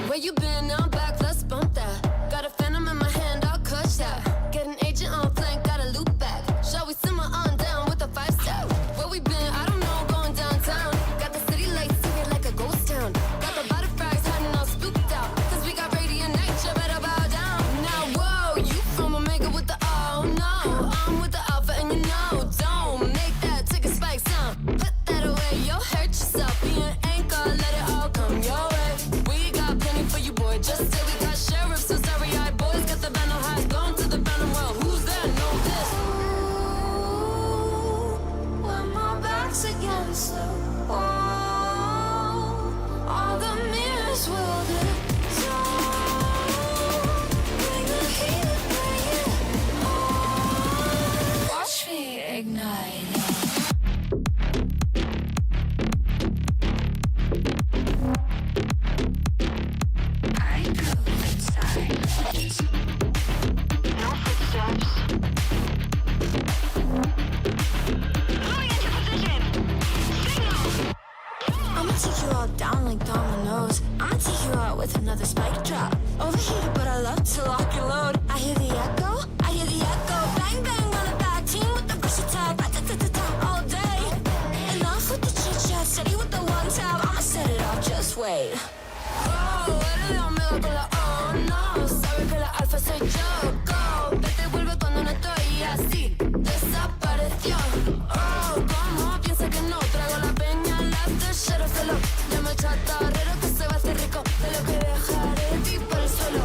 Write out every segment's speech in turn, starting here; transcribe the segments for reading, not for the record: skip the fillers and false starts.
Where you been? I'm back, let's bump that. Got a phantom in my hand, I'll clutch that. Get an agent on flank, got a loop back. Shall we simmer on down with a 5-step? Where we been? I don't know, going downtown. Got the city lights here like a ghost town. Got the butterflies hiding all spooked out. Cause we got radiant nature, better bow down. Now, whoa, you from Omega with the oh no. I'm with the Alpha and you know, don't make that ticket spike sound. Put that away, you'll hurt yourself. Be an anchor, let it all come your way. We got plenty for you, boy. Just say we got sheriffs, so starry-eyed boys. Got the venom highs, going to the venom well. Who's there? Know this. When my back's against the wall, all the mirrors will dissolve. Bring the heat, bring it on. Watch me ignite. Down like dominoes. I'ma take you out with another spike drop. Overheated, but I love to lock and load. I hear the echo, I hear the echo. Bang bang on the back team with the versatile. Rat-tat-tat-tat all day. Enough with the chit chat, steady with the one tab. I'ma set it off, just wait. Oh, eres la Omega con la oh no. Sabes que la alfa soy yo. Go, vete, vuelve cuando no estoy así. Desapareció. Oh, ¿cómo piensa que no? Traigo la peña, left the shadow fellow. Llama chatarrero que se va a hacer rico de lo que dejaré ti por el suelo.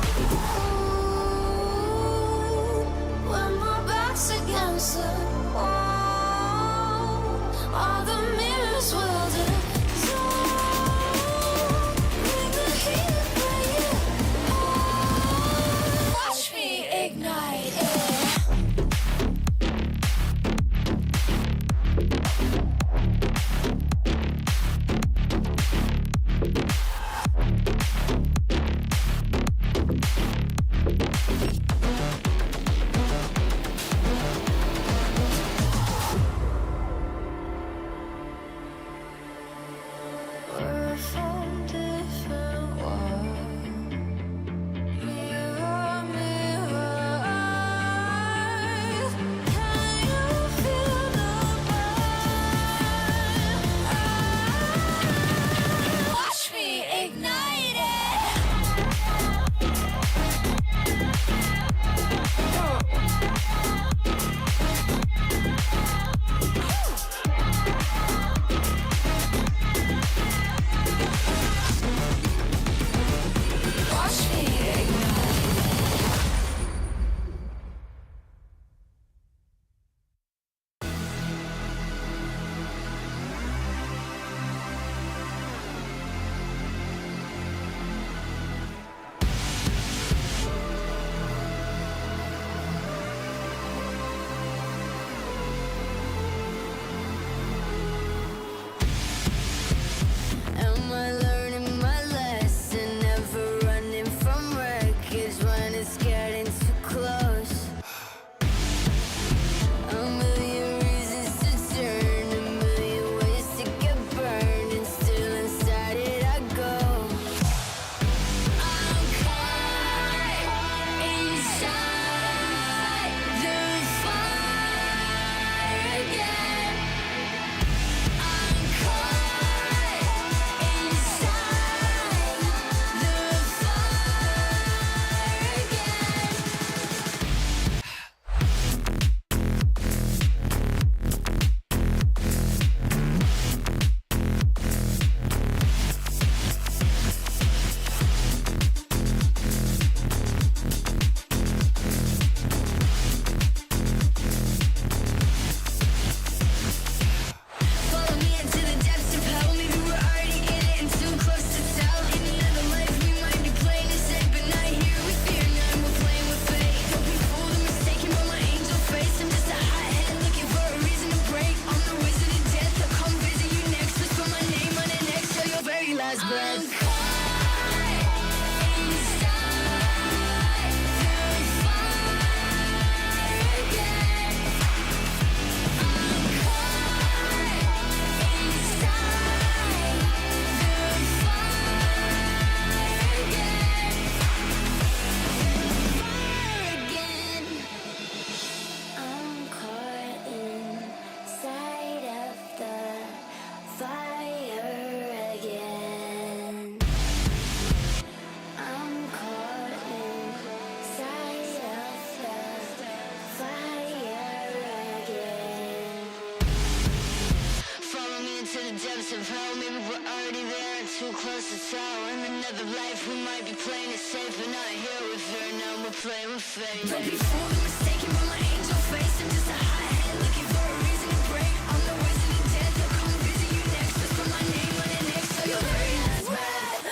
fame. Don't be fooled or mistaken by my angel face. I'm just a hothead looking for a reason to break. I'm the wizard of death, I'll come visit you next. Just put my name on it next to your very last breath.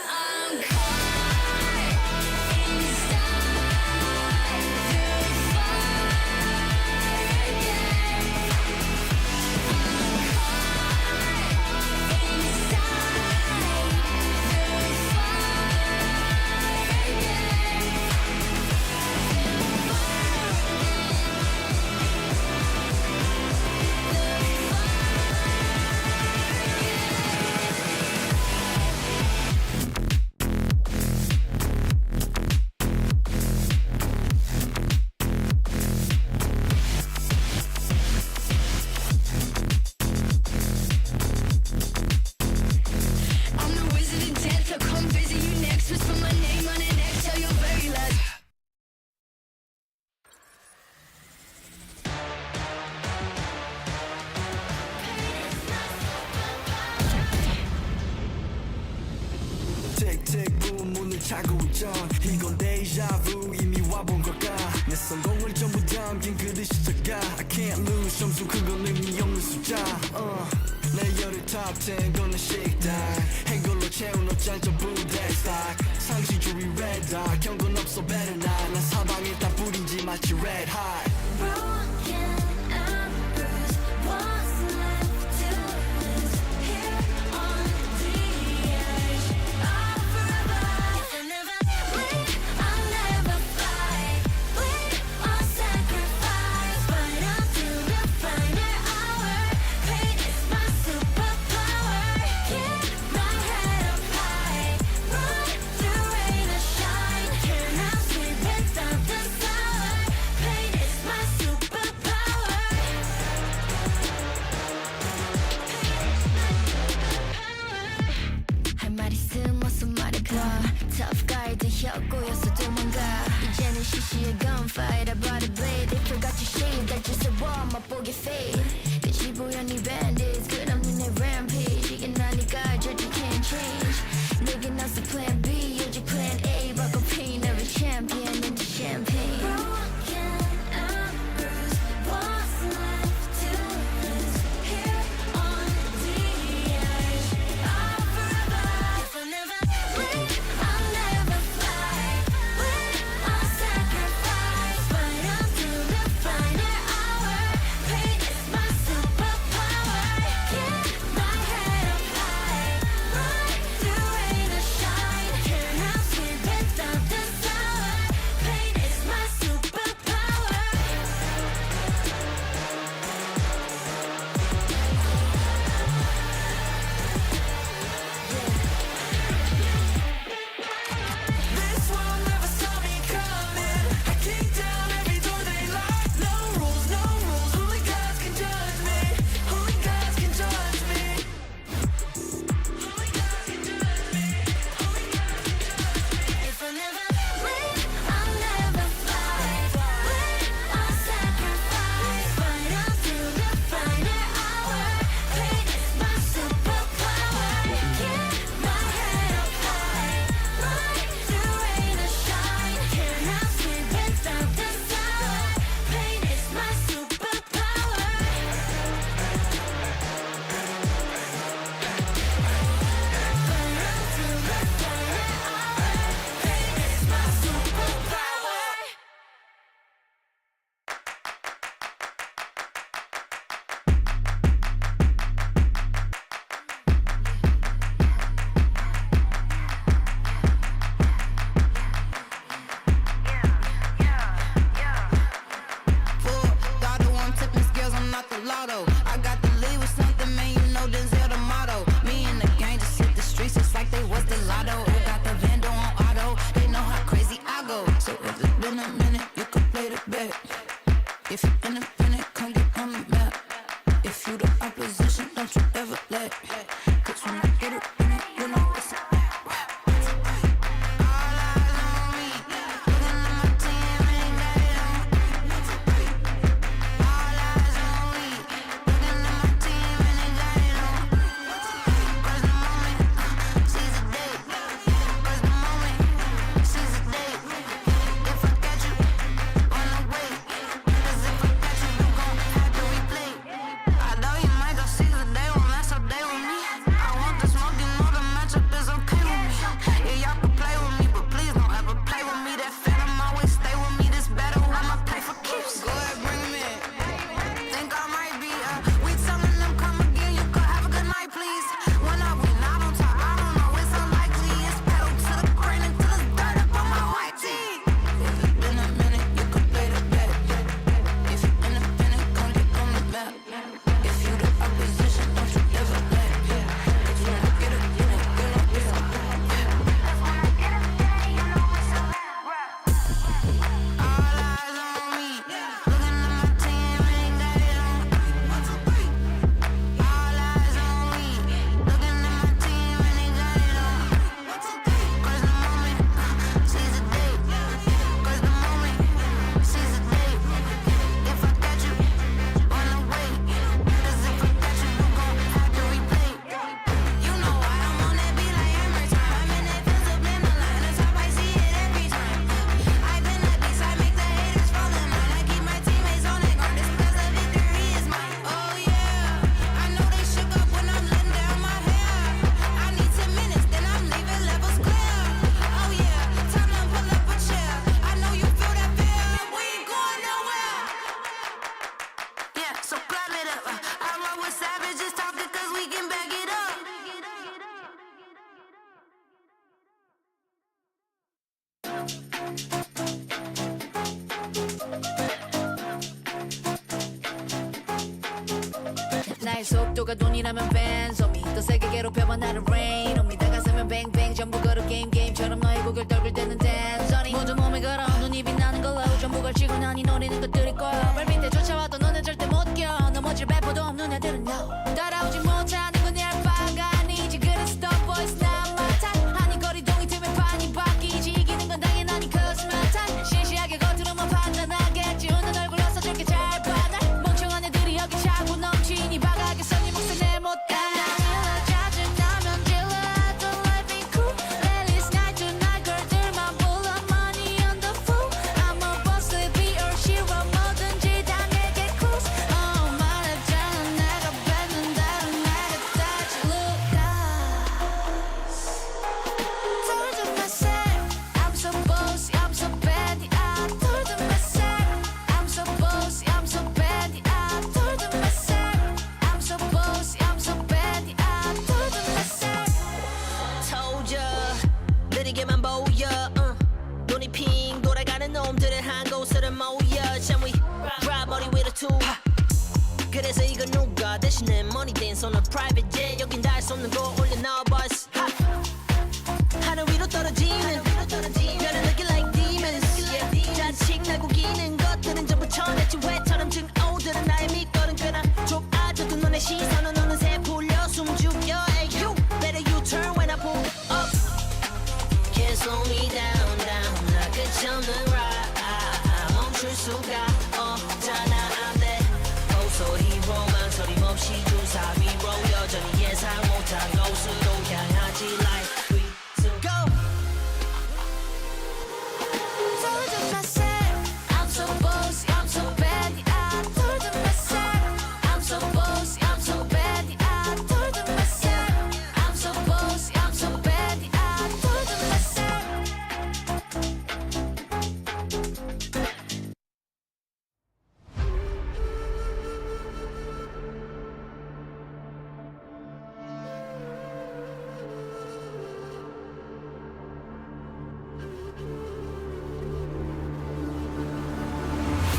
I'm caught inside the fire again. I'm caught inside the fire I'm the wizard of death, I'll come visit you next. Just put my name on it next till your very last. 틱틱 문을 차고 있던 이건 데자부 이미 와본 걸까 내 성공을 전부 담긴 그릇이 작아 I can't lose 점수 그건 의미 없는 숫자 내 열의 top 10 거는 식당 해골로 채운 옷장 전부 대스탁 상시주의 red dot 경고는 없어 better not 난 사방에 다 뿌린지 마치 red hot Broken and bruised, what's left to lose? Here on the edge of forever. If I never win, I'll never fight. Win or sacrifice, fight until the final hour. Pain is my superpower. Keep my head up high, run through rain or shine. Turn out sweet without the sour. Pain is my superpower. 할 말 있음 어서 말해봐. Tough guy 된 혀꼬여서 도망가. 이제는 시시해 gunfight. I brought a blade. They forgot your shade. 날 주워와 맛보게 fade. 끝이 보여 네 bandits. 끝없는 내 rampage. 이게 나니까 절대 can't change. 내게 나서 plan B. 요즘 plan A. 바꿔 pain every champion into champagne. Broken and bruised. What's left to lose? Here on the edge of forever. If I never win, I'll never fight. Win or sacrifice, fight until the final hour. Pain is my superpower. Keep my head up high, run through rain or shine. Turn out sweet without the sour. Pain is my superpower. This world never saw me coming I kick down every door they lock No rules, only gods can judge me Only gods can judge me Only gods can judge me Only gods can judge me If I never win, I'll never fight. Win or sacrifice, fight until the final hour. Pain is my superpower. Keep my head up high, run through rain or shine. Turn out sweet without the sour. Pain is my superpower. Fight until the final hour. Pain is my superpower. Daughter, I'm tipping skills, I'm not the lotto. I got to lead with something, man, you know Denzel the motto. Me and the gang just hit the streets just like they was the lotto. Got the Vando on auto, they know how crazy I go. So if it's been a minute, you can play the bet. If you're independent, come get on the map. If you the opposition, don't you ever let. Cause when I get it, you know it's a all eyes on me. Looking at my team, ain't got it on. All eyes on me. Looking at my team, ain't got it on. Where's the moment? Seize the day. Where's the moment? Seize the day. If I catch you, 나의 속도가 돈이라면 벤 미 더 세게 괴롭혀봐 나를 rain on me 다가서면 뱅뱅 전부 걸어 게임처럼 너의 고개를 떨굴 때는 댄서니 모두 몸에 걸어 눈이 빛나는 걸로 전부 걸치고 나니 노리는 것들이 꽉발 밑에 쫓아와도 너는 절대 못 껴 넘어질 배포도 없는 애들은 no 따라오지 못하는 건 내 알바가 아니지 그래서 the voice not my time 아니 거리동이 틈에 판이 바뀌지 이기는 건 당연하니 cause my time 시시하게 겉으로만 판단하겠지 웃는 얼굴 어서줄게 잘 봐 날 멍청한 애들이 여기 차고 넘치니 바가게 써니 목소리 내 못다 짜증나면 질러 I don't like being cool Ladies night tonight girl들만 불러 money on the fool I'm a boss be or shiro 뭐든지 다 내게 close 말했잖아 내가 뱉는다로 내가 따지 look Told you myself I'm so bossy I'm so bad I told you myself I'm so bossy I'm so bad I told you myself I'm so bossy I'm so bad I told you myself told ya 느리게만 보여 눈이 핑 돌아가는 놈들은 한 곳으로 모여 잠위 drive 머리 위로 투 그래서 이건 누가 대신에 money dance on a private jet 여긴 닿을 수 없는 거 올려 넣어 bus 하늘 위로 떨어지는 나를 느끼 like demons 자식 날고 기는 것들은 전부 천했지 왜처럼 증오들은 나의 밑거름 끄나 좁아져도 너의 시선은 어느새 풀려 숨죽여 Hey you better you turn when I pull up Can't slow me down 나 끝이 없는 ride 멈출 수가 없잖아 I'm that 소리로 망설임 없이 주사 위로 여전히 예상 못한 곳으로 향하지 like we still go Told you myself I'm so bossy I'm so bad I told you myself I'm so bossy I'm so bad I told you myself I'm so bossy I'm so bad I told you myself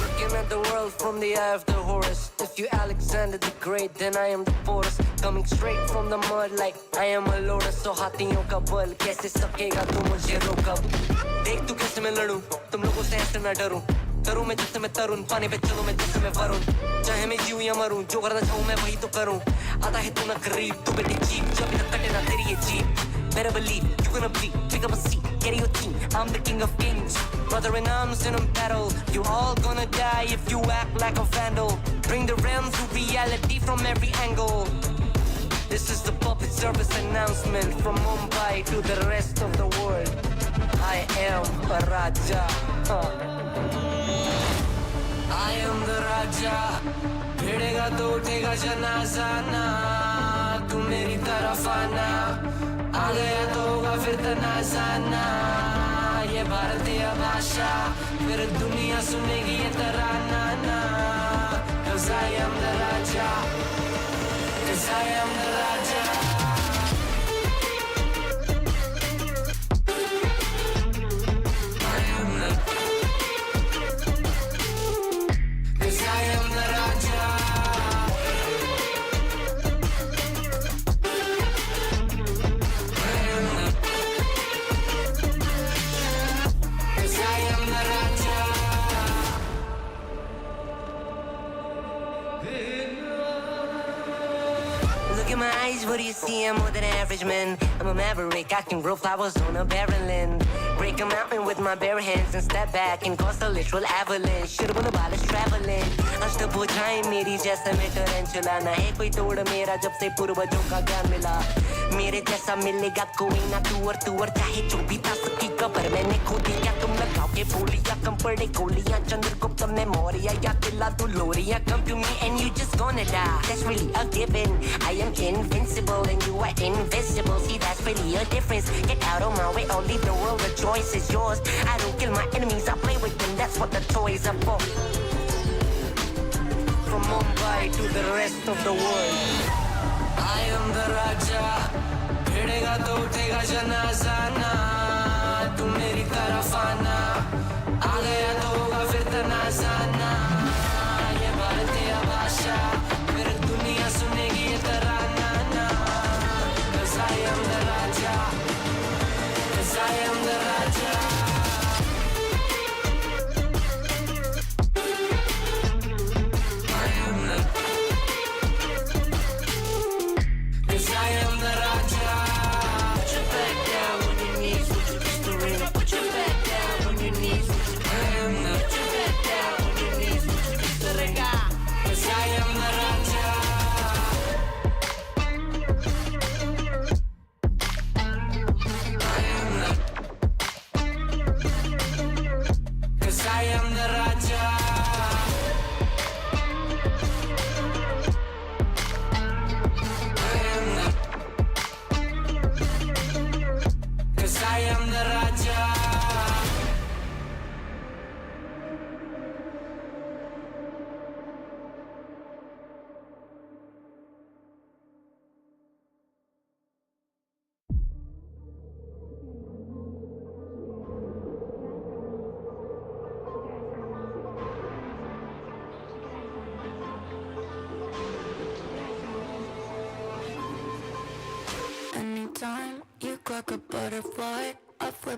Looking at the world from the eye of the horse. If you Alexander the Great, then I am the Porus. Coming straight from the mud like I am a lotus. So हाथियों का बल कैसे सकेगा तू मुझे रोका देख तू कैसे मैं लड़ूं तुम लोगों से ऐसे ना डरूं करूं मैं जिससे मैं तरुण पानी पे चलूं मैं जिससे मैं वरुण चाहे मैं जीऊं या मरूं जो करना चाहूं मैं वही तो करूं आता है तू ना करीब तू बेटी चीप जब तक कटे ना तेरी ये jeep Better believe you're gonna be pick up a seat get your team I'm the king of kings brother in arms in a battle you all gonna die if you act like a vandal bring the realms to reality from every angle this is the public service announcement from Mumbai to the rest of the world I am a Raja I am the Raja भिड़ेगा तो उठेगा जनाजा ना तू मेरी तरफ आना आ गया तो होगा फिर तनाजा ना ये भारतीय भाषा फिर दुनिया सुनेगी ये तराना ना Cause I am the Raja Cause I am the Raja Look in my eyes, what do you see? I'm more than average man. I'm a maverick, I can grow flowers on a barren land. Break a mountain with my bare hands and step back and cause a literal avalanche. Should've been about us traveling. अष्टभुजाएं मेरी जैसे मैं tarantula ना है कोई तोड़ मेरा जब से पूर्वजों का ज्ञान मिला मेरे जैसा मिलेगा कोई ना तू और चाहे जो भी था सबकी कबर मैंने खोदी क्या तुम लगाओगे बोलियां कम पड़े गोलियां चंद्रगुप्त में मौर्य या किला तू लोरिया come to me and you just gonna die that's really a given I am invincible and you are invisible see that's really a difference get out of my way or leave the world the choice is yours I don't kill my enemies I play with them that's what the toys are for from Mumbai to the rest of the world I am the Raja भिड़ेगा तो उठेगा जनाजा ना तू मेरी तरफ आना आ गया तो होगा फिर तनाजा ना ये भारतीय भाषा फिर दुनिया सुनेगी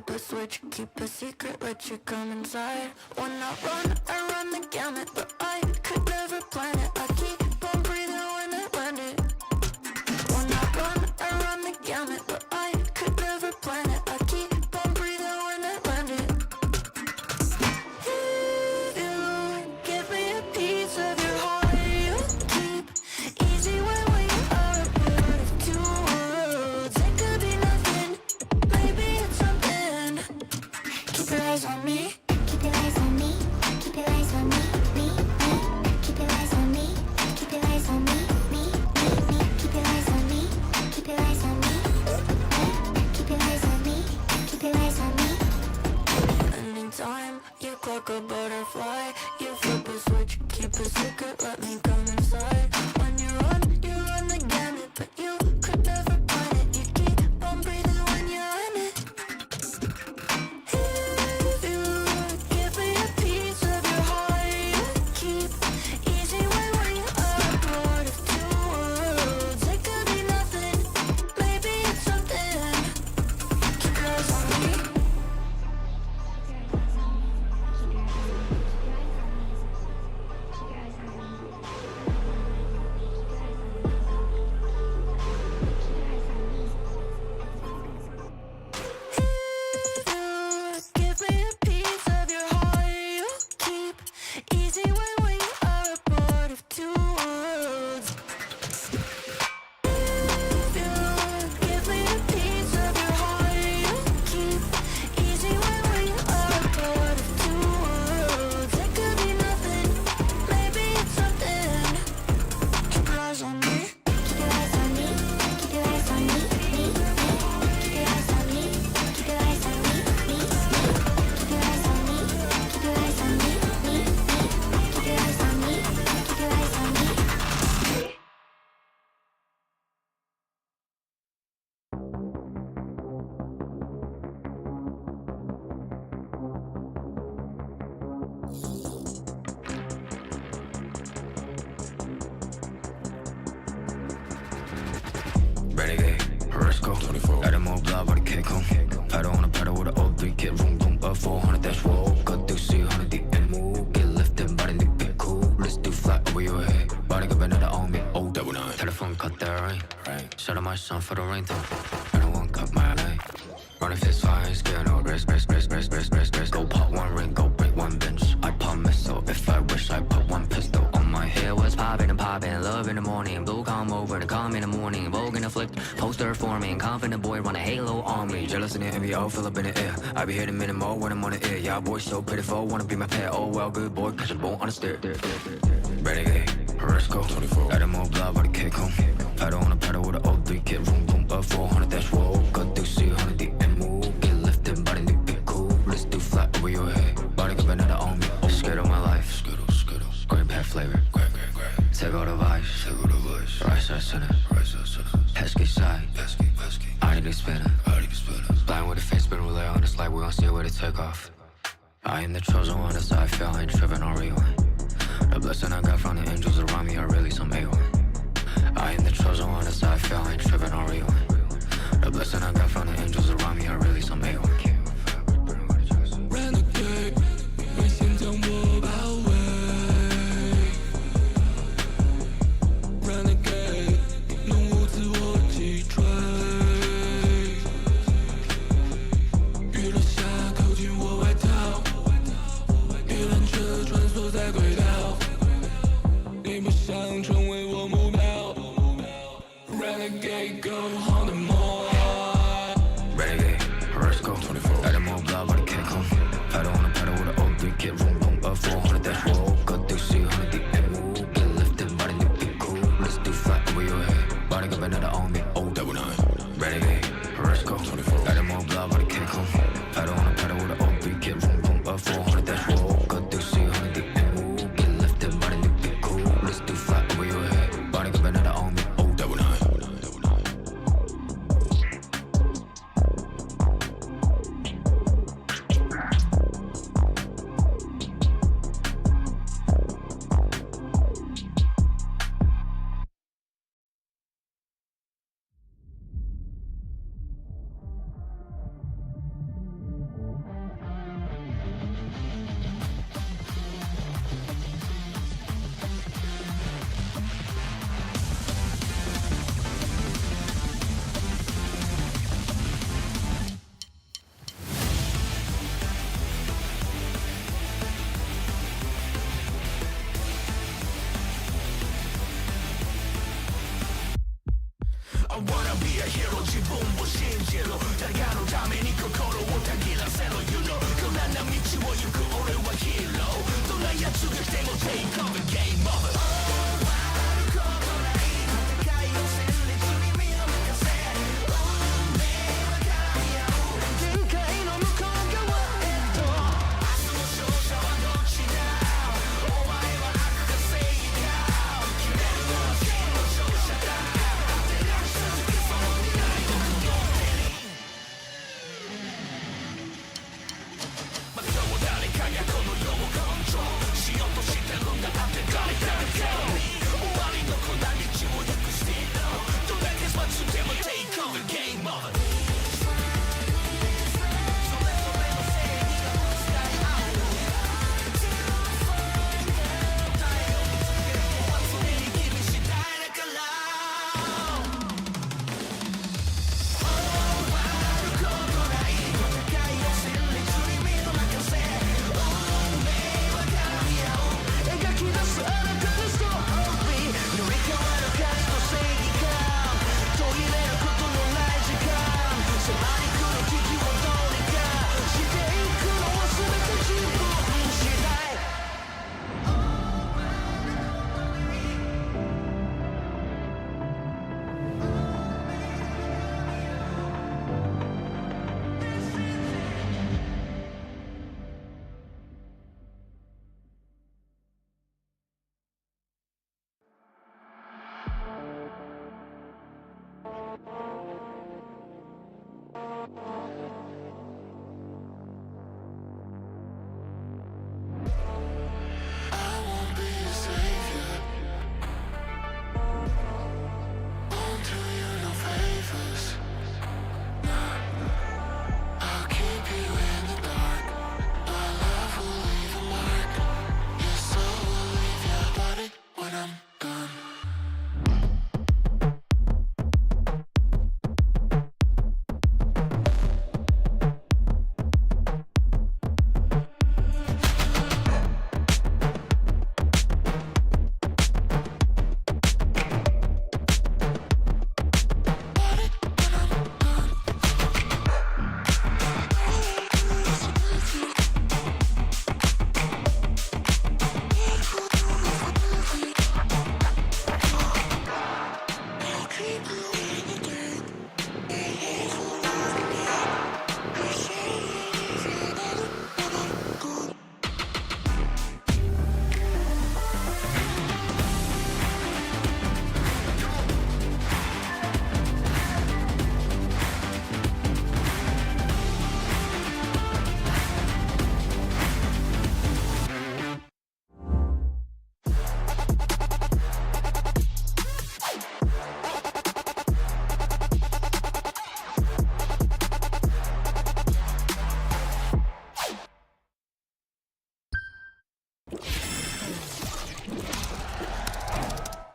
flip a switch, keep a secret, let you come inside. When I run the gamut, but I could never plan it. I keep on breathing when I land it. When I run the gamut, but I could never plan it. I keep on breathing when I land it. If you give me a piece of your heart, you keep easy when we are a part of two worlds. It could be nothing, maybe it's something. Keep your eyes on me. Keep your eyes on me. Keep your eyes on me. Me. Keep your eyes on me. Keep your eyes on me. Me. Keep your eyes on me. Keep your eyes on me. Keep your eyes on me. Keep your eyes on me. Anytime you clock a butterfly, you flip a switch, keep a secret, let me come inside. When you run the gamut, but you could never find it. You keep on breathing when you're in it. If you give me a piece of your heart, you keep easy when we are a part of two worlds. It could be nothing, maybe it's something. Keep your eyes on me. Give me a piece of your heart, you keep easy when we are a part of two worlds. If you give me a piece of your heart, you keep easy when we are a part of two worlds. It could be nothing, maybe it's something. Keep your eyes on me. Keep your eyes on me. Keep your eyes on me. Me. Keep your eyes on me. Keep your eyes on me. Me. Keep your eyes on me. Keep your eyes on me. Me. Keep your eyes on me. Keep your eyes on me. Renegade, Horoscope, 24. Let him all blah, but I can't come. Pedal on a pedal with an old 3, get room, boom, up 400, that's roll. Cut through C100, the end move. Get lifted, body nigga, get cool. Let's do fly over your head. Body got another on me, oh, double nine. Telephone cut that right. Shout out my son for the rain, though. I don't want cut my eye. Running fist fire, scare no rest. Go pop one ring, go break one bench. I pop missile, if I wish I put one pistol on my head. Was popping and popping, love in the morning. Blue come over to come in the morning. Vogue in the flick, poster forming. Confident boy run a halo on me. Jealous in the envy, all fill up in the air. I be hitting minute more when I'm on the air. Yeah, boy so pitiful, wanna be my pet. Oh well, good boy, catch a bone on the stair. Renegade, Horoscope, 24. Let him all blah, but I can't come. Pedal on a pedal with an old 3, get room, boom, up 400, that's roll. Cut through C100, the end move. Get lifted, body nigga, get cool. Let's do fly over your head. Body got another on me. Skittle on my life. Green pet flavor. Take all the vibes. Right side center. Pesky side. I need to spin it. Blind with a face, spin relay on this light. We gon' see where to take off. I am the chosen one, that's how I feel. I ain't tripping on rewind. The blessing I got from the angels around me are really some A1. I am the chosen one, that's how I feel. I ain't tripping on rewind. The blessing I got from the angels around me are really some A1. Renegade, 为心将我包围。Renegade， 弄我自我击坠。雨落下，扣紧我外套，一辆车穿梭在轨道。你不想成为我目标。Renegade， go on the more。Renegade, Horoscope, 24. I wanna be a hero 自分を信じろ誰かのために心をたぎらせろ You know 困難な道を行く俺はヒーローどんな奴が来ても Take over game over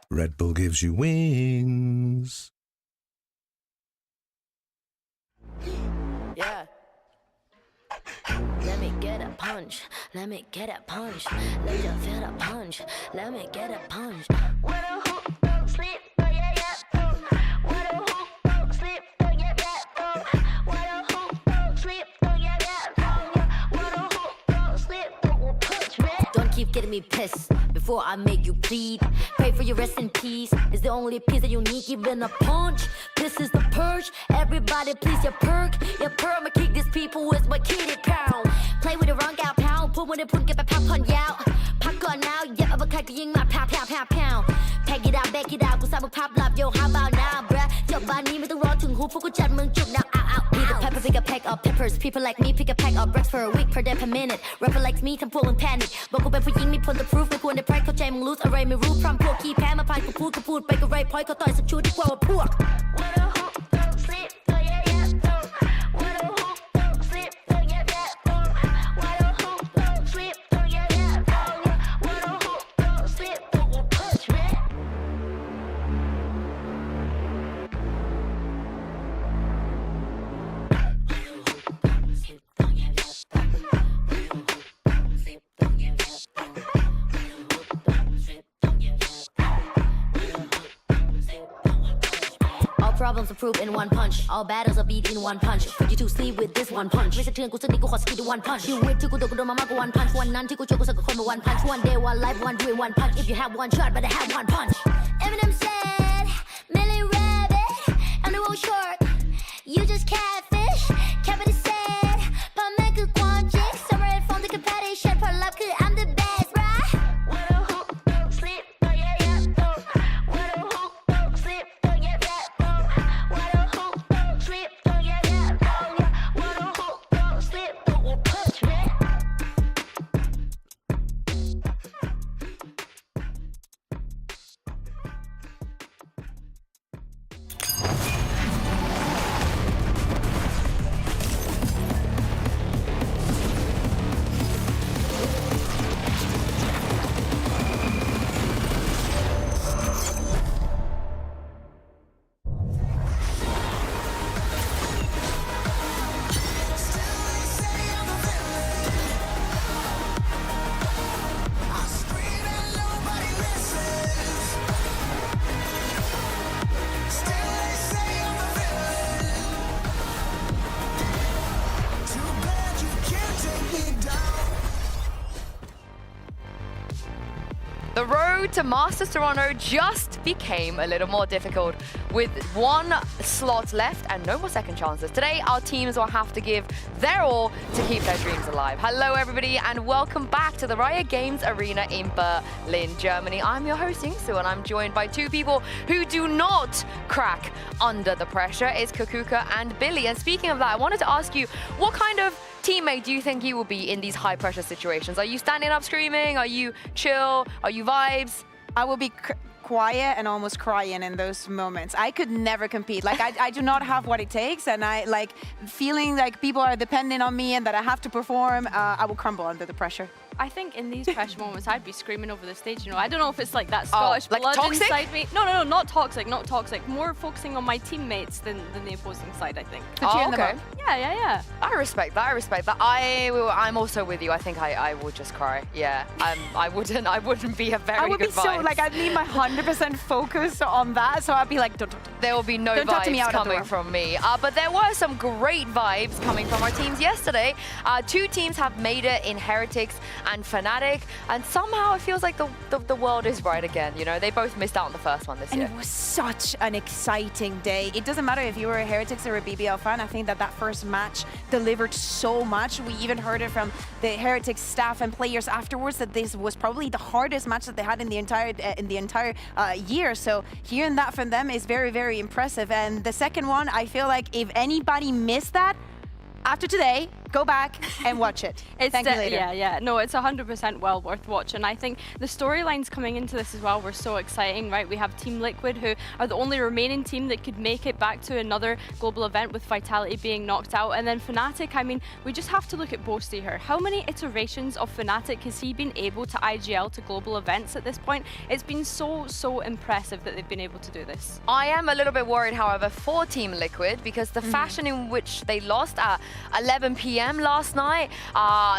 'Red Bull gives you wings. Yeah. Let me get a punch. Let me get a punch. Let you feel the punch. Let me get a punch. What a hoop, don't sleep, oh yeah, yeah, oh. What a hoop, don't sleep, oh yeah, yeah, oh. What a hoop, don't sleep, oh yeah, yeah, oh. What a hoop, don't sleep, don't punch me. Don't keep getting me pissed before I make you bleed. Pray for your rest in peace. It's the only piece that you need, even a punch. This is the purge. Everybody please your perk. Your perk, I'ma kick these people with my kitty pound. Play with the wrong gal pound. Put when they put get my pop on out. Pop on now, yeah, uppercut king my pound, pound, pound, pound. Pack it out, back it out. กูสร้างมึงภาพลับ yo how about now bruh เดี๋ยวบ้านนี้ไม่ต้องรอถึงหูพวกกูจัดมึงจุกnow out Need a pepper pick a pack of peppers people like me pick a pack of bricks for a week per day per minute rapper like me ทำพวกมึง panic บอกกูเป็นผู้หญิงมีผล the proof ไม่ควรได้ pride เข้าใจมึง lose อะไรไม่รู้พร้อมพวกขี้แพ้มาพายกูพูดไปก็ไร point เขาต่อยสักชูดีกว่าพวก What a hoop don't sleep oh yeah yeah oh What a hoop don't sleep oh yeah yeah oh What a hoop don't sleep oh yeah yeah oh What a hoop don't sleep don't push me All problems approved in one punch. All battles are beat in one punch. Put you to sleep with this one punch. ไม่สะเทือนกูสักนิดกูขอสกิลด้วย one punch. ชีวิตที่กูโดนมามากกว่า one punch. วันนั้นที่กูเจอกูสักคนมา one punch. One day, one life, one dream, one punch. If you have one shot, better have one punch. Eminem said, Millie Rabbit, I'm the world shark. You just catfish. Kevin said, พ่อแม่คือความจริง Summer and phone ที่คือ competition ผลลัพธ์คือ I'm the best, right? What a hook, don't sleep, don't yeah, yeah, don't. What a hook, don't sleep, don't yeah, yeah, don't. What a hook, don't sleep, don't yeah, yeah, don't. What a hook, don't sleep, don't you punch me. The road to Masters Toronto just became a little more difficult with one slot left and no more second chances. Today, our teams will have to give their all to keep their dreams alive. Hello, everybody, and welcome back to the Riot Games Arena in Berlin, Germany. I'm your host, Yingsu, and I'm joined by two people who do not crack under the pressure. It's Kakuka and Billy. And speaking of that, I wanted to ask you, what kind of teammate do you think you will be in these high pressure situations? Are you standing up screaming? Are you chill? Are you vibes? I will be quiet and almost crying in those moments. I could never compete. Like I do not have what it takes, and I like feeling like people are depending on me and that I have to perform. I will crumble under the pressure. I think in these pressure moments, I'd be screaming over the stage. You know, I don't know if it's like that Scottish like blood toxic? inside me. No, not toxic, not toxic. More focusing on my teammates than the opposing side, I think. Oh, okay. Yeah. I respect that. I'm also with you. I think I would just cry. Yeah, I wouldn't be a very good I would be vibe. so like I'd need my 100% focus on that. So I'd be like, don't. There will be no vibes coming from me. But there were some great vibes coming from our teams yesterday. Two teams have made it in Heretics and Fnatic, and somehow it feels like the world is right again. You know, they both missed out on the first one this year. And it was such an exciting day. It doesn't matter if you were a Heretics or a BBL fan. I think that first match delivered so much. We even heard it from the Heretics staff and players afterwards that this was probably the hardest match that they had in the entire year. So hearing that from them is very, very impressive. And the second one, I feel like if anybody missed that, after today, go back and watch it. Thank you later. Yeah. No, it's 100% well worth watching. I think the storylines coming into this as well were so exciting, right? We have Team Liquid, who are the only remaining team that could make it back to another global event with Vitality being knocked out. And then Fnatic, I mean, we just have to look at Boasty here. How many iterations of Fnatic has he been able to IGL to global events at this point? It's been so impressive that they've been able to do this. I am a little bit worried, however, for Team Liquid, because the fashion in which they lost at 11 p.m. last night,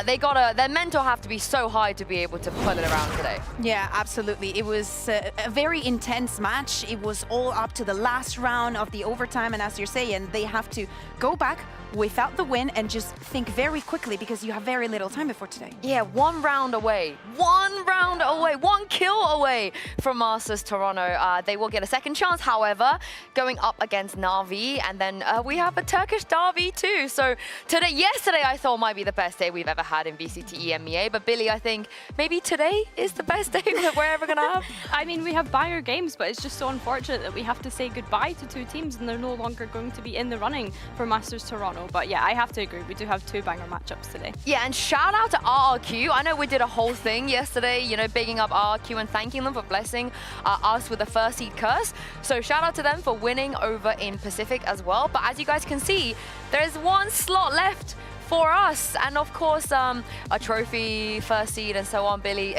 their mental have to be so high to be able to pull it around today. Yeah, absolutely. It was a very intense match. It was all up to the last round of the overtime, and as you're saying, they have to go back without the win and just think very quickly because you have very little time before today. Yeah, one round away, one kill away from Masters Toronto. They will get a second chance, however, going up against Na'Vi, and then we have a Turkish derby too. So yesterday I thought might be the best day we've ever had in VCT EMEA, but Billy, I think maybe today is the best day that we're ever gonna have. I mean, we have Bayer Games, but it's just so unfortunate that we have to say goodbye to two teams and they're no longer going to be in the running for Masters Toronto. But yeah, I have to agree, we do have two banger matchups today. Yeah, and shout out to RRQ. I know we did a whole thing yesterday, you know, bigging up RRQ and thanking them for blessing us with the first seed curse. So shout out to them for winning over in Pacific as well. But as you guys can see, there's one slot left for us. And of course, a trophy, first seed, and so on, Billy.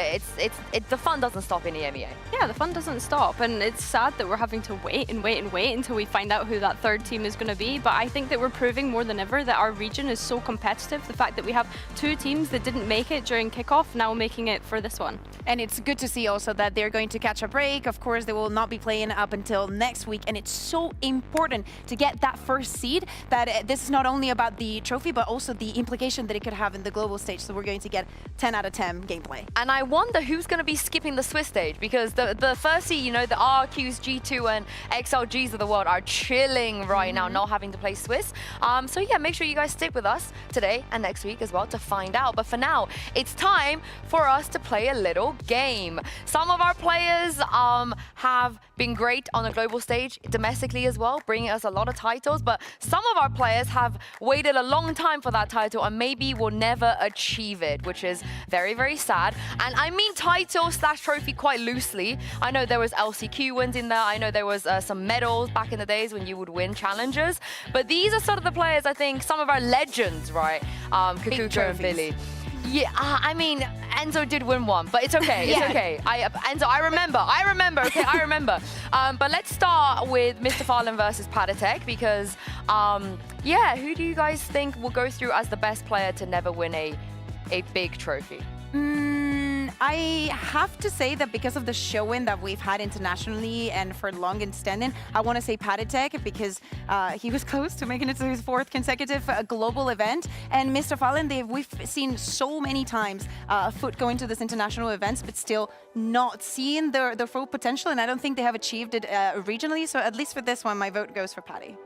The fun doesn't stop in the EMEA. Yeah, the fun doesn't stop, and it's sad that we're having to wait and wait and wait until we find out who that third team is going to be. But I think that we're proving more than ever that our region is so competitive. The fact that we have 2 teams that didn't make it during kickoff, now making it for this one. And it's good to see also that they're going to catch a break. Of course, they will not be playing up until next week, and it's so important to get that first seed that this is not only about the trophy, but also the implication that it could have in the global stage. So we're going to get 10 out of 10 gameplay. And I wonder who's going to be skipping the Swiss stage, because the first seed, you know, the RQs, G2 and XLGs of the world are chilling right now, not having to play Swiss. So yeah, make sure you guys stick with us today and next week as well to find out. But for now, it's time for us to play a little game. Some of our players have been great on the global stage, domestically as well, bringing us a lot of titles, but some of our players have waited a long time for that title and maybe will never achieve it, which is very, very sad. And I mean title / trophy quite loosely. I know there was LCQ wins in there. I know there was some medals back in the days when you would win challenges, but these are sort of the players, I think, some of our legends, right? Kakuka and Billy. Yeah, I mean, Enzo did win one, but it's okay. It's okay. Enzo, I remember. Okay, I remember. But let's start with Mr. Farland versus Patatek because, yeah, who do you guys think will go through as the best player to never win a big trophy? I have to say that because of the showing that we've had internationally and for long and standing, I want to say Patatek because he was close to making it to his 4th consecutive global event. And Mr. Fallen, we've seen so many times Foot go into this international events, but still not seeing their full potential. And I don't think they have achieved it regionally. So at least for this one, my vote goes for Patty.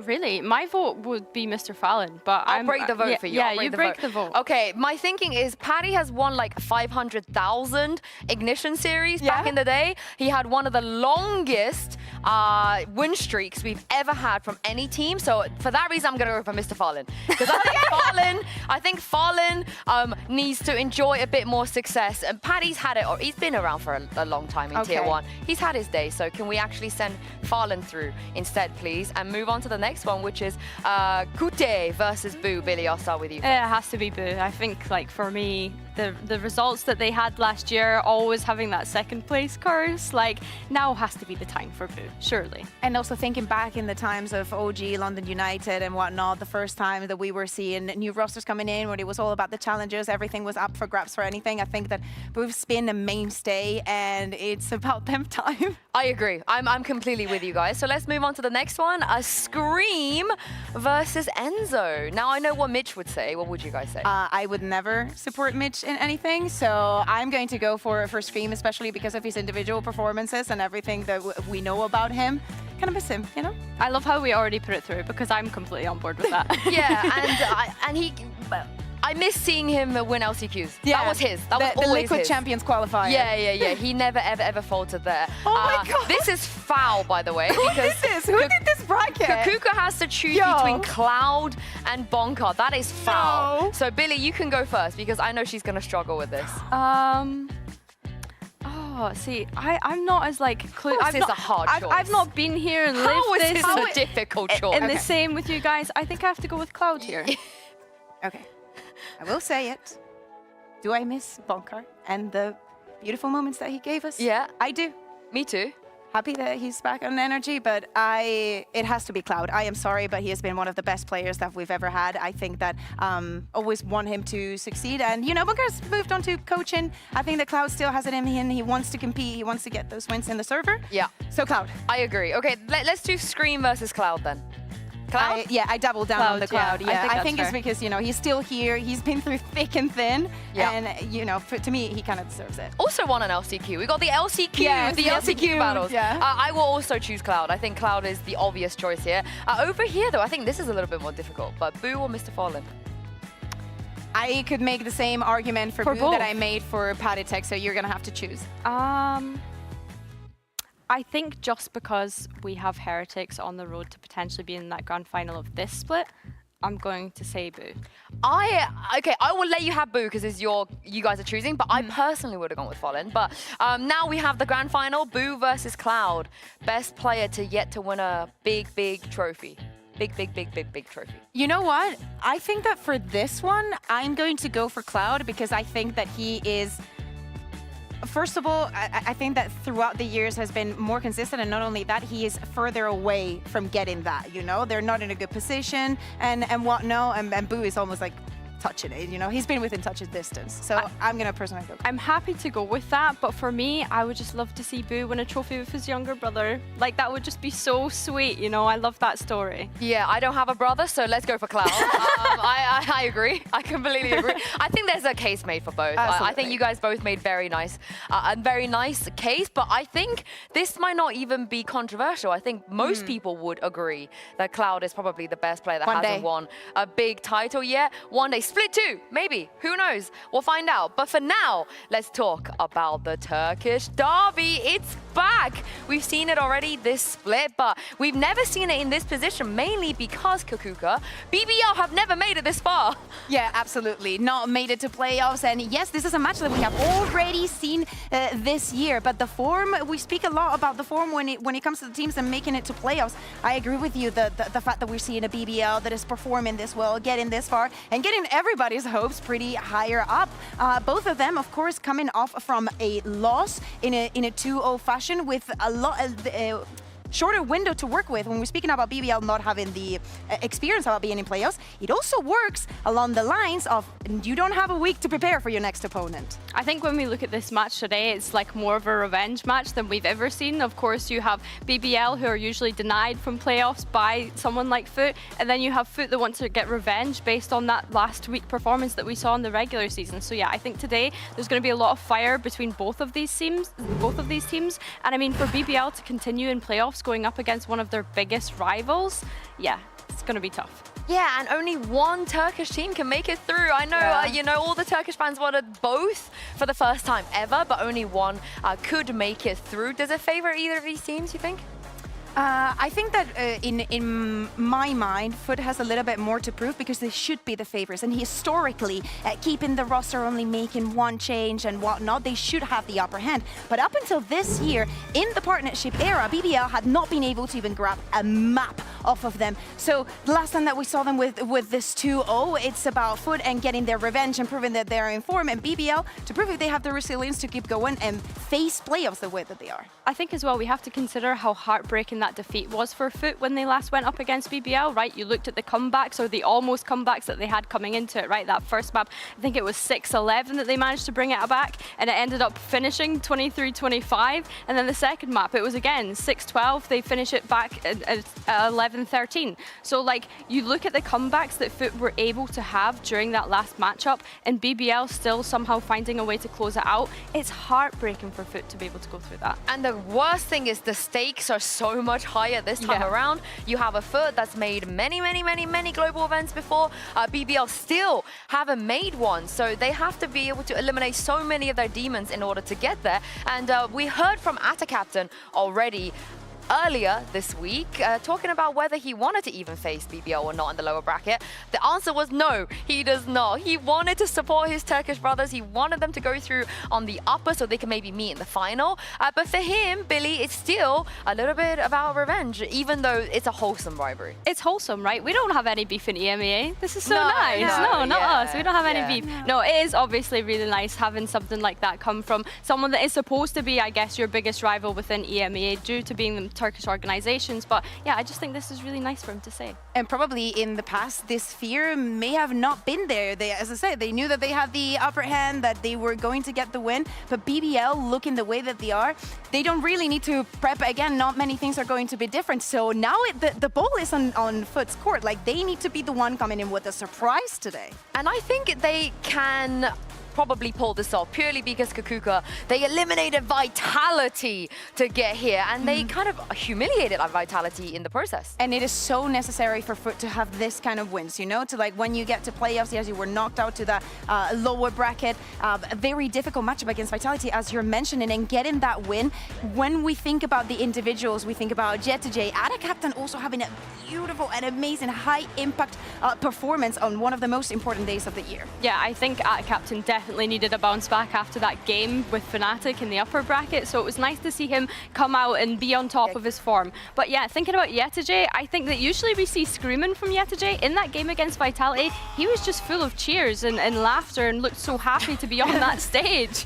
Really? My vote would be Mr. Fallon, but I'll break the vote for you. Yeah, you break the vote. Okay, my thinking is Paddy has won like 500,000 Ignition series back in the day. He had one of the longest win streaks we've ever had from any team. So for that reason, I'm going to go for Mr. Fallon. Because I think Fallon needs to enjoy a bit more success. And Paddy's had it, or he's been around for a long time in Tier 1. He's had his day. So can we actually send Fallon through instead, please? And move on to the next one, which is Kute versus Boo. Billy, I'll start with you. It has to be Boo. I think, like, for me, the results that they had last year, always having that 2nd place curse, like, now has to be the time for Boo, surely. And also thinking back in the times of OG, London United and whatnot, the first time that we were seeing new rosters coming in where it was all about the challenges, everything was up for grabs for anything. I think that Boo's been a mainstay and it's about them time. I agree. I'm completely with you guys. So let's move on to the next one. Scream versus Enzo. Now I know what Mitch would say. What would you guys say? I would never support Mitch in anything, so I'm going to go for Scream, especially because of his individual performances and everything that we know about him. Kind of miss him, you know? I love how we already put it through because I'm completely on board with that. I miss seeing him win LCQs. Yeah, that was his. That was always Liquid his. Champions qualifier. Yeah. He never, ever faltered there. Oh my God. This is foul, by the way. Who is this? Who did this bracket? Kakuka has to choose between Cloud and Bonka. That is foul. No. So, Billy, you can go first because I know she's going to struggle with this. Oh, see, I'm not as like close. This is a hard choice. I've not been here and lived this. How is this a difficult choice? And the same with you guys. I think I have to go with Cloud here. Okay. I will say it. Do I miss Bonkar and the beautiful moments that he gave us? Yeah. I do. Me too. Happy that he's back on energy, but it has to be Cloud. I am sorry, but he has been one of the best players that we've ever had. I think that always want him to succeed. And, you know, Bonkar's moved on to coaching. I think that Cloud still has it in him. He wants to compete. He wants to get those wins in the server. Yeah. So Cloud. I agree. Okay, let's do Scream versus Cloud then. Cloud? I doubled down on the Cloud. Yeah, I think it's because, you know, he's still here. He's been through thick and thin. Yeah. And, you know, to me, he kind of deserves it. Also won an LCQ. We got the LCQ, the LCQ battles. Yeah. I will also choose Cloud. I think Cloud is the obvious choice here. Over here, though, I think this is a little bit more difficult. But Boo or Mr. Fallen? I could make the same argument for Boo that I made for Patatek, so you're going to have to choose. I think just because we have Heretics on the road to potentially being in that grand final of this split, I'm going to say Boo. I will let you have Boo because it's you guys are choosing, but I personally would have gone with Fallen. But now we have the grand final, Boo versus Cloud. Best player to yet to win a big trophy. big trophy. You know what? I think that for this one, I'm going to go for Cloud because I think that he is. First of all, I think that throughout the years has been more consistent, and not only that, he is further away from getting that. You know, they're not in a good position, and whatnot. And Boo is almost like touching it. You know, he's been within touch distance. So I'm gonna personally go. I'm happy to go with that, but for me, I would just love to see Boo win a trophy with his younger brother. Like, that would just be so sweet, you know? I love that story. Yeah, I don't have a brother, so let's go for Cloud. I agree. I completely agree. I think there's a case made for both. I think you guys both made very nice case, but I think this might not even be controversial. I think most people would agree that Cloud is probably the best player that hasn't won a big title yet. One day, split two, maybe. Who knows? We'll find out. But for now, let's talk about the Turkish derby. It's back. We've seen it already, this split, but we've never seen it in this position, mainly because Kakuka, BBL have never made it this far. Yeah, absolutely. Not made it to playoffs. And yes, this is a match that we have already seen this year. But the form, we speak a lot about the form when it comes to the teams and making it to playoffs. I agree with you, the fact that we're seeing a BBL that is performing this well, getting this far, and getting everybody's hopes pretty higher up. Both of them, of course, coming off from a loss in a 2-0 fashion with a lot of shorter window to work with. When we're speaking about BBL not having the experience about being in playoffs, it also works along the lines of you don't have a week to prepare for your next opponent. I think when we look at this match today, it's like more of a revenge match than we've ever seen. Of course, you have BBL, who are usually denied from playoffs by someone like Foot, and then you have Foot that want to get revenge based on that last week performance that we saw in the regular season. So yeah, I think today there's going to be a lot of fire between both of these teams. And I mean, for BBL to continue in playoffs going up against one of their biggest rivals, yeah, it's going to be tough. Yeah, and only one Turkish team can make it through. I know, you know, all the Turkish fans wanted both for the first time ever, but only one could make it through. Does it favor either of these teams, you think? I think that in my mind, Foot has a little bit more to prove because they should be the favorites. And historically, keeping the roster only making one change and whatnot, they should have the upper hand. But up until this year, in the partnership era, BBL had not been able to even grab a map off of them. So the last time that we saw them with this 2-0, it's about Foot and getting their revenge and proving that they're in form, and BBL to prove if they have the resilience to keep going and face playoffs the way that they are. I think as well, we have to consider how heartbreaking that defeat was for Foot when they last went up against BBL, right? You looked at the comebacks or the almost comebacks that they had coming into it, right? That first map, I think it was 6-11 that they managed to bring it back, and it ended up finishing 23-25. And then the second map, it was again 6-12. They finish it back at 11-13. So like, you look at the comebacks that Foot were able to have during that last matchup, and BBL still somehow finding a way to close it out. It's heartbreaking for Foot to be able to go through that. And the worst thing is the stakes are so much higher this time around. You have a Foot that's made many global events before. BBL still haven't made one, so they have to be able to eliminate so many of their demons in order to get there. And we heard from Atta Captain already earlier this week, talking about whether he wanted to even face BBL or not in the lower bracket. The answer was no, he does not. He wanted to support his Turkish brothers. He wanted them to go through on the upper so they can maybe meet in the final. But for him, Billy, it's still a little bit about revenge, even though it's a wholesome rivalry. It's wholesome, right? We don't have any beef in EMEA. This is so nice. No, not us. We don't have any beef. No, it is obviously really nice having something like that come from someone that is supposed to be, I guess, your biggest rival within EMEA due to being the Turkish organizations. But yeah, I just think this is really nice for him to say. And probably in the past, this fear may have not been there. They, as I said, they knew that they had the upper hand, that they were going to get the win. But BBL, looking the way that they are, they don't really need to prep. Again, not many things are going to be different. So now the ball is on Foot's court. Like, they need to be the one coming in with a surprise today. And I think they can probably pull this off purely because Kakuka, they eliminated Vitality to get here, and they kind of humiliated our Vitality in the process. And it is so necessary for Foot to have this kind of wins, you know, to like when you get to playoffs, yes, you were knocked out to the lower bracket, a very difficult matchup against Vitality, as you're mentioning, and getting that win. When we think about the individuals, we think about Jet2J, Atta Captain also having a beautiful and amazing high impact performance on one of the most important days of the year. Yeah, I think Captain definitely needed a bounce back after that game with Fnatic in the upper bracket, so it was nice to see him come out and be on top of his form. But yeah, thinking about Yetajay, I think that usually we see screaming from Yetajay. In that game against Vitality, he was just full of cheers and laughter and looked so happy to be on that stage.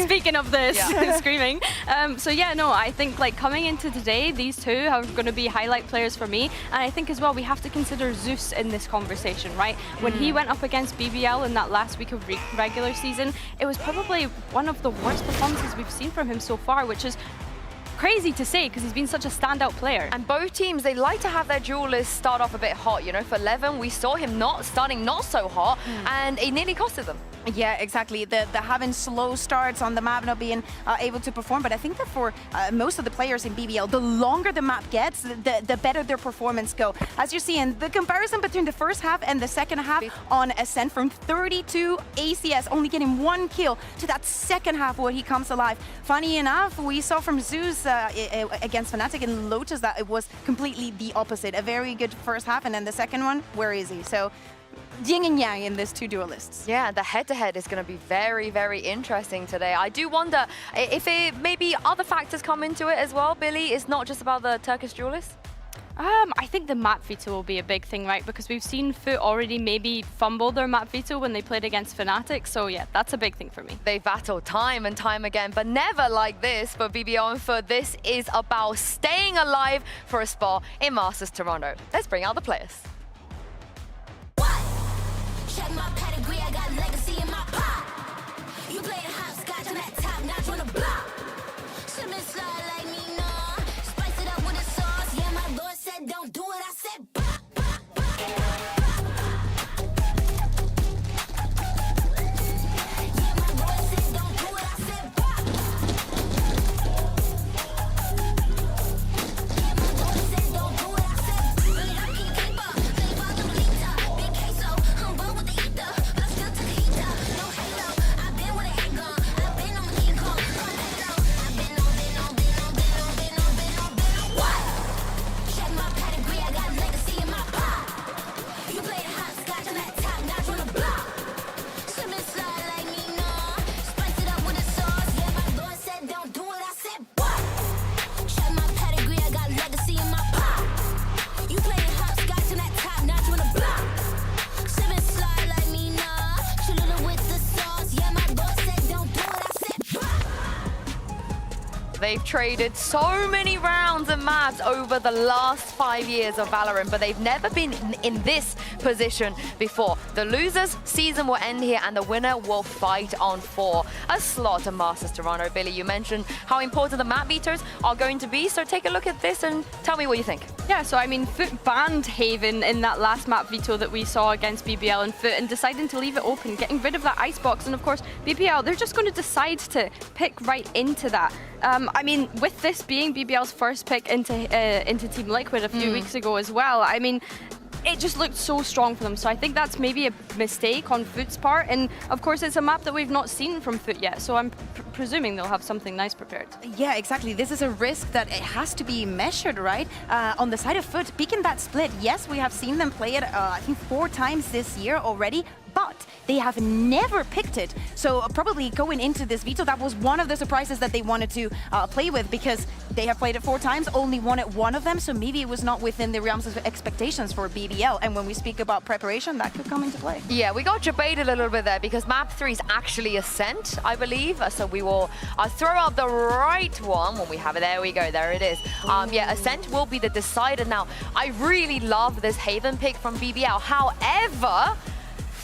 Speaking of this, screaming. So yeah, no, I think like coming into today, these two are going to be highlight players for me. And I think as well, we have to consider Zeus in this conversation, right? When he went up against BBL in that last week of regular season, it was probably one of the worst performances we've seen from him so far, which is crazy to say because he's been such a standout player. And both teams, they like to have their duelists start off a bit hot. You know, for Levin, we saw him starting not so hot, and it nearly costed them. Yeah, exactly. The having slow starts on the map, not being able to perform. But I think that for most of the players in BBL, the longer the map gets, the better their performance go. As you're seeing, the comparison between the first half and the second half on Ascent, from 32 ACS, only getting 1 kill, to that second half where he comes alive. Funny enough, we saw from Zeus against Fnatic and Lotus that it was completely the opposite. A very good first half, and then the second one, where is he? So yin and yang in these two duelists. Yeah, the head-to-head is going to be very, very interesting today. I do wonder if maybe other factors come into it as well, Billy. It's not just about the Turkish duelists. I think the map veto will be a big thing, right? Because we've seen Foot already maybe fumble their map veto when they played against Fnatic. So yeah, that's a big thing for me. They battled time and time again, but never like this for BBL and Foot. This is about staying alive for a spot in Masters Toronto. Let's bring out the players. Check my pedigree, I got legacy in my pop. You playing hopscotch on that top notch on the block. Slip and slide like me, nah. Spice it up with a sauce. Yeah, my lord said don't do it, I said bop. Yeah, my lord said don't do it, I said bop. Yeah, my lord said don't do it, I said bop. Really, I can't keep up. Play ball to Lita. Big queso, I'm born with the ether. But I still took a heater. No halo. I've been with a hang gun. I've been on my King Kong. On halo. I've been on. What? Check my pedigree, I got legacy in my pop. You playing hopscotch on that top notch on the block. Slip and slide like me, nah. Spice it up with a sauce. Yeah, my lord said don't do it, I said what? Check my pedigree, I got legacy in my pop. You playing hopscotch on that top notch on the block. Slip and slide like me, nah. Chill it with the sauce. Yeah, my lord said don't do it, I said what? They've traded so many rounds and maps over the last 5 years of Valorant, but they've never been in this position before. The losers' season will end here, and the winner will fight on for a slot in Masters Toronto. Billy, you mentioned how important the map beaters are going to be, so take a look at this and tell me what you think. Yeah, so I mean, Foot banned Haven in that last map veto that we saw against BBL and Foot, and deciding to leave it open, getting rid of that icebox. And of course, BBL, they're just going to decide to pick right into that. I mean, with this being BBL's first pick into Team Liquid a few weeks ago as well, I mean, it just looked so strong for them. So I think that's maybe a mistake on Foot's part. And of course, it's a map that we've not seen from Foot yet. So I'm presuming they'll have something nice prepared. Yeah, exactly. This is a risk that it has to be measured, right? On the side of Foot, picking that split, yes, we have seen them play it, I think 4 times this year already. But they have never picked it. So probably going into this veto, that was one of the surprises that they wanted to play with, because they have played it 4 times, only won it 1 of them. So maybe it was not within the realms of expectations for BBL. And when we speak about preparation, that could come into play. Yeah, we got debated a little bit there because map 3 is actually Ascent, I believe. So we will throw out the right one when we have it. There we go. There it is. Yeah, Ascent will be the decider. Now, I really love this Haven pick from BBL. However,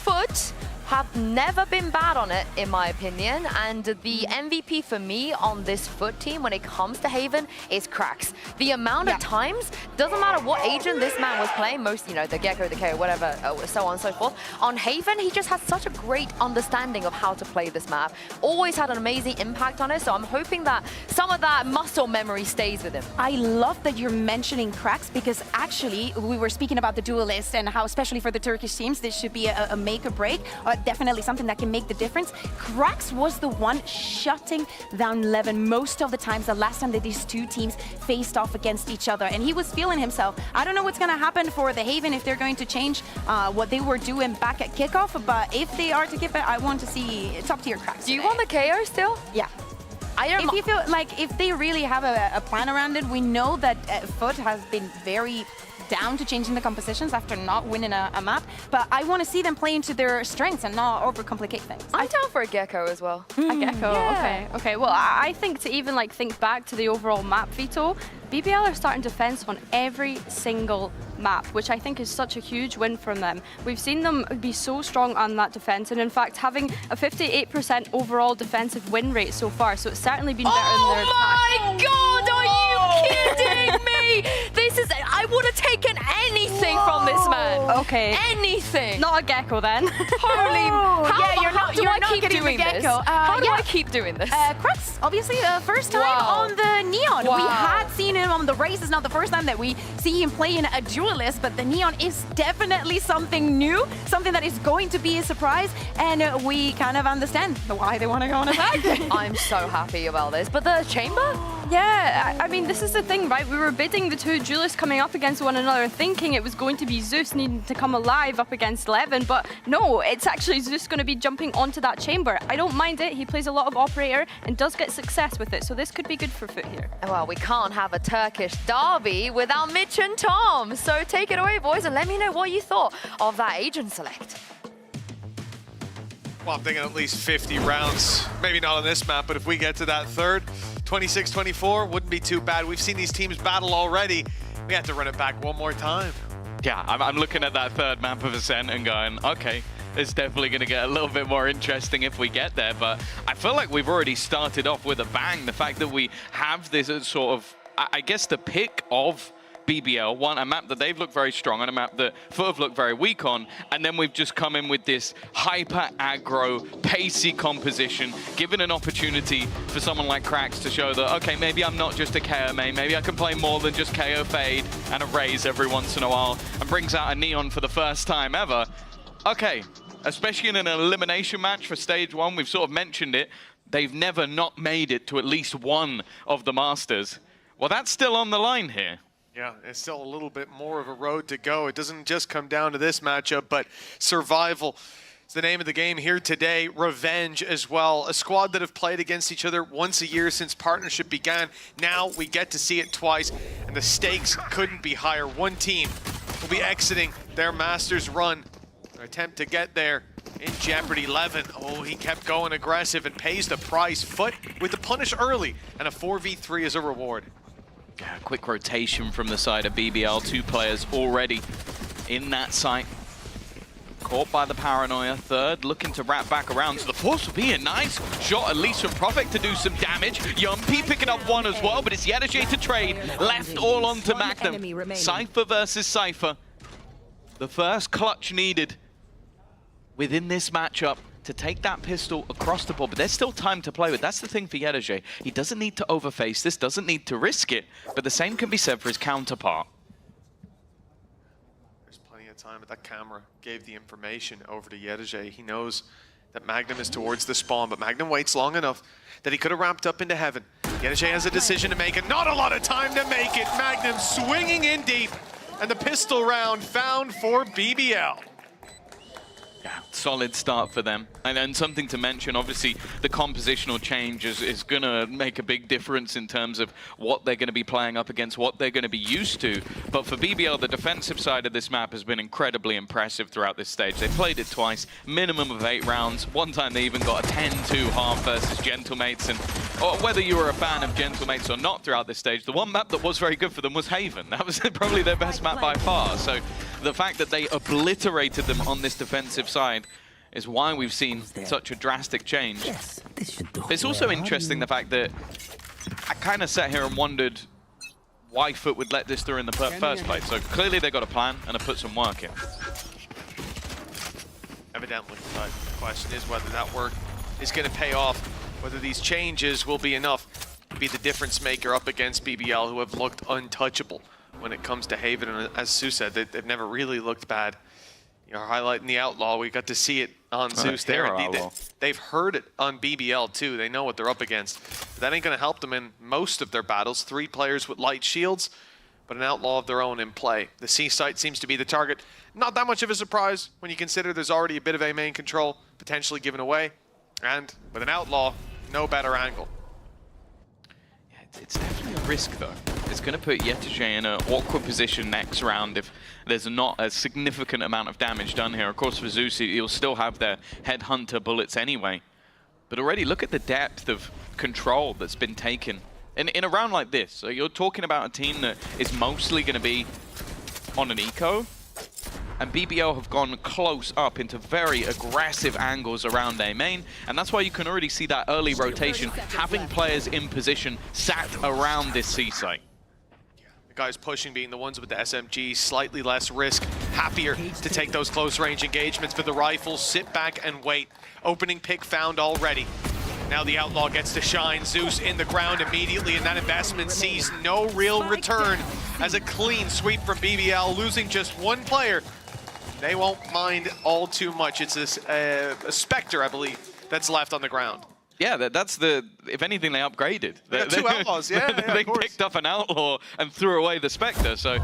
Foot have never been bad on it, in my opinion, and the MVP for me on this Foot team when it comes to Haven is Cracks. The amount of times, doesn't matter what agent this man was playing, most, you know, the Gecko, the KO, whatever, so on and so forth. On Haven, he just has such a great understanding of how to play this map. Always had an amazing impact on it, so I'm hoping that some of that muscle memory stays with him. I love that you're mentioning Cracks, because actually we were speaking about the duelist and how, especially for the Turkish teams, this should be a make or break. definitely something that can make the difference. Krax was the one shutting down Levin most of the times the last time that these two teams faced off against each other, and he was feeling himself. I don't know what's going to happen for the Haven, if they're going to change what they were doing back at kickoff, but if they are to keep it, I want to see top tier Krax. Do you want the KO still? Yeah. If you feel like if they really have a plan around it, we know that Foot has been very down to changing the compositions after not winning a map, but I want to see them play into their strengths and not overcomplicate things. I'm down for a Gecko as well. A Gecko, yeah. okay. Well, I think to even like think back to the overall map veto, BBL are starting defense on every single map, which I think is such a huge win from them. We've seen them be so strong on that defense, and in fact having a 58% overall defensive win rate so far, so it's certainly been better in their attack. Oh my god, are you kidding me? This is, I would have taken anything from this man. Okay. Anything. Not a Gecko then. Holy, how do I keep doing this? How do yeah. I keep doing this? Krax, obviously first time Wow. on the Neon. Wow. We had seen him on the race. It's not the first time that we see him playing a duelist, but the Neon is definitely something new, something that is going to be a surprise, and we kind of understand why they want to go on attack. I'm so happy about this, but the chamber? Yeah, I mean, this is the thing, right? We were bidding the two duelists coming up against one another, thinking it was going to be Zeus needing to come alive up against Levin, but no, it's actually Zeus going to be jumping onto that chamber. I don't mind it. He plays a lot of operator and does get success with it, so this could be good for Foot here. Well, we can't have a Turkish derby without Mitch and Tom, so take it away, boys, and let me know what you thought of that agent select. Well, I'm thinking at least 50 rounds. Maybe not on this map, but if we get to that third, 26-24 wouldn't be too bad. We've seen these teams battle already. We have to run it back one more time. Yeah, I'm looking at that third map of Ascent and going, okay, it's definitely going to get a little bit more interesting if we get there. But I feel like we've already started off with a bang. The fact that we have this sort of, I guess, the pick of BBL, one, a map that they've looked very strong on, a map that Foot have looked very weak on, and then we've just come in with this hyper aggro, pacey composition, given an opportunity for someone like Krax to show that, okay, maybe I'm not just a KO main, maybe I can play more than just KO Fade and a Raze every once in a while, and brings out a Neon for the first time ever. Okay, especially in an elimination match for stage one, we've sort of mentioned it, they've never not made it to at least one of the Masters. Well, that's still on the line here. Yeah, it's still a little bit more of a road to go. It doesn't just come down to this matchup, but survival is the name of the game here today. Revenge as well. A squad that have played against each other once a year since partnership began. Now we get to see it twice, and the stakes couldn't be higher. One team will be exiting their Masters run. Their attempt to get there in jeopardy. Levin, oh, he kept going aggressive and pays the price. Foot with the punish early, and a 4v3 as a reward. Yeah, quick rotation from the side of BBL. Two players already in that site. Caught by the paranoia. Third looking to wrap back around. So the force will be a nice shot, at least from Prophet, to do some damage. Yumpy picking up one as well, but it's Yedajay to trade. Left all onto Magnum. Cypher versus Cypher. The first clutch needed within this matchup to take that pistol across the board, but there's still time to play with. That's the thing for Yedajay. He doesn't need to overface this, doesn't need to risk it, but the same can be said for his counterpart. There's plenty of time, but that camera gave the information over to Yedajay. He knows that Magnum is towards the spawn, but Magnum waits long enough that he could have ramped up into heaven. Yedajay has a decision to make, and not a lot of time to make it. Magnum swinging in deep, and the pistol round found for BBL. Yeah, solid start for them. And then something to mention, obviously, the compositional change is going to make a big difference in terms of what they're going to be playing up against, what they're going to be used to. But for BBL, the defensive side of this map has been incredibly impressive throughout this stage. They played it twice, minimum of 8 rounds. One time they even got a 10-2 half versus Gentlemates. And whether you were a fan of Gentlemates or not throughout this stage, the one map that was very good for them was Haven. That was probably their best map by far. So the fact that they obliterated them on this defensive side is why we've seen such a drastic change. It's also interesting the fact that I kind of sat here and wondered why Foot would let this through in the first place. So clearly they got a plan and have put some work in. Evidently, but the question is whether that work is going to pay off, whether these changes will be enough to be the difference maker up against BBL, who have looked untouchable when it comes to Haven. And as Sue said, they've never really looked bad. You know, highlighting the Outlaw, we got to see it on Zeus there. Outlaw. They've heard it on BBL too. They know what they're up against. But that ain't going to help them in most of their battles. 3 players with light shields, but an outlaw of their own in play. The C site seems to be the target. Not that much of a surprise when you consider there's already a bit of A main control potentially given away. And with an outlaw, no better angle. Yeah, it's definitely a risk though. It's going to put Yetije in an awkward position next round if there's not a significant amount of damage done here. Of course, for Zeus, he'll still have their Headhunter bullets anyway. But already look at the depth of control that's been taken. In a round like this, so you're talking about a team that is mostly going to be on an eco. And BBL have gone close up into very aggressive angles around A main, and that's why you can already see that early rotation, having players in position sat around this C site. The guys pushing being the ones with the SMG, slightly less risk, happier to take those close range engagements. For the rifles, sit back and wait. Opening pick found already. Now the outlaw gets to shine. Zeus in the ground immediately, and that investment sees no real return as a clean sweep from BBL, losing just 1 player. They won't mind all too much. It's a Spectre, I believe, that's left on the ground. Yeah, that's the, if anything, they upgraded. They got 2 outlaws, yeah, They picked up an outlaw and threw away the Spectre. So,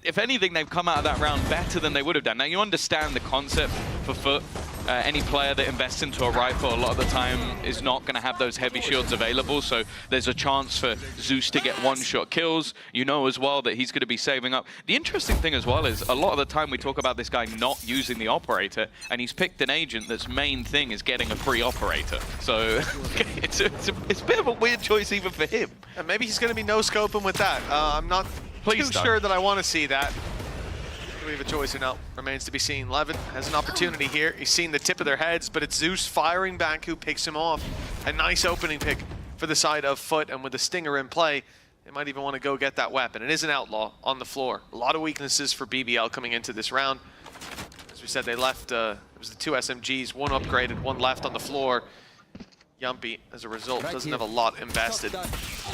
if anything, they've come out of that round better than they would have done. Now, you understand the concept for Foot. Any player that invests into a rifle a lot of the time is not going to have those heavy shields available, so there's a chance for Zeus to get one-shot kills. You know as well that he's going to be saving up. The interesting thing as well is a lot of the time we talk about this guy not using the operator, and he's picked an agent that's main thing is getting a free operator. So it's a bit of a weird choice even for him. And maybe he's going to be no-scoping with that. I'm not too sure that I want to see that. Do we have a choice or not? Remains to be seen. Levin has an opportunity here. He's seen the tip of their heads, but it's Zeus firing back who picks him off. A nice opening pick for the side of Foot, and with the Stinger in play, they might even want to go get that weapon. It is an outlaw on the floor. A lot of weaknesses for BBL coming into this round. As we said, they left, it was the 2 SMGs, 1 upgraded, 1 left on the floor. Yumpy, as a result, doesn't have a lot invested.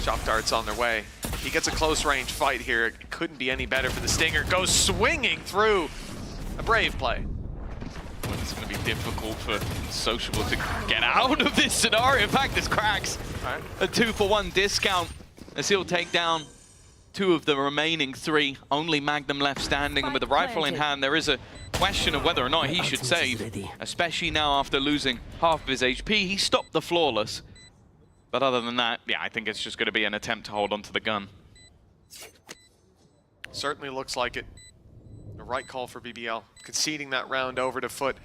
Shock darts on their way. He gets a close range fight here. It couldn't be any better for the Stinger. Goes swinging through. A brave play. Well, it's going to be difficult for Sociable to get out of this scenario. In fact, this cracks. Right. A 2-for-1 discount as he'll take down 2 of the remaining 3. Only Magnum left standing, and with the rifle in hand, there is a question of whether or not he should save, especially now after losing half of his HP. He stopped the flawless. But other than that, yeah, I think it's just going to be an attempt to hold onto the gun. Certainly looks like it. The right call for BBL. Conceding that round over to Foot.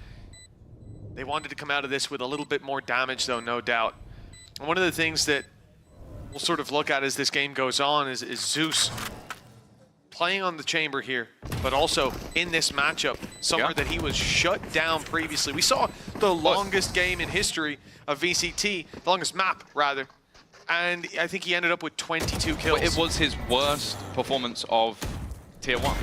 They wanted to come out of this with a little bit more damage, though, no doubt. And one of the things that we'll sort of look at as this game goes on is Zeus playing on the chamber here, but also in this matchup, somewhere that he was shut down previously. We saw the longest game in history of VCT, the longest map, rather, and I think he ended up with 22 kills. It was his worst performance of Tier 1.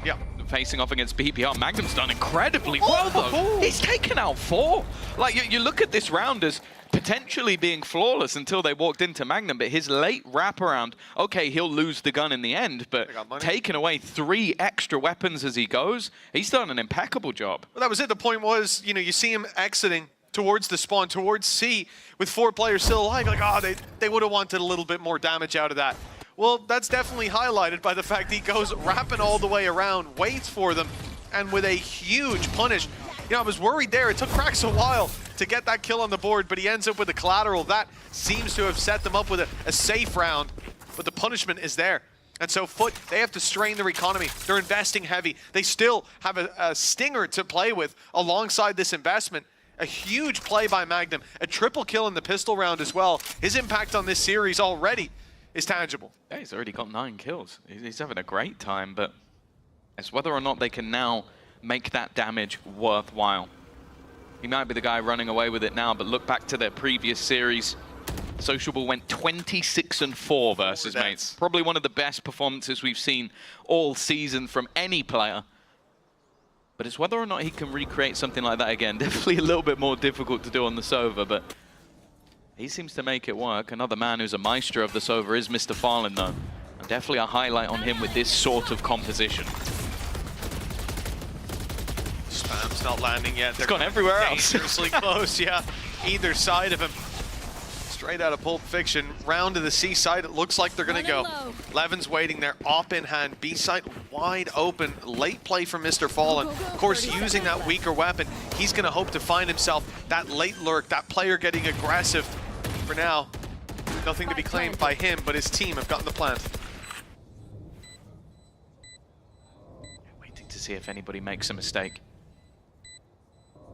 Yeah. Facing off against BBL. Magnum's done incredibly well, though. He's taken out 4. Like, you look at this round as potentially being flawless until they walked into Magnum, but his late wraparound, okay, he'll lose the gun in the end, but taking away 3 extra weapons as he goes, he's done an impeccable job. Well, that was it. The point was, you know, you see him exiting towards the spawn, towards C, with 4 players still alive. Like, oh, they would have wanted a little bit more damage out of that. Well, that's definitely highlighted by the fact he goes wrapping all the way around, waits for them, and with a huge punish. You know, I was worried there. It took Krax a while to get that kill on the board, but he ends up with a collateral. That seems to have set them up with a safe round, but the punishment is there. And so Foot, they have to strain their economy. They're investing heavy. They still have a Stinger to play with alongside this investment. A huge play by Magnum. A triple kill in the pistol round as well. His impact on this series already is tangible. Yeah, he's already got 9 kills. He's having a great time, but it's whether or not they can now make that damage worthwhile. He might be the guy running away with it now, but look back to their previous series. Sociable went 26-4 versus mates. Probably one of the best performances we've seen all season from any player. But it's whether or not he can recreate something like that again. Definitely a little bit more difficult to do on the Sova, but he seems to make it work. Another man who's a maestro of the Sova is Mr. Fallen, though. And definitely a highlight on him with this sort of composition. Spams It's not landing yet. It's gone everywhere else. Dangerously close, yeah. Either side of him. Straight out of Pulp Fiction. Round to the C side. It looks like they're going to go. Levin's waiting there. Op in hand. B side wide open. Late play from Mr. Fallen. Of course, using that weaker weapon, he's going to hope to find himself that late lurk, that player getting aggressive. For now, nothing to be claimed by him, but his team have gotten the plant. Waiting to see if anybody makes a mistake.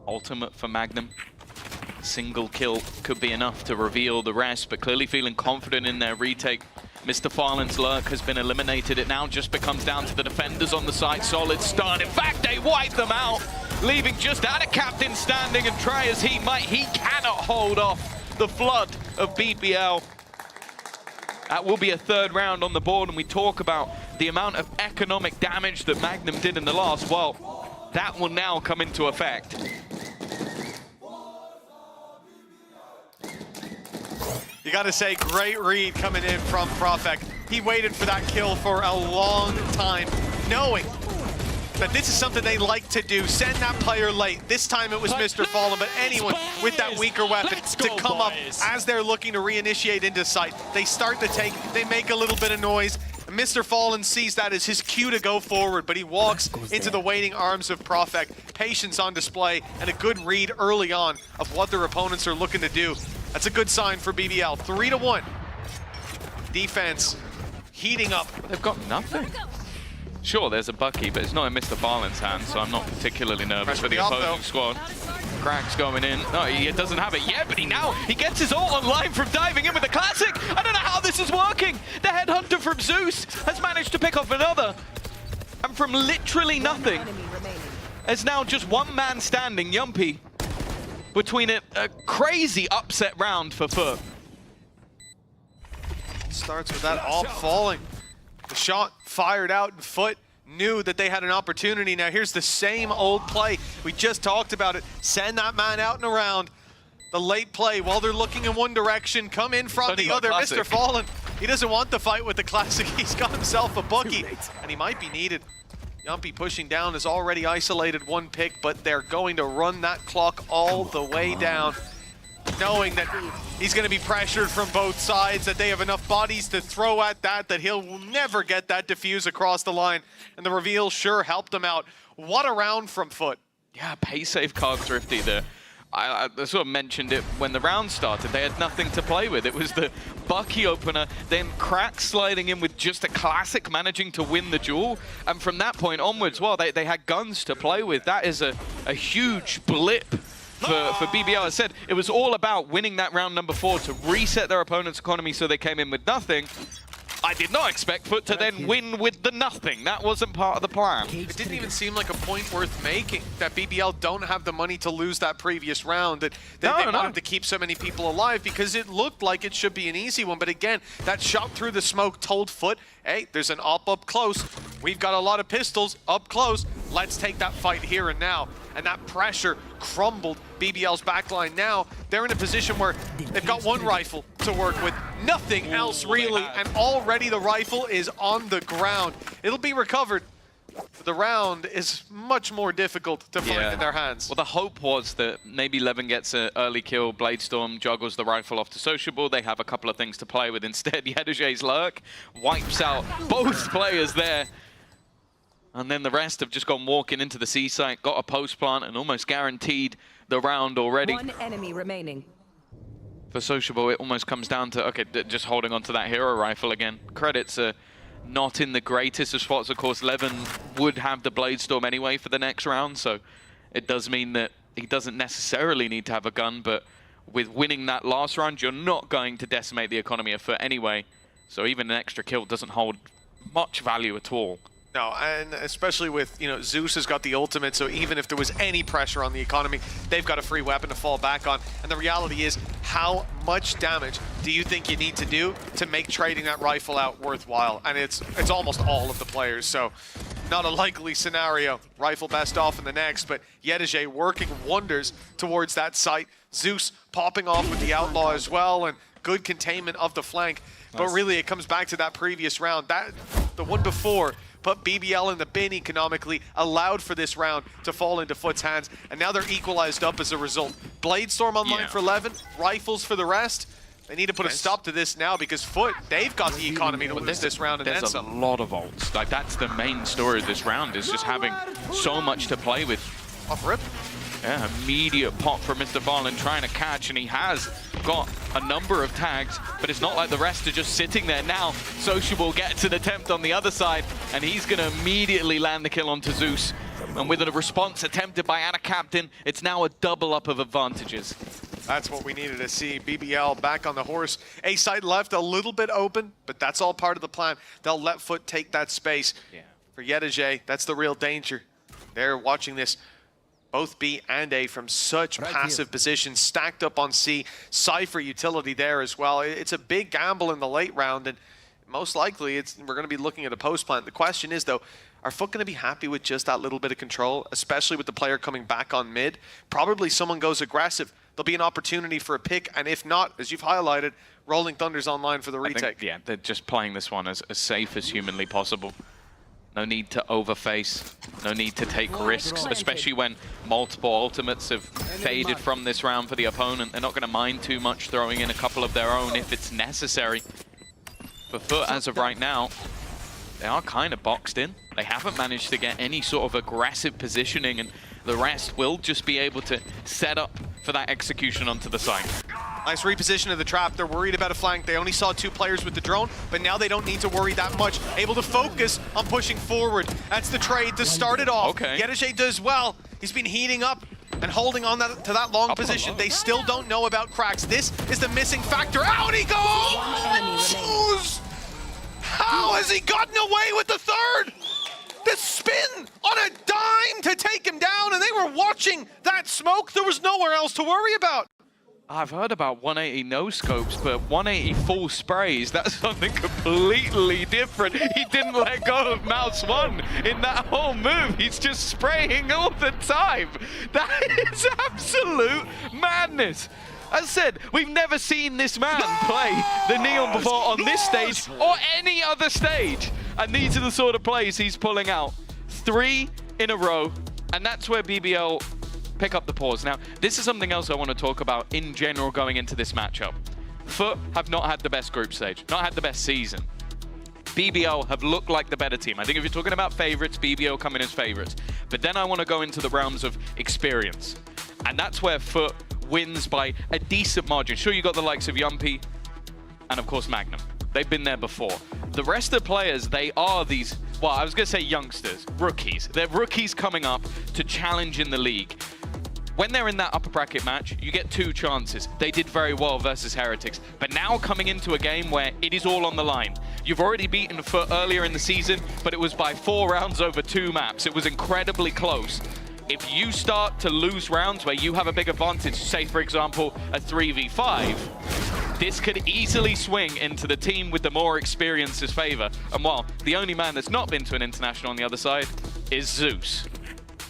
Ultimate for Magnum. Single kill could be enough to reveal the rest, but clearly feeling confident in their retake. Mr. Farland's lurk has been eliminated. It now just becomes down to the defenders on the side. Solid stun. In fact, they wipe them out, leaving just out of captain standing, and try as he might, he cannot hold off the flood of BBL. That will be a third round on the board, and we talk about the amount of economic damage that Magnum did in the last. Well, that will now come into effect. You got to say, great read coming in from Profek. He waited for that kill for a long time, knowing that this is something they like to do, send that player late. This time it was Mr. Fallen, but anyone with that weaker weapon to come up as they're looking to reinitiate into sight. They start the take, they make a little bit of noise. And Mr. Fallen sees that as his cue to go forward, but he walks into the waiting arms of Profek. Patience on display and a good read early on of what their opponents are looking to do. That's a good sign for BBL. 3-1. Defense heating up. They've got nothing. Sure, there's a Bucky, but it's not in Mr. Farland's hands, so I'm not particularly nervous for the opposing squad. Crack's going in. No, he doesn't have it yet, but he gets his ult online from diving in with the classic. I don't know how this is working. The headhunter from Zeus has managed to pick off another. And from literally nothing, there's now just one man standing, Yumpy, between a crazy upset round for Foot. Starts with that all falling. The shot fired out, and Foot knew that they had an opportunity. Now here's the same old play. We just talked about it. Send that man out and around. The late play while they're looking in one direction, come in from the other. Mr. Fallen, he doesn't want the fight with the classic. He's got himself a Bucky, and he might be needed. Yumpy pushing down has already isolated one pick, but they're going to run that clock all the way down, knowing that he's going to be pressured from both sides, that they have enough bodies to throw at that he'll never get that diffuse across the line. And the reveal sure helped him out. What a round from Foot. Yeah, pay save card thrifty there. I sort of mentioned it when the round started. They had nothing to play with. It was the Bucky opener, then Crack sliding in with just a classic, managing to win the duel. And from that point onwards, well, they had guns to play with. That is a huge blip for BBL. As I said, it was all about winning that round number 4 to reset their opponent's economy, so they came in with nothing. I did not expect Foot to then win with the nothing. That wasn't part of the plan. It didn't even seem like a point worth making, that BBL don't have the money to lose that previous round, that they wanted to keep so many people alive, because it looked like it should be an easy one. But again, that shot through the smoke told Foot, hey, there's an op up close. We've got a lot of pistols up close. Let's take that fight here and now. And that pressure crumbled BBL's backline. Now they're in a position where they've got one rifle to work with, nothing else really, and already the rifle is on the ground. It'll be recovered. The round is much more difficult to find in their hands. Well, the hope was that maybe Levin gets an early kill, Bladestorm juggles the rifle off to Sociable, they have a couple of things to play with. Instead, Yedajay's lurk wipes out both players there. And then the rest have just gone walking into the C site, got a post plant, and almost guaranteed the round already. One enemy remaining. For Sociable, it almost comes down to, okay, just holding on to that hero rifle again. Credits are not in the greatest of spots. Of course, Levin would have the Bladestorm anyway for the next round, so it does mean that he doesn't necessarily need to have a gun, but with winning that last round, you're not going to decimate the economy of Foot anyway, so even an extra kill doesn't hold much value at all. No, and especially with, Zeus has got the ultimate, so even if there was any pressure on the economy, they've got a free weapon to fall back on. And the reality is, how much damage do you think you need to do to make trading that rifle out worthwhile? And it's almost all of the players, so not a likely scenario. Rifle best off in the next, but Yedajay working wonders towards that site. Zeus popping off with the Outlaw as well, and good containment of the flank. But really, it comes back to that previous round. The one before put BBL in the bin economically, allowed for this round to fall into Foot's hands, and now they're equalized up as a result. Bladestorm online for 11, rifles for the rest. They need to put a stop to this now because Foot, they've got the economy to lose this round and then There's some. a lot of ults. Like, that's the main story of this round, is just having so much to play with. Off rip. Yeah, immediate pop from Mr. Fallen trying to catch, and he has got a number of tags, but it's not like the rest are just sitting there now. Sociable gets an attempt on the other side, and he's going to immediately land the kill onto Zeus. And with a response attempted by Anna Captain, it's now a double up of advantages. That's what we needed to see. BBL back on the horse. A side left a little bit open, but that's all part of the plan. They'll let Foot take that space. Yeah. For Yedajay, that's the real danger. They're watching this. Both B and A from such passive positions, stacked up on C. Cypher utility there as well. It's a big gamble in the late round, and most likely we're going to be looking at a post plant. The question is, though, are Foot going to be happy with just that little bit of control, especially with the player coming back on mid? Probably someone goes aggressive. There'll be an opportunity for a pick, and if not, as you've highlighted, Rolling Thunder's online for the retake. Yeah, they're just playing this one as safe as humanly possible. No need to overface, no need to take risks, especially when multiple ultimates have faded from this round for the opponent. They're not going to mind too much throwing in a couple of their own if it's necessary. For Foot, as of right now, they are kind of boxed in. They haven't managed to get any sort of aggressive positioning, and the rest will just be able to set up for that execution onto the side. Nice reposition of the trap. They're worried about a flank. They only saw 2 players with the drone, but now they don't need to worry that much. Able to focus on pushing forward. That's the trade to start it off. Okay. Yedajay does well. He's been heating up and holding on to that long position. They still don't know about cracks. This is the missing factor. Out he goes! How has he gotten away with the third? The spin on a dime to take him down, and they were watching that smoke. There was nowhere else to worry about. I've heard about 180 no-scopes, but 180 full sprays, that's something completely different. He didn't let go of mouse 1 in that whole move. He's just spraying all the time. That is absolute madness. As I said, we've never seen this man play the Neon before on this stage or any other stage. And these are the sort of plays he's pulling out. 3 in a row, and that's where BBL pick up the pause. Now, this is something else I want to talk about in general going into this matchup. Foot have not had the best group stage, not had the best season. BBL have looked like the better team. I think if you're talking about favorites, BBL come in as favorites. But then I want to go into the realms of experience. And that's where Foot wins by a decent margin. Sure, you got the likes of Yumpy and, of course, Magnum. They've been there before. The rest of the players, they are these, well, I was going to say youngsters, rookies. They're rookies coming up to challenge in the league. When they're in that upper bracket match, you get 2 chances. They did very well versus Heretics. But now coming into a game where it is all on the line. You've already beaten Foot earlier in the season, but it was by 4 rounds over 2 maps. It was incredibly close. If you start to lose rounds where you have a big advantage, say for example, a 3v5, this could easily swing into the team with the more experience's favor. And while the only man that's not been to an international on the other side is Zeus.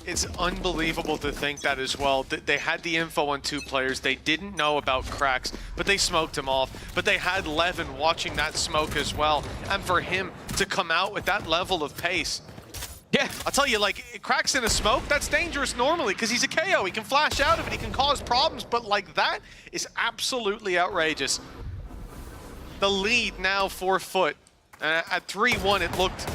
It's unbelievable to think that as well. They had the info on 2 players. They didn't know about cracks, but they smoked him off. But they had Levin watching that smoke as well. And for him to come out with that level of pace, yeah, I'll tell you, like, cracks in a smoke, that's dangerous normally because he's a KO. He can flash out of it, he can cause problems, but like that is absolutely outrageous. The lead now for Foot. At 3-1, it looked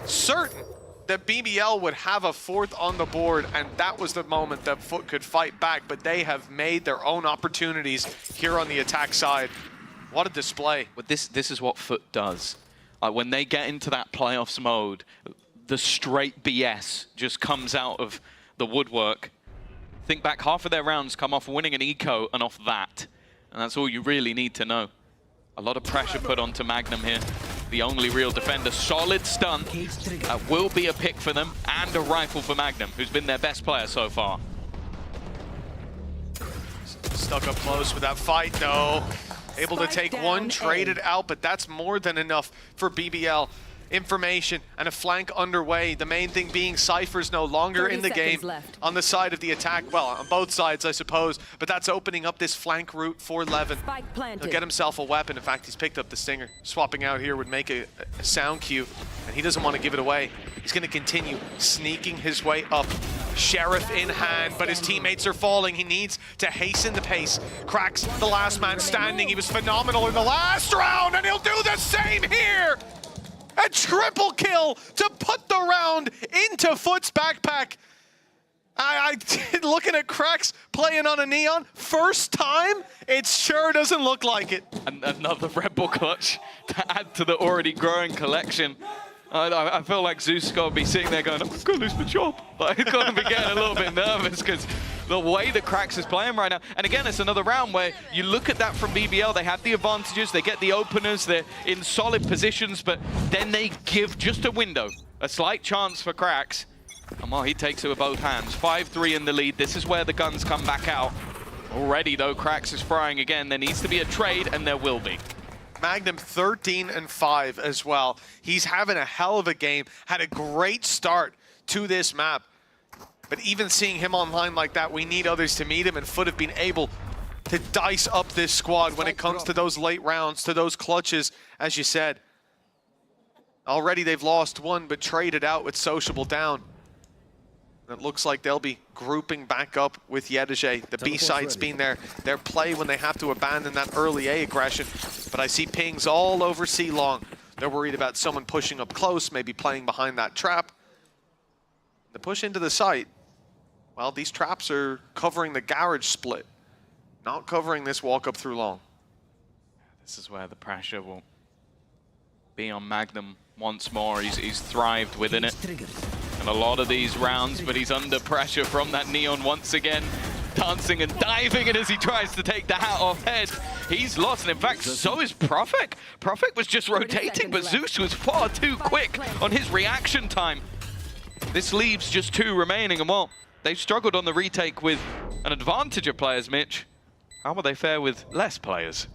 certain that BBL would have a 4th on the board, and that was the moment that Foot could fight back, but they have made their own opportunities here on the attack side. What a display. But this is what Foot does. When they get into that playoffs mode, the straight BS just comes out of the woodwork. Think back, half of their rounds come off winning an eco and off that. And that's all you really need to know. A lot of pressure put onto Magnum here. The only real defender. Solid stun. Will be a pick for them and a rifle for Magnum, who's been their best player so far. Stuck up close with that fight, though. Able to take 1, traded out, but that's more than enough for BBL. information and a flank underway. The main thing being Cypher's no longer in the game on the side of the attack. Well, on both sides, I suppose, but that's opening up this flank route for Levin. He'll get himself a weapon. In fact, he's picked up the Stinger. Swapping out here would make a sound cue, and he doesn't want to give it away. He's going to continue sneaking his way up. Sheriff in hand, but his teammates are falling. He needs to hasten the pace. Cracks, the last man standing. He was phenomenal in the last round, and he'll do the same here. A triple kill to put the round into Foot's backpack. Looking at Cracks playing on a Neon, first time, it sure doesn't look like it. And another Red Bull clutch to add to the already growing collection. I feel like Zeus got to be sitting there going, I'm going to lose my job. Like, he's got to be getting a little bit nervous because the way that Cracks is playing right now. And again, it's another round where you look at that from BBL, they have the advantages, they get the openers, they're in solid positions, but then they give just a window, a slight chance for Cracks. And well, he takes it with both hands. 5-3 in the lead. This is where the guns come back out. Already, though, Cracks is frying again. There needs to be a trade, and there will be. Magnum 13-5 as well. He's having a hell of a game. Had a great start to this map. But even seeing him online like that, we need others to meet him, and Foot have been able to dice up this squad when it comes to those late rounds, to those clutches, as you said. Already they've lost one, but traded out with Sociable down. It looks like they'll be grouping back up with Yedege. The B-side's been their play when they have to abandon that early A aggression. But I see pings all over C-Long. They're worried about someone pushing up close, maybe playing behind that trap. The push into the site, well, these traps are covering the garage split, not covering this walk up through long. This is where the pressure will be on Magnum once more. He's thrived within it. And a lot of these rounds, but he's under pressure from that Neon once again. Dancing and diving, and as he tries to take the hat off head, he's lost. And in fact, so is Prophet. Prophet was just rotating, but Zeus was far too quick on his reaction time. This leaves just 2 remaining, and well, they've struggled on the retake with an advantage of players, Mitch. How will they fare with less players?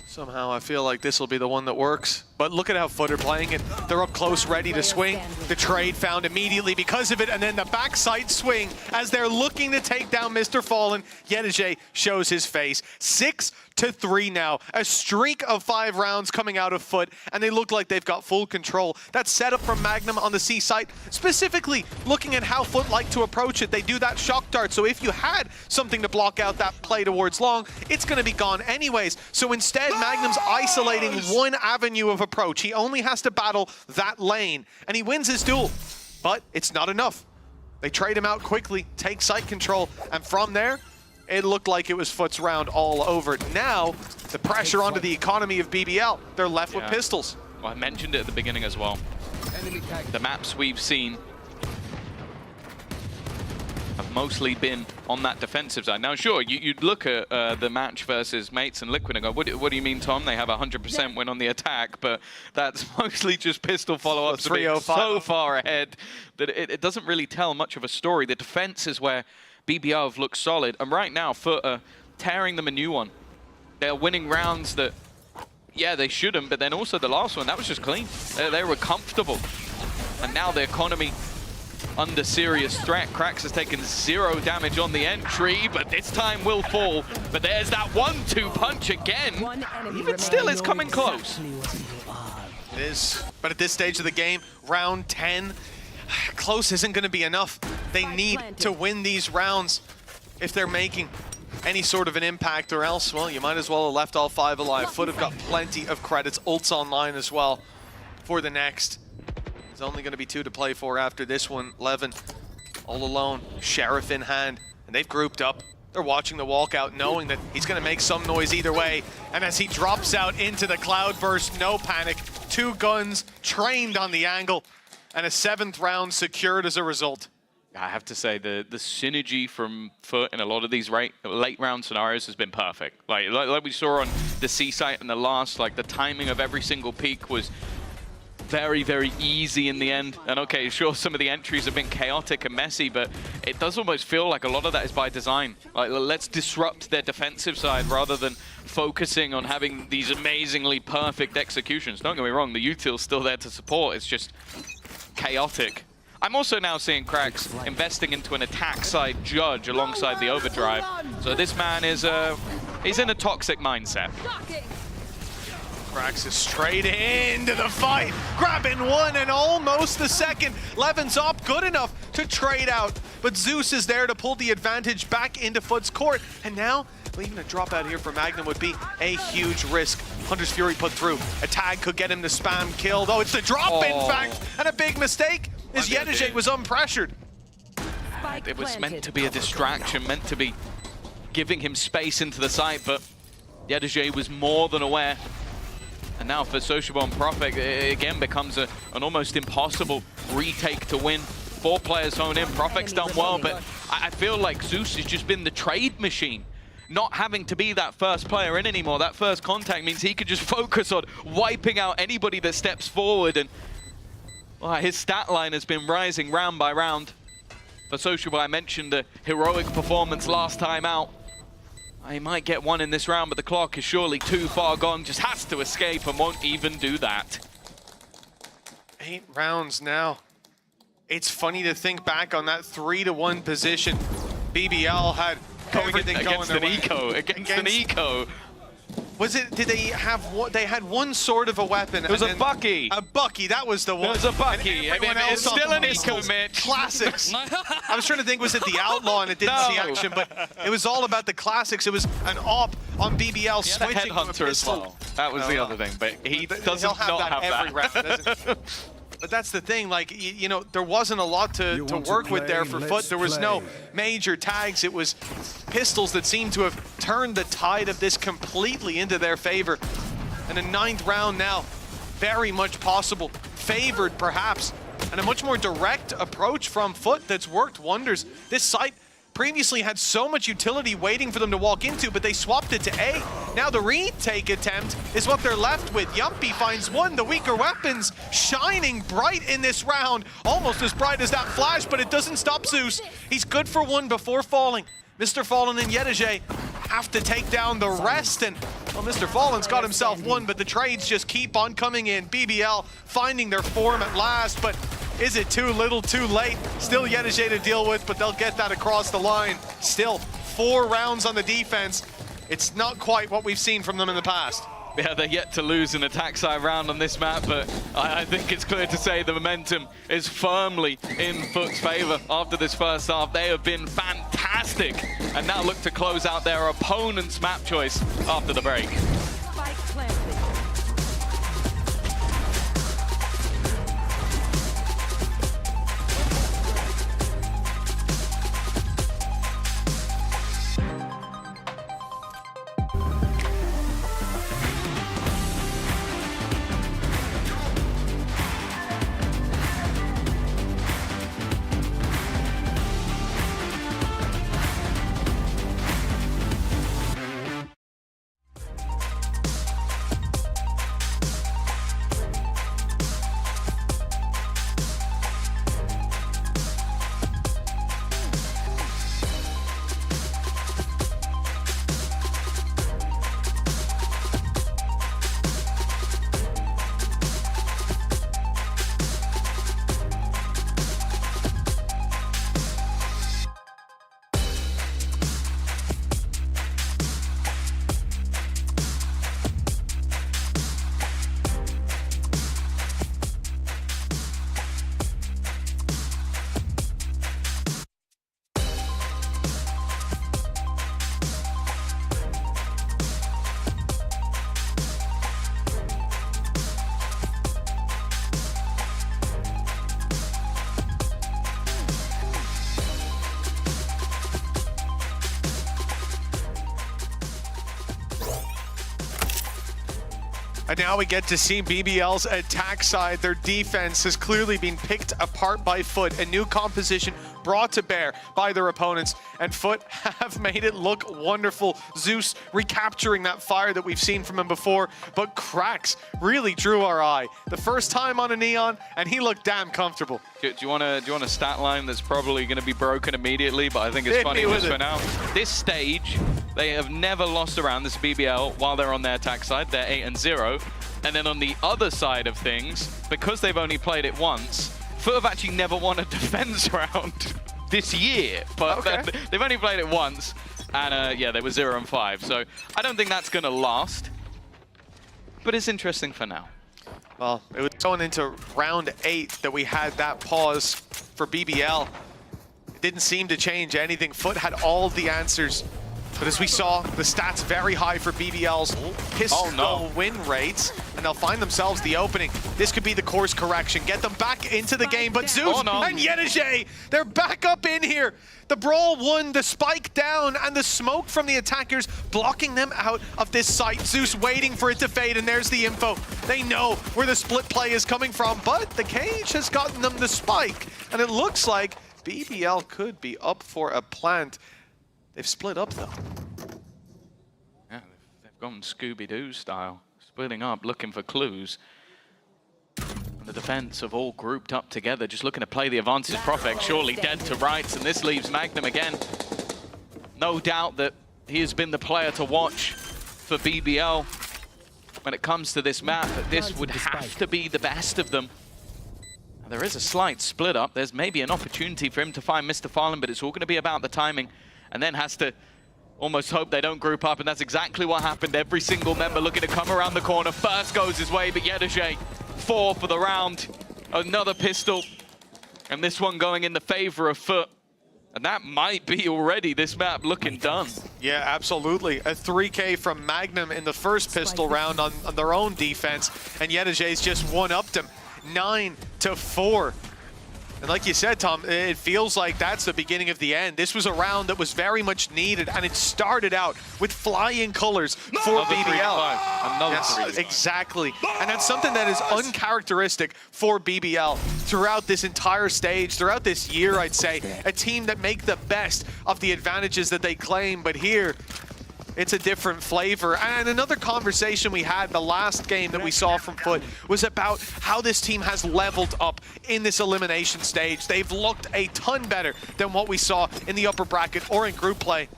Somehow I feel like this will be the one that works. But look at how Foot are playing it. They're up close, ready to swing. The trade found immediately because of it, and then the backside swing as they're looking to take down Mr. Fallen. Yedege shows his face. 6-3 now. A streak of 5 rounds coming out of Foot, and they look like they've got full control. That setup from Magnum on the C site, specifically looking at how Foot like to approach it. They do that shock dart, so if you had something to block out that play towards long, it's going to be gone anyways. So instead, Magnum's isolating one avenue of approach. He only has to battle that lane, and he wins his duel. But it's not enough. They trade him out quickly, take site control, and from there, it looked like it was Foot's round all over. Now, the pressure onto the economy of BBL. They're left with pistols. Well, I mentioned it at the beginning as well. The maps we've seen have mostly been on that defensive side. Now, sure, you'd look at the match versus Mates and Liquid and go, what do you mean, Tom? They have a 100% win on the attack, but that's mostly just pistol follow-ups being so far ahead that it doesn't really tell much of a story. The defense is where BBL have looked solid, and right now, Foot are tearing them a new one. They're winning rounds that, yeah, they shouldn't, but then also the last one, that was just clean. They were comfortable. And now the economy under serious threat. Cracks has taken 0 damage on the entry, but this time will fall. But there's that 1-2 punch again. Even still, it's coming close. It is, but at this stage of the game, round 10, close isn't going to be enough. They need to win these rounds if they're making any sort of an impact, or else, well, you might as well have left all 5 alive. Foot have got plenty of credits. Ult's online as well for the next. There's only going to be 2 to play for after this one. Levin all alone, Sheriff in hand, and they've grouped up. They're watching the walkout, knowing that he's going to make some noise either way. And as he drops out into the cloudburst, no panic. 2 guns trained on the angle, and a 7th round secured as a result. I have to say, the synergy from Foot in a lot of these late round scenarios has been perfect. Like we saw on the C site and the last, like the timing of every single peak was very, very easy in the end. And okay, sure, some of the entries have been chaotic and messy, but it does almost feel like a lot of that is by design. Like, let's disrupt their defensive side rather than focusing on having these amazingly perfect executions. Don't get me wrong, the util's still there to support. It's just chaotic. I'm also now seeing Cracks investing into an attack side judge alongside the overdrive. So this man is he's in a toxic mindset. Cracks is straight into the fight, grabbing one and almost the second. Levin's up, good enough to trade out, but Zeus is there to pull the advantage back into Foot's court. And now, even a drop out here for Magnum would be a huge risk. Hunter's Fury put through. A tag could get him to spam kill. Oh, it's the drop, in fact, and a big mistake is Yedijay was unpressured. It was meant to be a distraction, meant to be giving him space into the site, but Yedijay was more than aware. And now for Sociable and Prophet, it again becomes an almost impossible retake to win. 4 players hone in. Prophet's done well, but I feel like Zeus has just been the trade machine. Not having to be that first player in anymore. That first contact means he could just focus on wiping out anybody that steps forward. And well, his stat line has been rising round by round. For Sociable, I mentioned the heroic performance last time out. He might get one in this round, but the clock is surely too far gone. Just has to escape and won't even do that. 8 rounds now. It's funny to think back on that 3-1 position. BBL had everything going their way. Against an eco. Was it, did they have what? They had one sort of a weapon. It was a Bucky. A Bucky, that was the one. It was a Bucky. Everyone else it's still an eco, Mitch. Classics. I was trying to think, was it the Outlaw and it didn't see action, but it was all about the classics. It was an op on BBL switching to a Headhunter as well. That was the other thing, but he doesn't have every round, doesn't But that's the thing, like, you know, there wasn't a lot to work with there for Foot. There was no major tags. It was pistols that seemed to have turned the tide of this completely into their favor. And a 9th round now, very much possible. Favored, perhaps. And a much more direct approach from Foot that's worked wonders. This site previously had so much utility waiting for them to walk into, but they swapped it to A. Now the retake attempt is what they're left with. Yumpy finds one, the weaker weapons shining bright in this round. Almost as bright as that flash, but it doesn't stop Zeus. He's good for one before falling. Mr. Fallen and Yedijay have to take down the rest, and well, Mr. Fallen's got himself one, but the trades just keep on coming in. BBL finding their form at last, but is it too little, too late? Still Yedijay to deal with, but they'll get that across the line. Still 4 rounds on the defense. It's not quite what we've seen from them in the past. Yeah, they're yet to lose an attack side round on this map, but I think it's clear to say the momentum is firmly in Foot's favor after this first half. They have been fantastic and now look to close out their opponent's map choice after the break. And now we get to see BBL's attack side. Their defense has clearly been picked apart by Foot. A new composition brought to bear by their opponents, and Foot have made it look wonderful. Zeus recapturing that fire that we've seen from him before, but Cracks really drew our eye. The first time on a Neon, and he looked damn comfortable. Do you want a stat line that's probably going to be broken immediately, but I think it's funny just for now. This stage, they have never lost around this BBL while they're on their attack side. They're 8-0. And then on the other side of things, because they've only played it once, Foot have actually never won a defense round this year. But they've only played it once. And yeah, they were 0-5. So I don't think that's going to last. But it's interesting for now. Well, it was going into round 8 that we had that pause for BBL. It didn't seem to change anything. Foot had all the answers. But as we saw, the stats very high for BBL's pistol win rates, and they'll find themselves the opening. This could be the course correction, get them back into the game, but Zeus and Yedajay, they're back up in here. The Brawl won, the spike down, and the smoke from the attackers blocking them out of this site. Zeus waiting for it to fade, and there's the info. They know where the split play is coming from, but the cage has gotten them the spike, and it looks like BBL could be up for a plant. They've split up, though. Yeah, they've gone Scooby-Doo style, splitting up, looking for clues. And the defense have all grouped up together, just looking to play the advantage. Prophet surely dead to rights, and this leaves Magnum again. No doubt that he has been the player to watch for BBL when it comes to this map. That this would have to be the best of them. Now, there is a slight split up. There's maybe an opportunity for him to find Mr. Fallen, but it's all going to be about the timing. And then has to almost hope they don't group up, and that's exactly what happened. Every single member looking to come around the corner. First goes his way, but Yedajay, 4 for the round. Another pistol, and this one going in the favor of Foot. And that might be already this map looking done. Yeah, absolutely. A 3K from Magnum in the first pistol round on their own defense, and Yedajay's just one-upped them, 9-4. And like you said, Tom, it feels like that's the beginning of the end. This was a round that was very much needed, and it started out with flying colors for BBL. Another 3-5. Exactly. And that's something that is uncharacteristic for BBL throughout this entire stage, throughout this year, I'd say. A team that make the best of the advantages that they claim, but here, it's a different flavor. And another conversation we had the last game that we saw from Foot was about how this team has leveled up in this elimination stage. They've looked a ton better than what we saw in the upper bracket or in group play.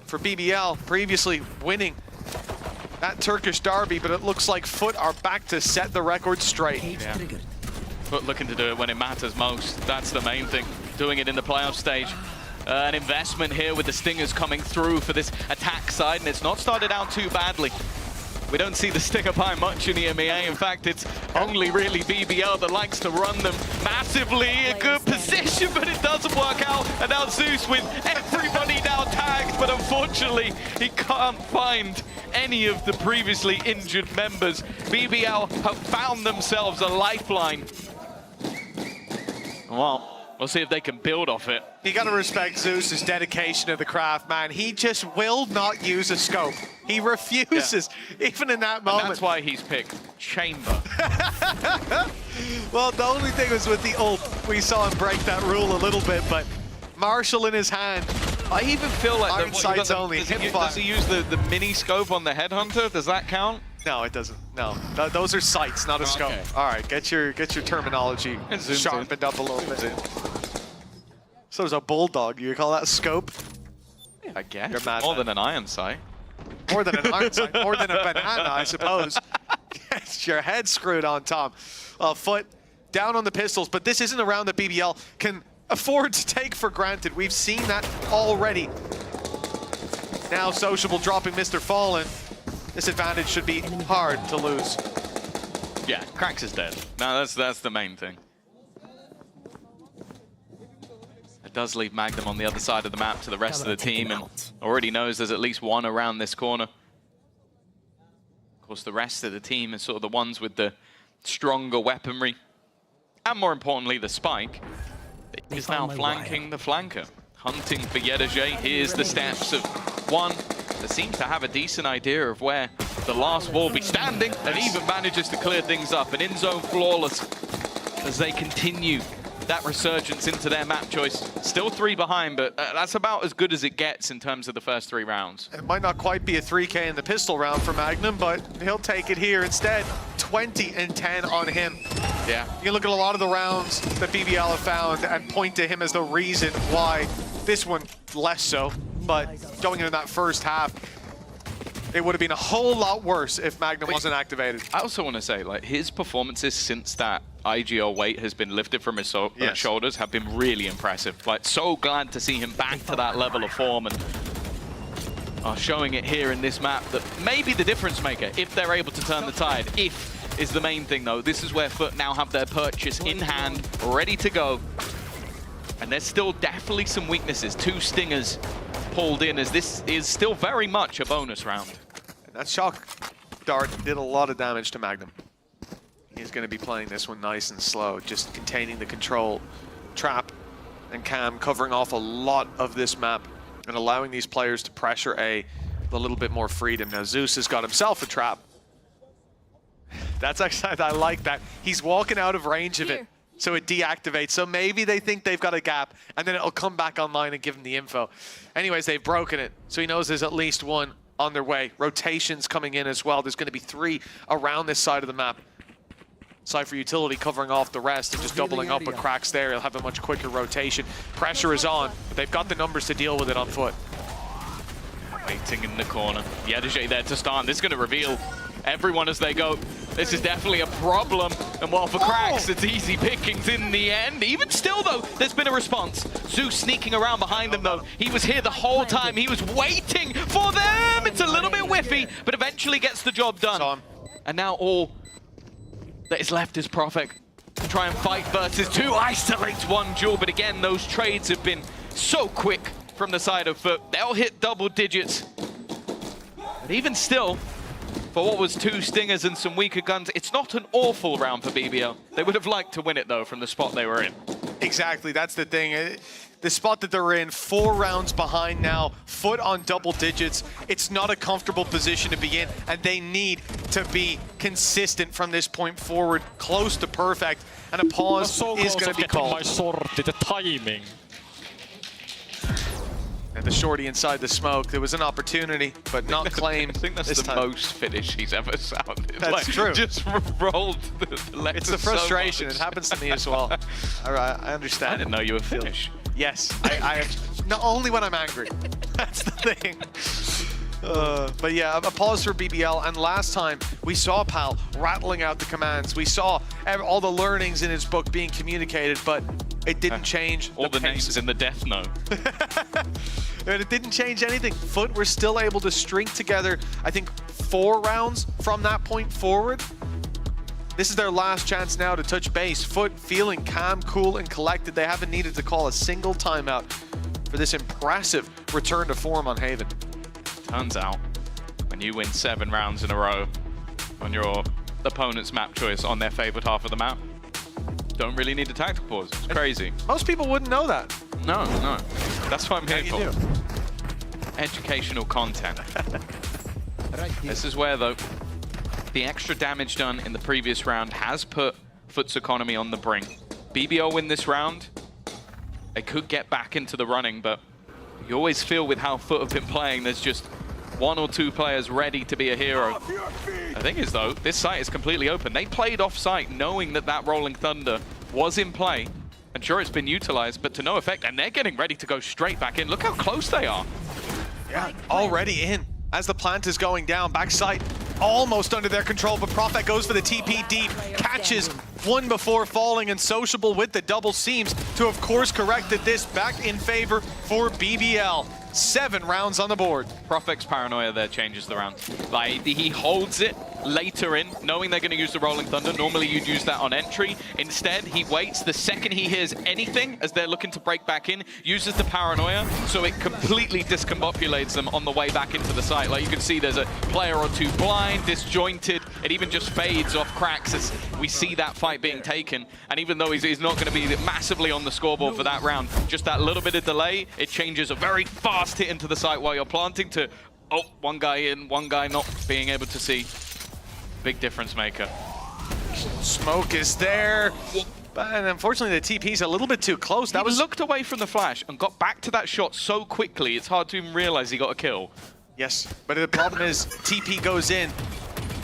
For BBL, previously winning that Turkish derby, but it looks like Foot are back to set the record straight. Yeah. Foot looking to do it when it matters most. That's the main thing. Doing it in the playoff stage. An investment here with the Stingers coming through for this attack side, and it's not started out too badly. We don't see the Stinger Pie much in EMEA. In fact, it's only really BBL that likes to run them massively. A good position, but it doesn't work out. And now Zeus with everybody now tagged, but unfortunately, he can't find any of the previously injured members. BBL have found themselves a lifeline. Well, we'll see if they can build off it. You gotta respect Zeus's dedication to the craft, man. He just will not use a scope. He refuses, even in that moment. And that's why he's picked Chamber. Well, the only thing was with the ult, we saw him break that rule a little bit, but Marshall in his hand. I even feel like Iron sights only. Does he use the mini scope on the headhunter? Does that count? No, it doesn't. No, those are sights, not a scope. Okay. All right, get your terminology sharpened up a little bit. So there's a bulldog. You call that a scope? Yeah, I guess. You're mad, More man. than an iron sight. More than an iron sight. More than a banana, I suppose. Get your head screwed on, Tom. Foot down on the pistols, but this isn't a round that BBL can afford to take for granted. We've seen that already. Now Sociable dropping Mr. Fallen. This advantage should be hard to lose. Yeah, Cracks is dead. No, that's the main thing. It does leave Magnum on the other side of the map to the rest of the team, and already knows there's at least one around this corner. Of course, the rest of the team is sort of the ones with the stronger weaponry, and more importantly, the spike. Is now flanking the flanker, hunting for Yedajay. Here's the steps of one that seems to have a decent idea of where the last will be standing, and even manages to clear things up. And in zone flawless as they continue that resurgence into their map choice. Still 3 behind, but that's about as good as it gets in terms of the first 3 rounds. It might not quite be a 3K in the pistol round for Magnum, but he'll take it here instead. 20 and 10 on him. Yeah. You can look at a lot of the rounds that BBL have found and point to him as the reason why. This one, less so, but going into that first half, it would have been a whole lot worse if Magnum wasn't activated. I also want to say, like, his performances since that IGL weight has been lifted from his shoulders have been really impressive. Like, so glad to see him back to that level of form and showing it here in this map that may be the difference maker if they're able to turn the tide. If is the main thing, though. This is where Foot now have their purchase in hand, ready to go. And there's still definitely some weaknesses. 2 stingers pulled in, as this is still very much a bonus round. And that shock dart did a lot of damage to Magnum. He's going to be playing this one nice and slow, just containing the control. Trap and Cam covering off a lot of this map and allowing these players to pressure A with a little bit more freedom. Now Zeus has got himself a trap. That's actually, I like that. He's walking out of range of it, so it deactivates. So maybe they think they've got a gap, and then it'll come back online and give him the info. Anyways, they've broken it, so he knows there's at least one on their way. Rotations coming in as well. There's going to be 3 around this side of the map. Cypher Utility covering off the rest and just doubling up with cracks there. He'll have a much quicker rotation. Pressure is on, but they've got the numbers to deal with it on foot. Waiting in the corner. Yadajay there to start. This is going to reveal everyone as they go. This is definitely a problem. And while for cracks, it's easy pickings in the end. Even still, though, there's been a response. Zeus sneaking around behind them, though. He was here the whole time. He was waiting for them. It's a little bit whiffy, but eventually gets the job done. And now all that is left is Prophet to try and fight versus 2. Isolates 1 duel, but again, those trades have been so quick from the side of Foot. They'll hit double digits. But even still, for what was 2 stingers and some weaker guns, it's not an awful round for BBL. They would have liked to win it, though, from the spot they were in. Exactly, that's the thing. The spot that they're in, 4 rounds behind now, Foot on double digits. It's not a comfortable position to be in, and they need to be consistent from this point forward, close to perfect, and a pause is going to be called. The timing. And the shorty inside the smoke, there was an opportunity, but not claimed. I think that's the most finish he's ever sounded. That's like, true. Just rolled the legs. It's the frustration. It happens to me as well. All right, I understand. I didn't know you were Finnish. Yes, I not only when I'm angry. That's the thing. But yeah, a pause for BBL. And last time we saw Pal rattling out the commands. We saw all the learnings in his book being communicated, but it didn't change all the names in the death note. And it didn't change anything. Foot were still able to string together, I think, 4 rounds from that point forward. This is their last chance now to touch base. Foot feeling calm, cool, and collected. They haven't needed to call a single timeout for this impressive return to form on Haven. Turns out, when you win 7 rounds in a row on your opponent's map choice on their favored half of the map, don't really need a tactical pause. It's crazy. Most people wouldn't know that. No. That's what I'm here for. Do. Educational content. This is where, though, the extra damage done in the previous round has put Foot's economy on the brink. BBL win this round, they could get back into the running, but you always feel with how Foot have been playing, there's just 1 or 2 players ready to be a hero. The thing is, though, this site is completely open. They played off-site knowing that that Rolling Thunder was in play. And sure, it's been utilized, but to no effect. And they're getting ready to go straight back in. Look how close they are. Yeah, already in. As the plant is going down, backside almost under their control, but Prophet goes for the TP deep, catches 1 before falling, and Sociable with the double seams to, of course, corrected this back in favor for BBL. 7 rounds on the board. Prophet's paranoia there changes the round. Like, he holds it later in, knowing they're going to use the Rolling Thunder. Normally you'd use that on entry. Instead, he waits. The second he hears anything as they're looking to break back in, uses the paranoia, so it completely discombobulates them on the way back into the site. Like, you can see there's a player or 2 blind, disjointed. It even just fades off cracks as we see that fight being taken. And even though he's not going to be massively on the scoreboard for that round, just that little bit of delay, it changes a very fast hit into the site while you're planting to, oh, 1 guy in, 1 guy not being able to see. Big difference maker. Smoke is there. But unfortunately, the TP's a little bit too close. He looked away from the flash and got back to that shot so quickly, it's hard to even realize he got a kill. Yes, but the problem is TP goes in.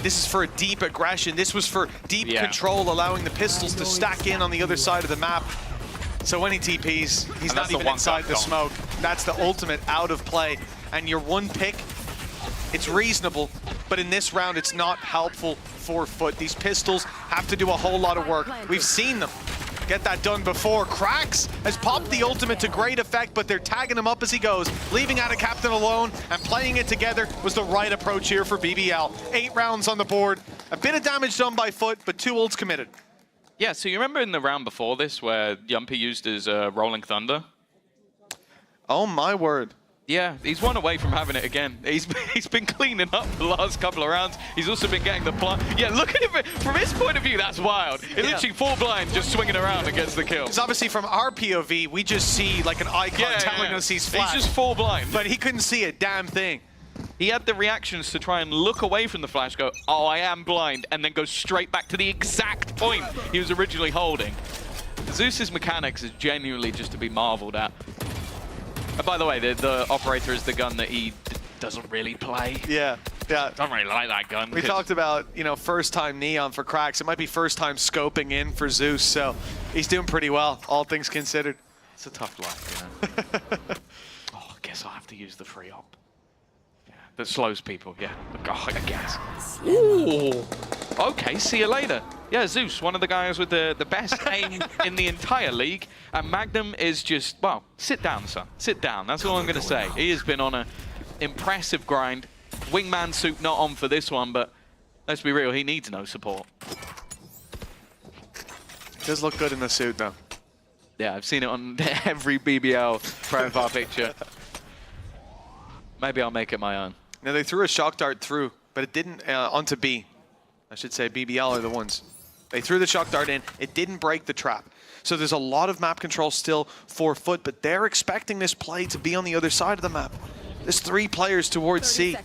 This is for a deep aggression. This was for deep control, allowing the pistols to stack in on the other side of the map. So when he TPs, he's not even inside the smoke. That's the ultimate out of play. And your one pick, it's reasonable, but in this round, it's not helpful for Foot. These pistols have to do a whole lot of work. We've seen them get that done before. Cracks has popped the ultimate to great effect, but they're tagging him up as he goes. Leaving out a captain alone and playing it together was the right approach here for BBL. 8 rounds on the board. A bit of damage done by Foot, but 2 ults committed. Yeah, so you remember in the round before this where Yumpy used his Rolling Thunder? Oh my word. Yeah, he's one away from having it again. He's been cleaning up the last couple of rounds. He's also been getting the blind. Yeah, look at him. From his point of view, that's wild. He's literally full blind, just swinging around and gets the kill. Because obviously from our POV, we just see like an icon telling us he's flat. He's just full blind. But he couldn't see a damn thing. He had the reactions to try and look away from the flash, go, oh, I am blind, and then go straight back to the exact point he was originally holding. Zeus's mechanics is genuinely just to be marveled at. And by the way, the operator is the gun that he doesn't really play. Yeah. Don't really like that gun. We talked about, you know, first time Neon for Cracks. It might be first time scoping in for Zeus, so he's doing pretty well, all things considered. It's a tough life, you know. Oh, I guess I'll have to use the free op. Yeah, that slows people, yeah. Oh, I guess. Ooh. Okay, see you later. Yeah, Zeus, one of the guys with the best aim in the entire league. And Magnum is just, well, sit down, son. Sit down. That's all I'm going to say. He has been on an impressive grind. Wingman suit not on for this one, but let's be real, he needs no support. Does look good in the suit, though. Yeah, I've seen it on every BBL profile picture. Maybe I'll make it my own. Now, they threw a shock dart through, but it didn't onto B. I should say BBL are the ones. They threw the shock dart in. It didn't break the trap. So there's a lot of map control still for Foot, but they're expecting this play to be on the other side of the map. There's 3 players towards C,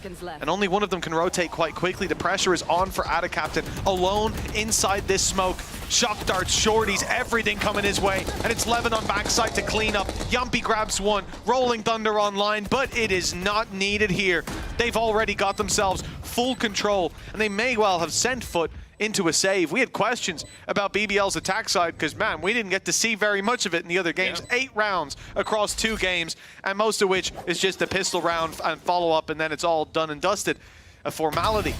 and only one of them can rotate quite quickly. The pressure is on for Ada Captain, alone inside this smoke. Shock darts, shorties, everything coming his way, and it's Levin on backside to clean up. Yumpy grabs one, Rolling Thunder online, but it is not needed here. They've already got themselves full control, and they may well have sent Foot into a save. We had questions about BBL's attack side because, man, we didn't get to see very much of it in the other games. 8 rounds across 2 games, and most of which is just a pistol round and follow-up, and then it's all done and dusted. A formality.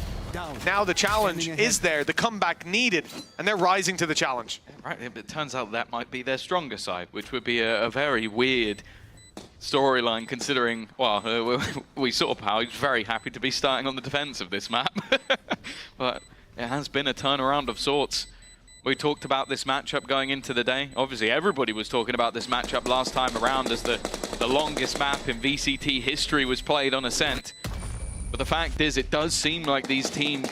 Now the challenge is there, the comeback needed, and they're rising to the challenge. Right, it turns out that might be their stronger side, which would be a very weird storyline considering, well, we saw Pow, he's very happy to be starting on the defense of this map. But it has been a turnaround of sorts. We talked about this matchup going into the day. Obviously, everybody was talking about this matchup last time around as the longest map in VCT history was played on Ascent. But the fact is, it does seem like these teams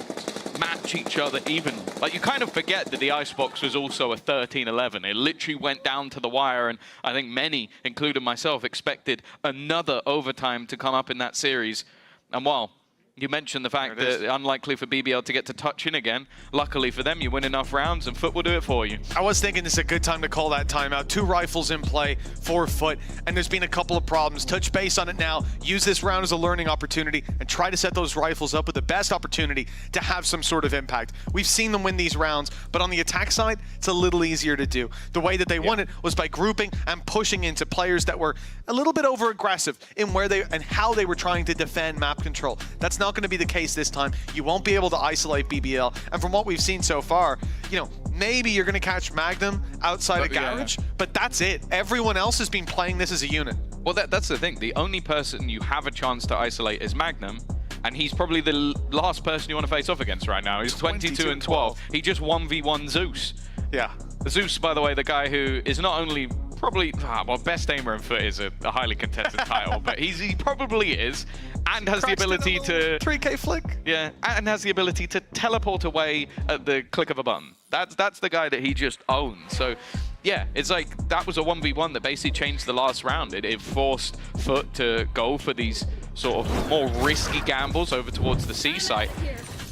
match each other even. Like, you kind of forget that the Icebox was also a 13-11. It literally went down to the wire, and I think many, including myself, expected another overtime to come up in that series. And while you mentioned the fact that unlikely for BBL to get to touch in again. Luckily for them, you win enough rounds and Foot will do it for you. I was thinking this is a good time to call that timeout. 2 rifles in play for Foot, and there's been a couple of problems. Touch base on it now. Use this round as a learning opportunity and try to set those rifles up with the best opportunity to have some sort of impact. We've seen them win these rounds, but on the attack side, it's a little easier to do. The way that they won it was by grouping and pushing into players that were a little bit over-aggressive in where they and how they were trying to defend map control. That's not going to be the case this time. You won't be able to isolate BBL, and from what we've seen so far, you know, maybe you're going to catch Magnum outside of Garage, but that's it. Everyone else has been playing this as a unit. Well, that's the thing. The only person you have a chance to isolate is Magnum, and he's probably the last person you want to face off against right now. He's 22 and 12. He just 1v1 Zeus. Yeah. Zeus, by the way, the guy who is not only probably, well, best aimer in Foot is a highly contested title, but he probably is, and has the ability to 3K flick. Yeah, and has the ability to teleport away at the click of a button. That's the guy that he just owns. So yeah, it's like that was a 1v1 that basically changed the last round. It forced Foot to go for these sort of more risky gambles over towards the C site.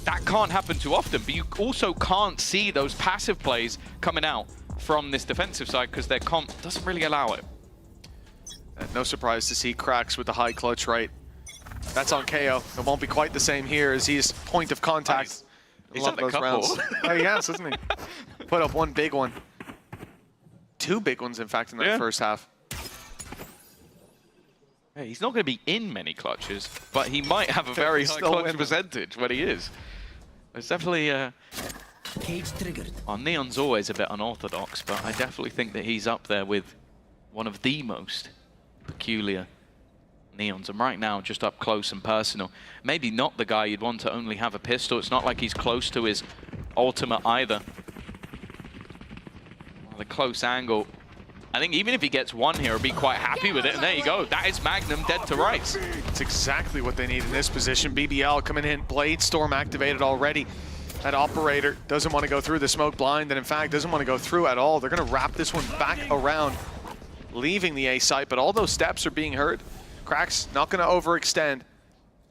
That can't happen too often, but you also can't see those passive plays coming out from this defensive side because their comp doesn't really allow it. No surprise to see Cracks with the high clutch rate. That's on KO. It won't be quite the same here as he's point of contact. He's Love had a those couple. rounds. Oh, he has, hasn't he? Put up one big one. Two big ones, in fact, in that first half. Yeah, he's not going to be in many clutches, but he might have a very high clutch percentage when he is. It's definitely... Cage triggered. Neon's always a bit unorthodox, but I definitely think that he's up there with one of the most peculiar Neons. And right now, just up close and personal. Maybe not the guy you'd want to only have a pistol. It's not like he's close to his ultimate either. The close angle. I think even if he gets one here, he'll be quite happy with it. And there you go. That is Magnum dead to rights. It's exactly what they need in this position. BBL coming in, Blade Storm activated already. That operator doesn't want to go through the smoke blind, and in fact doesn't want to go through at all. They're going to wrap this one back around, leaving the A site, but all those steps are being heard. Cracks not going to overextend.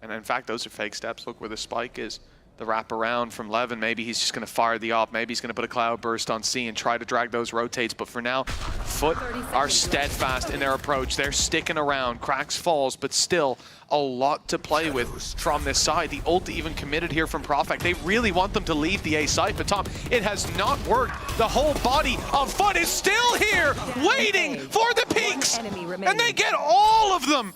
And in fact, those are fake steps. Look where the spike is. The wrap around from Levin. Maybe he's just going to fire the op. Maybe he's going to put a cloud burst on C and try to drag those rotates. But for now, Foot are steadfast in their approach. They're sticking around. Cracks falls, but still a lot to play with from this side. The ult even committed here from Profec. They really want them to leave the A site, but Tom, it has not worked. The whole body of Foot is still here, waiting for the peaks, and they get all of them.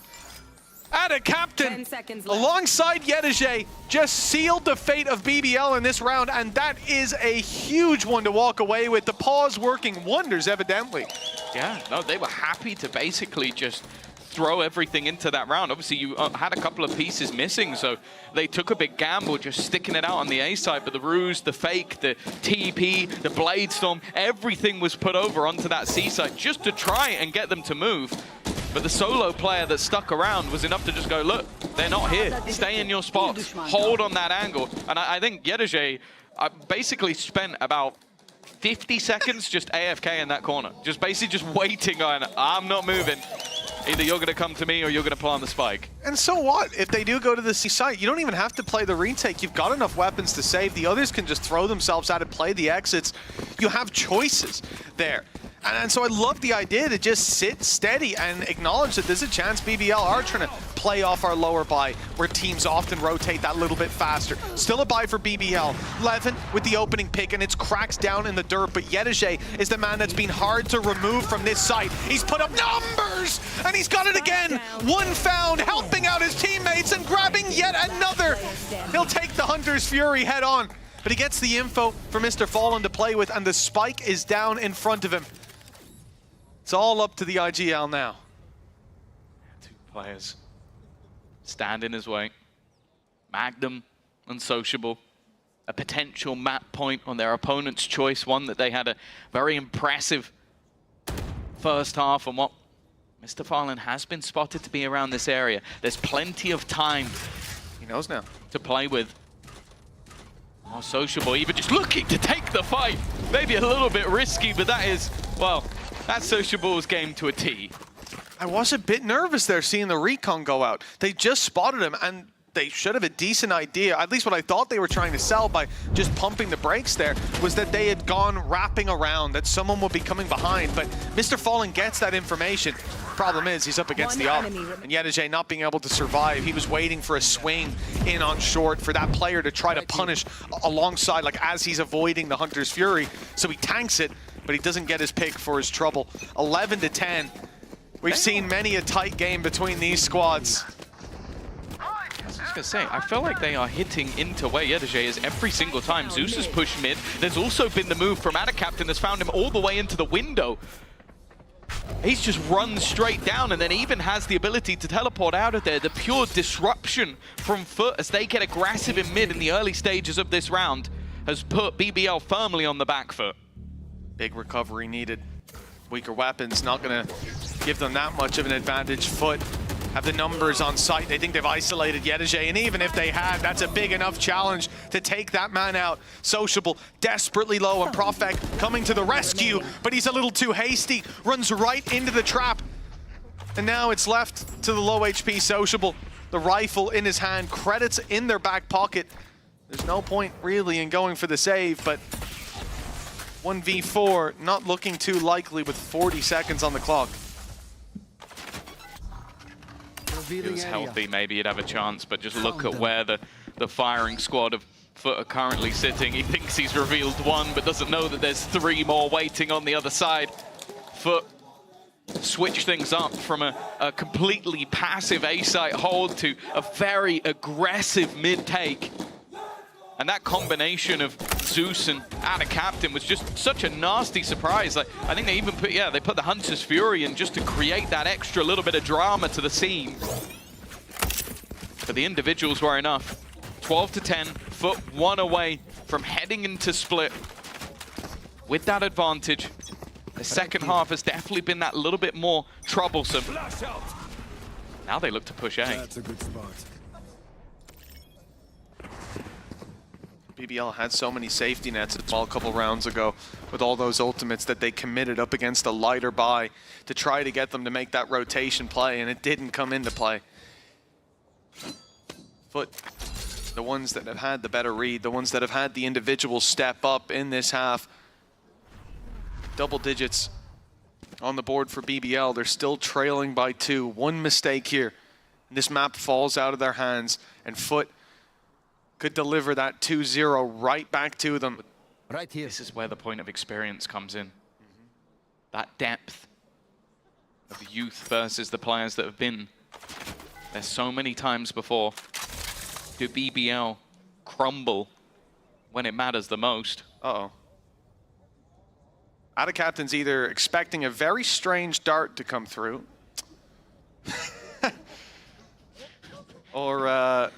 Ada Captain, alongside Yedege, just sealed the fate of BBL in this round, and that is a huge one to walk away with. The pause working wonders, evidently. Yeah, no, they were happy to basically just throw everything into that round. Obviously, you had a couple of pieces missing, so they took a big gamble just sticking it out on the A side, but the ruse, the fake, the TP, the Blade Storm, everything was put over onto that C side just to try and get them to move. But the solo player that stuck around was enough to just go, look, they're not here. Stay in your spots. Hold on that angle. And I think Yedege basically spent about 50 seconds just AFK in that corner. Just basically just waiting on, I'm not moving. Either you're going to come to me or you're going to plant the spike. And so what? If they do go to the C site, you don't even have to play the retake. You've got enough weapons to save. The others can just throw themselves at it, play the exits. You have choices there. And so I love the idea to just sit steady and acknowledge that there's a chance BBL are trying to play off our lower buy, where teams often rotate that little bit faster. Still a buy for BBL. Levin with the opening pick, and it's Cracks down in the dirt, but Yedege is the man that's been hard to remove from this site. He's put up numbers, and he's got it again. One found, helping out his teammates and grabbing yet another. He'll take the Hunter's Fury head on, but he gets the info for Mr. Fallen to play with, and the spike is down in front of him. It's all up to the IGL now. Two players stand in his way. Magnum, unsociable. A potential map point on their opponent's choice. One that they had a very impressive first half, and what Mr. Fallen has been spotted to be around this area. There's plenty of time. He knows now. To play with. More sociable, even just looking to take the fight. Maybe a little bit risky, but that is, well, that's Sociable's game to a T. I was a bit nervous there seeing the recon go out. They just spotted him, and they should have a decent idea. At least what I thought they were trying to sell by just pumping the brakes there was that they had gone wrapping around, that someone would be coming behind. But Mr. Fallen gets that information. Problem is, he's up against the op, and Yedege not being able to survive. He was waiting for a swing in on short for that player to try to punish alongside, like as he's avoiding the Hunter's Fury. So he tanks it, but he doesn't get his pick for his trouble. 11-10. We've seen many a tight game between these squads. I was just gonna say, I feel like they are hitting into where Yedege is every single time. Zeus has pushed mid. There's also been the move from Ada Captain that's found him all the way into the window. He's just run straight down and then even has the ability to teleport out of there. The pure disruption from Foot as they get aggressive in mid in the early stages of this round has put BBL firmly on the back foot. Big recovery needed. Weaker weapons not gonna give them that much of an advantage. Foot have the numbers on site. They think they've isolated Yedege, and even if they had, that's a big enough challenge to take that man out. Sociable, desperately low, and Profec coming to the rescue, but he's a little too hasty. Runs right into the trap. And now it's left to the low HP Sociable. The rifle in his hand, credits in their back pocket. There's no point really in going for the save, but 1v4, not looking too likely with 40 seconds on the clock. If he was healthy, maybe he'd have a chance, but just look at where the firing squad of Foot are currently sitting. He thinks he's revealed one, but doesn't know that there's 3 more waiting on the other side. Foot switch things up from a completely passive A-site hold to a very aggressive mid-take. And that combination of Zeus and Ada Captain was just such a nasty surprise. Like, I think they even put, they put the Hunter's Fury in just to create that extra little bit of drama to the scene. But the individuals were enough. 12-10, Foot 1 away from heading into split with that advantage. The second half has definitely been that little bit more troublesome. Now they look to push A. That's a good spot. BBL had so many safety nets as well a couple rounds ago with all those ultimates that they committed up against a lighter buy to try to get them to make that rotation play, and it didn't come into play. Foot, the ones that have had the better read, the ones that have had the individual step up in this half. Double digits on the board for BBL. They're still trailing by 2. One mistake here, and this map falls out of their hands, and Foot could deliver that 2-0 right back to them. Right here. This is where the point of experience comes in. That depth of youth versus the players that have been there so many times before. Do BBL crumble when it matters the most? Uh-oh. Ada Captain's either expecting a very strange dart to come through, or I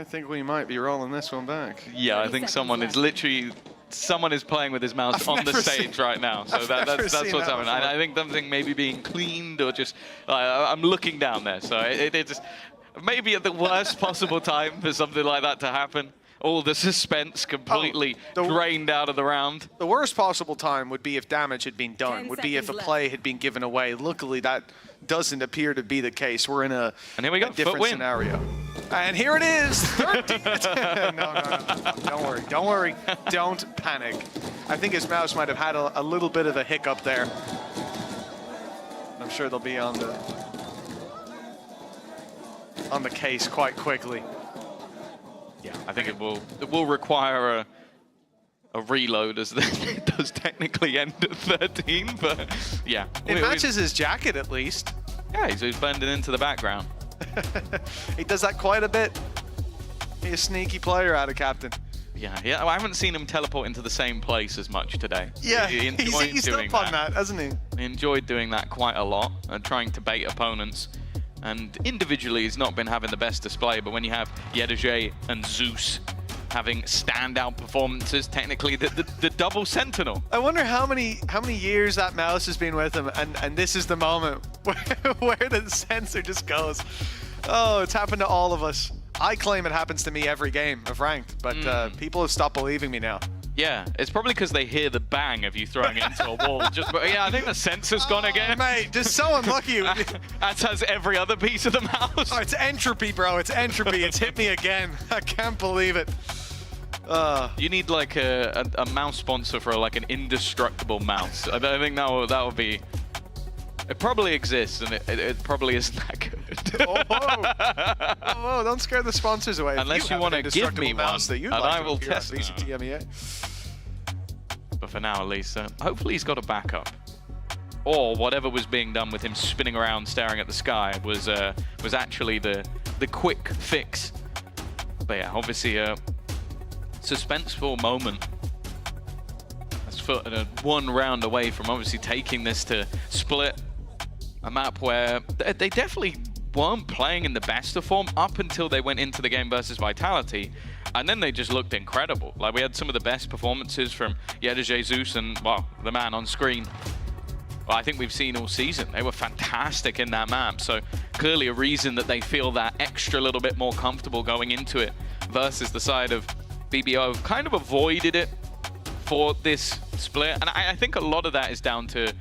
think we might be rolling this one back. Yeah, I think someone is playing with his mouse on the stage right now. So that's what's happening. I think something maybe being cleaned or just, I'm looking down there. So it's maybe at the worst possible time for something like that to happen. All the suspense completely drained out of the round. The worst possible time would be if damage had been done, would be if a play had been given away. Luckily, that doesn't appear to be the case. We're in a different scenario. And here it is, 13. No. Don't worry. Don't panic. I think his mouse might have had a little bit of a hiccup there. I'm sure they'll be on the case quite quickly. Yeah, I think it will require a reload, as it does technically end at 13, but yeah. It matches his jacket at least. Yeah, he's blending into the background. He does that quite a bit. He's a sneaky player, Ada Captain. Yeah, I haven't seen him teleport into the same place as much today. Yeah, he's up on that, hasn't he? He enjoyed doing that quite a lot and trying to bait opponents. And individually, he's not been having the best display, but when you have Yedege and Zeus having standout performances, technically the double sentinel. I wonder how many years that mouse has been with him, and this is the moment where the sensor just goes. Oh, it's happened to all of us. I claim it happens to me every game of ranked, but people have stopped believing me now. Yeah, it's probably because they hear the bang of you throwing it into a wall. Yeah, I think the sensor's gone again. Mate, just so unlucky. As has every other piece of the mouse. Oh, it's entropy, bro. It's entropy. It's hit me again. I can't believe it. You need like a mouse sponsor for like an indestructible mouse. I think that will be. It probably exists, and it probably isn't that good. Oh, don't scare the sponsors away. Unless you want to give me one, and I will test VCT EMEA. But for now, at least, hopefully he's got a backup. Or whatever was being done with him spinning around, staring at the sky, was actually the quick fix. But yeah, obviously a suspenseful moment. That's Foot one round away from obviously taking this to split. A map where they definitely weren't playing in the best of form up until they went into the game versus Vitality. And then they just looked incredible. Like, we had some of the best performances from Yedege, Zeus, and, well, the man on screen. Well, I think we've seen all season. They were fantastic in that map. So clearly a reason that they feel that extra little bit more comfortable going into it versus the side of BBO. Kind of avoided it for this split. And I think a lot of that is down to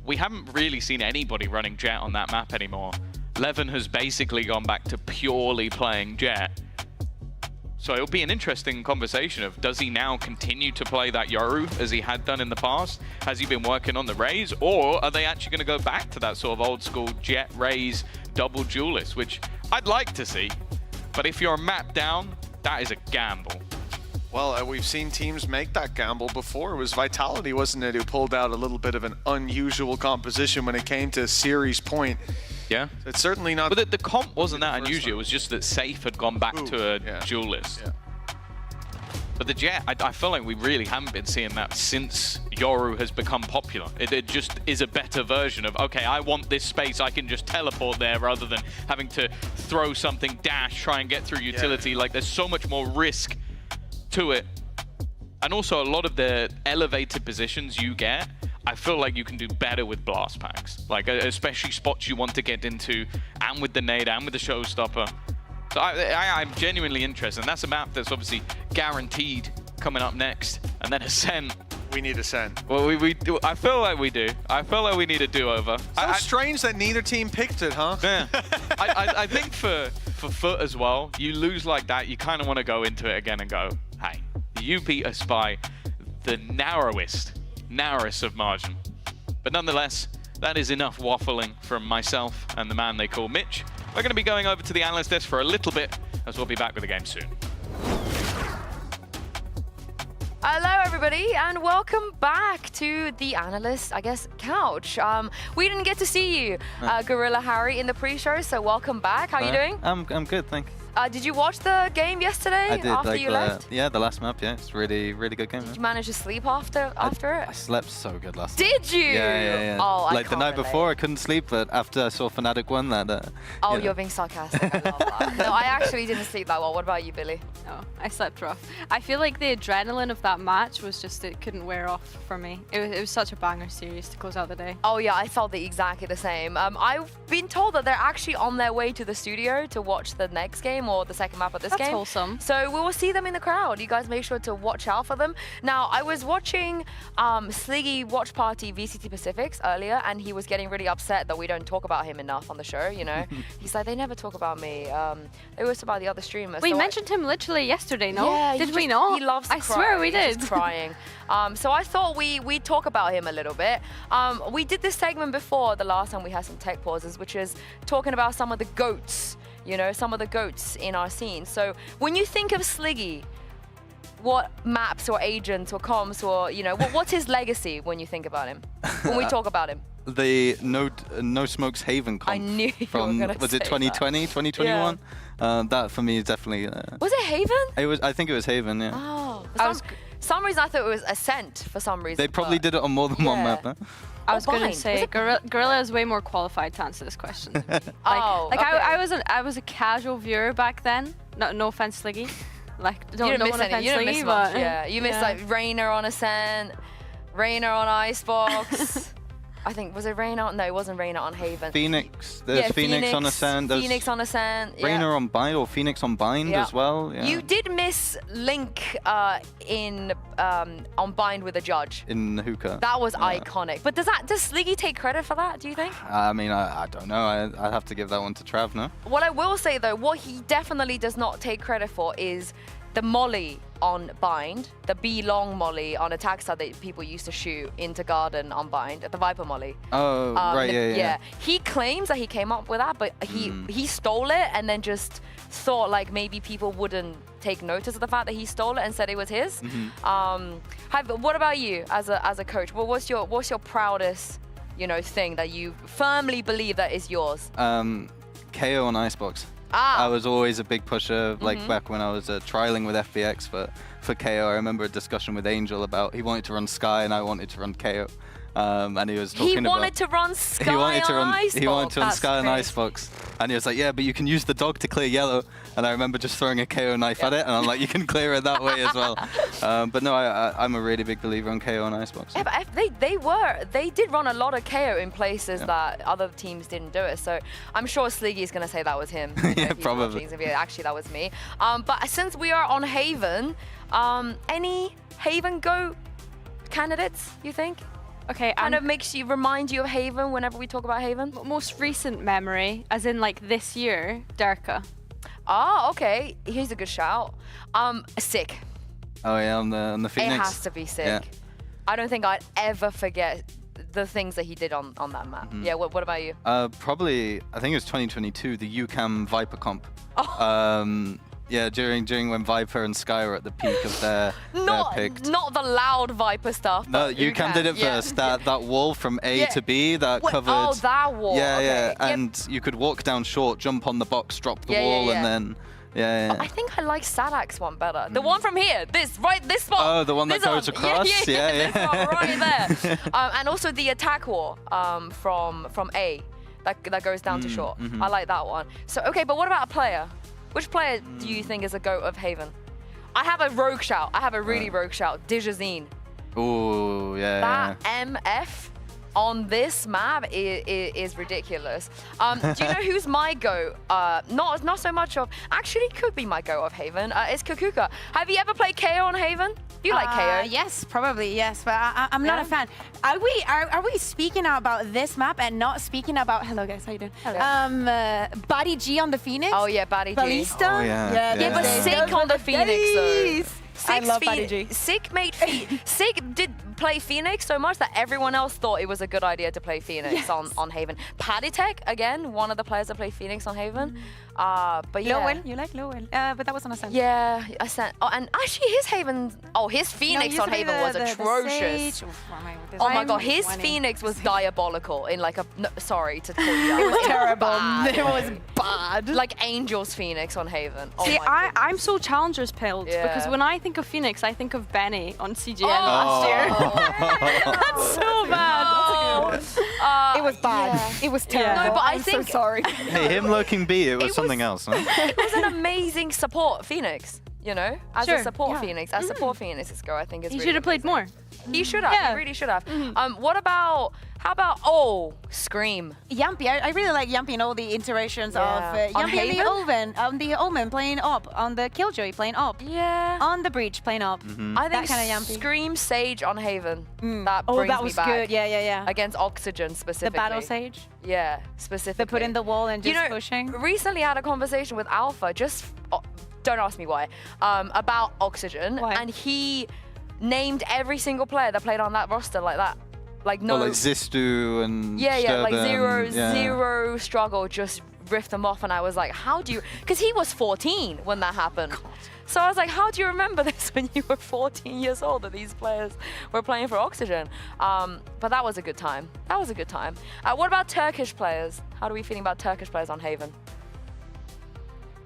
we haven't really seen anybody running Jet on that map anymore. Levin has basically gone back to purely playing Jet. So it'll be an interesting conversation of, does he now continue to play that Yoru as he had done in the past? Has he been working on the Rays? Or are they actually going to go back to that sort of old school Jet Rays double duelist, which I'd like to see. But if you're mapped down, that is a gamble. Well, we've seen teams make that gamble before. It was Vitality, wasn't it, who pulled out a little bit of an unusual composition when it came to series point. Yeah. It's certainly not... But the comp wasn't that unusual. It was just that Safe had gone back to a duelist. Yeah. But the Jet, I feel like we really haven't been seeing that since Yoru has become popular. It just is a better version of, okay, I want this space, I can just teleport there rather than having to throw something, dash, try and get through utility. Like, there's so much more risk to it. And also, a lot of the elevated positions you get, I feel like you can do better with blast packs, like especially spots you want to get into, and with the nade, and with the showstopper. So I'm genuinely interested, and that's a map that's obviously guaranteed coming up next. And then Ascent. We need Ascent. Well, we do. I feel like we do. I feel like we need a do-over. So strange that neither team picked it, huh? Yeah. I think for Foot as well, you lose like that, you kind of want to go into it again and go, hey, you beat us by the narrowest of margin. But nonetheless, that is enough waffling from myself and the man they call Mitch. We're going to be going over to the analyst desk for a little bit, as we'll be back with the game soon. Hello, everybody, and welcome back to the Analyst, I guess, couch. We didn't get to see you, Gorilla Harry, in the pre-show, so welcome back. How are you doing? I'm good, thank you. Did you watch the game yesterday? I did, after like you left? Yeah, the last map, yeah. It's really good game. Did you manage to sleep after it? I slept so good last night. Did you? Yeah. Oh, like the night before, I couldn't sleep, but after I saw Fnatic won that... oh, you're being sarcastic. I love that. No, I actually didn't sleep that well. What about you, Billy? No, I slept rough. I feel like the adrenaline of that match was just, it couldn't wear off for me. It was such a banger series to close out the day. Oh, yeah, I felt exactly the same. I've been told that they're actually on their way to the studio to watch the next game or the second map of this game. That's wholesome. So we will see them in the crowd. You guys make sure to watch out for them. Now, I was watching Sliggy Watch Party VCT Pacifics earlier, and he was getting really upset that we don't talk about him enough on the show, you know? He's like, they never talk about me. They always talk about the other streamers. We mentioned him literally yesterday, no? Yeah, did we not? He loves to I cry. swear we did. He's just crying. So I thought we'd talk about him a little bit. We did this segment before the last time we had some tech pauses, which is talking about some of the GOATs, you know, some of the GOATs in our scene. So when you think of Sliggy, what maps or agents or comms or, you know, what's his legacy when you think about him? When we talk about him? The No Smokes Haven comp. I knew you from, were gonna was it say 2020, that. 2021? Yeah. That for me is definitely... was it Haven? It was. I think it was Haven, yeah. Oh, for some reason I thought it was Ascent for some reason. They probably did it on more than one map, huh? I was going to say, Gorilla is way more qualified to answer this question. Okay. I was a casual viewer back then. No offense, Sliggy. Like, you didn't miss any. You didn't miss much. But, yeah, you missed like Rainer on Ascent, Rainer on Icebox. I think, was it Rainer? No, it wasn't Rainer on Haven. Phoenix. There's Phoenix on Ascent. There's Phoenix on Ascent. Yeah. Rainer on Bind or Phoenix on Bind as well. Yeah. You did miss Link on Bind with a judge. In Hookah. That was iconic. But does Sliggy take credit for that, do you think? I mean, I don't know. I'd have to give that one to Trav, no? What I will say, though, what he definitely does not take credit for is the molly on Bind, the B-long molly on attack side that people used to shoot into Garden on Bind, the Viper molly. Oh, right, yeah. He claims that he came up with that, but he stole it and then just thought like maybe people wouldn't take notice of the fact that he stole it and said it was his. What about you as a coach? Well, what's your proudest, you know, thing that you firmly believe that is yours? KO on Icebox. I was always a big pusher, like back when I was trialing with FBX for KO. I remember a discussion with Angel about he wanted to run Sky and I wanted to run KO. And he was talking about... He wanted to run Sky on Icebox. He wanted to run Sky on Icebox. And he was like, yeah, but you can use the dog to clear yellow. And I remember just throwing a KO knife at it, and I'm like, you can clear it that way as well. But no, I'm a really big believer on KO on Icebox. Yeah, but they did run a lot of KO in places that other teams didn't do it. So I'm sure Sliggy is going to say that was him. Yeah, probably. Actually, that was me. But since we are on Haven, any Haven GOAT candidates, you think? Okay, kind of remind you of Haven whenever we talk about Haven? Most recent memory, as in like this year, Derka. Oh, okay. He's a good shout. Sick. Oh yeah, on the Phoenix. It has to be sick. Yeah. I don't think I'd ever forget the things that he did on that map. Yeah, what about you? Probably, I think it was 2022, the UCAM Viper comp. Oh. Yeah, during when Viper and Sky were at the peak of their picked. Not the loud Viper stuff. No, UCAM did it first. That wall from A to B that covered. Oh, that wall. Yeah, okay. yeah, and you could walk down short, jump on the box, drop the wall, and then. Yeah. I think I like Sadak's one better. The one from here, this spot. Oh, the one that goes across? Yeah. This one right there. And also the attack wall from A that goes down to short. I like that one. So, okay, but what about a player? Which player do you think is a GOAT of Haven? I have a rogue shout. I have a really rogue shout. Dijazine. Ooh, yeah. That MF on this map is ridiculous. Do you know who's my GOAT? Not so much of, actually could be my GOAT of Haven. It's Kakuka. Have you ever played KO on Haven? You like KO? Yes, probably, yes, but I'm not a fan. Are we speaking about this map and not speaking about, hello guys, how you doing? Hello. Body G on the Phoenix? Oh yeah, Body G. Ballista? Oh, yeah. But sick on the Phoenix though. I love Body G. Sick did play Phoenix so much that everyone else thought it was a good idea to play Phoenix on Haven. Paddytech, again, one of the players that play Phoenix on Haven. But yeah. Lowell, you like Lowell? But that was on Ascent. Yeah, Ascent. Oh, and actually his Phoenix on Haven was atrocious. Oh my god, his Phoenix was diabolical in like a, sorry to call you that. It was terrible. It was bad. Like Angel's Phoenix on Haven. Oh See, my I'm so challengers pilled because when I think of Phoenix, I think of Benny on CGN last year. That's so bad. It was bad. Yeah. It was terrible. No, but I'm so sorry. Hey, him looking B, it was something else. No? It was an amazing support Phoenix, you know, as a support Phoenix. As support Phoenix's go, I think it's He really should have played more. He should have. He really should have. How about Scream? Yampy, I really like Yampy and all the iterations of Yampy on the Omen playing up, on the Killjoy playing up, on the Breach playing up. I think kind of Yampy. Scream Sage on Haven. That brings that was me back. good. Yeah. Against Oxygen specifically. The Battle Sage. Yeah, specifically. They put in the wall and just pushing. Recently I had a conversation with Alpha. Don't ask me why. About Oxygen, and he named every single player that played on that roster like that. Like no. Like Zistu and like Sturban, zero struggle, just riffed them off, and I was like, how do you? Because he was 14 when that happened. So I was like, how do you remember this when you were 14 years old that these players were playing for Oxygen? But that was a good time. That was a good time. What about Turkish players? How are we feeling about Turkish players on Haven?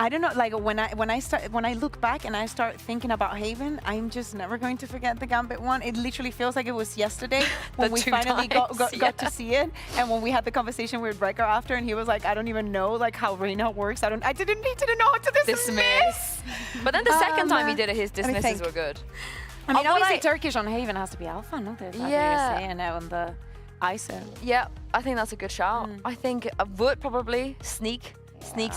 I don't know, like when I look back and I start thinking about Haven, I'm just never going to forget the Gambit one. It literally feels like it was yesterday when we finally got to see it, and when we had the conversation with Brecker after, and he was like, I don't even know like how Reyna works. I didn't need to know how to dismiss. But then the second time he did it, his dismisses were good. I mean, obviously Turkish on Haven has to be Alpha, not this. Yeah. Saying now on the ISO. Yeah, I think that's a good shout. I think Wood probably sneaks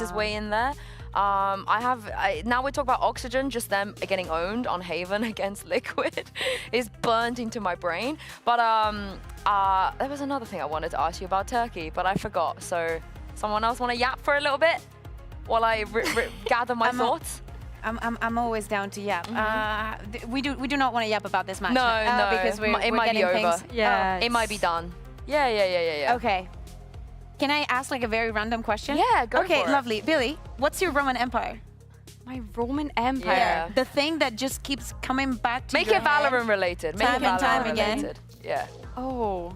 his way in there. Now we talk about Oxygen, just them getting owned on Haven against Liquid is burnt into my brain. But there was another thing I wanted to ask you about Turkey, but I forgot. So someone else want to yap for a little bit while I gather my thoughts? I'm always down to yap. We do not want to yap about this match. No, because it might be over. Things. Yeah, it might be done. Yeah. Okay. Can I ask like a very random question? Yeah, go for it. Okay, lovely. Billy, what's your Roman Empire? My Roman Empire? Yeah. The thing that just keeps coming back to Make it Valorant related. Make it Valorant related. Yeah. Oh.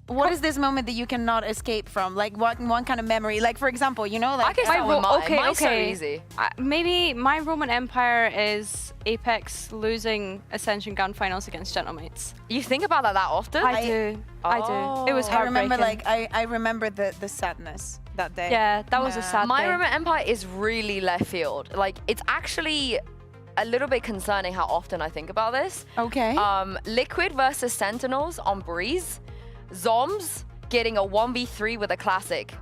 What is this moment that you cannot escape from? Like one kind of memory? Like for example, you know, like I can start with mine. Mine's so easy. Maybe my Roman Empire is Apex losing Ascension Gun Finals against Gentlemates. You think about that often? I do. It was heartbreaking. I remember I remember the sadness that day. Yeah, that was a sad day. My Roman Empire is really left field. Like it's actually a little bit concerning how often I think about this. Okay. Liquid versus Sentinels on Breeze. Zoms getting a 1v3 with a classic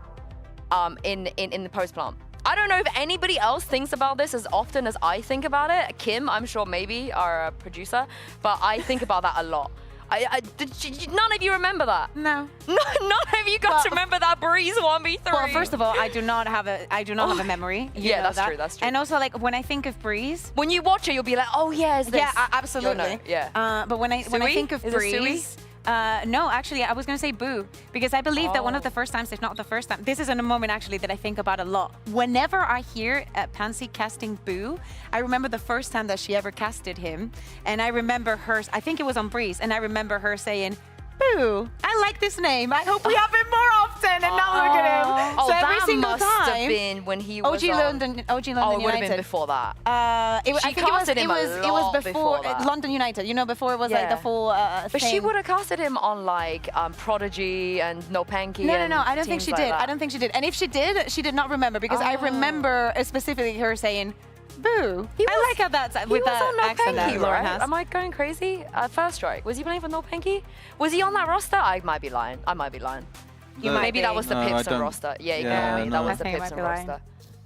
in the post plant. I don't know if anybody else thinks about this as often as I think about it. Kim, I'm sure maybe our producer, but I think about that a lot. None of you remember that? No. None of you got to remember that Breeze 1v3. Well, first of all, I do not have a memory. You Yeah, know that's that. true, that's true. And also, like, when I think of Breeze, when you watch it, you'll be like, oh yeah, it's this. yeah, absolutely. You'll know, yeah. But when I Sui? think of Is it Sui? Breeze, no, actually, I was going to say Boo, because I believe that one of the first times, if not the first time, this is a moment actually that I think about a lot. Whenever I hear Pansy casting Boo, I remember the first time that she ever casted him, and I remember her, I think it was on Breeze, and I remember her saying, Boo, I like this name. I hope we have it more often. And now look at him. Oh, so every that single must time, have been when he was OG on... London Oh, it would have United. been before that. I She think casted it him was, a it was lot before before that. London United. You know, before it was like the full But she thing. would have casted him on like Prodigy and No Panky. No, I don't think teams she like did. that. I don't think she did. And if she did not remember, because I remember specifically her saying, Boo. I like how that's with that on No accent that Panky, Lauren right? has. Am I going crazy? First Strike. Was he playing for No Panky? Was he on that roster? I might be lying. You might Maybe be. that was the No, I Pipson don't- roster. Yeah, ignore Yeah, me. no. That I was the think you might Pipson be lying. roster.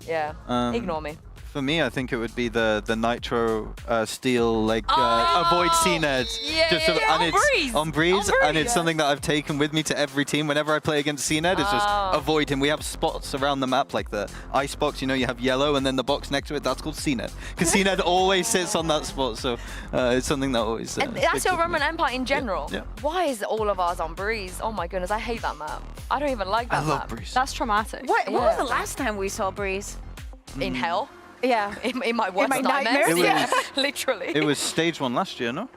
Yeah, ignore me. For me, I think it would be the Nitro Steel, like avoid CNED. yeah, and on it's Breeze. on Breeze, On and Breeze, it's yeah. something that I've taken with me to every team. Whenever I play against CNED, it's just avoid him. We have spots around the map, like the ice box. You know, you have yellow, and then the box next to it. That's called CNED, because CNED always sits on that spot. So it's something that always. And that's sticks your with me. Roman Empire in general. Yeah. Why is all of ours on Breeze? Oh my goodness, I hate that map. I don't even like that I love map. Breeze. That's traumatic. What was Yeah. the last time we saw Breeze? In hell. Yeah. In my worst my nightmares. nightmares? Yeah, literally. It was stage 1 last year, no?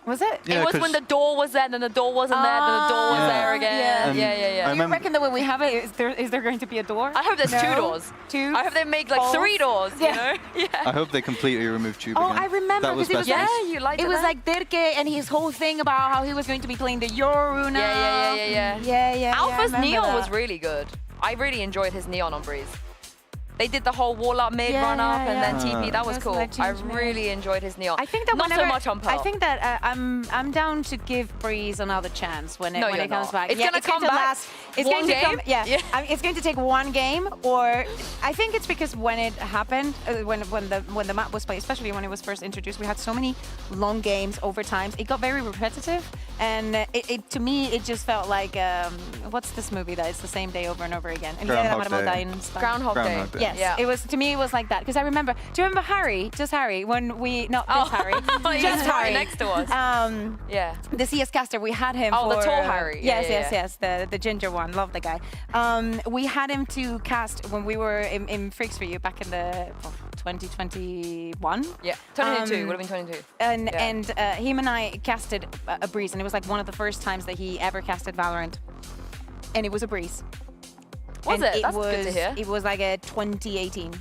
Was it? Yeah, it was 'cause- when the door was there, then the door wasn't there, then the door was Yeah. there again. Yeah. Yeah. I Do you remember- reckon that when we have it, is there going to be a door? I hope there's No? 2 doors. 2? I hope they make like Balls? 3 doors, you Yeah. know? Yeah. I hope they completely remove tube Oh, again. I remember That was because it was best like, case. Yeah, you liked it it was then? like Dirke and his whole thing about how he was going to be playing the Yoruna. Yeah. Yeah. Alpha's I remember Neon was that. really good. I really enjoyed his Neon on Breeze. They did the whole wall up mid run up and then TP. That was That's cool. like I change me. really enjoyed his Neon. I think that not whenever, so much on Pearl. I think that I'm down to give Breeze another chance when it No, when you're it comes not. back. It's gonna come back last. It's one going to game? come. Yeah. Yeah. I mean, it's going to take one game, or I think it's because when it happened, when the map was played, especially when it was first introduced, we had so many long games, overtimes. It got very repetitive, and it to me it just felt like what's this movie that it's the same day over and over again? And Groundhog Day. Groundhog Day. Groundhog Day. Yes, Yeah. it was to me. It was like that because I remember. Do you remember Harry? Just Harry when we not this Harry, He just was right Harry next to us. Yeah, the CS caster. We had him. Oh, for, the tall Harry. Yeah, yes. The ginger one. Love the guy. We had him to cast when we were in Freaks for You back in the 2021. Yeah, 2022. Would have been 22. And him and I casted a Breeze, and it was like one of the first times that he ever casted Valorant, and it was a Breeze. Was And it? That's good to hear. It was like a 2018.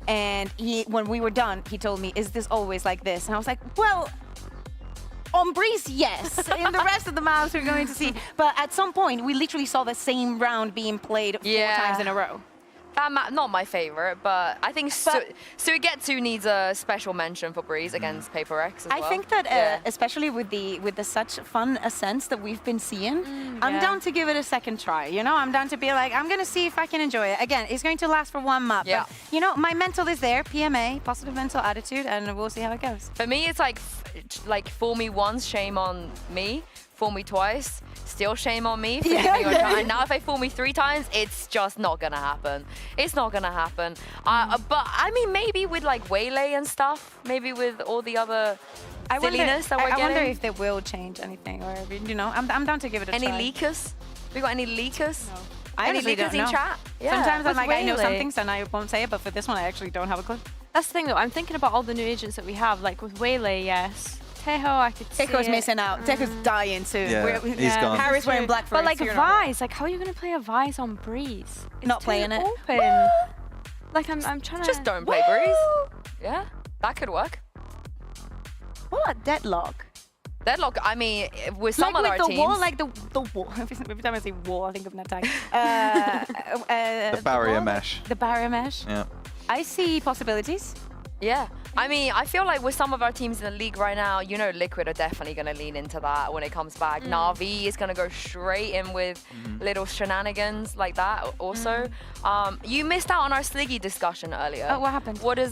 And when we were done, he told me, "Is this always like this?" And I was like, "Well, on Breeze, yes. In the rest of the maps, we're going to see." But at some point, we literally saw the same round being played 4 times in a row. That map, not my favorite, but I think Suigetsu needs a special mention for Breeze against Paper X as well. I think that Yeah. especially with the such fun ascents that we've been seeing, I'm down to give it a second try. You know, I'm down to be like, I'm gonna see if I can enjoy it. Again, it's going to last for 1 map. Yeah. But, you know, my mental is there, PMA, positive mental attitude, and we'll see how it goes. For me, it's like fool me once, shame on me. Fool me twice, still shame on me. And now if they fool me 3 times, it's just not gonna happen. It's not gonna happen. But I mean, maybe with like Waylay and stuff, maybe with all the other silliness that we're I wonder getting. if they will change anything, or you know, I'm down to give it a Any try. leakers? We got any leakers? No. Any honestly leakers don't in know. chat? Yeah. Sometimes I'm With like, I know some Waylay. things and I won't say it, but for this one, I actually don't have a clue. That's the thing though, I'm thinking about all the new agents that we have, like with Waylay, yes. Teho, I could see Teko's it. missing out. Teko's dying soon. Yeah, he's gone. Harry's wearing black for But his like funeral. Vice, like how are you going to play a Vice on Breeze? It's Not too playing it. open. Like I'm trying to... Just don't play Breeze. Yeah, that could work. What about Deadlock? Deadlock, I mean, with some like of with our the teams. wall, like the wall. Every time I say wall, I think of Netag. The barrier wall, mesh. The barrier mesh. Yeah. I see possibilities. Yeah, I mean, I feel like with some of our teams in the league right now, you know, Liquid are definitely going to lean into that when it comes back. Na'Vi is going to go straight in with little shenanigans like that also. You missed out on our Sliggy discussion earlier. Oh, what happened? What do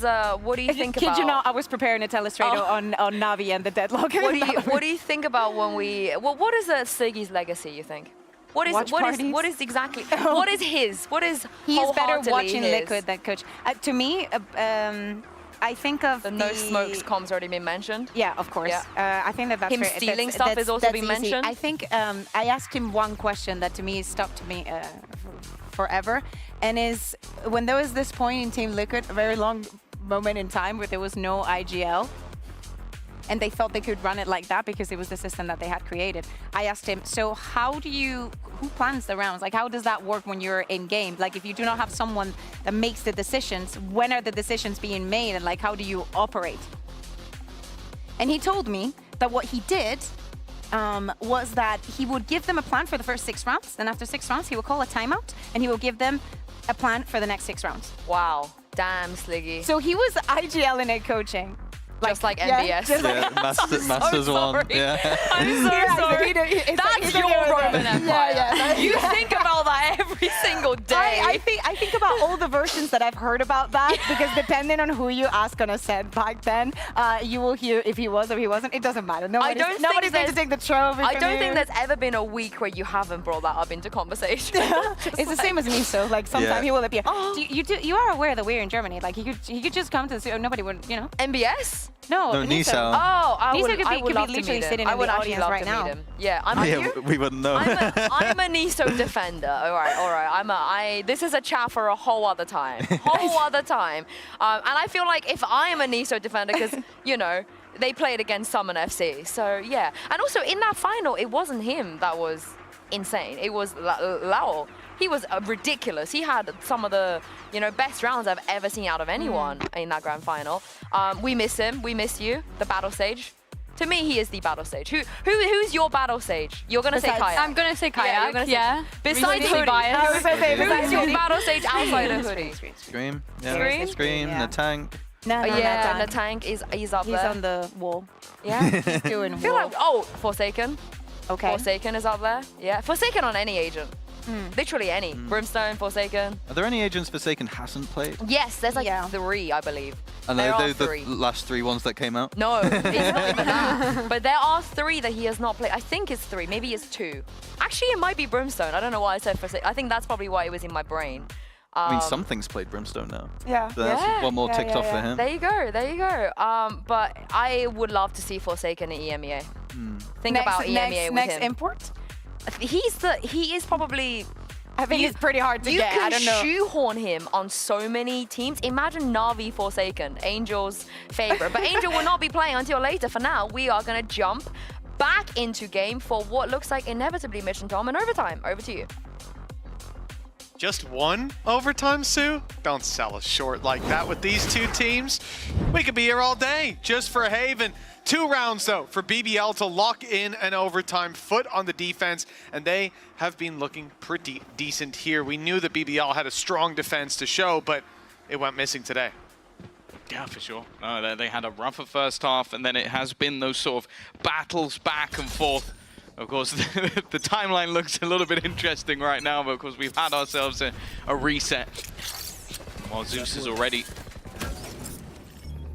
you think about? Kid you not, I was preparing to tell us straight on Na'Vi and the deadlock. What do you think about when we... Well, what is Sliggy's legacy, you think? What is exactly? What is his? What is He is better watching his? Liquid than coach. To me, I think of the no smokes comms already been mentioned. Yeah, of course. Yeah. I think that's him stealing stuff is also been mentioned. I think I asked him one question that to me stuck to me forever, and is when there was this point in Team Liquid, a very long moment in time where there was no IGL. And they thought they could run it like that because it was the system that they had created. I asked him, so who plans the rounds? Like, how does that work when you're in game? Like, if you do not have someone that makes the decisions, when are the decisions being made? And like, how do you operate? And he told me that what he did was that he would give them a plan for the first 6 rounds. Then after 6 rounds, he would call a timeout and he will give them a plan for the next 6 rounds. Wow, damn Sliggy. So he was IGL in it coaching. Just like MBS. Masters won. Yeah. I'm so sorry. That's your Roman Empire. You think about that every single day. I think about all the versions that I've heard about that, because depending on who you ask on Ascent back then, you will hear if he was or he wasn't. It doesn't matter. Nobody's going to take the trophy. I don't think there's ever been a week where you haven't brought that up into conversation. It's the same as me, so like sometimes he will appear. You are aware that we're in Germany. Like he could just come to the nobody would, you know. MBS? No, Nissan. Oh, Nissan could be literally sitting in the audience right now. Yeah, we wouldn't know. I'm a Niso defender. All right. This is a chat for a whole other time. And I feel like if I am a Niso defender, because you know they played against Summon FC, so yeah. And also in that final, it wasn't him that was insane. It was Lao. He was ridiculous. He had some of the, best rounds I've ever seen out of anyone in that grand final. We miss him. We miss you, the battle stage. To me, he is the battle stage. Who's your battle stage? You're gonna say Kayak. I'm gonna say Kayak. Yeah. Besides Hoodie. Who's your battle stage outside of Hoodie? Scream. Yeah. Scream. The tank. The tank is up there. He's on the wall. Yeah. He's doing wall. Forsaken. Okay. Forsaken is up there. Yeah. Forsaken on any agent. Literally any. Brimstone, Forsaken. Are there any agents Forsaken hasn't played? Yes, there's like 3, I believe. And they're the last 3 ones that came out? No, it's not even that. But there are 3 that he has not played. I think it's 3, maybe it's 2. Actually, it might be Brimstone. I don't know why I said Forsaken. I think that's probably why it was in my brain. I mean, something's played Brimstone now. Yeah. So that's one more ticked off for him. There you go. But I would love to see Forsaken in EMEA. Think about EMEA with next him. Import? He is probably... I think it's pretty hard to get. I don't know. You can shoehorn him on so many teams. Imagine Na'Vi Forsaken, Angel's favorite. But Angel will not be playing until later. For now, we are going to jump back into game for what looks like inevitably Mission Tom in overtime. Over to you. Just one overtime, Sue? Don't sell us short like that with these 2 teams. We could be here all day just for Haven. 2 rounds, though, for BBL to lock in an overtime foot on the defense, and they have been looking pretty decent here. We knew that BBL had a strong defense to show, but it went missing today. Yeah, for sure. No, they had a rougher first half, and then it has been those sort of battles back and forth. Of course, the timeline looks a little bit interesting right now, but of course we've had ourselves a reset. While Zeus is already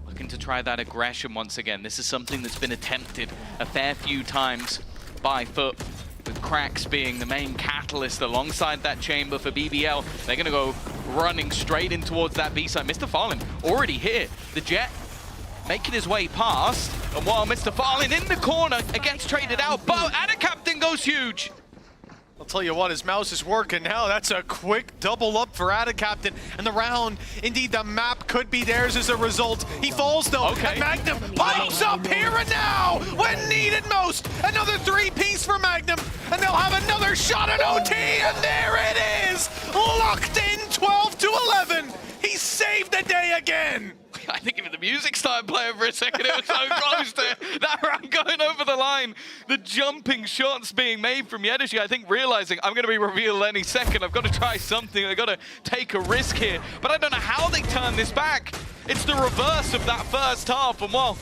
looking to try that aggression once again. This is something that's been attempted a fair few times by Foot, with Cracks being the main catalyst alongside that chamber for BBL. They're going to go running straight in towards that B side. Mr. Farlin already here. The Jet making his way past, and while Mr. Farlin in the corner, it gets traded out, but Adacaptain goes huge. I'll tell you what, his mouse is working now. That's a quick double up for Adacaptain, and the round, indeed the map could be theirs as a result. He falls though, and Magnum pipes up here and now when needed most. Another 3-piece for Magnum, and they'll have another shot at OT, and there it is! Locked in 12-11. He saved the day again. I think if the music started playing for a second, it was so close to that round going over the line. The jumping shots being made from Yedeshi, I think realizing I'm going to be revealed any second. I've got to try something. I've got to take a risk here. But I don't know how they turn this back. It's the reverse of that first half, and well,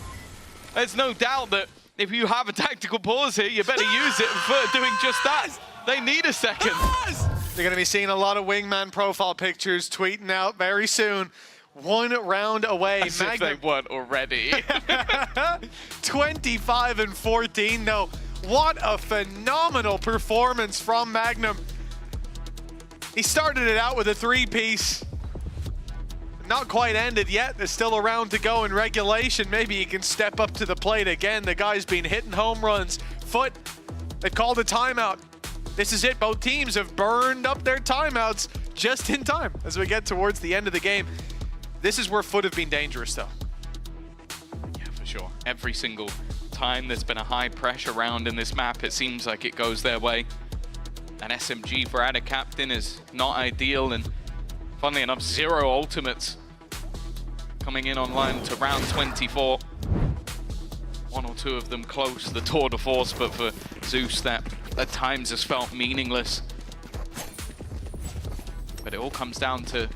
there's no doubt that if you have a tactical pause here, you better use it for doing just that. They need a second. They're going to be seeing a lot of wingman profile pictures tweeting out very soon. 1 round away. As if they weren't already. 25-14. No, what a phenomenal performance from Magnum. He started it out with a 3-piece. Not quite ended yet. There's still a round to go in regulation. Maybe he can step up to the plate again. The guy's been hitting home runs. Foot, they called a timeout. This is it. Both teams have burned up their timeouts just in time as we get towards the end of the game. This is where Foot have been dangerous, though. Yeah, for sure. Every single time there's been a high pressure round in this map, it seems like it goes their way. An SMG for Ada Captain is not ideal, and funnily enough, 0 ultimates coming in online to round 24. 1 or 2 of them close the tour de force, but for Zeus that at times has felt meaningless. But it all comes down to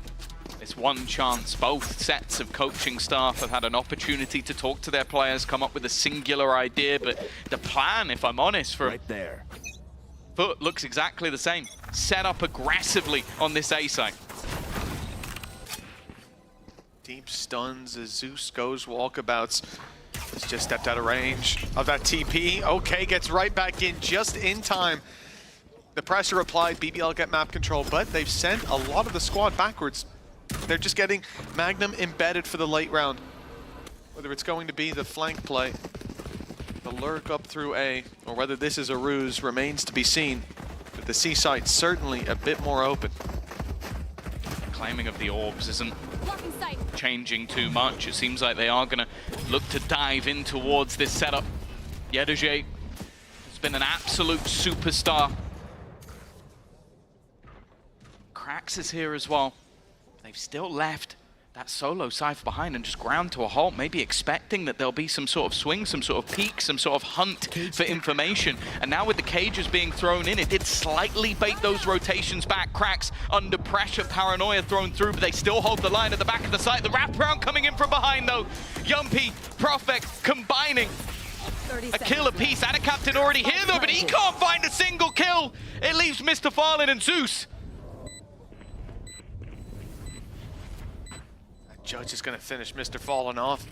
this one chance. Both sets of coaching staff have had an opportunity to talk to their players, come up with a singular idea, but the plan, if I'm honest, from Right there. Foot looks exactly the same. Set up aggressively on this A site. Deep stuns as Zeus goes walkabouts. He's just stepped out of range of that TP. Okay, gets right back in just in time. The pressure applied, BBL get map control, but they've sent a lot of the squad backwards. They're just getting Magnum embedded for the late round. Whether it's going to be the flank play, the lurk up through A, or whether this is a ruse remains to be seen. But the C site's certainly a bit more open. Claiming of the orbs isn't changing too much. It seems like they are going to look to dive in towards this setup. Yedege has been an absolute superstar. Krax is here as well. They've still left that solo Cypher behind and just ground to a halt, maybe expecting that there'll be some sort of swing, some sort of peek, some sort of hunt for information. And now with the cages being thrown in, it did slightly bait those rotations back. Krax under pressure, paranoia thrown through, but they still hold the line at the back of the site. The wraparound coming in from behind though. Yumpy, Profek combining a kill apiece. And a captain already here though, but he can't find a single kill. It leaves Mr. Fallen and Zeus. Judge is going to finish Mr. Fallen off.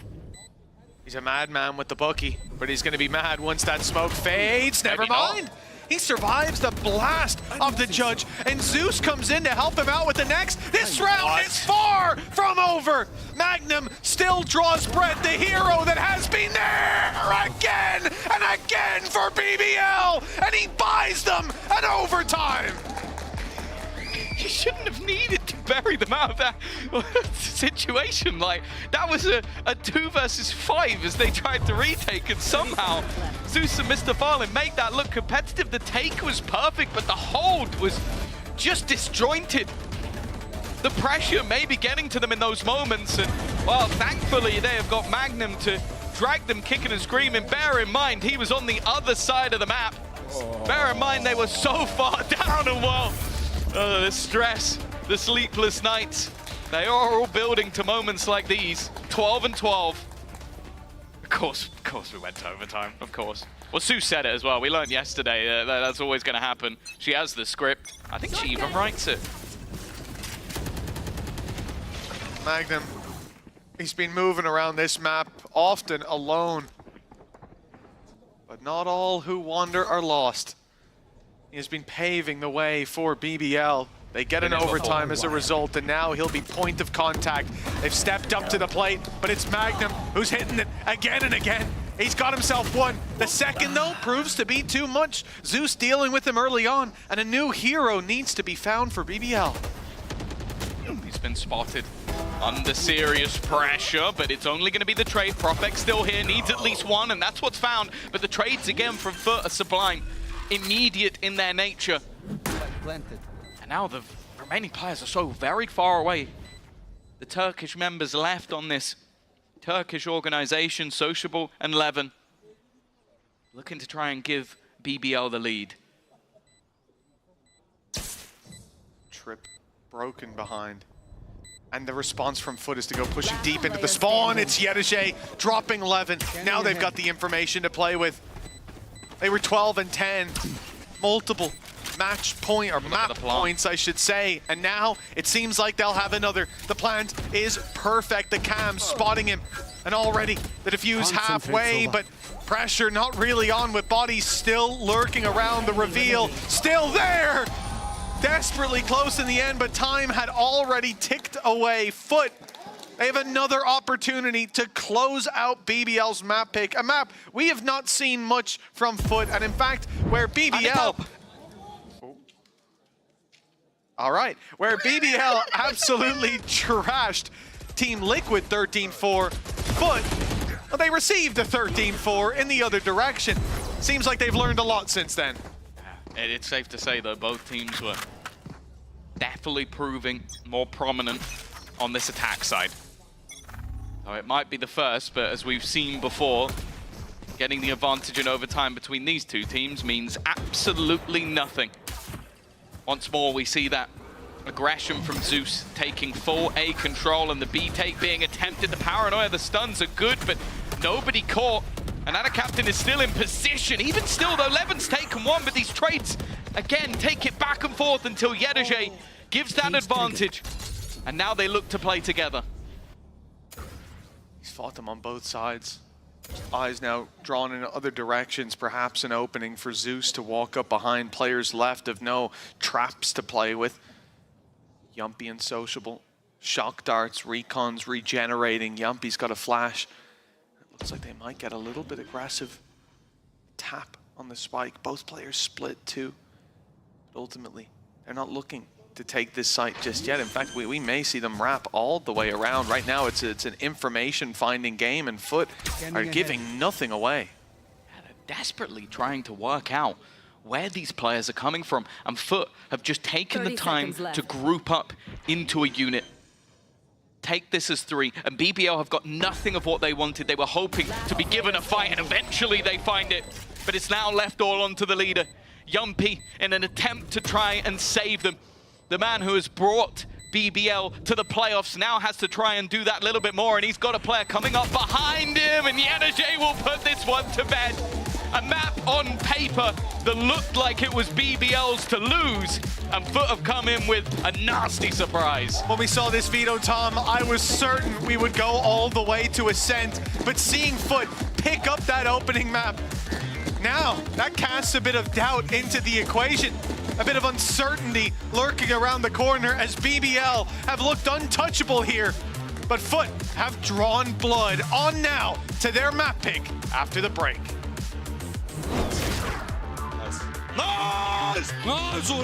He's a madman with the bookie, but he's going to be mad once that smoke fades. Never mind. He survives the blast of the Judge, and Zeus comes in to help him out with the next. This round is far from over. Magnum still draws breath, the hero that has been there again and again for BBL, and he buys them an overtime. You shouldn't have needed to bury them out of that situation. Like, that was a 2 versus 5 as they tried to retake, and somehow Zeus and Mr. Fallen make that look competitive. The take was perfect, but the hold was just disjointed. The pressure may be getting to them in those moments, and, well, thankfully they have got Magnum to drag them kicking and screaming. Bear in mind, he was on the other side of the map. Bear in mind, they were so far down, and well, the stress, the sleepless nights, they are all building to moments like these. 12 and 12. Of course we went to overtime, of course. Well, Sue said it as well. We learned yesterday that that's always going to happen. She has the script. I think she even writes it. Magnum, he's been moving around this map often alone. But not all who wander are lost. He has been paving the way for BBL. They get an overtime as a result, and now he'll be point of contact. They've stepped up to the plate, but it's Magnum who's hitting it again and again. He's got himself one. The second, though, proves to be too much. Zeus dealing with him early on, and a new hero needs to be found for BBL. He's been spotted under serious pressure, but it's only going to be the trade. Profek still here, needs at least one, and that's what's found. But the trades again from Foot are sublime. Immediate in their nature. Planted. And now the remaining players are so very far away. The Turkish members left on this Turkish organization, Sociable and Levin, looking to try and give BBL the lead. Trip broken behind. And the response from Foot is to go pushing deep into the spawn. It's Yedege dropping 11. Now they've got the information to play with. They were 12 and 10. Multiple match point, or map points, I should say. And now it seems like they'll have another. The plant is perfect. The cam spotting him. And already the defuse halfway, but pressure not really on with bodies still lurking around. The reveal still there. Desperately close in the end, but time had already ticked away. Foot, they have another opportunity to close out BBL's map pick. A map we have not seen much from Foot, and in fact, where BBL... All right, where BBL absolutely trashed Team Liquid 13-4. Foot, well, they received a 13-4 in the other direction. Seems like they've learned a lot since then. It's safe to say, though, both teams were definitely proving more prominent on this attack side. So it might be the first, but as we've seen before, getting the advantage in overtime between these two teams means absolutely nothing. Once more, we see that aggression from Zeus taking full A control and the B take being attempted. The paranoia, the stuns are good, but nobody caught. And Anna Captain is still in position. Even still, though, Levin's taken one, but these trades, again, take it back and forth until Yedege gives that advantage. And now they look to play together. He's fought them on both sides. Eyes now drawn in other directions, perhaps an opening for Zeus to walk up behind players left of no traps to play with. Yumpy and Sociable. Shock darts, recons regenerating. Yumpy's got a flash. Looks like they might get a little bit aggressive tap on the spike. Both players split too. But ultimately, they're not looking to take this site just yet. In fact, we may see them wrap all the way around. Right now, it's an information finding game, and Foot are giving nothing away. Yeah, they're desperately trying to work out where these players are coming from. And Foot have just taken the time to group up into a unit. Take this as 3, and BBL have got nothing of what they wanted. They were hoping to be given a fight, and eventually they find it. But it's now left all onto the leader. Yumpy, in an attempt to try and save them. The man who has brought BBL to the playoffs now has to try and do that little bit more, and he's got a player coming up behind him, and Yedege will put this one to bed. A map on paper that looked like it was BBL's to lose, and Foot have come in with a nasty surprise. When we saw this veto, Tom, I was certain we would go all the way to Ascent, but seeing Foot pick up that opening map, now that casts a bit of doubt into the equation. A bit of uncertainty lurking around the corner as BBL have looked untouchable here. But Foot have drawn blood on now to their map pick after the break. Nice! Nice! Nice!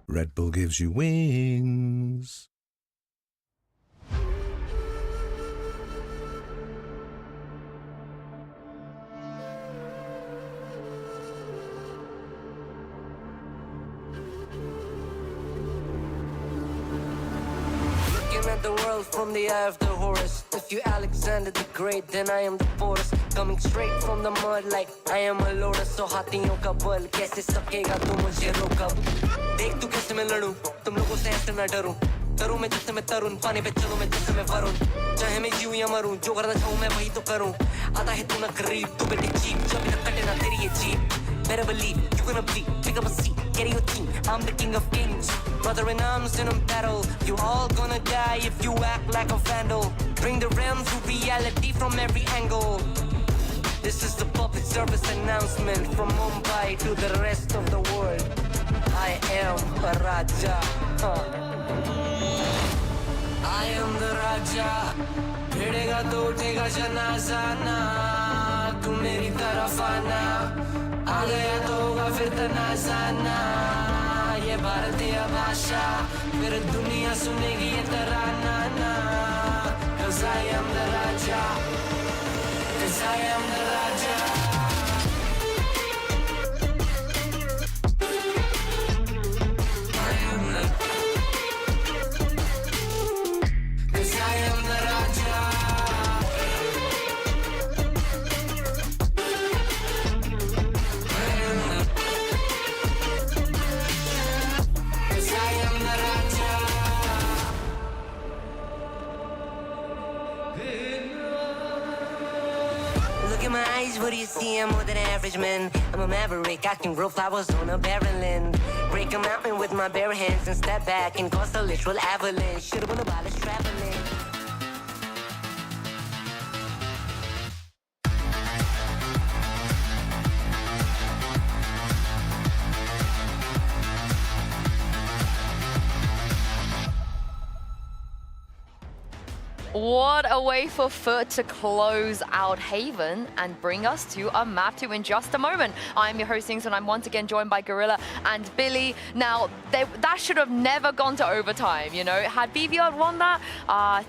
Red Bull gives you wings. Looking at the world from the eye of the Horus. If you Alexander the Great, then I am the Porus. Coming straight from the mud like I am a lotus. So हाथियों का बल कैसे सकेगा तू मुझे रोका? देख तू कैसे मैं लड़ूं, तुम लोगों से ऐसे ना डरूं. करूं मैं जिससे मैं तरुण, पानी पे चलूं मैं जिससे मैं वरुण. चाहे मैं जीऊं या मरूं, जो करना चाहूं मैं वही तो करूं. आता है तू ना करीब, तू बेटी चीप, जब भी ना कटे ना तेरी ये jeep. Better believe you're gonna bleed. Pick up a seat, get in your team. I'm the king of kings. Brother in arms in a battle. You all gonna die if you act like a vandal. Bring the realm to reality from every angle. This is a public service announcement from Mumbai to the rest of the world. I am a Raja. I am the Raja. भिड़ेगा तो उठेगा जनाजा ना तू मेरी तरफ आना आ गया तो होगा फिर तनाजा ना ये भारतीय भाषा फिर दुनिया सुनेगी ये तराना ना 'Cause I am the Raja 'Cause I am the Raja Look in my eyes, what do you see? I'm more than average, man. I'm a maverick, I can grow flowers on a barren land. Break a mountain with my bare hands and step back and cause a literal avalanche. Should've won a while traveling. What a way for Foot to close out Haven and bring us to a map 2 in just a moment. I'm your host, Sings, and I'm once again joined by Gorilla and Billy. Now, that should have never gone to overtime, you know? Had BBR won that,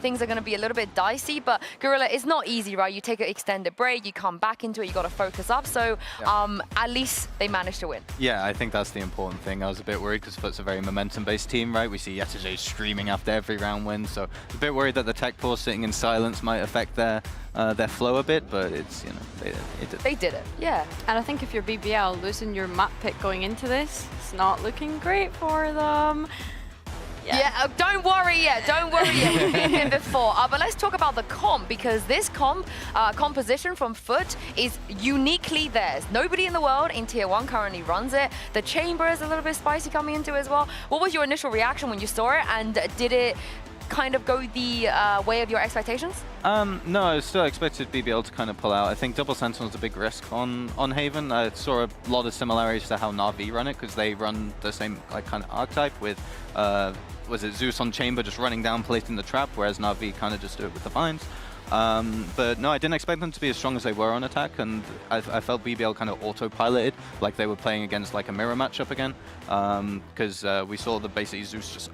things are going to be a little bit dicey, but Gorilla, it's not easy, right? You take an extended break, you come back into it, you got to focus up, so at least they managed to win. Yeah, I think that's the important thing. I was a bit worried because Foot's a very momentum-based team, right? We see Yetajay streaming after every round win, so a bit worried that the tech pause sitting in silence might affect their flow a bit, but it's, you know, they did it, yeah. And I think if you're BBL, losing your map pick going into this, it's not looking great for them. Yeah, don't worry yet, don't worry yet. We've been here before. But let's talk about the comp, because this composition from Foot is uniquely theirs. Nobody in the world in Tier 1 currently runs it. The chamber is a little bit spicy coming into it as well. What was your initial reaction when you saw it, and did it kind of go the way of your expectations? No, I still expected BBL to kind of pull out. I think Double Sentinel's a big risk on Haven. I saw a lot of similarities to how Na'Vi run it, because they run the same like kind of archetype with, was it Zeus on Chamber just running down, placing the trap, whereas Na'Vi kind of just do it with the vines. But no, I didn't expect them to be as strong as they were on attack, and I felt BBL kind of autopiloted, like they were playing against like a mirror matchup again, because we saw the basically Zeus just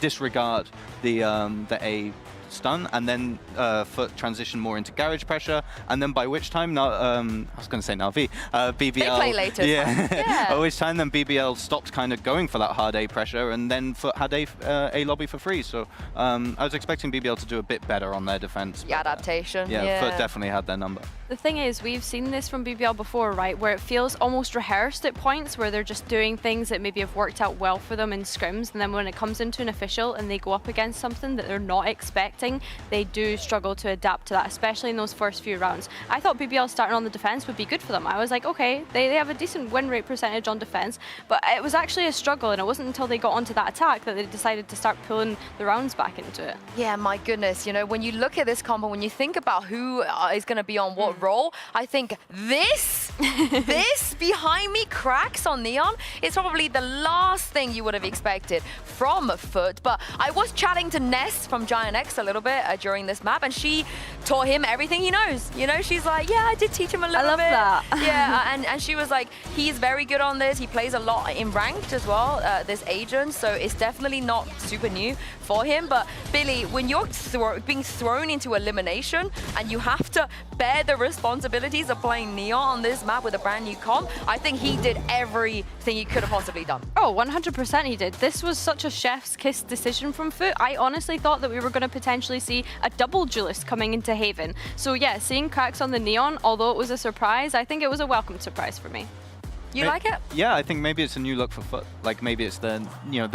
disregard the A stun, and then Foot transition more into garage pressure, and then by which time, I was going to say Na'Vi, BBL. They play later. Yeah. By which time then BBL stopped kind of going for that hard A pressure, and then Foot had A lobby for free. So I was expecting BBL to do a bit better on their defense. The adaptation. Yeah, Foot definitely had their number. The thing is, we've seen this from BBL before, right, where it feels almost rehearsed at points, where they're just doing things that maybe have worked out well for them in scrims, and then when it comes into an official and they go up against something that they're not expecting, they do struggle to adapt to that, especially in those first few rounds. I thought BBL starting on the defense would be good for them. I was like, okay, they have a decent win rate percentage on defense, but it was actually a struggle, and it wasn't until they got onto that attack that they decided to start pulling the rounds back into it. Yeah, my goodness, you know, when you look at this combo, when you think about who is going to be on what role, I think this behind me, cracks on Neon, is probably the last thing you would have expected from Foot. But I was chatting to Ness from Giant X a little bit during this map, and she taught him everything he knows. You know, she's like, yeah, I did teach him a little bit. I love that. Yeah, and she was like, he's very good on this. He plays a lot in ranked as well, this agent, so it's definitely not super new for him. But Billy, when you're being thrown into elimination and you have to bear the responsibilities of playing Neon on this map with a brand new comp, I think he did everything he could have possibly done. Oh, 100% he did. This was such a chef's kiss decision from Foot. I honestly thought that we were going to potentially see a double duelist coming into Haven. So yeah, seeing cracks on the Neon, although it was a surprise, I think it was a welcome surprise for me. You like it? Yeah, I think maybe it's a new look for Foot. Like maybe it's their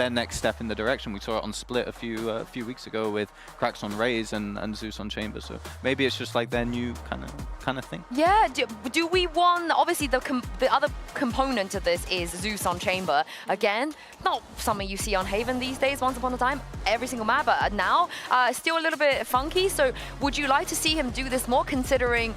next step in the direction. We saw it on Split a few weeks ago with Cracks on Raze and Zeus on Chamber. So maybe it's just like their new kind of thing. Yeah. Do we want? Obviously, the other component to this is Zeus on Chamber. Again, not something you see on Haven these days. Once upon a time, every single map, but now still a little bit funky. So would you like to see him do this more? Considering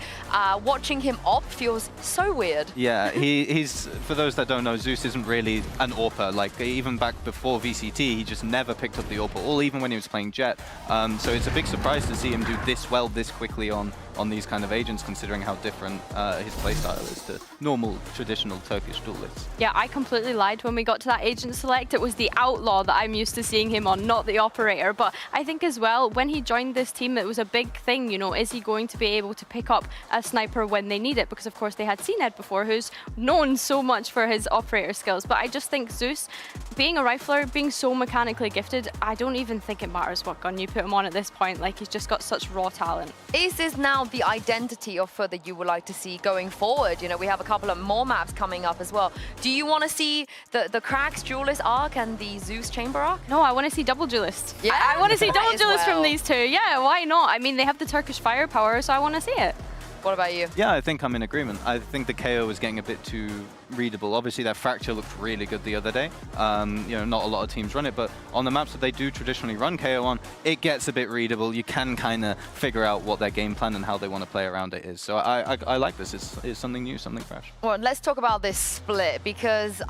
watching him op feels so weird. Yeah, he's, for those that don't know, Zeus isn't really an AWPer. Like, even back before VCT, he just never picked up the AWPer, or even when he was playing Jet. So it's a big surprise to see him do this well, this quickly on these kind of agents, considering how different his playstyle is to normal, traditional Turkish duelists. Yeah, I completely lied when we got to that agent select. It was the Outlaw that I'm used to seeing him on, not the Operator. But I think as well, when he joined this team, it was a big thing, you know, is he going to be able to pick up a sniper when they need it? Because of course they had CNED before, who's known so much for his Operator skills. But I just think Zeus, being a rifler, being so mechanically gifted, I don't even think it matters what gun you put him on at this point. Like, he's just got such raw talent. Is this now the identity of Foot that you would like to see going forward? You know, we have a couple of more maps coming up as well. Do you want to see the Cracks Duelist arc and the Zeus Chamber arc? No, I want to see double Duelist. Yeah, I want to see double Duelist well. from these two. Yeah, why not? I mean, they have the Turkish firepower, so I want to see it. What about you? Yeah, I think I'm in agreement. I think the KO was getting a bit too readable. Obviously, that Fracture looked really good the other day. You know, not a lot of teams run it, but on the maps that they do traditionally run KO on, it gets a bit readable. You can kind of figure out what their game plan and how they want to play around it is. So I like this. It's something new, something fresh. Well, let's talk about this split, because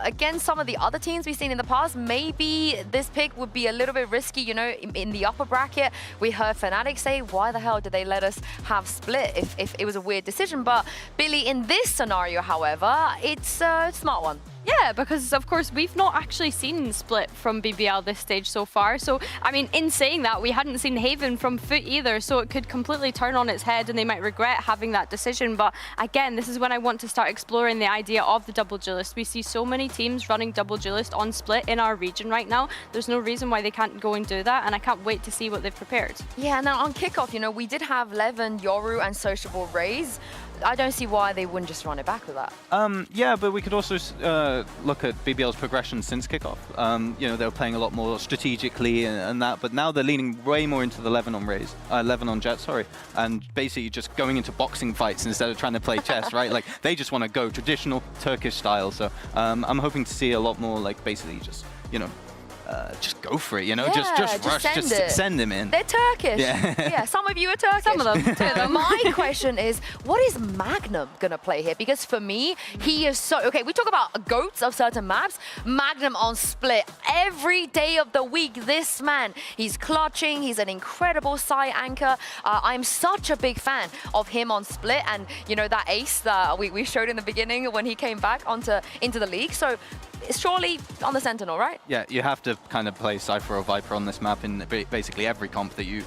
against some of the other teams we've seen in the past, maybe this pick would be a little bit risky. You know, in the upper bracket, we heard Fnatic say, why the hell did they let us have split if it was a weird decision? But Billy, in this scenario, however, it's a smart one. Yeah, because of course we've not actually seen Split from BBL this stage so far. So, I mean, in saying that, we hadn't seen Haven from Foot either, so it could completely turn on its head and they might regret having that decision. But again, this is when I want to start exploring the idea of the double duelist. We see so many teams running double duelist on Split in our region right now. There's no reason why they can't go and do that, and I can't wait to see what they've prepared. Yeah, now on kickoff, you know, we did have Levin, Yoru, and Sociable Raze. I don't see why they wouldn't just run it back with that. Yeah, but we could also look at BBL's progression since kickoff. You know, they were playing a lot more strategically and that, but now they're leaning way more into the Levin on Raze, Levin on Jet, sorry, and basically just going into boxing fights instead of trying to play chess, right? Like, they just want to go traditional Turkish style. So I'm hoping to see a lot more, like, basically just, you know, just go for it, you know, yeah, just rush, send him in. They're Turkish. Yeah. Some of you are Turkish. Some of them. My question is, what is Magnum gonna play here? Because for me, he is so, okay, we talk about goats of certain maps. Magnum on Split, every day of the week, this man, he's clutching, he's an incredible side anchor. I'm such a big fan of him on Split, and you know, that ace that we showed in the beginning when he came back into the league. So surely on the Sentinel, right? Yeah, you have to kind of play Cypher or Viper on this map in basically every comp that you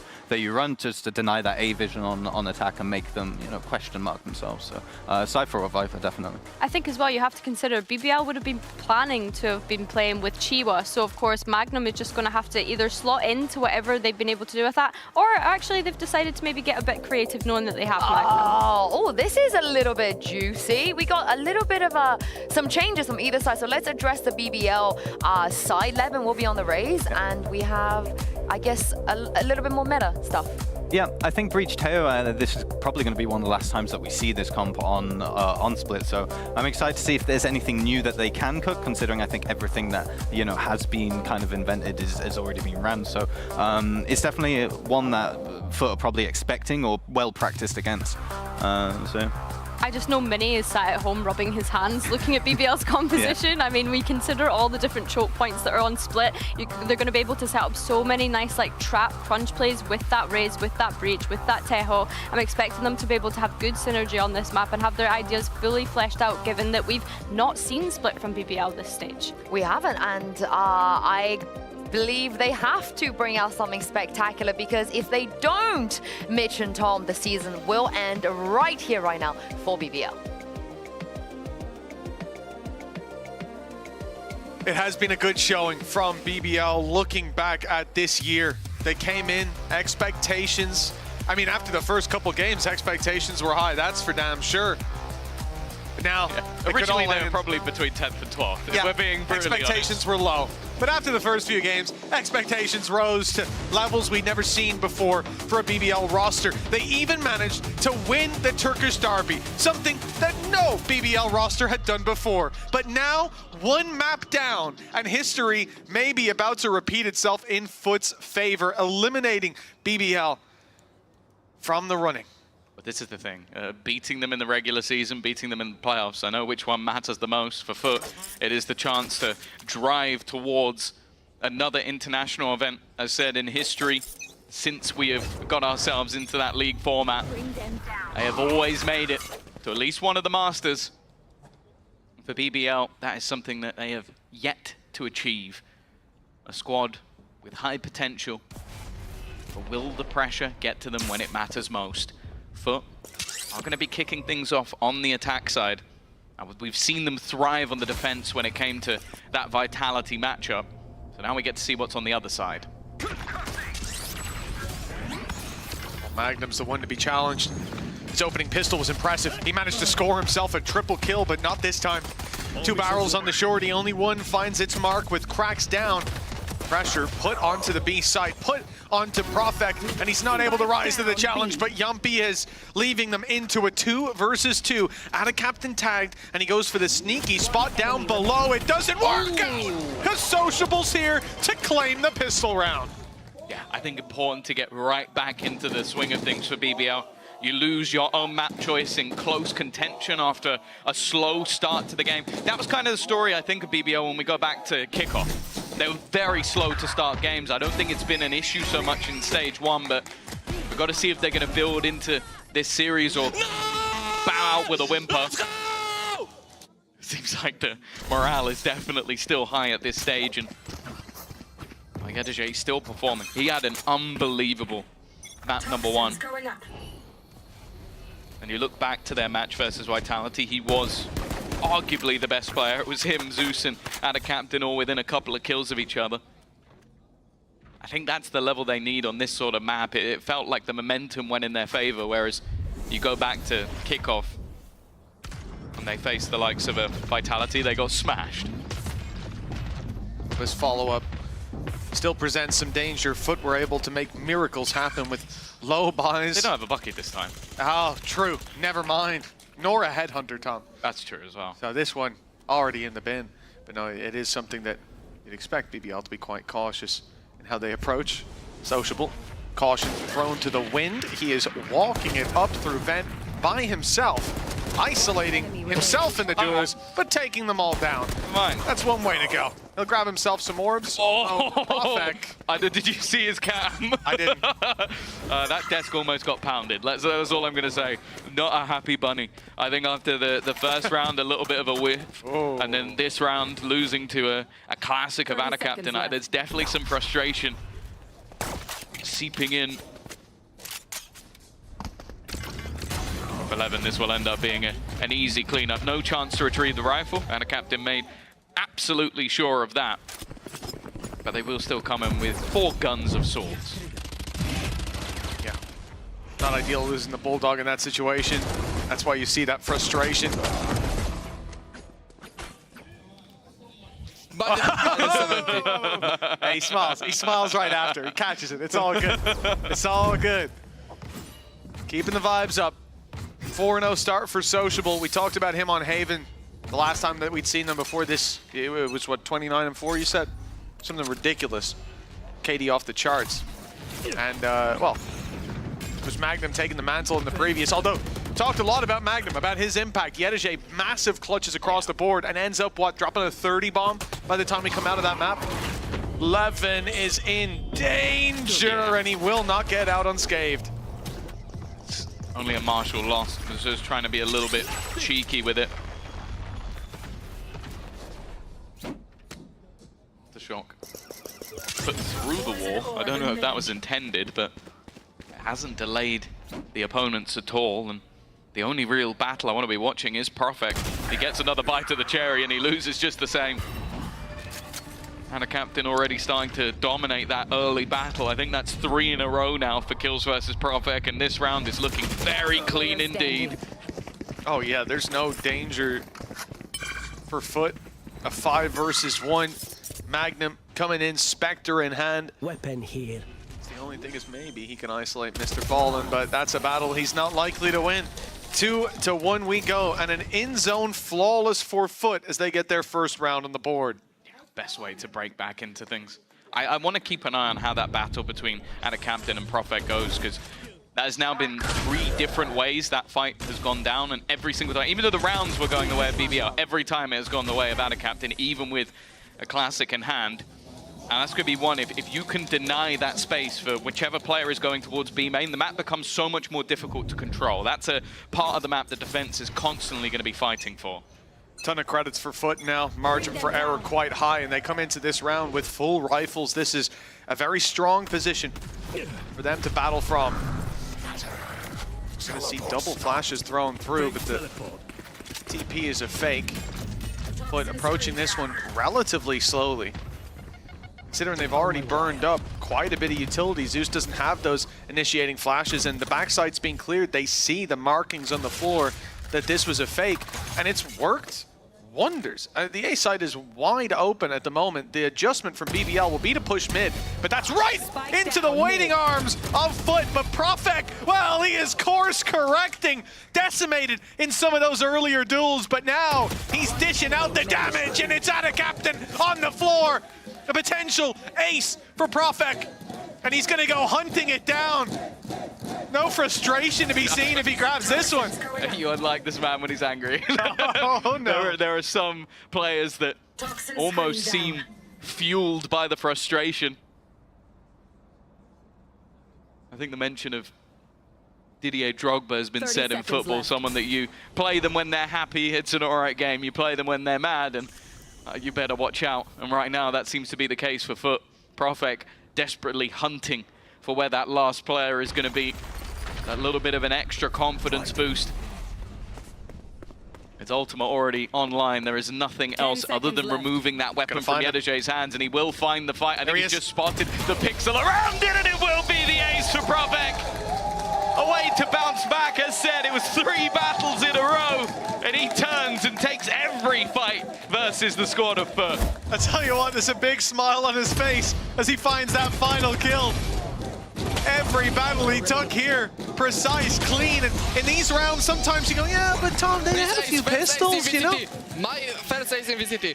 run, just to deny that A vision on attack and make them, you know, question mark themselves. So Cypher or Viper, definitely. I think as well you have to consider BBL would have been planning to have been playing with Chiwa, so of course Magnum is just going to have to either slot into whatever they've been able to do with that, or actually they've decided to maybe get a bit creative knowing that they have Magnum. Oh, this is a little bit juicy. We got a little bit of some changes from either side, so let's address the BBL side. Levin will be on the Raze, and we have, I guess, a little bit more meta stuff. Yeah, I think Breach Teo, this is probably going to be one of the last times that we see this comp on Split. So I'm excited to see if there's anything new that they can cook, considering I think everything that, you know, has been kind of invented has already been ran. So it's definitely one that Foot are probably expecting or well practiced against. So. I just know Mini is sat at home rubbing his hands looking at BBL's composition. Yeah. I mean, we consider all the different choke points that are on Split. They're going to be able to set up so many nice like trap crunch plays with that Raze, with that Breach, with that Teho. I'm expecting them to be able to have good synergy on this map and have their ideas fully fleshed out, given that we've not seen Split from BBL this stage. We haven't, and I believe they have to bring out something spectacular, because if they don't, Mitch and Tom, the season will end right here, right now for BBL. It has been a good showing from BBL. Looking back at this year, they came in, expectations, I mean, after the first couple games, expectations were high, that's for damn sure. But now. Originally, they were probably between 10th and 12th. Yeah, We're being brutally expectations honest. were low. But after the first few games, expectations rose to levels we'd never seen before for a BBL roster. They even managed to win the Turkish Derby, something that no BBL roster had done before. But now, one map down, and history may be about to repeat itself in Foot's favor, eliminating BBL from the running. But this is the thing, beating them in the regular season, beating them in the playoffs, I know which one matters the most for Foot. It is the chance to drive towards another international event, as said, in history, since we have got ourselves into that league format. They have always made it to at least one of the Masters. For BBL, that is something that they have yet to achieve. A squad with high potential, but will the pressure get to them when it matters most? Foot are going to be kicking things off on the attack side. We've seen them thrive on the defense when it came to that Vitality matchup. So now we get to see what's on the other side. Magnum's the one to be challenged. His opening pistol was impressive. He managed to score himself a triple kill, but not this time. 2 barrels on the shorty, only one finds its mark with cracks down. Pressure put onto the B side, put onto Profek, and he's not able to rise to the challenge, but Yumpy is leaving them into a 2 versus 2. Out of captain tagged, and he goes for the sneaky spot down below. It doesn't work out, because Sociable's here to claim the pistol round. Yeah, I think important to get right back into the swing of things for BBL. You lose your own map choice in close contention after a slow start to the game. That was kind of the story, I think, of BBL when we go back to kickoff. They were very slow to start games. I don't think it's been an issue so much in stage 1, but we've got to see if they're going to build into this series or bow out with a whimper. Seems like the morale is definitely still high at this stage, and Yedeje still performing. He had an unbelievable map number 1. And you look back to their match versus Vitality, he was arguably the best player. It was him, Zeus, and Ada Captain all within a couple of kills of each other. I think that's the level they need on this sort of map. It felt like the momentum went in their favor, whereas you go back to kickoff, when they faced the likes of a Vitality, they got smashed. This follow-up still presents some danger. Foot were able to make miracles happen with low buys. They don't have a bucket this time. Oh, true. Never mind. Nor a headhunter, Tom. That's true as well. So this one already in the bin. But no, it is something that you'd expect BBL to be quite cautious in how they approach. Sociable. Caution thrown to the wind. He is walking it up through vent by himself, isolating himself in the duels, but taking them all down. Fine. That's one way to go. He'll grab himself some orbs. Perfect. Did you see his cam? I didn't. That desk almost got pounded. That's all I'm going to say. Not a happy bunny. I think after the first round, a little bit of a whiff. Oh. And then this round, losing to a classic of Ada Captain, there's definitely some frustration seeping in. 11, this will end up being an easy cleanup. No chance to retrieve the rifle, and a captain made absolutely sure of that. But they will still come in with 4 guns of sorts. Yeah. Not ideal losing the Bulldog in that situation. That's why you see that frustration. Hey, he smiles. He smiles right after. He catches it. It's all good. It's all good. Keeping the vibes up. 4-0 start for Sociable. We talked about him on Haven the last time that we'd seen them before this. It was, what, 29-4, you said? Something ridiculous. KD off the charts. And, well, it was Magnum taking the mantle in the previous. Although, talked a lot about Magnum, about his impact. Yedeje, massive clutches across the board and ends up, what, dropping a 30 bomb by the time we come out of that map? Levin is in danger, and he will not get out unscathed. Only a Marshall lost. He was just trying to be a little bit cheeky with it. The shock. Put through the wall. I don't know if that was intended, but it hasn't delayed the opponents at all. And the only real battle I want to be watching is Perfect. He gets another bite of the cherry and he loses just the same. And a captain already starting to dominate that early battle. I think that's 3 in a row now for kills versus Profek, and this round is looking very clean indeed. Oh yeah, there's no danger for Foot. A 5 versus 1. Magnum coming in, Spectre in hand. Weapon here. The only thing is maybe he can isolate Mr. Fallen, but that's a battle he's not likely to win. 2-1 we go, and an in-zone flawless for Foot as they get their first round on the board. Yeah, best way to break back into things. I want to keep an eye on how that battle between Captain and Prophet goes, because that has now been 3 different ways that fight has gone down, and every single time, even though the rounds were going the way of BBL, every time it has gone the way of Captain, even with a classic in hand. And that's going to be one, if you can deny that space for whichever player is going towards B main, the map becomes so much more difficult to control. That's a part of the map the defense is constantly going to be fighting for. Ton of credits for Foot now. Margin for error quite high, and they come into this round with full rifles. This is a very strong position for them to battle from. Just going to see double flashes thrown through, but the TP is a fake. Foot approaching this one relatively slowly, considering they've already burned up quite a bit of utility. Zeus doesn't have those initiating flashes, and the backside's being cleared. They see the markings on the floor that this was a fake, and it's worked wonders. The A side is wide open at the moment. The adjustment from BBL will be to push mid, but that's right into the waiting arms of Foot. But Profek, well, he is course correcting, decimated in some of those earlier duels, but now he's dishing out the damage, and it's Captain on the floor. A potential ace for Profek, and he's gonna go hunting it down. No frustration to be seen if he grabs this one. You unlike this man when he's angry. Oh no. There are some players that almost seem fueled by the frustration. I think the mention of Didier Drogba has been said in football, someone that you play them when they're happy, it's an alright game. You play them when they're mad, and you better watch out. And right now that seems to be the case for Foot. Profek desperately hunting for where that last player is going to be. That little bit of an extra confidence boost. It's Ultima already online. There is nothing else other than removing that weapon from Yedej's hands, and he will find the fight. I think he's just spotted the pixel around it, and it will be the ace for Profek. A way to bounce back. As said, it was 3 battles in a row, and he turns and takes every fight versus the squad of Foot. I tell you what, there's a big smile on his face as he finds that final kill. Every battle he took here, precise, clean, and in these rounds, sometimes you go, yeah, but Tom, they had a few pistols, you know? My first ace in VCT.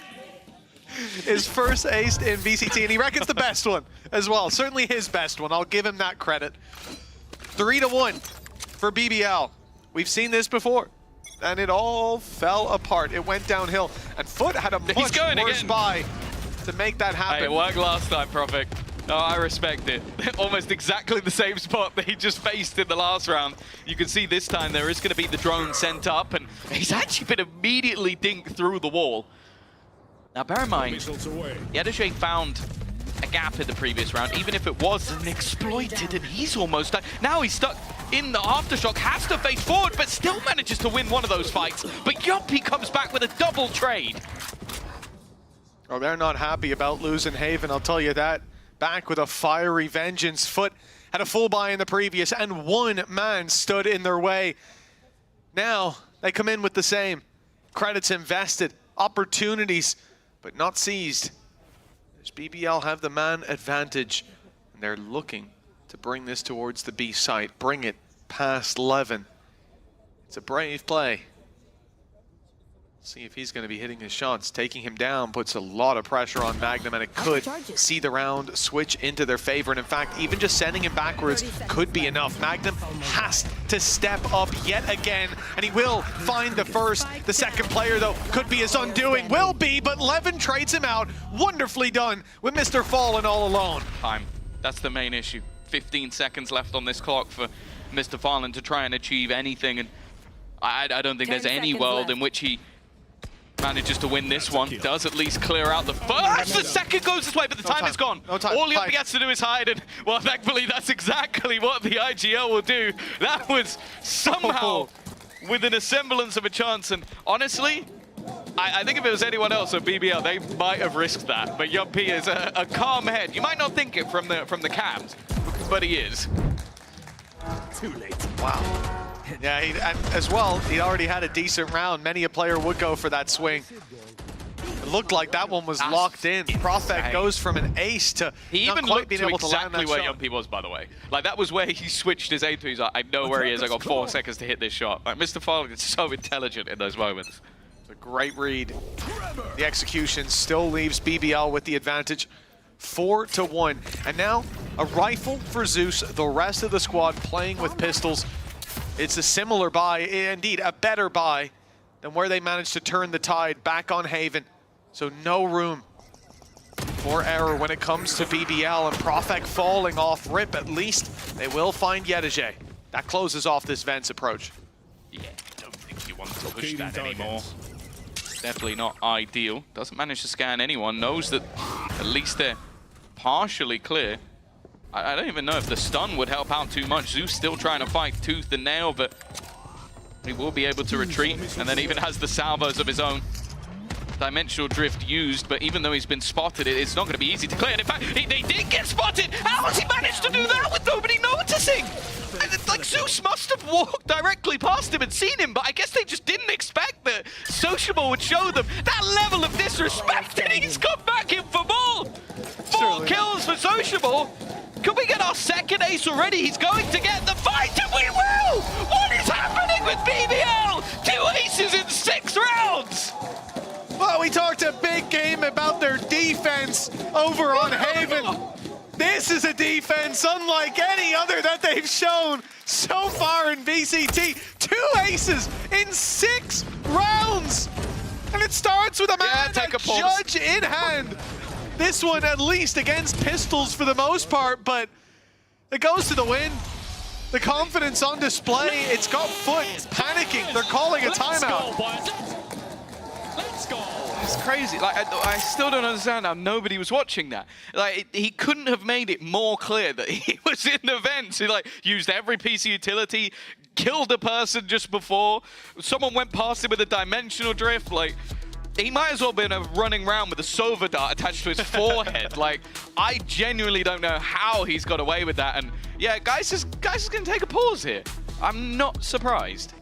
His first ace in VCT, and he reckons the best one as well. Certainly his best one, I'll give him that credit. 3-1 for BBL. We've seen this before, and it all fell apart. It went downhill, and Foot had a much worse buy to make that happen. Hey, it worked last time, Profek. Oh, I respect it. Almost exactly the same spot that he just faced in the last round. You can see this time there is going to be the drone sent up, and he's actually been immediately dinked through the wall. Now, bear in mind, Yedeje found a gap in the previous round, even if it wasn't exploited, and he's almost done. Now he's stuck in the aftershock, has to face forward, but still manages to win one of those fights. But Yuppie comes back with a double trade. Oh, they're not happy about losing Haven, I'll tell you that. Back with a fiery vengeance. Foot had a full buy in the previous, and one man stood in their way. Now they come in with the same. Credits invested, opportunities, but not seized. Does BBL have the man advantage? And they're looking to bring this towards the B site, bring it past Levin. It's a brave play. See if he's going to be hitting his shots. Taking him down puts a lot of pressure on Magnum, and it could see the round switch into their favor. And in fact, even just sending him backwards could be enough. Magnum has to step up yet again, and he will find the first. The second player, though, could be his undoing. Will be, but Levin trades him out. Wonderfully done with Mr. Fallen all alone. Time. That's the main issue. 15 seconds left on this clock for Mr. Fallen to try and achieve anything, and I don't think there's any world in which he manages to win this one. Does at least clear out the first. The second goes this way, but the time is gone. No time. All he has to do is hide, and well, thankfully, that's exactly what the IGL will do. That was somehow within a semblance of a chance, and honestly, I think if it was anyone else at BBL, they might have risked that. But Yuppie is a calm head. You might not think it from the cams, but he is. Too late. Wow. Yeah, and as well, he already had a decent round. Many a player would go for that swing. It looked like that one was locked in. Prophet goes from an ace to he not even quite looked being to able to land exactly that where shot. Yumpy was, by the way. Like, that was where he switched his aim to. He's like, I know where he is. I got 4 seconds to hit this shot. Like, Mr. Falling is so intelligent in those moments. It's a great read. The execution still leaves BBL with the advantage. 4-1. And now a rifle for Zeus. The rest of the squad playing with pistols. It's a similar buy, indeed a better buy than where they managed to turn the tide back on Haven. So no room for error when it comes to BBL, and Profek falling off rip. At least they will find Yedege. That closes off this Vents approach. Yeah, don't think you want to push that anymore. Definitely not ideal. Doesn't manage to scan anyone. Knows that at least they're partially clear. I don't even know if the stun would help out too much. Zeus still trying to fight tooth and nail, but he will be able to retreat, and then even has the salvos of his own. Dimensional drift used, but even though he's been spotted, it's not going to be easy to clear. And in fact, they did get spotted. How has he managed to do that with nobody noticing? And it's like Zeus must have walked directly past him and seen him, but I guess they just didn't expect that Sociable would show them that level of disrespect, and he's come back in for more. 4 kills for Sociable. Can we get our second ace already? He's going to get the fight, and we will! What is happening with BBL? 2 aces in 6 rounds! Well, we talked a big game about their defense over on Haven. This is a defense unlike any other that they've shown so far in VCT. 2 aces in 6 rounds! And it starts with a man, a judge in hand. This one at least against pistols for the most part, but it goes to the win. The confidence on display. It's got Foot panicking. They're calling a timeout. Let's go. It's crazy. Like, I still don't understand how nobody was watching that. Like, he couldn't have made it more clear that he was in the vents. He like used every piece of utility, killed a person just before. Someone went past him with a dimensional drift. Like, he might as well have been running around with a Sova dart attached to his forehead. Like, I genuinely don't know how he's got away with that. And yeah, guys is gonna take a pause here. I'm not surprised.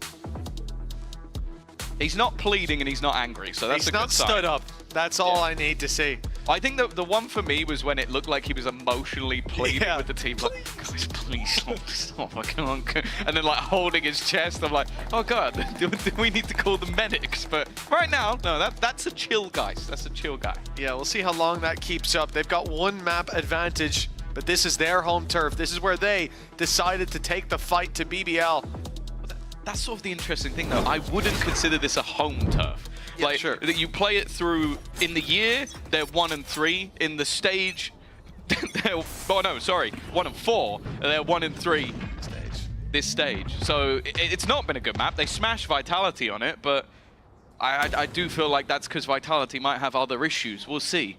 He's not pleading and he's not angry, so that's a good sign. He's not stood up. That's all I need to see. I think the one for me was when it looked like he was emotionally pleading with the team, like, guys, please stop, I can't. And then like holding his chest, I'm like, oh god, do we need to call the medics? But right now, no, that's a chill guy. That's a chill guy. Yeah, we'll see how long that keeps up. They've got 1 map advantage, but this is their home turf. This is where they decided to take the fight to BBL. That's sort of the interesting thing, though. I wouldn't consider this a home turf. Yeah, like, sure. You play it through, in the year, they're 1 and 3. In the stage, they're, oh no, sorry, 1 and 4. They're 1 and 3 this stage. So it's not been a good map. They smashed Vitality on it, but I do feel like that's because Vitality might have other issues. We'll see.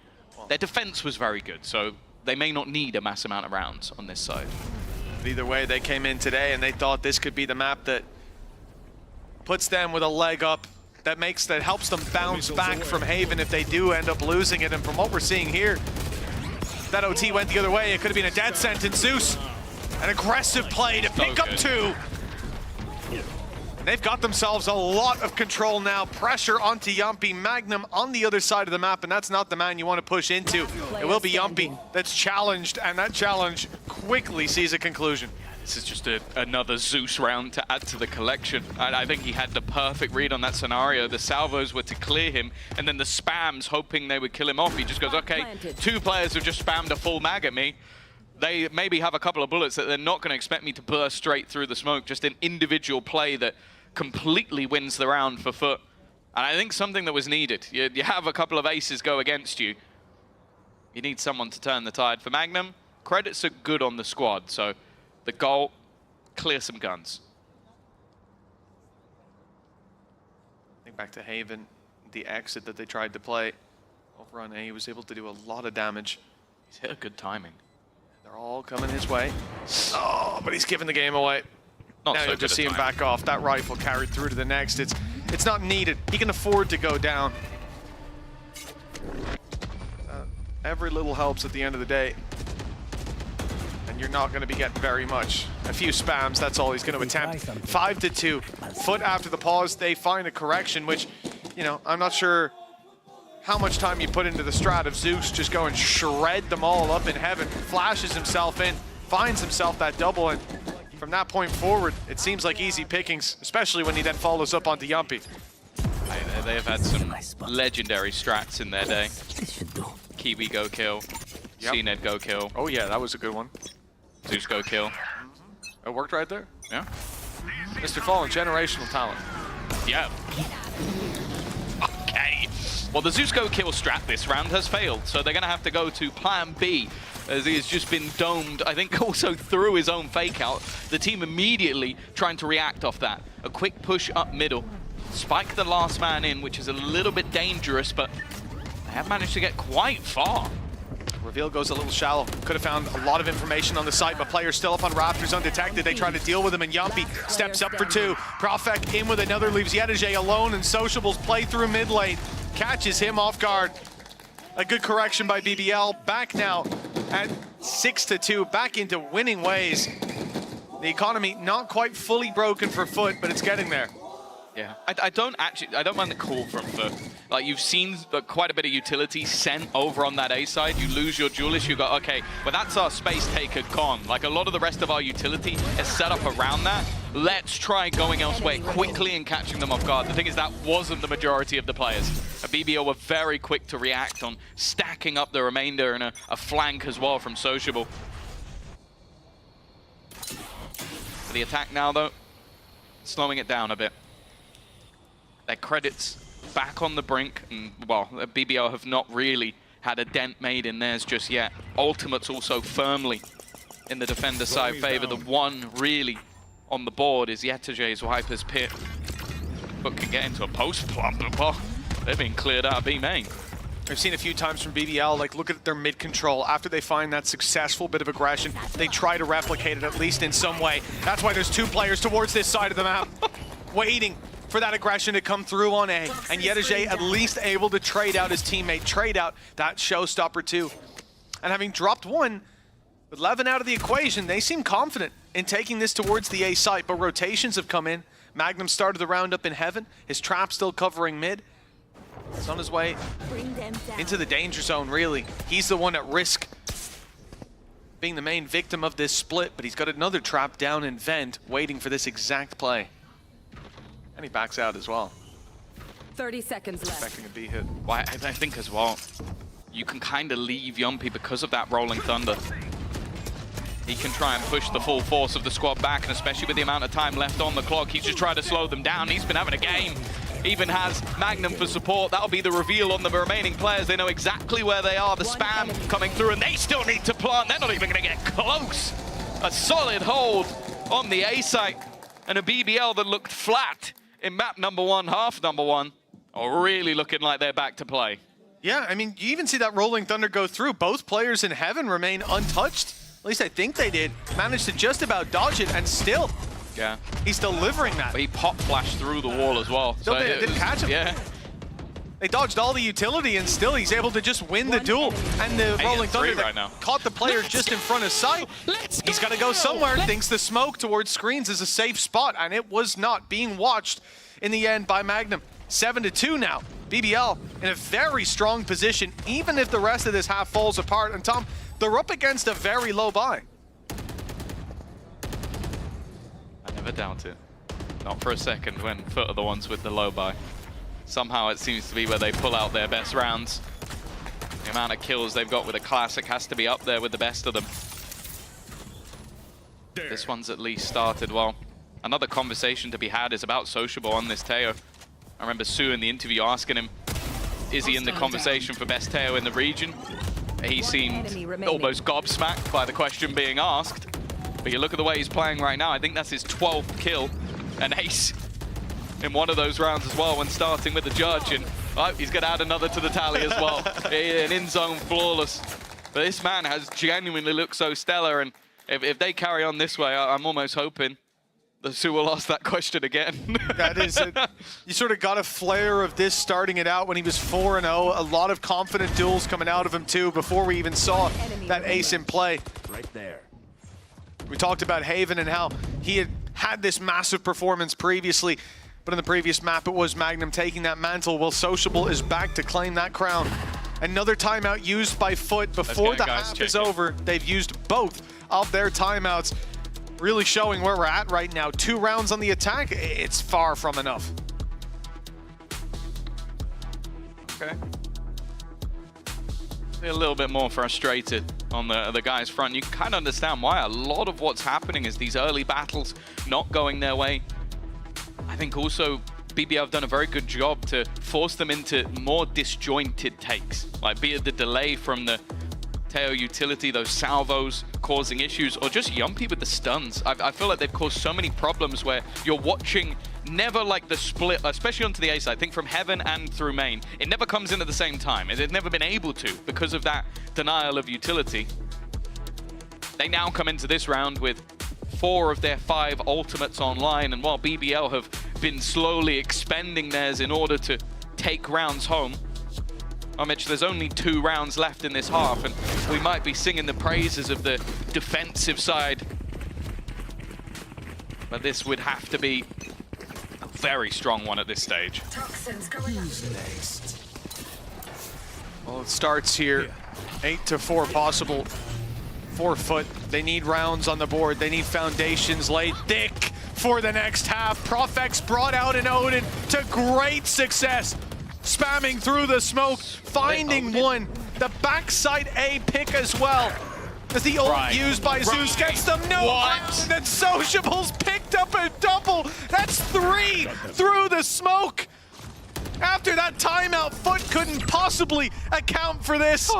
Their defense was very good, so they may not need a mass amount of rounds on this side. Either way, they came in today and they thought this could be the map that puts them with a leg up, that helps them bounce back from Haven if they do end up losing it. And from what we're seeing here, that OT went the other way. It could have been a death sentence. Zeus, an aggressive play to pick up 2. They've got themselves a lot of control now. Pressure onto Yumpy. Magnum on the other side of the map, and that's not the man you want to push into. It will be Yumpy that's challenged, and that challenge quickly sees a conclusion. This is just another Zeus round to add to the collection. I think he had the perfect read on that scenario. The salvos were to clear him, and then the spams hoping they would kill him off. He just goes, okay, 2 players have just spammed a full mag at me. They maybe have a couple of bullets that they're not going to expect me to burst straight through the smoke. Just an individual play that completely wins the round for Foot. And I think something that was needed. You have a couple of aces go against you. You need someone to turn the tide. For Magnum, credits are good on the squad, so the goal, clear some guns. Think back to Haven, the exit that they tried to play. Over on A, he was able to do a lot of damage. He's hit a good timing. They're all coming his way. Oh, but he's giving the game away. Not now so you'll just see him back off. That rifle carried through to the next. It's not needed. He can afford to go down. Every little helps at the end of the day. And you're not going to be getting very much. A few spams, that's all he's going to attempt. 5-2. Foot after the pause, they find a correction, which, you know, I'm not sure how much time you put into the strat of Zeus just go and shred them all up in heaven, flashes himself in, finds himself that double, and from that point forward, it seems like easy pickings, especially when he then follows up onto Yumpy. They have had some legendary strats in their day. Kiwi go kill, CNED go kill. Oh yeah, that was a good one. Zeus go kill. It worked right there. Yeah. Mr. Fallen, generational talent. Yeah. Okay. Well, the Zeus go kill strat this round has failed, so they're going to have to go to plan B, as he has just been domed, I think also through his own fake out. The team immediately trying to react off that. A quick push up middle. Spike the last man in, which is a little bit dangerous, but they have managed to get quite far. Reveal goes a little shallow. Could have found a lot of information on the site, but players still up on Raptors undetected. They try to deal with him, and Yumpy steps up for two. Profek in with another, leaves Yedege alone, and Sociables play through mid lane. Catches him off guard. A good correction by BBL. Back now at 6-2, back into winning ways. The economy not quite fully broken for Foot, but it's getting there. Yeah, I don't mind the call from Foot. Like, you've seen quite a bit of utility sent over on that A side. You lose your duelist, you go, okay, well that's our space taker gone. Like, a lot of the rest of our utility is set up around that. Let's try going elsewhere quickly and catching them off guard. The thing is, that wasn't the majority of the players. BBL were very quick to react on stacking up the remainder and a flank as well from Sociable. For the attack now, though, slowing it down a bit. Their credits back on the brink, and well, BBL have not really had a dent made in theirs just yet. Ultimate's also firmly in the defender side favor. The one really on the board is Yetage's Viper's Pit. But can get into a post plump, but well, they've been cleared out of B main. I've seen a few times from BBL, like, look at their mid control. After they find that successful bit of aggression, they try to replicate it at least in some way. That's why there's two players towards this side of the map, waiting for that aggression to come through on A. And Yedege at least able to trade out his teammate, trade out that showstopper too. And having dropped one, with Levin out of the equation, they seem confident in taking this towards the A site, but rotations have come in. Magnum started the round up in heaven, his trap still covering mid. He's on his way into the danger zone, really. He's the one at risk being the main victim of this split, but he's got another trap down in vent, waiting for this exact play. And he backs out as well. 30 seconds left. Expecting a B hit. Well, I think as well, you can kind of leave Yumpy because of that rolling thunder. He can try and push the full force of the squad back, and especially with the amount of time left on the clock, he's just trying to slow them down. He's been having a game. Even has Magnum for support. That'll be the reveal on the remaining players. They know exactly where they are. The spam coming through, and they still need to plant. They're not even going to get close. A solid hold on the A site, and a BBL that looked flat in map number one, half number one, are really looking like they're back to play. Yeah, I mean, you even see that rolling thunder go through. Both players in heaven remain untouched. At least I think they did. Managed to just about dodge it, and still, yeah, he's delivering that. But he pop flashed through the wall as well. Still So didn't catch him. Yeah. They dodged all the utility, and still he's able to just win the duel. And the rolling thunder right now caught the player just in front of sight. He's got to go somewhere. Thinks the smoke towards screens is a safe spot, and it was not, being watched in the end by Magnum. 7-2 now. BBL in a very strong position, even if the rest of this half falls apart. And Tom, they're up against a very low buy. I never doubt it. Not for a second when Foot are the ones with the low buy. Somehow it seems to be where they pull out their best rounds. The amount of kills they've got with a classic has to be up there with the best of them. This one's at least started well. Another conversation to be had is about Sociable on this Teo. I remember Sue in the interview asking him, is he in the conversation for best Teo in the region? He seemed almost gobsmacked by the question being asked. But you look at the way he's playing right now, I think that's his 12th kill. An ace in one of those rounds as well when starting with the judge. And oh, he's going to add another to the tally as well. An in-zone flawless. But this man has genuinely looked so stellar. And if they carry on this way, I'm almost hoping that Sue will ask that question again. That is it. You sort of got a flare of this starting it out when he was 4-0. A lot of confident duels coming out of him too before we even saw that ace in play. Right there. We talked about Haven and how he had this massive performance previously, but in the previous map it was Magnum taking that mantle. Well, Sociable is back to claim that crown. Another timeout used by Foot before the half is over. They've used both of their timeouts, really showing where we're at right now. 2 rounds on the attack, it's far from enough. Okay. A little bit more frustrated on the guys' front. You can kind of understand why. A lot of what's happening is these early battles not going their way. I think also BBL have done a very good job to force them into more disjointed takes, like be it the delay from the Teo utility, those salvos causing issues, or just Yumpy with the stuns. I feel like they've caused so many problems where you're watching never like the split, especially onto the A side. I think from Heaven and through main, it never comes in at the same time. It's never been able to because of that denial of utility. They now come into this round with 4 of their 5 ultimates online, and while BBL have been slowly expending theirs in order to take rounds home, Mitch, there's only 2 rounds left in this half, and we might be singing the praises of the defensive side. But this would have to be a very strong one at this stage. Well, it starts here, 8-4 possible for Foot. They need rounds on the board. They need foundations laid thick for the next half. Profex brought out an Odin to great success, spamming through the smoke, finding one. The backside A pick as well. As the ult used by Zeus gets them no round, and Sociable's picked up a double. That's 3 through the smoke. After that timeout, Foot couldn't possibly account for this.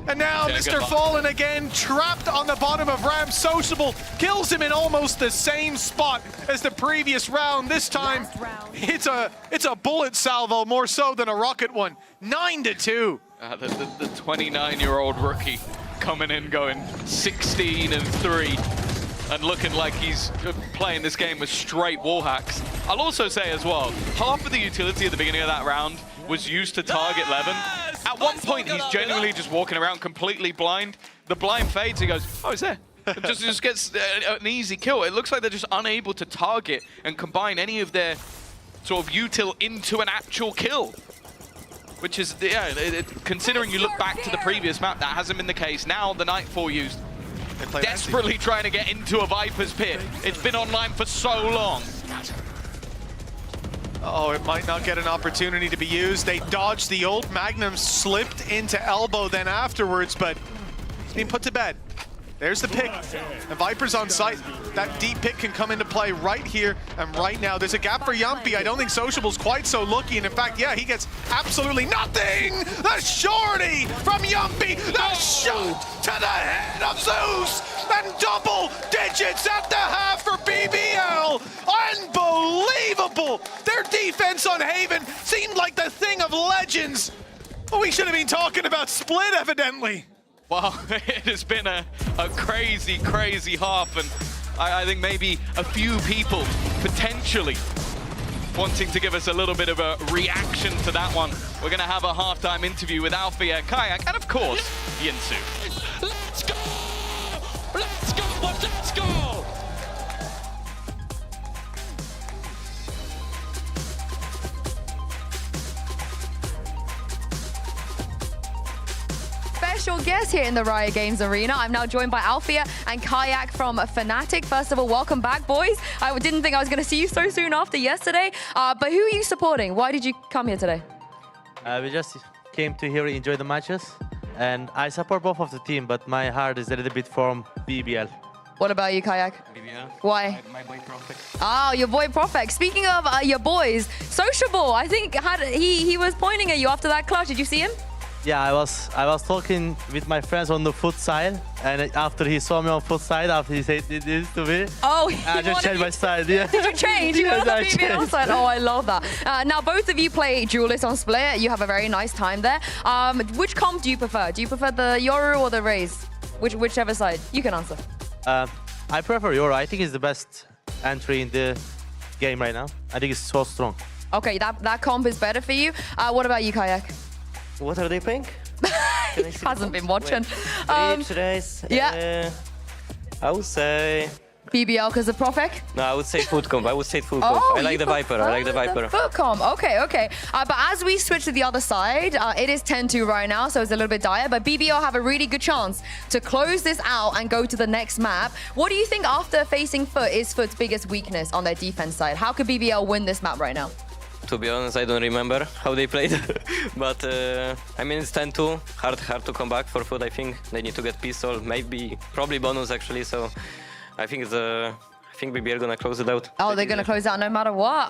And now Mr. Fallen again, trapped on the bottom of ramp. Sociable kills him in almost the same spot as the previous round. This time, it's a bullet salvo more so than a rocket one. 9-2. The 29-year-old rookie coming in going 16-3 and looking like he's playing this game with straight wall hacks. I'll also say as well, half of the utility at the beginning of that round was used to target Levin. At one point, he's genuinely just walking around completely blind. The blind fades, he goes, oh, he's there. And just gets an easy kill. It looks like they're just unable to target and combine any of their sort of util into an actual kill. Which is, yeah, considering you look back to the previous map, that hasn't been the case. Now the Nightfall used, desperately trying to get into a Viper's pit. It's been online for so long. Oh, it might not get an opportunity to be used. They dodged the ult. Magnum slipped into elbow then afterwards, but he's being put to bed. There's the pick. The Viper's on site. That deep pick can come into play right here and right now. There's a gap for Yumpy. I don't think Sociable's quite so lucky. And in fact, yeah, he gets absolutely nothing. The shorty from Yumpy. The shot to the head of Zeus. And double digits at the half for BBL. Unbelievable. Their defense on Haven seemed like the thing of legends. Well, we should have been talking about Split, evidently. Well, it has been a crazy, crazy half, and I think maybe a few people potentially wanting to give us a little bit of a reaction to that one. We're going to have a halftime interview with Alfia, Kayak, and of course, Yinsu. Let's go! Let's go! Let's go! Special guest here in the Riot Games Arena. I'm now joined by Alfia and Kayak from Fnatic. First of all, welcome back, boys. I didn't think I was going to see you so soon after yesterday. But who are you supporting? Why did you come here today? We just came to here to enjoy the matches. And I support both of the team, but my heart is a little bit from BBL. What about you, Kayak? BBL. Why? My boy Profex. Oh, your boy Profex. Speaking of your boys, Sociable, I think he was pointing at you after that clutch. Did you see him? Yeah, I was talking with my friends on the foot side, and after he saw me on foot side, after he said this to me, I just changed my side. Yeah. Did you change? You were on the BBL side. Oh, I love that. Now, both of you play Duelist on Split. You have a very nice time there. Which comp do you prefer? Do you prefer the Yoru or the Raze? Whichever side. You can answer. I prefer Yoru. I think it's the best entry in the game right now. I think it's so strong. Okay, that comp is better for you. What about you, Kayak? What are they playing? He hasn't been watching. Today's, yeah. I would say... BBL because of Profek? No, I would say foot comp. I would say foot comp. I like the Viper. I like the Viper. Foot comp. Okay, okay. But as we switch to the other side, it is 10-2 right now, so it's a little bit dire. But BBL have a really good chance to close this out and go to the next map. What do you think after facing Foot is Foot's biggest weakness on their defense side? How could BBL win this map right now? To be honest, I don't remember how they played. But I mean, it's 10-2. Hard to come back for Foot, I think. They need to get pistol, probably bonus actually. So I think BBL gonna close it out. Oh, they're gonna close out no matter what.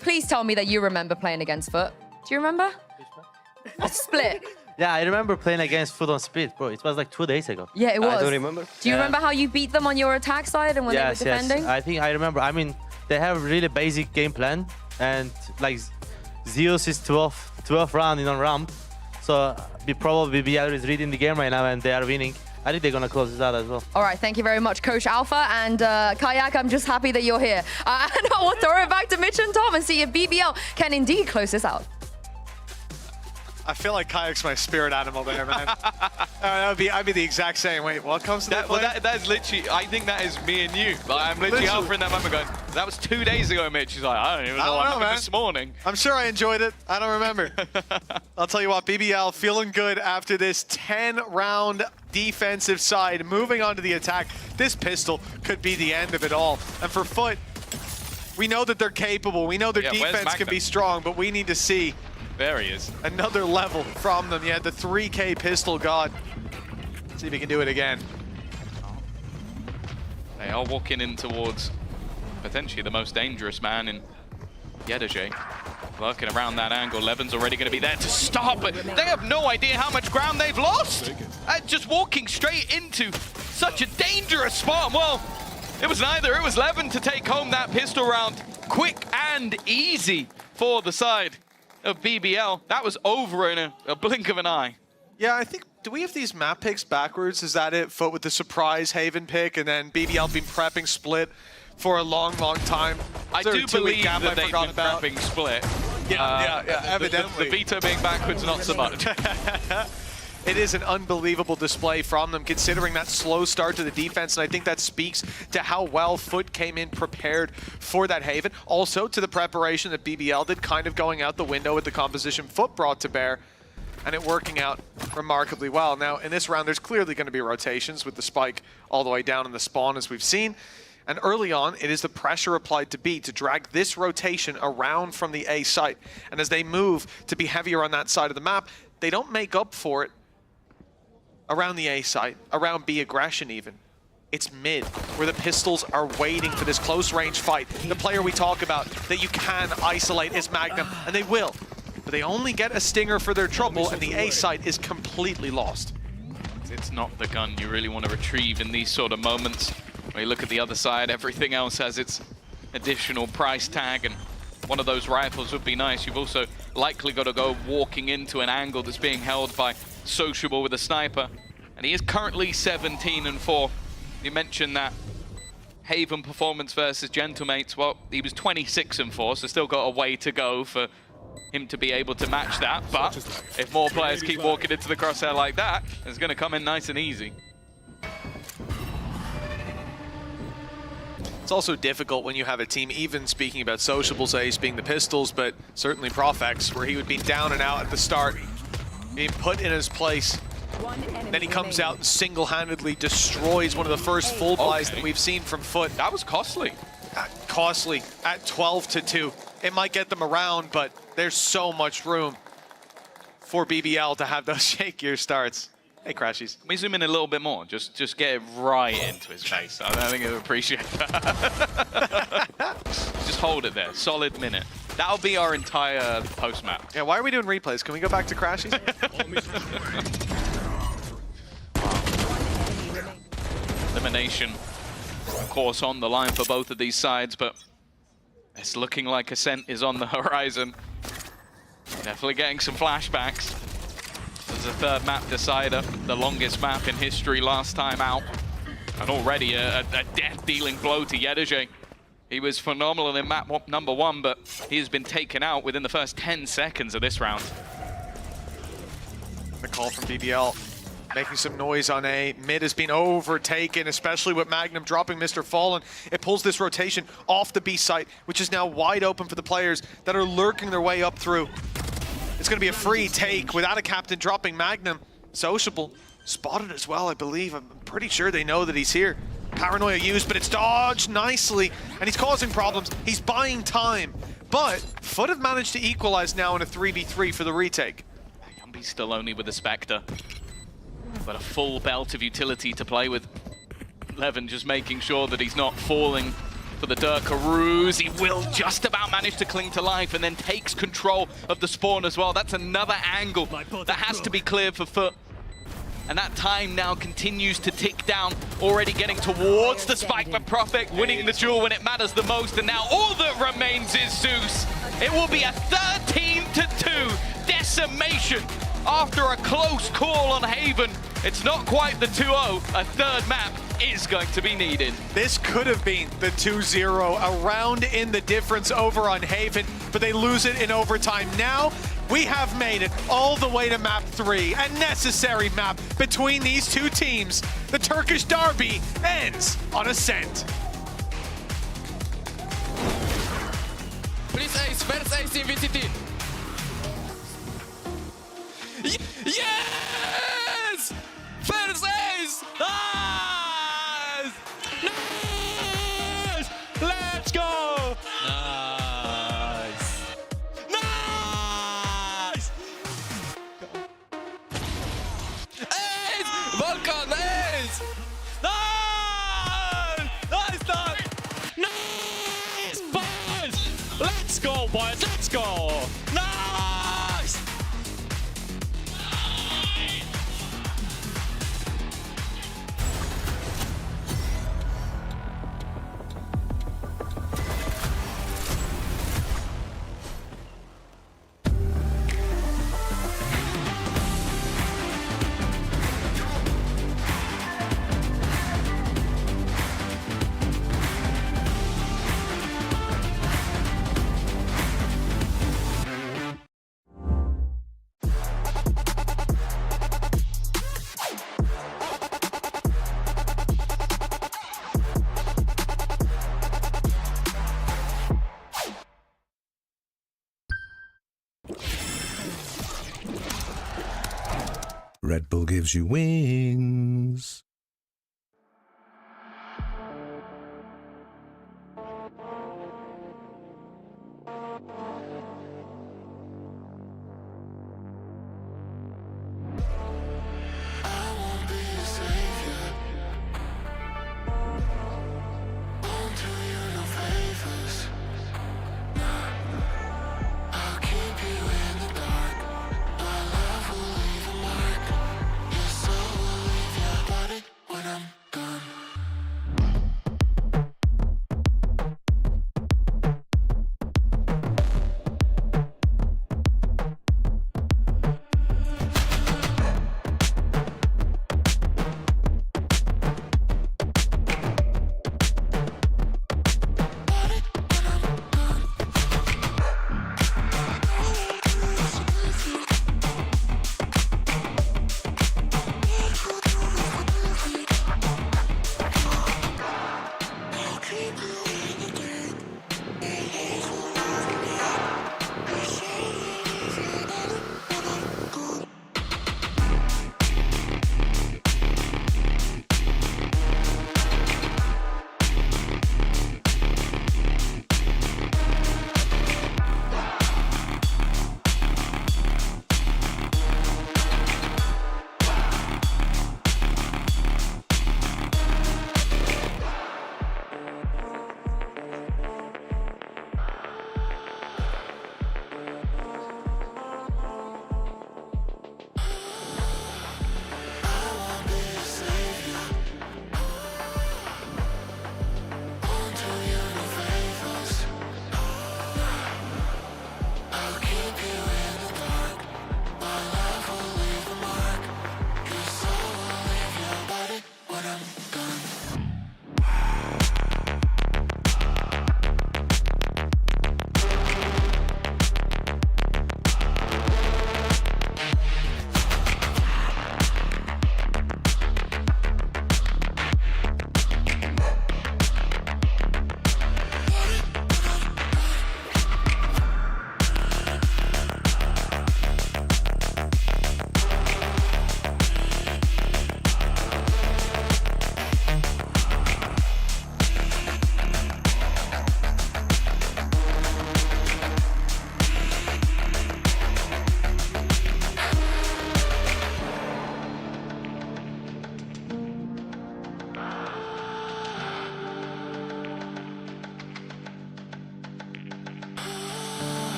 Please tell me that you remember playing against Foot. Do you remember? A split. Yeah, I remember playing against Foot on Split, bro. It was like 2 days ago. Yeah, it was. I don't remember. Do you remember how you beat them on your attack side and when they were defending? Yes, I think I remember. I mean, they have a really basic game plan, and like Zeus is 12 round in on ramp, so probably BBL is reading the game right now and they are winning. I think they're going to close this out as well. All right, thank you very much, Coach Alpha. And Kayak, I'm just happy that you're here. And we'll throw it back to Mitch and Tom and see if BBL can indeed close this out. I feel like Kayak's my spirit animal there, man. I'd be the exact same. Wait, what comes to that? Well, that is literally, I think that is me and you. Like, I'm literally Alpha in that moment going, that was 2 days ago, Mitch. He's like, I don't even know what happened this morning. I'm sure I enjoyed it. I don't remember. I'll tell you what, BBL feeling good after this 10-round defensive side. Moving on to the attack. This pistol could be the end of it all. And for Foot, we know that they're capable. We know their defense can be strong, but we need to see there he is. Another level from them. Yeah, the 3K pistol god. See if he can do it again. They are walking in towards potentially the most dangerous man in Yedaje. Working around that angle. Levin's already going to be there to stop, but they have no idea how much ground they've lost. Just walking straight into such a dangerous spot. Well, it was neither. It was Levin to take home that pistol round. Quick and easy for the side of BBL. That was over in a blink of an eye. Yeah, I think, do we have these map picks backwards? Is that it? Foot with the surprise Haven pick, and then BBL been prepping Split for a long, long time. I do believe that they've been prepping Split. Yeah, evidently. The veto being backwards, not so much. It is an unbelievable display from them, considering that slow start to the defense, and I think that speaks to how well Foot came in prepared for that Haven. Also to the preparation that BBL did, kind of going out the window with the composition Foot brought to bear, and it working out remarkably well. Now, in this round, there's clearly going to be rotations with the spike all the way down in the spawn, as we've seen. And early on, it is the pressure applied to B to drag this rotation around from the A site. And as they move to be heavier on that side of the map, they don't make up for it around the A site, around B aggression even. It's mid, where the pistols are waiting for this close range fight. The player we talk about that you can isolate is Magnum, and they will. But they only get a stinger for their trouble, and the A site is completely lost. It's not the gun you really want to retrieve in these sort of moments. When you look at the other side, everything else has its additional price tag, and one of those rifles would be nice. You've also likely got to go walking into an angle that's being held by Sociable with a sniper, and he is currently 17-4. You mentioned that Haven performance versus Gentlemates. Well, he was 26-4, so still got a way to go for him to be able to match that. But if more players keep walking into the crosshair like that, it's going to come in nice and easy. It's also difficult when you have a team, even speaking about Sociable's ace being the pistols, but certainly Profex, where he would be down and out at the start, being put in his place. Then he comes out and single-handedly destroys one of the first full buys that we've seen from Foot. That was costly. Costly at 12-2. It might get them around, but there's so much room for BBL to have those shakier starts. Hey, Crashies. Can we zoom in a little bit more? Just get it right into his face. I think he'll appreciate that. Just hold it there. Solid minute. That'll be our entire post-map. Yeah, why are we doing replays? Can we go back to Crashies? Elimination, of course, on the line for both of these sides, but it's looking like Ascent is on the horizon. Definitely getting some flashbacks. There's a third map decider, the longest map in history last time out. And already a death-dealing blow to Yedaje. He was phenomenal in map number 1, but he has been taken out within the first 10 seconds of this round. The call from BBL. making some noise on A. Mid has been overtaken, especially with Magnum dropping Mr. Fallen. It pulls this rotation off the B site, which is now wide open for the players that are lurking their way up through. It's going to be a free take without a captain dropping Magnum. Sociable spotted as well, I believe. I'm pretty sure they know that he's here. Paranoia used, but it's dodged nicely, and he's causing problems. He's buying time, but Foot have managed to equalize now in a 3v3 for the retake. Yumby's still only with the Spectre, but a full belt of utility to play with. Levin just making sure that he's not falling for the Durkaroos. He will just about manage to cling to life and then takes control of the spawn as well. That's another angle that has to be cleared for Foot. And that time now continues to tick down, already getting towards the spike, but Prophet winning the duel when it matters the most. And now all that remains is Zeus. It will be a 13-2 decimation after a close call on Haven. It's not quite the 2-0. A third map is going to be needed. This could have been the 2-0, a round in the difference over on Haven, but they lose it in overtime. Now, we have made it all the way to map 3, a necessary map between these two teams. The Turkish derby ends on Ascent. Please ace, first ace in VCT. Yes! First ace! Nice! Nice! Let's go! Nice! Nice! Ace! Volkan, ace! Nice! Nice done! Nice! Boys! Let's go, boys! Let's go! Nice! Red Bull gives you wings. Body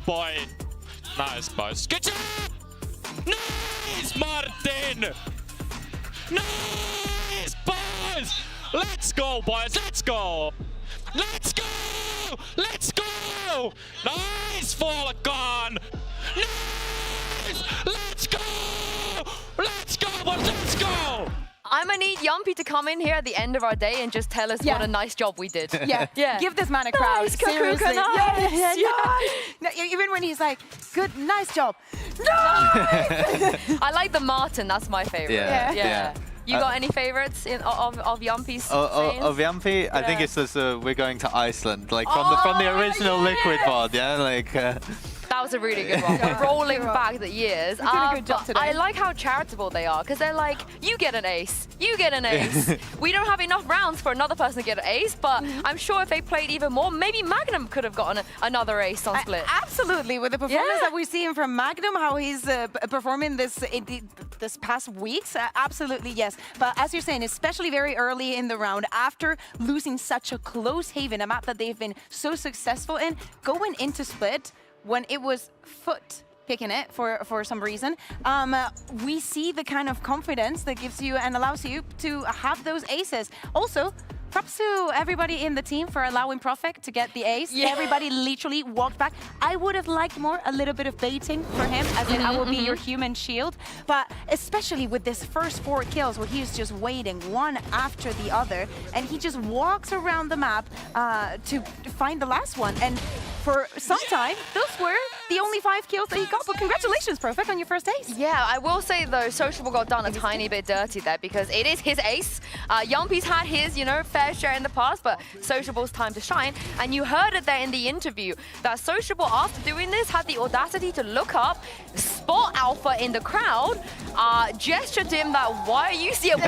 boy. Nice, boys. Good job! Nice, Martin! Nice, boys! Let's go, boys. Let's go! Let's go! Let's go! Nice, Falcon! Nice! Let's go! Let's go, boys. Let's go! I'm gonna need Yumpy to come in here at the end of our day and just tell us what a nice job we did. Yeah. Give this man a crowd. Nice, Kakuka, Seriously. nice. Yes. No, even when he's like, good, nice job. No! I like the Martin. That's my favorite. Yeah. You got any favorites of Yumpy's? Of Yumpy? I think it's this, we're going to Iceland, like from the original Liquid VOD, yeah? Like, that was a really good one. Rolling back the years. You did a good job today. I like how charitable they are, because they're like, you get an ace, you get an ace. We don't have enough rounds for another person to get an ace, but I'm sure if they played even more, maybe Magnum could have gotten another ace on Split. Absolutely, with the performance that we've seen from Magnum, how he's performing this past weeks, absolutely yes. But as you're saying, especially very early in the round, after losing such a close Haven, a map that they've been so successful in, going into Split, when it was Foot picking it for some reason, we see the kind of confidence that gives you and allows you to have those aces. Also, props to everybody in the team for allowing Prophet to get the ace. Yeah. Everybody literally walked back. I would have liked a little bit of baiting for him, as in I will be your human shield. But especially with this first 4 kills where he's just waiting one after the other, and he just walks around the map to find the last one. And for some time, those were the only 5 kills that he got. But congratulations, Prophet, on your first ace. Yeah, I will say though, Sociable got done a tiny bit dirty there because it is his ace. Yumpy's had his, fair share in the past, but Sociable's time to shine. And you heard it there in the interview that Sociable, after doing this, had the audacity to look up, spot Alpha in the crowd, gestured to him that, why are you sitting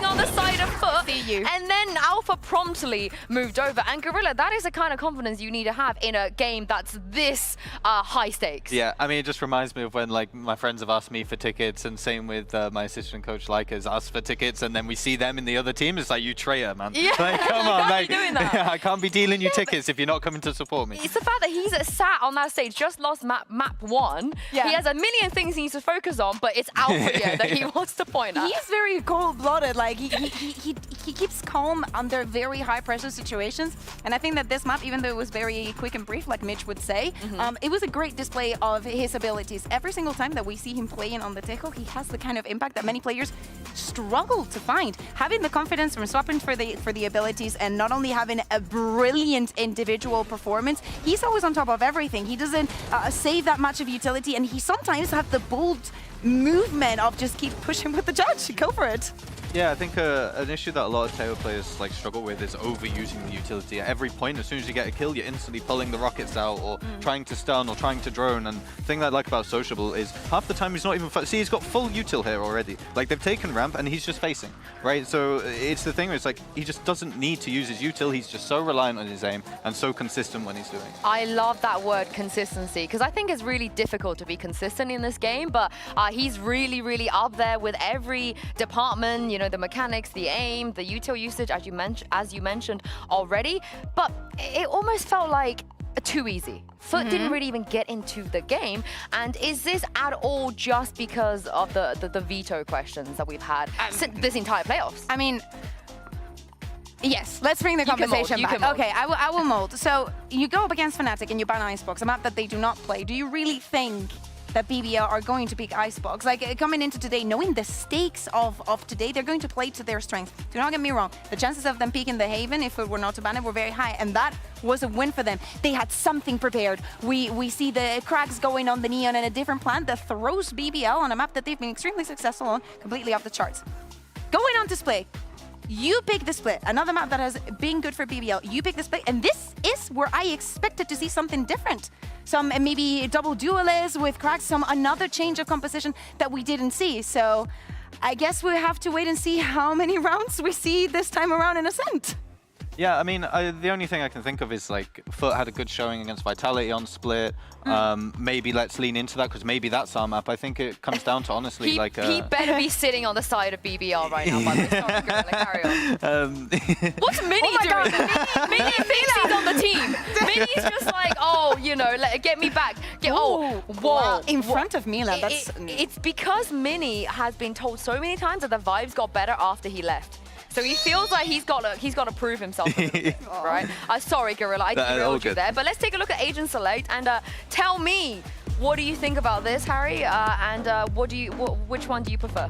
on the side of Foot? And then Alpha promptly moved over. And Gorilla, that is the kind of confidence you need to have in a game that's this high stakes. Yeah, I mean, it just reminds me of when my friends have asked me for tickets, and same with my assistant coach Like has asked for tickets, and then we see them in the other team. It's like, you traitor, man. Yeah, like, come on, like, doing that. I can't be dealing you tickets if you're not coming to support me. It's the fact that he's sat on that stage, just lost map 1. Yeah. He has a million things he needs to focus on, but it's Alpha that he wants to point at. He's very cold-blooded. Like he keeps calm under very high-pressure situations, and I think that this map, even though it was very quick and brief, like Mitch would say, it was a great display of his abilities. Every single time that we see him playing on the Tejo, he has the kind of impact that many players struggle to find. Having the confidence from swapping for the abilities, and not only having a brilliant individual performance, he's always on top of everything. He doesn't save that much of utility, and he sometimes has the bold movement of just keep pushing with the judge. Go for it. Yeah, I think an issue that a lot of Teo players struggle with is overusing the utility. At every point, as soon as you get a kill, you're instantly pulling the rockets out, or trying to stun, or trying to drone. And the thing that I like about Sociable is half the time he's not even... See, he's got full util here already. Like, they've taken ramp, and he's just facing, right? So it's the thing where it's like, he just doesn't need to use his util. He's just so reliant on his aim, and so consistent when he's doing it. I love that word, consistency, because I think it's really difficult to be consistent in this game, but he's really, really up there with every department, the mechanics, the aim, the util usage, as you mentioned already. But it almost felt like too easy. Foot didn't really even get into the game. And is this at all just because of the veto questions that we've had this entire playoffs? I mean, yes, let's bring the conversation back. Okay, I will mold. So you go up against Fnatic and you ban Icebox, a map that they do not play. Do you really think that BBL are going to pick Icebox? Like, coming into today, knowing the stakes of today, they're going to play to their strengths. Do not get me wrong. The chances of them picking the Haven, if it were not to ban it, were very high, and that was a win for them. They had something prepared. We see the cracks going on the Neon and a different plan that throws BBL on a map that they've been extremely successful on, completely off the charts. Going on to Split, you pick the Split, another map that has been good for BBL. You pick the Split, and this is where I expected to see something different. Some maybe double duelists with cracks, another change of composition that we didn't see. So I guess we have to wait and see how many rounds we see this time around in Ascent. Yeah, I mean, the only thing I can think of is like Foot had a good showing against Vitality on Split. Maybe let's lean into that because maybe that's our map. I think it comes down to honestly he, like. He better be sitting on the side of BBL right now. By the way. Sorry, Gorilla, carry on. What's Mini doing? Mini thinks he's on the team. Mini's just like, oh, you know, get me back. Whoa, wow. In front of Milan. That's it's because Mini has been told so many times that the vibes got better after he left. So he feels like he's got to prove himself a little bit, right? Sorry, Gorilla, I derailed you there. But let's take a look at Agent Select and tell me, what do you think about this, Harry? And which one do you prefer?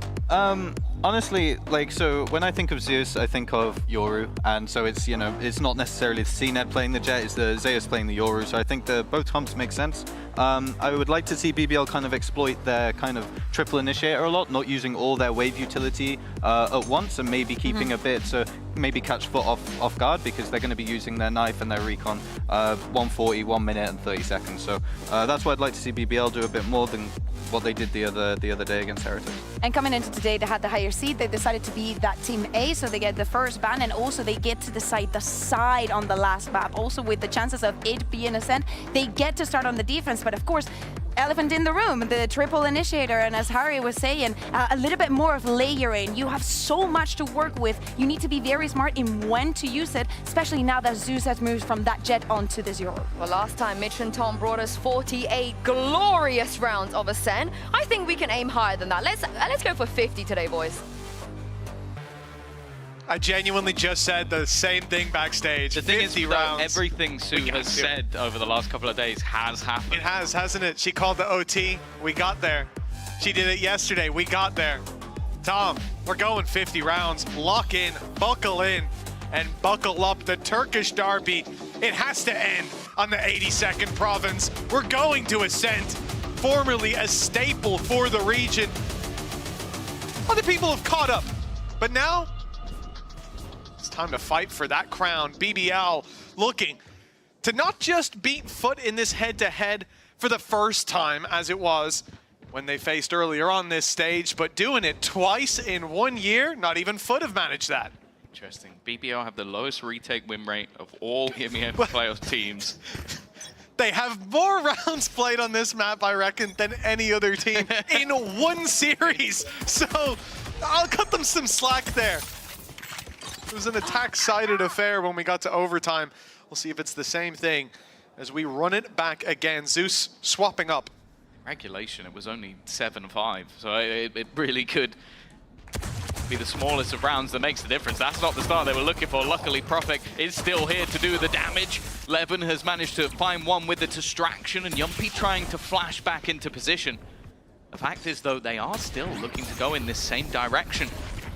Honestly, like, so when I think of Zeus, I think of Yoru, and so it's, you know, it's not necessarily the CNED playing the Jet, it's the Zeus playing the Yoru, so I think both humps make sense. I would like to see BBL kind of exploit their kind of triple initiator a lot, not using all their wave utility at once, and maybe keeping a bit, so maybe catch Foot off guard, because they're going to be using their knife and their recon 140, 1 minute and 30 seconds. So that's why I'd like to see BBL do a bit more than what they did the other day against Heretics. And coming into today, they had the higher seed. They decided to be that team A, so they get the first ban, and also they get to decide the side on the last map. Also with the chances of it being Ascent, they get to start on the defense, but of course, elephant in the room, the triple initiator, and as Harry was saying, a little bit more of layering. You have so much to work with. You need to be very smart in when to use it, especially now that Zeus has moved from that Jet onto the Zero. Well, last time Mitch and Tom brought us 48 glorious rounds of Ascent. I think we can aim higher than that. Let's go for 50 today, boys. I genuinely just said the same thing backstage. The thing is, rounds. everything Sue has said over the last couple of days has happened. It has, hasn't it? She called the OT. We got there. She did it yesterday. We got there. Tom, we're going 50 rounds. Lock in, buckle in, and buckle up. The Turkish derby, it has to end on the 82nd province. We're going to Ascent, formerly a staple for the region. Other people have caught up, but now it's time to fight for that crown. BBL looking to not just beat Foot in this head-to-head for the first time, as it was when they faced earlier on this stage, but doing it twice in 1 year. Not even Foot have managed that. Interesting. BBL have the lowest retake win rate of all EMEA playoff teams. They have more rounds played on this map, I reckon, than any other team in one series. So I'll cut them some slack there. It was an attack-sided affair when we got to overtime. We'll see if it's the same thing as we run it back again. Zeus swapping up. Regulation, it was only 7-5, so it really could be the smallest of rounds that makes the difference. That's not the start they were looking for. Luckily, Profek is still here to do the damage. Levin has managed to find one with the distraction, and Yumpy trying to flash back into position. The fact is, though, they are still looking to go in this same direction.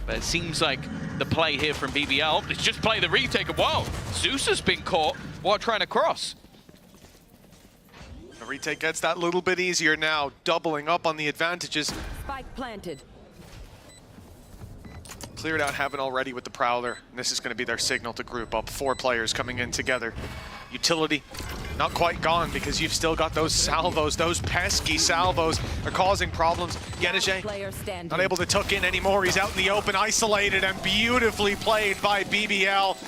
But it seems like the play here from BBL is just play the retake. Whoa, Zeus has been caught while trying to cross. The retake gets that little bit easier now, doubling up on the advantages. Spike planted. Cleared out Heaven already with the Prowler, and this is going to be their signal to group up. 4 players coming in together. Utility, not quite gone because you've still got those salvos. Those pesky salvos are causing problems. Genege, not able to tuck in anymore. He's out in the open, isolated, and beautifully played by BBL.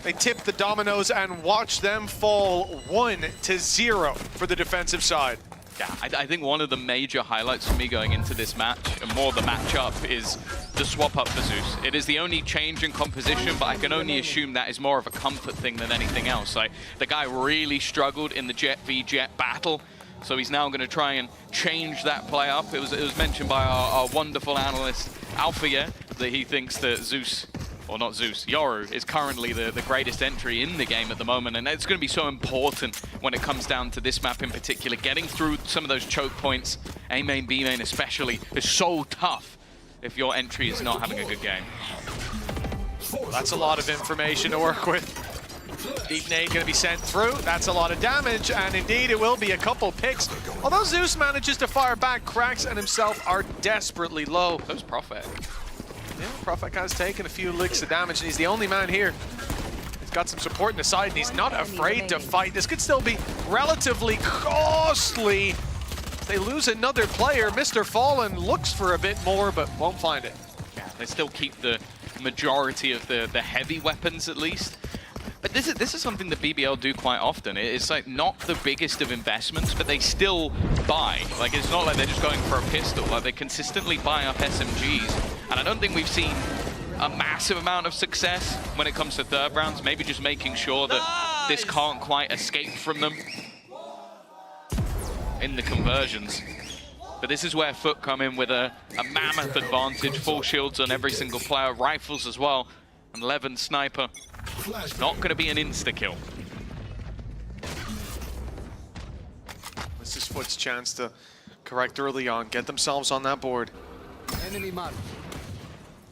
They tip the dominoes and watch them fall 1-0 for the defensive side. Yeah, I think one of the major highlights for me going into this match, and more the matchup, is the swap up for Zeus. It is the only change in composition, but I can only assume that is more of a comfort thing than anything else. Like, the guy really struggled in the Jet v Jet battle, so he's now going to try and change that play up. It was mentioned by our wonderful analyst, Alpha, that he thinks that Zeus, or not Zeus, Yoru is currently the greatest entry in the game at the moment, and it's going to be so important when it comes down to this map in particular. Getting through some of those choke points, A main, B main especially, is so tough if your entry is not having a good game. Well, that's a lot of information to work with. Deep nade going to be sent through. That's a lot of damage, and indeed it will be a couple picks. Although Zeus manages to fire back, Cracks and himself are desperately low. Those Profek. Yeah, Profek has taken a few licks of damage, and he's the only man here. He's got some support in the side, and he's not afraid to fight. This could still be relatively costly. They lose another player. Mr. Fallen looks for a bit more, but won't find it. Yeah, they still keep the majority of the heavy weapons at least. But this is something that BBL do quite often. It's like not the biggest of investments, but they still buy. Like it's not like they're just going for a pistol. Like they consistently buy up SMGs. And I don't think we've seen a massive amount of success when it comes to third rounds. Maybe just making sure that this can't quite escape from them in the conversions. But this is where Foot come in with a mammoth advantage. Full shields on every single player, rifles as well. And Levin sniper. Not going to be an insta-kill. This is Foot's chance to correct early on, get themselves on that board. Enemy mark.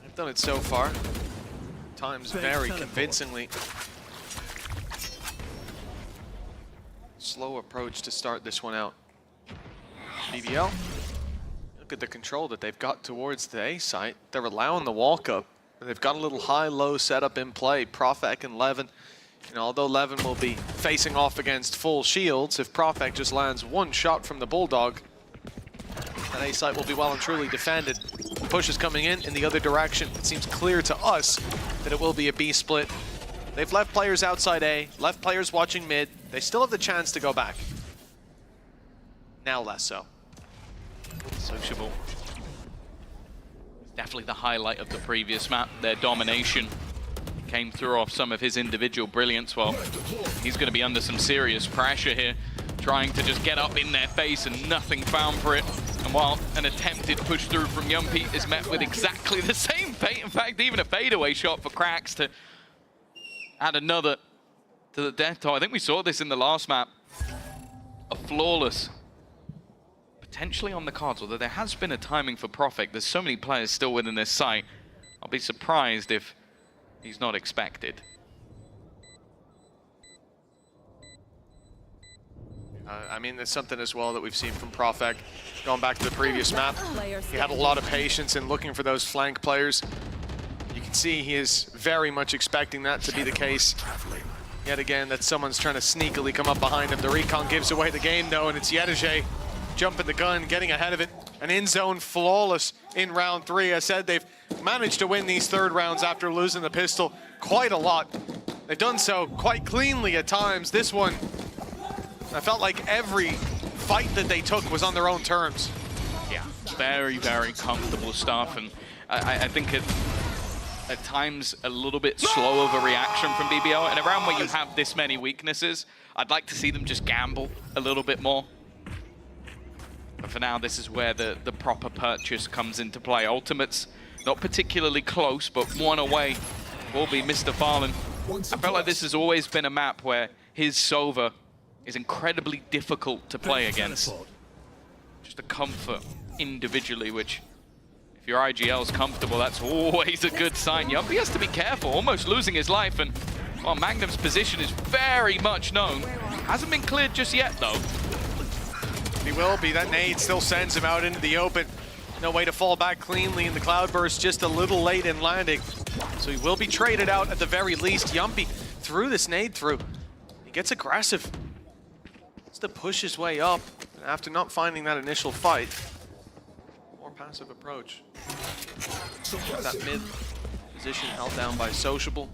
They've done it so far. Times very convincingly. Slow approach to start this one out. BBL, look at the control that they've got towards the A site. They're allowing the walk up. They've got a little high-low setup in play. Profek and Levin. And although Levin will be facing off against full shields, if Profek just lands one shot from the Bulldog, that A site will be well and truly defended. The push is coming in the other direction. It seems clear to us that it will be a B split. They've left players outside A, left players watching mid. They still have the chance to go back. Now less so. Sociable. Definitely the highlight of the previous map. Their domination came through off some of his individual brilliance. Well, he's going to be under some serious pressure here, trying to just get up in their face and nothing found for it. And while an attempted push through from Yumpy is met with exactly the same fate, in fact, even a fadeaway shot for Cracks to add another to the death toll. I think we saw this in the last map. A flawless potentially on the cards, although there has been a timing for Profek. There's so many players still within this site. I'll be surprised if he's not expected. I mean, there's something as well that we've seen from Profek. Going back to the previous map, he had a lot of patience in looking for those flank players. You can see he is very much expecting that to be the case. Yet again, that someone's trying to sneakily come up behind him. The recon gives away the game though, and it's Yedege jumping the gun, getting ahead of it. An in-zone flawless in round 3. I said they've managed to win these third rounds after losing the pistol quite a lot. They've done so quite cleanly at times. This one, I felt like every fight that they took was on their own terms. Yeah, very, very comfortable stuff. And I think at times a little bit slow of a reaction from BBL. And around where you have this many weaknesses, I'd like to see them just gamble a little bit more. But for now, this is where the proper purchase comes into play. Ultimate's not particularly close, but one away will be Mr. Farland. I felt like this has always been a map where his Sova is incredibly difficult to play against. Just a comfort individually, which if your IGL's comfortable, that's always a good sign. Yumpy has to be careful, almost losing his life. And well, Magnum's position is very much known. Hasn't been cleared just yet, though. He will be. That nade still sends him out into the open. No way to fall back cleanly in the cloudburst, just a little late in landing. So he will be traded out at the very least. Yumpy threw this nade through. He gets aggressive. Wants to push his way up after not finding that initial fight. More passive approach. That mid position held down by Sociable.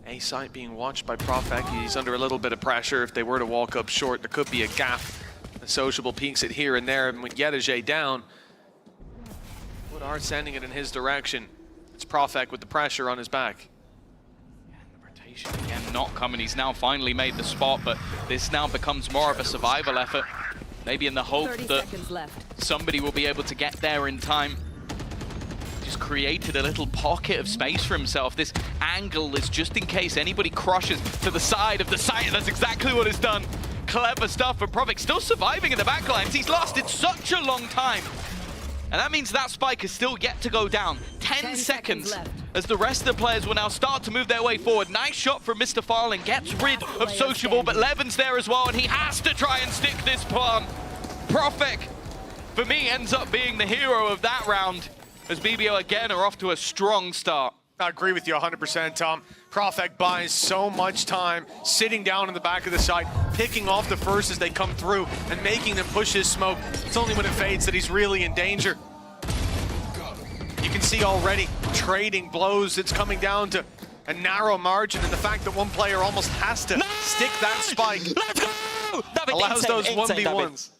A site being watched by Profek. He's under a little bit of pressure. If they were to walk up short, there could be a gap. The Sociable peeks it here and there, and with Yedege down, Wood are sending it in his direction. It's Profek with the pressure on his back. And the rotation again not coming. He's now finally made the spot, but this now becomes more of a survival effort. Maybe in the hope that somebody will be able to get there in time. Just created a little pocket of space for himself. This angle is just in case anybody crushes to the side of the site, and that's exactly what it's done. Clever stuff from Profek, still surviving in the backlines. He's lasted such a long time. And that means that spike is still yet to go down. 10 seconds as the rest of the players will now start to move their way forward. Nice shot from Mr. Farland, gets rid of Sociable, but Levin's there as well, and he has to try and stick this plan. Profek, for me, ends up being the hero of that round, as BBL again are off to a strong start. I agree with you 100%, Tom. Profek buys so much time sitting down in the back of the site, picking off the first as they come through and making them push his smoke. It's only when it fades that he's really in danger. You can see already trading blows. It's coming down to a narrow margin, and the fact that one player almost has to stick that spike allows those 1v1s.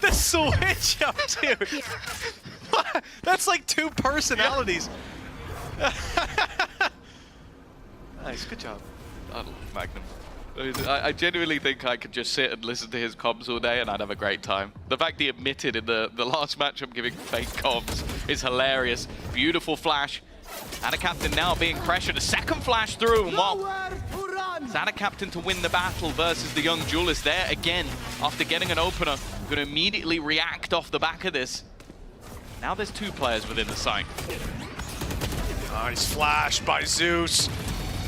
The switch up, dude. That's like two personalities. Nice, good job. I love Magnum. I genuinely think I could just sit and listen to his comms all day and I'd have a great time. The fact he admitted in the last match I'm giving fake comms is hilarious. Beautiful flash. And a captain now being pressured. A second flash through. And while Zana captain to win the battle versus the young duelist there again after getting an opener. Going to immediately react off the back of this. Now there's two players within the site. Nice flash by Zeus.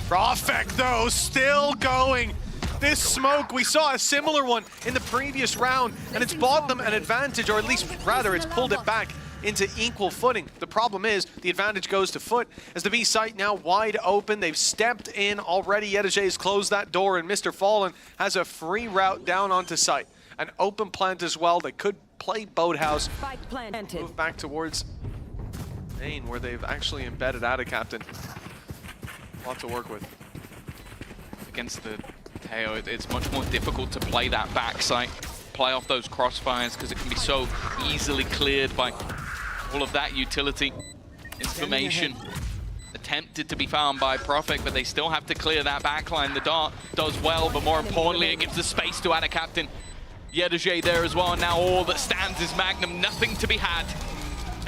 Profek, though, still going. This smoke, we saw a similar one in the previous round, and it's bought them an advantage, or at least, rather, it's pulled it back into equal footing. The problem is, the advantage goes to Foot, as the B site now wide open. They've stepped in already. Yedajay has closed that door, and Mr. Fallen has a free route down onto site. An open plant as well. They could play Boathouse, move back towards main, where they've actually embedded Ada Captain. A lot to work with. Against the KO, it's much more difficult to play that backside, play off those crossfires, because it can be so easily cleared by all of that utility information. Attempted to be found by Profek, but they still have to clear that backline. The dart does well, but more importantly, it gives the space to Ada Captain. Yedajay there as well. Now all that stands is Magnum, nothing to be had.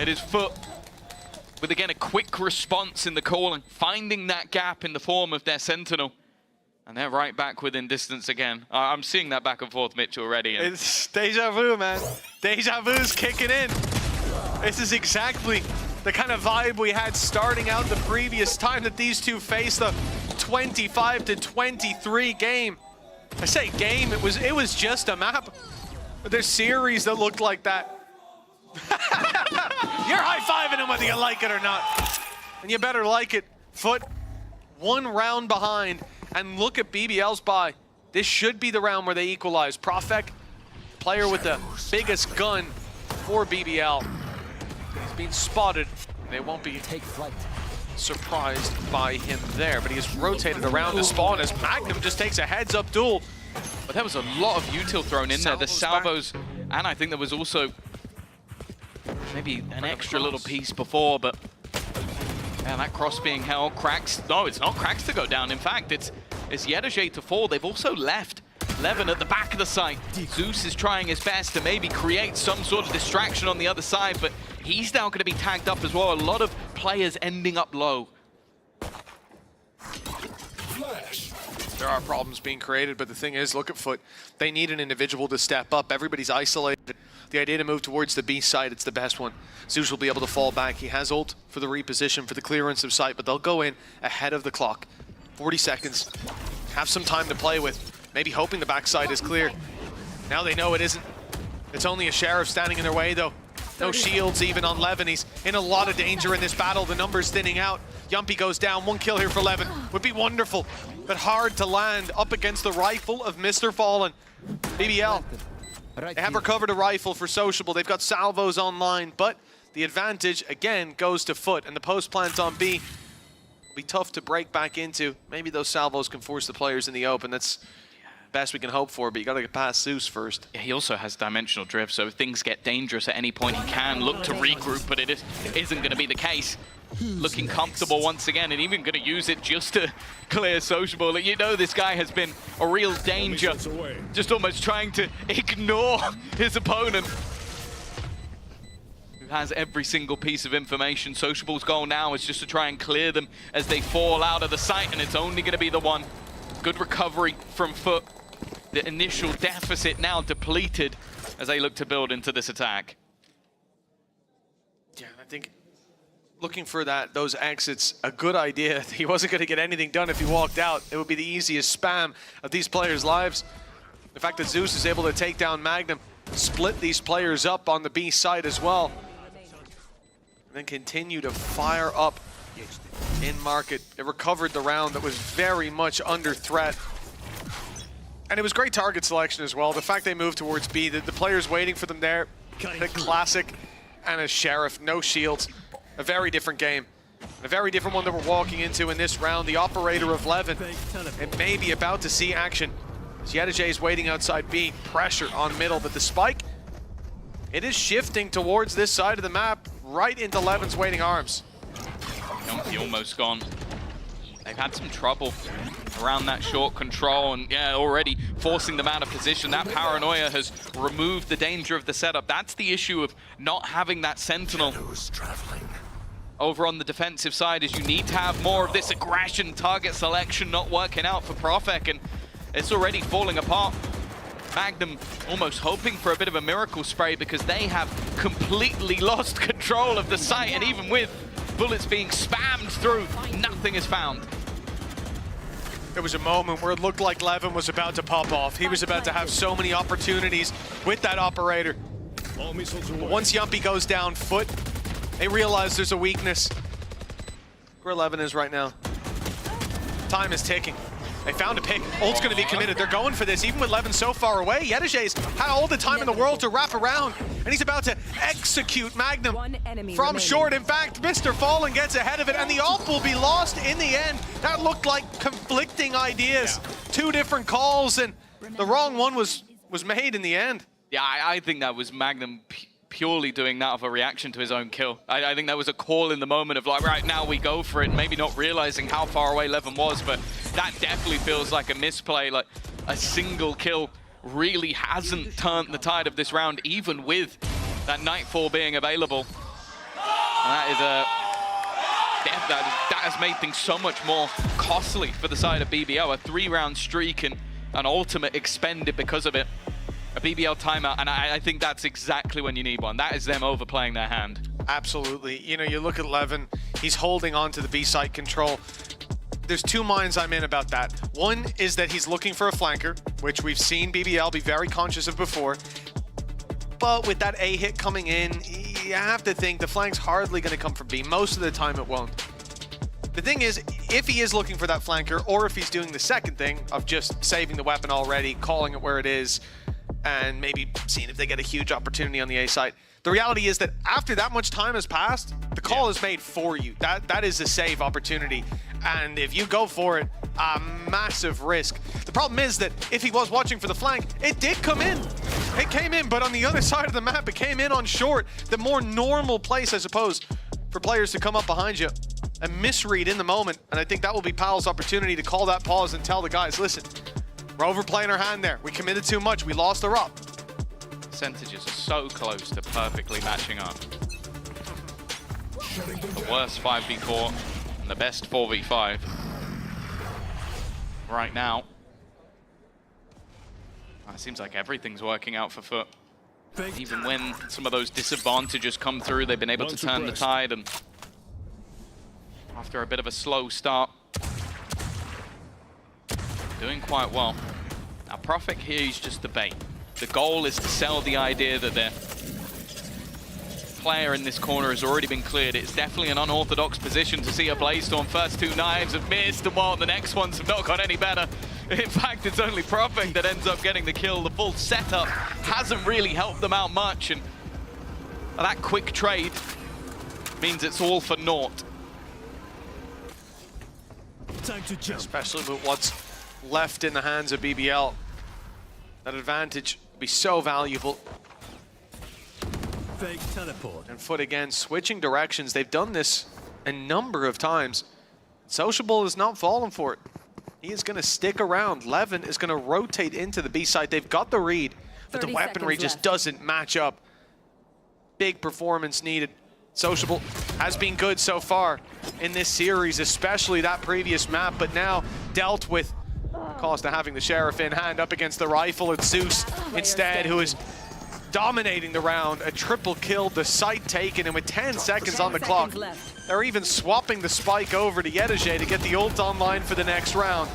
It is Foot with, again, a quick response in the calling, finding that gap in the form of their Sentinel. And they're right back within distance again. I'm seeing that back and forth, Mitch, already. It's deja vu, man. Deja vu's kicking in. This is exactly the kind of vibe we had starting out the previous time that these two faced, the 25-23 game. I say game, it was just a map. But there's series that looked like that. You're high-fiving him whether you like it or not. And you better like it. Foot, one round behind. And look at BBL's buy. This should be the round where they equalize. Profek, player with the biggest gun for BBL. He's been spotted. They won't be surprised by him there, but he has rotated around to spawn as Magnum just takes a heads-up duel. But there was a lot of util thrown in there. The salvos, and I think there was also maybe an extra little piece before, but yeah, that cross being held. Cracks, no, it's not Cracks to go down. In fact, it's Yedajay to fall. They've also left Levin at the back of the site. Zeus is trying his best to maybe create some sort of distraction on the other side, but he's now going to be tagged up as well. A lot of players ending up low. There are problems being created, but the thing is, look at Foot. They need an individual to step up. Everybody's isolated. The idea to move towards the B side, it's the best one. Zeus will be able to fall back. He has ult for the reposition, for the clearance of sight, but they'll go in ahead of the clock. 40 seconds. Have some time to play with. Maybe hoping the backside is clear. Now they know it isn't. It's only a Sheriff standing in their way, though. No shields even on Levin. He's in a lot of danger in this battle. The numbers thinning out. Yumpy goes down. One kill here for Levin. Would be wonderful, but hard to land up against the rifle of Mr. Fallen. BBL. They have recovered a rifle for Sociable. They've got salvos online, but the advantage, again, goes to Foot. And the post plant on B will be tough to break back into. Maybe those salvos can force the players in the open. That's best we can hope for, but you got to get past Zeus first. Yeah, he also has dimensional drift, so if things get dangerous at any point, he can look to regroup, but it isn't going to be the case. Looking comfortable once again, and even going to use it just to clear Sociable. You know this guy has been a real danger, just almost trying to ignore his opponent, who has every single piece of information. Sociable's goal now is just to try and clear them as they fall out of the site, and it's only going to be the one. Good recovery from Foot. The initial deficit now depleted as they look to build into this attack. Yeah, I think looking for those exits, a good idea. He wasn't going to get anything done if he walked out. It would be the easiest spam of these players' lives. The fact that Zeus is able to take down Magnum, split these players up on the B side as well, and then continue to fire up in market. It recovered the round that was very much under threat. And it was great target selection as well. The fact they moved towards B, the players waiting for them there, a classic and a Sheriff, no shields. A very different game. A very different one that we're walking into in this round. The operator of Levin, and maybe about to see action. Yedajay is waiting outside B, pressure on middle, but the spike, it is shifting towards this side of the map, right into Levin's waiting arms. Yumpy almost gone. They've had some trouble around that short control, and yeah, already forcing them out of position. That paranoia has removed the danger of the setup. That's the issue of not having that sentinel over on the defensive side, is you need to have more of this aggression, target selection not working out for Profek, and it's already falling apart. Magnum almost hoping for a bit of a miracle spray because they have completely lost control of the site, and even with bullets being spammed through, nothing is found. There was a moment where it looked like Levin was about to pop off. He was about to have so many opportunities with that operator. But once Yumpy goes down foot, they realize there's a weakness. Where Levin is right now. Time is ticking. They found a pick. Ult's going to be committed. They're going for this, even with Levin so far away. Yedajay's had all the time in the world to wrap around, and he's about to execute Magnum from short. In fact, Mr. Fallen gets ahead of it, and the ult will be lost in the end. That looked like conflicting ideas. Yeah. Two different calls, and the wrong one was made in the end. Yeah, I think that was Magnum purely doing that of a reaction to his own kill. I think that was a call in the moment of like, right, now we go for it, maybe not realizing how far away Levin was, but that definitely feels like a misplay. Like a single kill really hasn't turned the tide of this round, even with that Nightfall being available. And that is that has made things so much more costly for the side of BBL. A 3-round streak and an ultimate expended because of it. A BBL timeout, and I think that's exactly when you need one. That is them overplaying their hand. Absolutely. You know, you look at Levin, he's holding on to the B site control. There's two minds I'm in about that. One is that he's looking for a flanker, which we've seen BBL be very conscious of before. But with that A hit coming in, you have to think the flank's hardly going to come from B. Most of the time it won't. The thing is, if he is looking for that flanker, or if he's doing the second thing of just saving the weapon already, calling it where it is, and maybe seeing if they get a huge opportunity on the A site. The reality is that after that much time has passed, the call is made for you. That is a save opportunity. And if you go for it, a massive risk. The problem is that if he was watching for the flank, it did come in. It came in, but on the other side of the map, it came in on short. The more normal place, I suppose, for players to come up behind you. A misread in the moment, and I think that will be Powell's opportunity to call that pause and tell the guys, listen, we're overplaying our hand there. We committed too much. We lost the up. Percentages are so close to perfectly matching up. The worst 5v4 and the best 4v5 right now. It seems like everything's working out for Foot. Even when some of those disadvantages come through, they've been able to turn the tide, and after a bit of a slow start, doing quite well. Now Profek here is just the bait. The goal is to sell the idea that their player in this corner has already been cleared. It's definitely an unorthodox position to see a Blaze-Storm. First two knives have missed, and while the next ones have not got any better. In fact, it's only Profek that ends up getting the kill. The full setup hasn't really helped them out much, and that quick trade means it's all for naught. Time to jump. Especially with what's left in the hands of BBL. That advantage would be so valuable. Fake teleport. And Foot again, switching directions. They've done this a number of times. Sociable is not falling for it. He is going to stick around. Levin is going to rotate into the B side. They've got the read, but the weaponry just doesn't match up. Big performance needed. Sociable has been good so far in this series, especially that previous map, but now dealt with cost of having the Sheriff in hand up against the rifle. It's Zeus instead who is dominating the round. A triple kill, the site taken, and with 10 seconds on the clock, they're even swapping the spike over to Yedajay to get the ult online for the next round.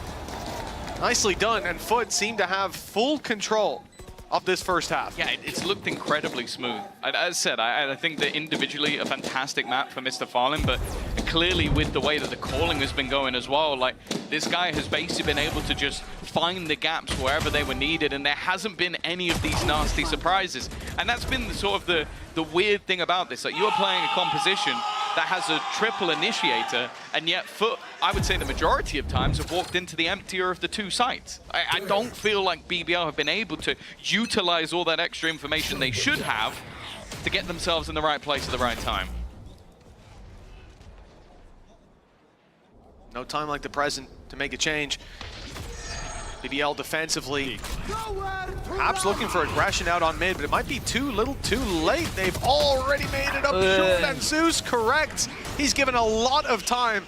Nicely done, and Foot seemed to have full control of this first half. Yeah, it's looked incredibly smooth. As I said, I think that individually a fantastic map for Mr. Fallen, but clearly with the way that the calling has been going as well, like this guy has basically been able to just find the gaps wherever they were needed, and there hasn't been any of these nasty surprises. And that's been the weird thing about this. Like, you are playing a composition that has a triple initiator, and yet Foot, I would say the majority of times, have walked into the emptier of the two sites. I don't feel like BBL have been able to utilize all that extra information they should have to get themselves in the right place at the right time. No time like the present to make a change. BBL defensively, perhaps looking for aggression out on mid, but it might be too little too late. They've already made it up short, and Zeus corrects. He's given a lot of time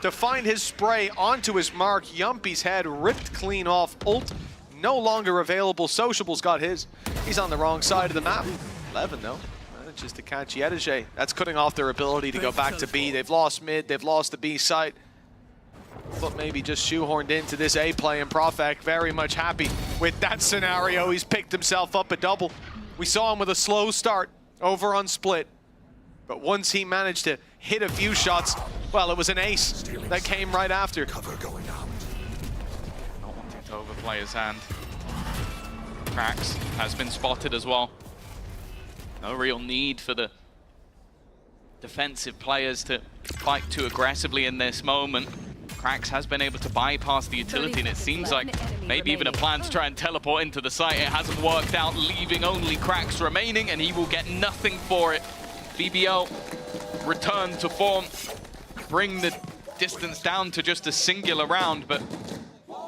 to find his spray onto his mark. Yumpy's head ripped clean off. Ult no longer available. Sociable's got his. He's on the wrong side of the map. 11 though, manages to catch Yedege. That's cutting off their ability to go back to B. They've lost mid, they've lost the B site. But maybe just shoehorned into this A play, and Profek very much happy with that scenario. He's picked himself up a double. We saw him with a slow start over on Split, but once he managed to hit a few shots, well, it was an ace that came right after. Not wanting to overplay his hand. Cracks has been spotted as well. No real need for the defensive players to fight too aggressively in this moment. Cracks has been able to bypass the utility, and it seems like maybe even a plan to try and teleport into the site. It hasn't worked out, leaving only Cracks remaining, and he will get nothing for it. BBL return to form, bring the distance down to just a singular round, but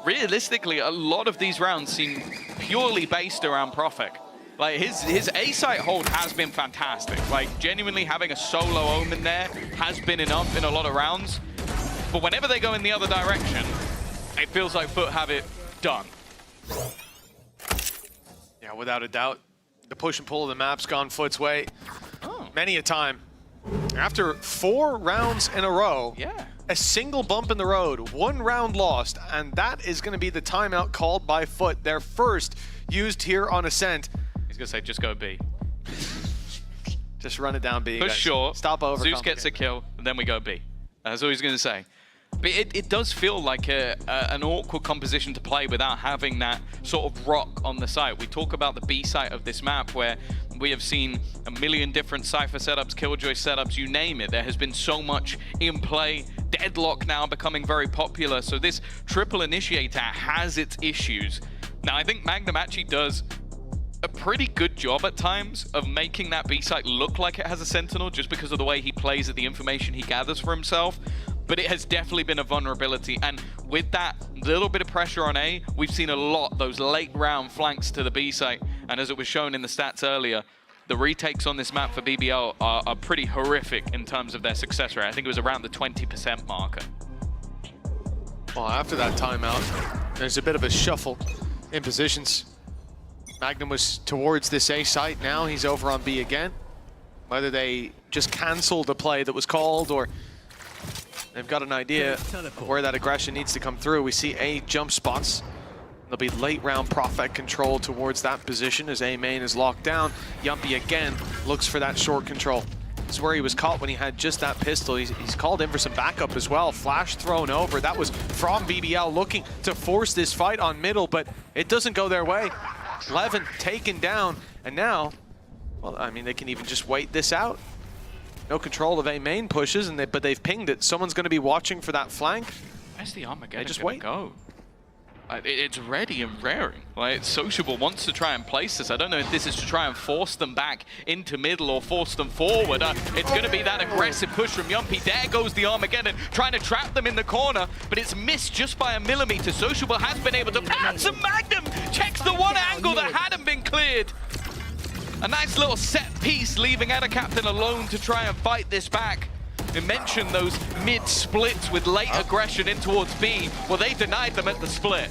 realistically, a lot of these rounds seem purely based around Profek. Like, his A-site hold has been fantastic. Like, genuinely having a solo Omen there has been enough in a lot of rounds. But whenever they go in the other direction, it feels like Foot have it done. Yeah, without a doubt. The push and pull of the map's gone Foot's way many a time. After 4 rounds in a row, a single bump in the road, 1 round lost, and that is going to be the timeout called by Foot, their first used here on Ascent. He's going to say, just go B. Just run it down B. Push short, stop over. Zeus gets a kill, and then we go B. That's all he's going to say. But it does feel like an awkward composition to play without having that sort of rock on the site. We talk about the B site of this map where we have seen a million different Cypher setups, Killjoy setups, you name it. There has been so much in play. Deadlock now becoming very popular. So this triple initiator has its issues. Now I think Magnum actually does a pretty good job at times of making that B site look like it has a Sentinel just because of the way he plays at the information he gathers for himself. But it has definitely been a vulnerability, and with that little bit of pressure on A, we've seen a lot those late round flanks to the B site, and as it was shown in the stats earlier, the retakes on this map for BBL are pretty horrific in terms of their success rate. I think it was around the 20% marker. Well, after that timeout, there's a bit of a shuffle in positions. Magnum was towards this A site, now he's over on B again. Whether they just cancel the play that was called or they've got an idea of where that aggression needs to come through. We see A jump spots. There'll be late round Profek control towards that position as A main is locked down. Yumpy again looks for that short control. This is where he was caught when he had just that pistol. He's called in for some backup as well. Flash thrown over. That was from BBL looking to force this fight on middle, but it doesn't go their way. Levin taken down, and now, well, I mean, they can even just wait this out. No control of A main pushes, but they've pinged it. Someone's going to be watching for that flank. Where's the Armageddon just gonna wait. go? It's ready and raring. Like, Sociable wants to try and place this. I don't know if this is to try and force them back into middle or force them forward. It's going to be that aggressive push from Yumpy. There goes the Armageddon, trying to trap them in the corner, but it's missed just by a millimeter. Sociable has been able to pass, and Magnum checks the one angle that hadn't been cleared. A nice little set piece, leaving Edda Captain alone to try and fight this back. We mentioned those mid-splits with late aggression in towards B. Well, they denied them at the split.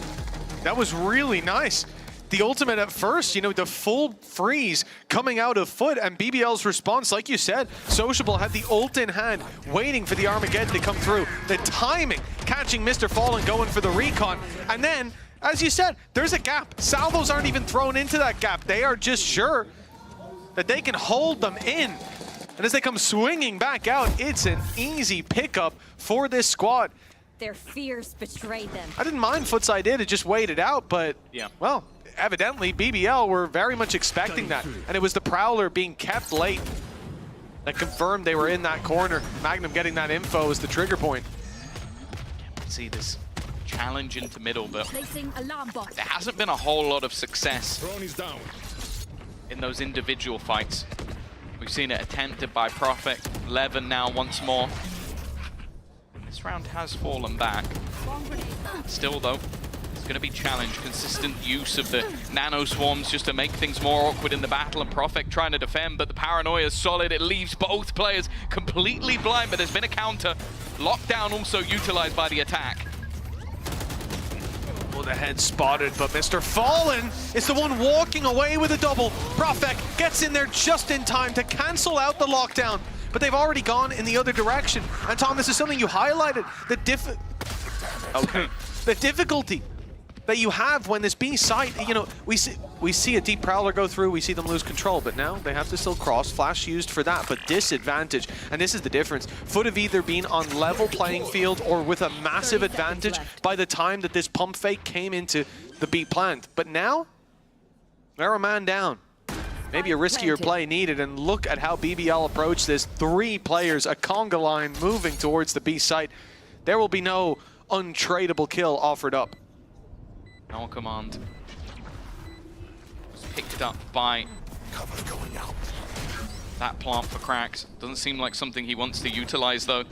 That was really nice. The ultimate at first, you know, the full freeze coming out of Foot, and BBL's response, like you said, Sociable had the ult in hand, waiting for the Armageddon to come through. The timing, catching Mr. Fallen, going for the recon, and then, as you said, there's a gap. Salvos aren't even thrown into that gap. They are just sure that they can hold them in. And as they come swinging back out, it's an easy pickup for this squad. Their fears betrayed them. I didn't mind Foot's idea to just wait it out, but, well, evidently BBL were very much expecting that. And it was the Prowler being kept late. that confirmed they were in that corner. Magnum getting that info as the trigger point. See this challenge into middle, but Placing alarm bot. there hasn't been a whole lot of success in those individual fights. We've seen it attempted by Prophet, Levin now once more. This round has fallen back. Still though, it's going to be challenged. Consistent use of the nano swarms just to make things more awkward in the battle, and Prophet trying to defend, but the paranoia is solid. It leaves both players completely blind, but there's been a counter. Lockdown also utilized by the attack. Oh, the head spotted, but Mr. Fallen is the one walking away with a double. Prophet gets in there just in time to cancel out the lockdown, but they've already gone in the other direction. And Tom, this is something you highlighted, the difficulty that you have when this B site, you know, we see a deep prowler go through, we see them lose control, but now they have to still cross. Flash used for that, but disadvantage, and this is the difference. Foot have either been on level playing field or with a massive advantage by the time that this pump fake came into the B plant. But now, they're a man down. Maybe a riskier play needed, and look at how BBL approached this. 3 players, a conga line moving towards the B site. There will be no untradeable kill offered up. No command was picked up by that plant for Cracks. Doesn't seem like something he wants to utilize though.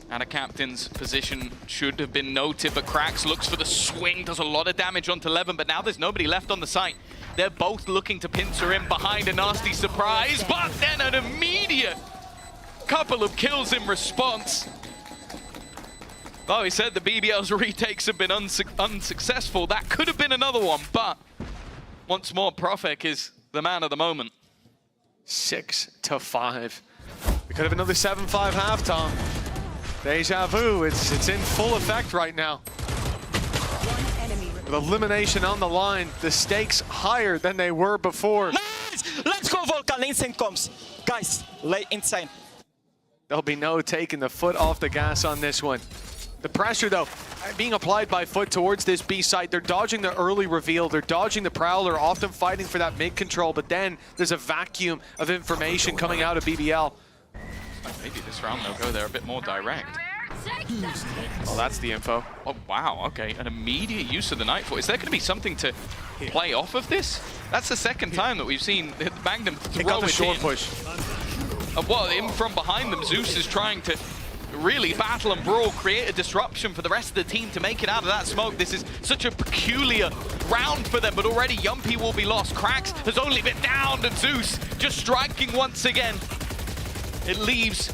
And a captain's position should have been noted, but Cracks looks for the swing, does a lot of damage onto Levin, but now there's nobody left on the site. They're both looking to pincer him behind a nasty surprise, but then an immediate couple of kills in response. Oh, he said the BBL's retakes have been unsuccessful. That could have been another one, but once more, Profek is the man of the moment. 6-5. We could have another 7-5 halftime. Deja vu, it's in full effect right now. With elimination on the line, the stakes higher than they were before. Nice! Let's go, Volkan. Insane comes. Guys, lay insane. There'll be no taking the foot off the gas on this one. The pressure, though, being applied by Foot towards this B site. They're dodging the early reveal. They're dodging the Prowler, often fighting for that mid control, but then there's a vacuum of information coming out of BBL. Maybe this round they'll go there a bit more direct. Well, that's the info. Oh, wow, okay. An immediate use of the Nightfall. Is there going to be something to play off of this? That's the second time that we've seen Magnum throw it got the short in. push. Well, in from behind them, Zeus is trying to really battle and brawl, create a disruption for the rest of the team to make it out of that smoke. This is such a peculiar round for them, but already Yumpy will be lost. Cracks has only been downed, and Zeus just striking once again. It leaves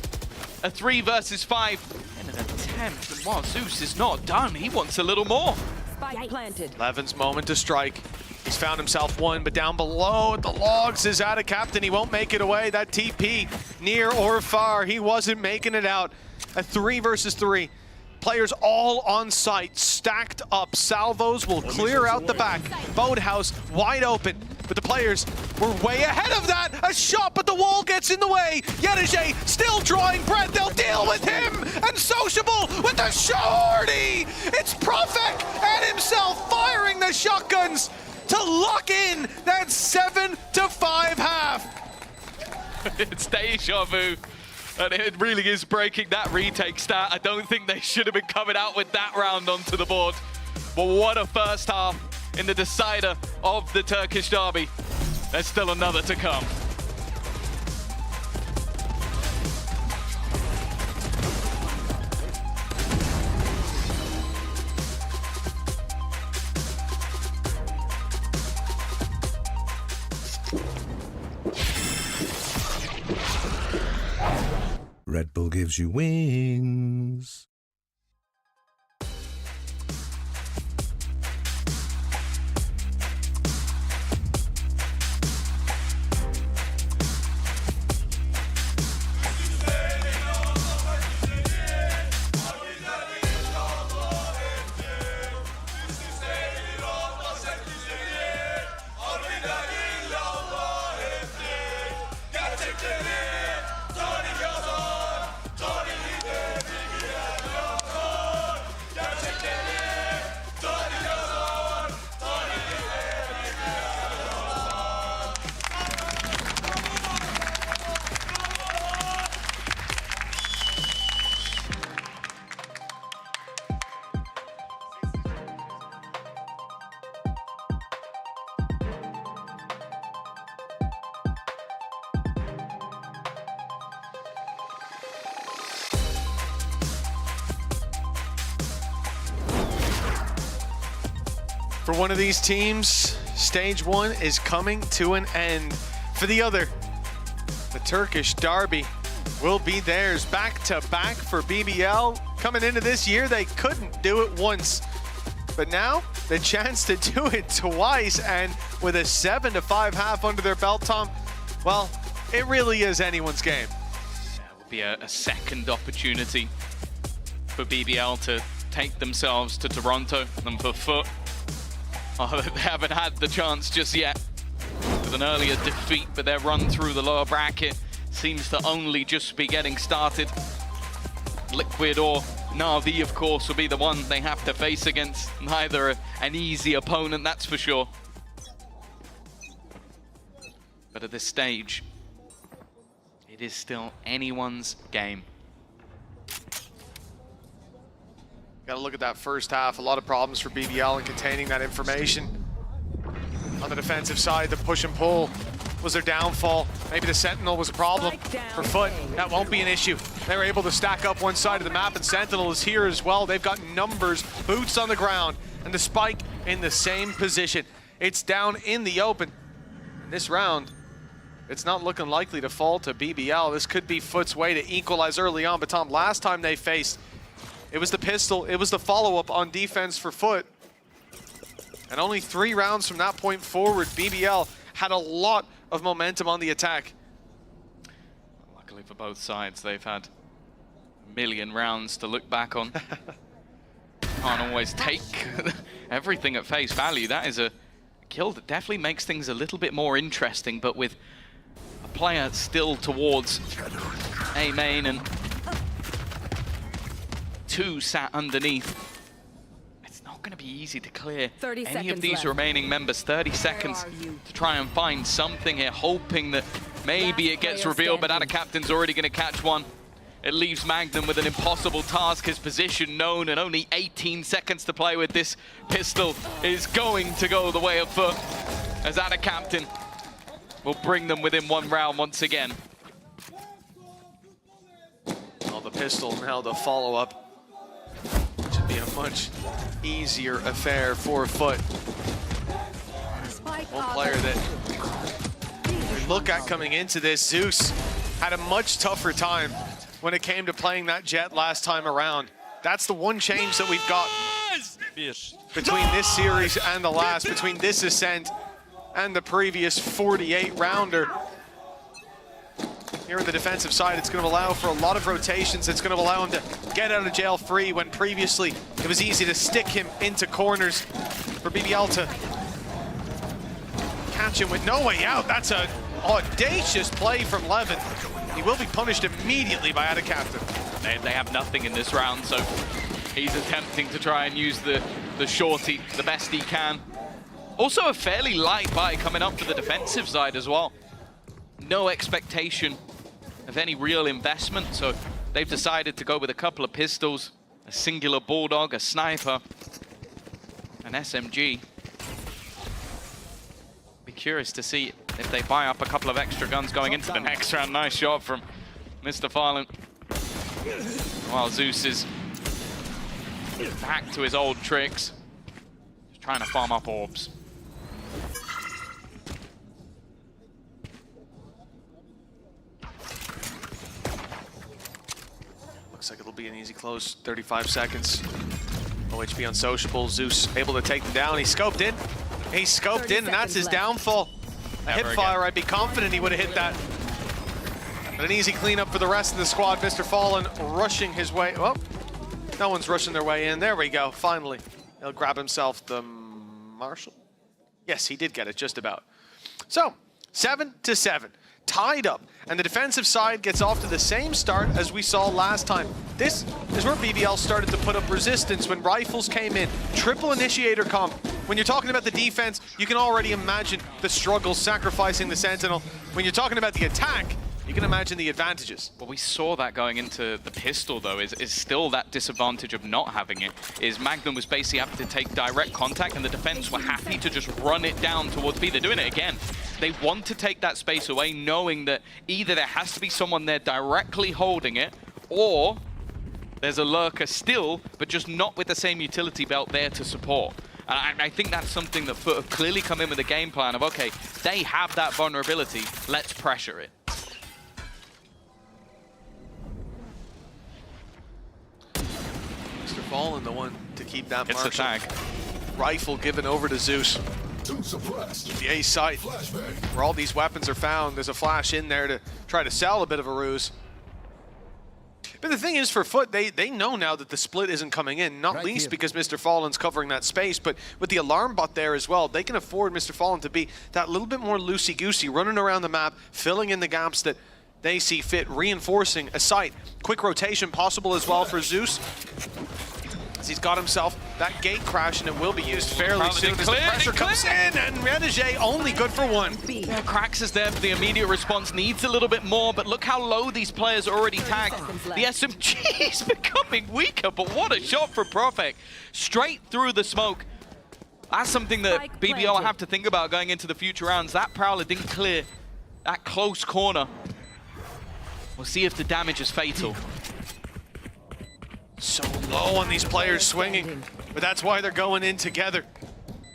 a 3 versus 5 and an attempt. And while Zeus is not done, he wants a little more. Spike planted. Levin's moment to strike. He's found himself one, but down below at the logs is out of captain. He won't make it away. That TP, near or far, he wasn't making it out. A 3 versus 3. Players all on site, stacked up. Salvos will clear out the back. Boathouse wide open, but the players were way ahead of that. A shot, but the wall gets in the way. Yedege still drawing breath. They'll deal with him. And Sociable with the shorty. It's Profek and himself firing the shotguns to lock in that 7-5 half. It's deja vu. And it really is breaking that retake stat. I don't think they should have been coming out with that round onto the board. But what a first half in the decider of the Turkish derby. There's still another to come. Red Bull gives you wings. For one of these teams, stage one is coming to an end. For the other, the Turkish derby will be theirs back to back for BBL. Coming into this year, they couldn't do it once. But now, the chance to do it twice, and with a 7-5 half under their belt, Tom, well, it really is anyone's game. There will be a second opportunity for BBL to take themselves to Toronto, and for Foot, they haven't had the chance just yet. With an earlier defeat, but their run through the lower bracket seems to only just be getting started. Liquid or Na'Vi, of course, will be the one they have to face against. Neither an easy opponent, that's for sure. But at this stage, it is still anyone's game. Got to look at that first half. A lot of problems for BBL in containing that information. On the defensive side, the push and pull was their downfall. Maybe the Sentinel was a problem for Foot. That won't be an issue. They were able to stack up one side of the map, and Sentinel is here as well. They've got numbers, boots on the ground, and the spike in the same position. It's down in the open. This round, it's not looking likely to fall to BBL. This could be Foot's way to equalize early on, but Tom, last time they faced, it was the pistol, it was the follow-up on defense for Foot. And only 3 rounds from that point forward, BBL had a lot of momentum on the attack. Luckily for both sides, they've had a million rounds to look back on. Can't always take everything at face value. That is a kill that definitely makes things a little bit more interesting, but with a player still towards A main and 2 sat underneath, it's not going to be easy to clear any of these remaining members. 30 seconds to try and find something here, hoping that maybe it gets revealed, but Ada Captain's already going to catch one. It leaves Magnum with an impossible task, his position known, and only 18 seconds to play with. This pistol is going to go the way of Foot, as Ada Captain will bring them within 1 round once again. Well, the pistol now the follow-up. Should be a much easier affair for Foot. One player that we look at coming into this, Zeus, had a much tougher time when it came to playing that Jet last time around. That's the one change that we've got between this series and the last, between this Ascent and the previous 48-rounder. Here on the defensive side, it's going to allow for a lot of rotations. It's going to allow him to get out of jail free, when previously it was easy to stick him into corners for BBL to catch him with no way out. That's an audacious play from Levin. He will be punished immediately by Ada Captain. They have nothing in this round, so he's attempting to try and use the shorty the best he can. Also a fairly light buy coming up for the defensive side as well. No expectation of any real investment, so they've decided to go with a couple of pistols, a singular Bulldog, a sniper, an SMG. Be curious to see if they buy up a couple of extra guns going into the next round. Nice shot from Mr. Violent. While Zeus is back to his old tricks, just trying to farm up orbs. Looks like it'll be an easy close, 35 seconds. OHB unsociable, Zeus able to take them down. He scoped in, and that's his downfall. A hip fire, I'd be confident he would have hit that. But an easy cleanup for the rest of the squad. Mr. Fallen rushing his way, well, no one's rushing their way in. There we go, finally. He'll grab himself the Marshall. Yes, he did get it, just about. So, 7-7. Tied up, and the defensive side gets off to the same start as we saw last time. This is where BBL started to put up resistance when rifles came in. Triple initiator comp. When you're talking about the defense, you can already imagine the struggles sacrificing the Sentinel. When you're talking about the attack, you can imagine the advantages. Well, we saw that going into the pistol, though, is still that disadvantage of not having it. Is Magnum was basically having to take direct contact, and the defense were happy to just run it down towards B. They're doing it again. They want to take that space away, knowing that either there has to be someone there directly holding it, or there's a lurker still, but just not with the same utility belt there to support. And I think that's something that Foot have clearly come in with a game plan of, okay, they have that vulnerability, let's pressure it. Mr. Fallen, the one to keep that It's Marshall. a tag. Rifle given over to Zeus. The A site, where all these weapons are found. There's a flash in there to try to sell a bit of a ruse. But the thing is, for Foot, they know now that the split isn't coming in, not least because Mr. Fallen's covering that space, but with the alarm bot there as well, they can afford Mr. Fallen to be that little bit more loosey-goosey, running around the map, filling in the gaps that they see fit, reinforcing a site. Quick rotation possible as well for Zeus, as he's got himself that gate crash, and it will be used fairly soon as the pressure comes in, and Redege only good for one. Yeah, Krax is there for the immediate response, needs a little bit more, but look how low these players are already tagged. The SMG is becoming weaker, but what a shot from Profek. Straight through the smoke. That's something that BBL will have to think about going into the future rounds. That Prowler didn't clear that close corner. We'll see if the damage is fatal. So low on these players swinging, but that's why they're going in together.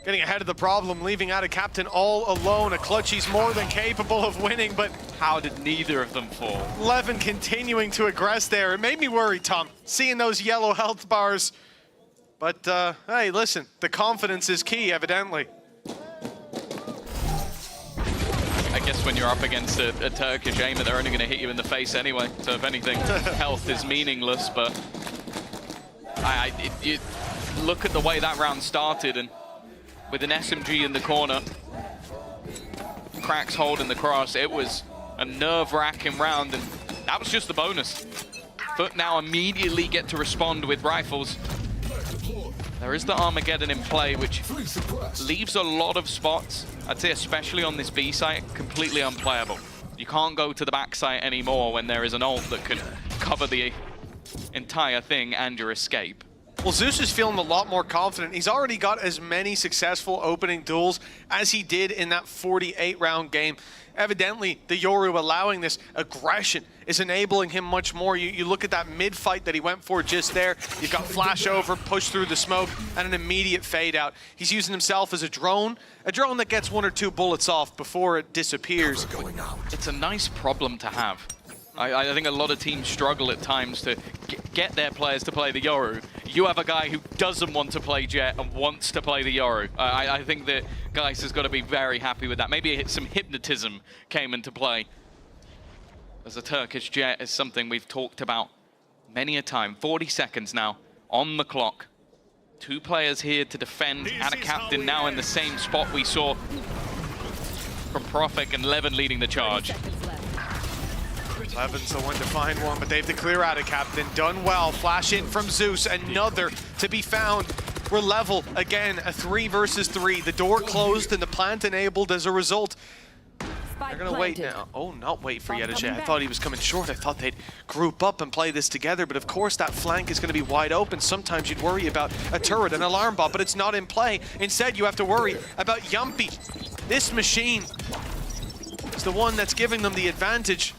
Getting ahead of the problem, leaving out a captain all alone. A clutch he's more than capable of winning, but how did neither of them fall? Levin continuing to aggress there. It made me worry, Tom, seeing those yellow health bars. But hey, listen, the confidence is key, evidently. I guess when you're up against a Turkish aimer, they're only going to hit you in the face anyway. So if anything, health is meaningless, but you look at the way that round started, and with an SMG in the corner, Krax holding the cross, it was a nerve-wracking round, and that was just the bonus. Foot now immediately get to respond with rifles. There is the Armageddon in play, which leaves a lot of spots, I'd say especially on this B site, completely unplayable. You can't go to the back site anymore when there is an ult that can cover the entire thing and your escape. Well, Zeus is feeling a lot more confident. He's already got as many successful opening duels as he did in that 48-round game. Evidently, the Yoru allowing this aggression is enabling him much more. You look at that mid-fight that he went for just there. You've got flash over, push through the smoke, and an immediate fade out. He's using himself as a drone that gets 1 or 2 bullets off before it disappears. It's a nice problem to have. I think a lot of teams struggle at times to get their players to play the Yoru. You have a guy who doesn't want to play Jet and wants to play the Yoru. I think that Geist has got to be very happy with that. Maybe some hypnotism came into play, as a Turkish Jet is something we've talked about many a time. 40 seconds now on the clock. 2 players here to defend, and a captain now in the same spot we saw from Profek, and Levin leading the charge. Levin's the one to find one, but they have to clear out a captain. Done well. Flash in from Zeus. Another to be found. We're level again. A 3 versus 3. The door closed and the plant enabled as a result. They're going to wait now. Oh, not wait for Yedije. I thought he was coming short. I thought they'd group up and play this together. But of course, that flank is going to be wide open. Sometimes you'd worry about a turret, an alarm bot, but it's not in play. Instead, you have to worry about Yumpy. This machine is the one that's giving them the advantage.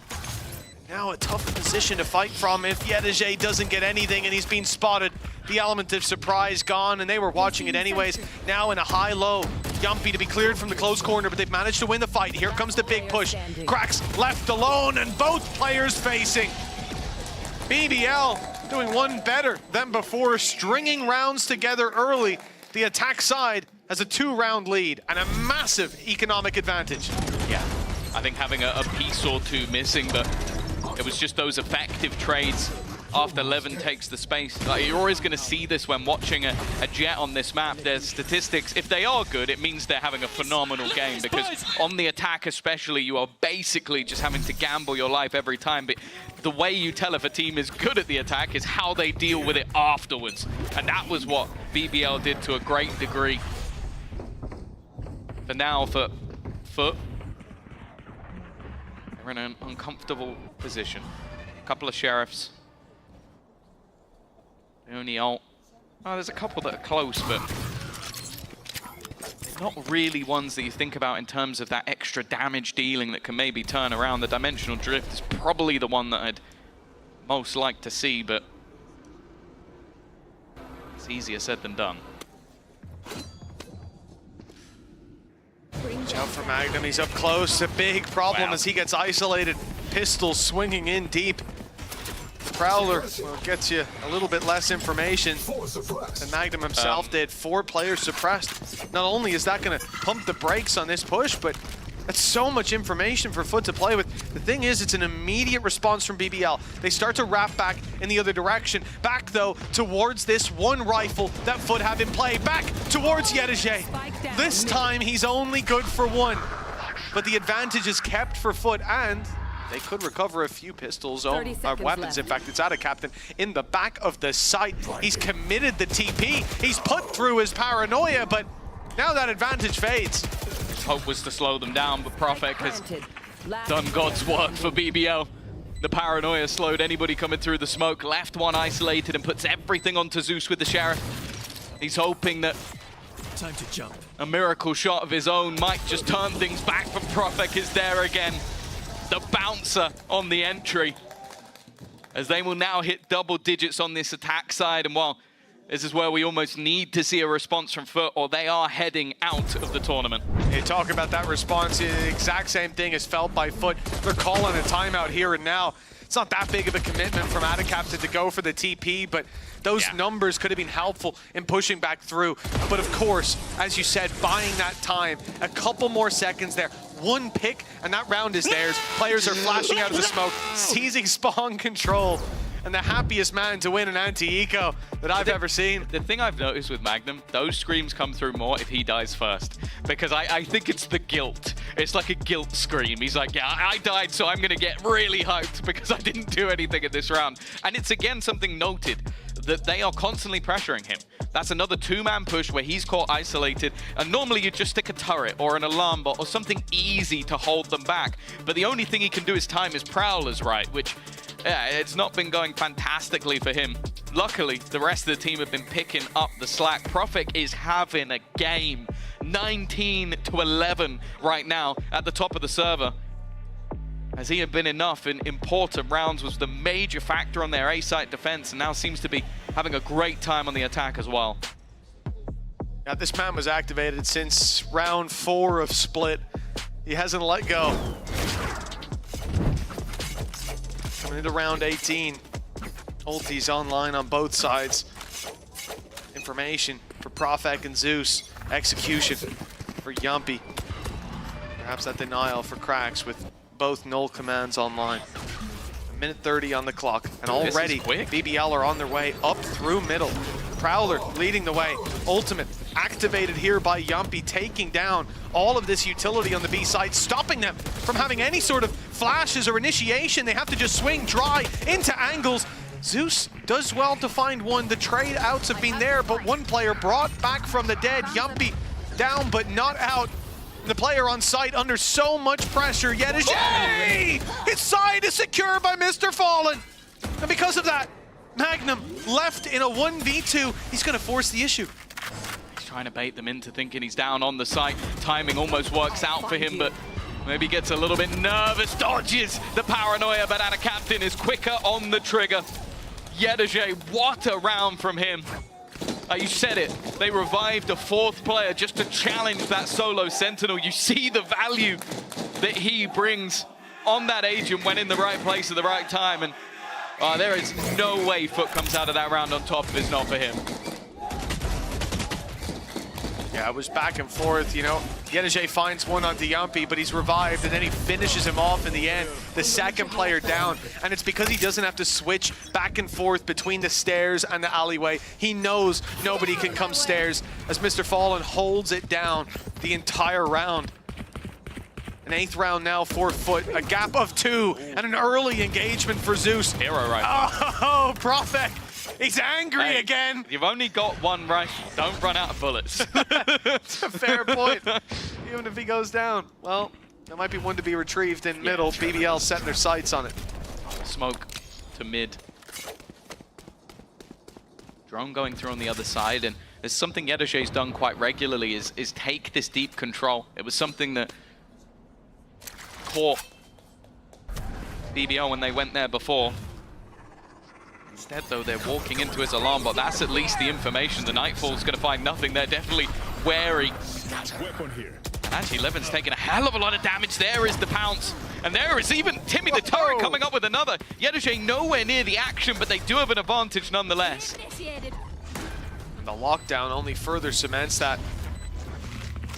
Now a tough position to fight from if Yedije doesn't get anything and he's been spotted. The element of surprise gone, and they were watching it anyways. Now in a high-low, Yumpy to be cleared from the close corner, but they've managed to win the fight. Here comes the big push. Krax left alone, and both players facing. BBL doing one better than before, stringing rounds together early. The attack side has a 2-round lead and a massive economic advantage. Yeah, I think having a piece or 2 missing, but it was just those effective trades after Levin takes the space. Like, you're always going to see this when watching a Jet on this map. There's statistics. If they are good, it means they're having a phenomenal game, because on the attack especially, you are basically just having to gamble your life every time. But the way you tell if a team is good at the attack is how they deal with it afterwards. And that was what BBL did to a great degree. For now, for Foot, they're in an uncomfortable position. A couple of sheriffs. The only ult. Oh, there's a couple that are close, but not really ones that you think about in terms of that extra damage dealing that can maybe turn around. The dimensional drift is probably the one that I'd most like to see, but it's easier said than done. Out for Magnum, he's up close. A big problem as he gets isolated. Pistol swinging in deep. Prowler gets you a little bit less information than Magnum himself did. 4 players suppressed. Not only is that going to pump the brakes on this push, but that's so much information for Foot to play with. The thing is, it's an immediate response from BBL. They start to wrap back in the other direction. Back, though, towards this one rifle that Foot have in play. Back towards Yedege. This time, he's only good for 1. But the advantage is kept for Foot, and they could recover a few pistols, weapons. Left. In fact, it's out of Captain in the back of the site. He's committed the TP. He's put through his paranoia, but now that advantage fades. Hope was to slow them down, but Profek has done God's work for BBL. The paranoia slowed anybody coming through the smoke, left one isolated and puts everything onto Zeus with the Sheriff. He's hoping that time to jump. A miracle shot of his own might just turn things back, but Profek is there again. The bouncer on the entry, as they will now hit double digits on this attack side. And while this is where we almost need to see a response from Foot, or they are heading out of the tournament. Hey, talk about that response. The exact same thing is felt by Foot. They're calling a timeout here and now. It's not that big of a commitment from Adacaptain to go for the TP, but those numbers could have been helpful in pushing back through. But of course, as you said, buying that time, a couple more seconds there. 1 pick, and that round is theirs. Players are flashing out of the smoke, seizing spawn control. And the happiest man to win an anti-eco that I've ever seen. The thing I've noticed with Magnum, those screams come through more if he dies first. Because I think it's the guilt. It's like a guilt scream. He's like, yeah, I died, so I'm going to get really hyped because I didn't do anything in this round. And it's again something noted that they are constantly pressuring him. That's another 2-man push where he's caught isolated, and normally you just stick a turret or an alarm bot or something easy to hold them back. But the only thing he can do is time his Prowlers right, which, yeah, it's not been going fantastically for him. Luckily, the rest of the team have been picking up the slack. Profek is having a game. 19-11 right now at the top of the server. As he had been enough in important rounds, was the major factor on their A-site defense, and now seems to be having a great time on the attack as well. Yeah, this man was activated since round 4 of Split. He hasn't let go. Coming into round 18. Ulti's online on both sides. Information for Profek and Zeus. Execution for Yumpy. Perhaps that denial for Cracks with both null commands online. 1:30 on the clock, and already BBL are on their way up through middle. Prowler leading the way. Ultimate activated here by Yumpy, taking down all of this utility on the B side, stopping them from having any sort of flashes or initiation. They have to just swing dry into angles. Zeus does well to find one. The trade outs have been there, but one player brought back from the dead. Yumpy down but not out. The player on site under so much pressure, yet his side is secured by Mr. Fallen. And because of that, Magnum left in a 1v2. He's going to force the issue. He's trying to bait them into thinking he's down on the site. Timing almost works out for him, but maybe gets a little bit nervous, dodges the paranoia, but Adacaptain is quicker on the trigger. Yedege, what a round from him. You said it, they revived a 4th player just to challenge that solo Sentinel. You see the value that he brings on that agent when in the right place at the right time, and there is no way Foot comes out of that round on top if it's not for him. Yeah, it was back and forth, you know. Yedege finds one onto Yumpy, but he's revived, and then he finishes him off in the end. The second player down, and it's because he doesn't have to switch back and forth between the stairs and the alleyway. He knows nobody can come stairs, as Mr. Fallen holds it down the entire round. An 8th round now for Foot, a gap of 2, and an early engagement for Zeus. Hero right. Oh, Profek! He's angry again. You've only got one rifle. Don't run out of bullets. That's a fair point. Even if he goes down, well, there might be one to be retrieved in middle. BBL setting their sights on it. Smoke to mid. Drone going through on the other side, and there's something Yedege's done quite regularly is take this deep control. It was something that caught BBL when they went there before. Instead, though, they're walking into his alarm bot. That's at least the information. The Nightfall's going to find nothing. They're definitely wary. Weapon here. Actually, Levin's taking a hell of a lot of damage. There is the pounce. And there is even Timmy the Turret coming up with another. Yedoje nowhere near the action, but they do have an advantage nonetheless. And the lockdown only further cements that.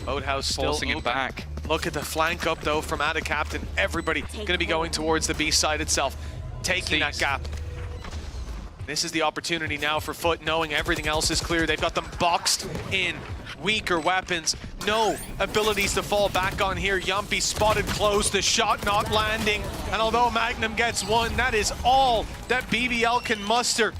Boathouse still forcing it back. Look at the flank up though from Ada Captain. Everybody going to be going towards the B side itself, taking that gap. This is the opportunity now for Foot, knowing everything else is clear. They've got them boxed in. Weaker weapons, no abilities to fall back on here. Yumpy spotted close, the shot not landing. And although Magnum gets one, that is all that BBL can muster.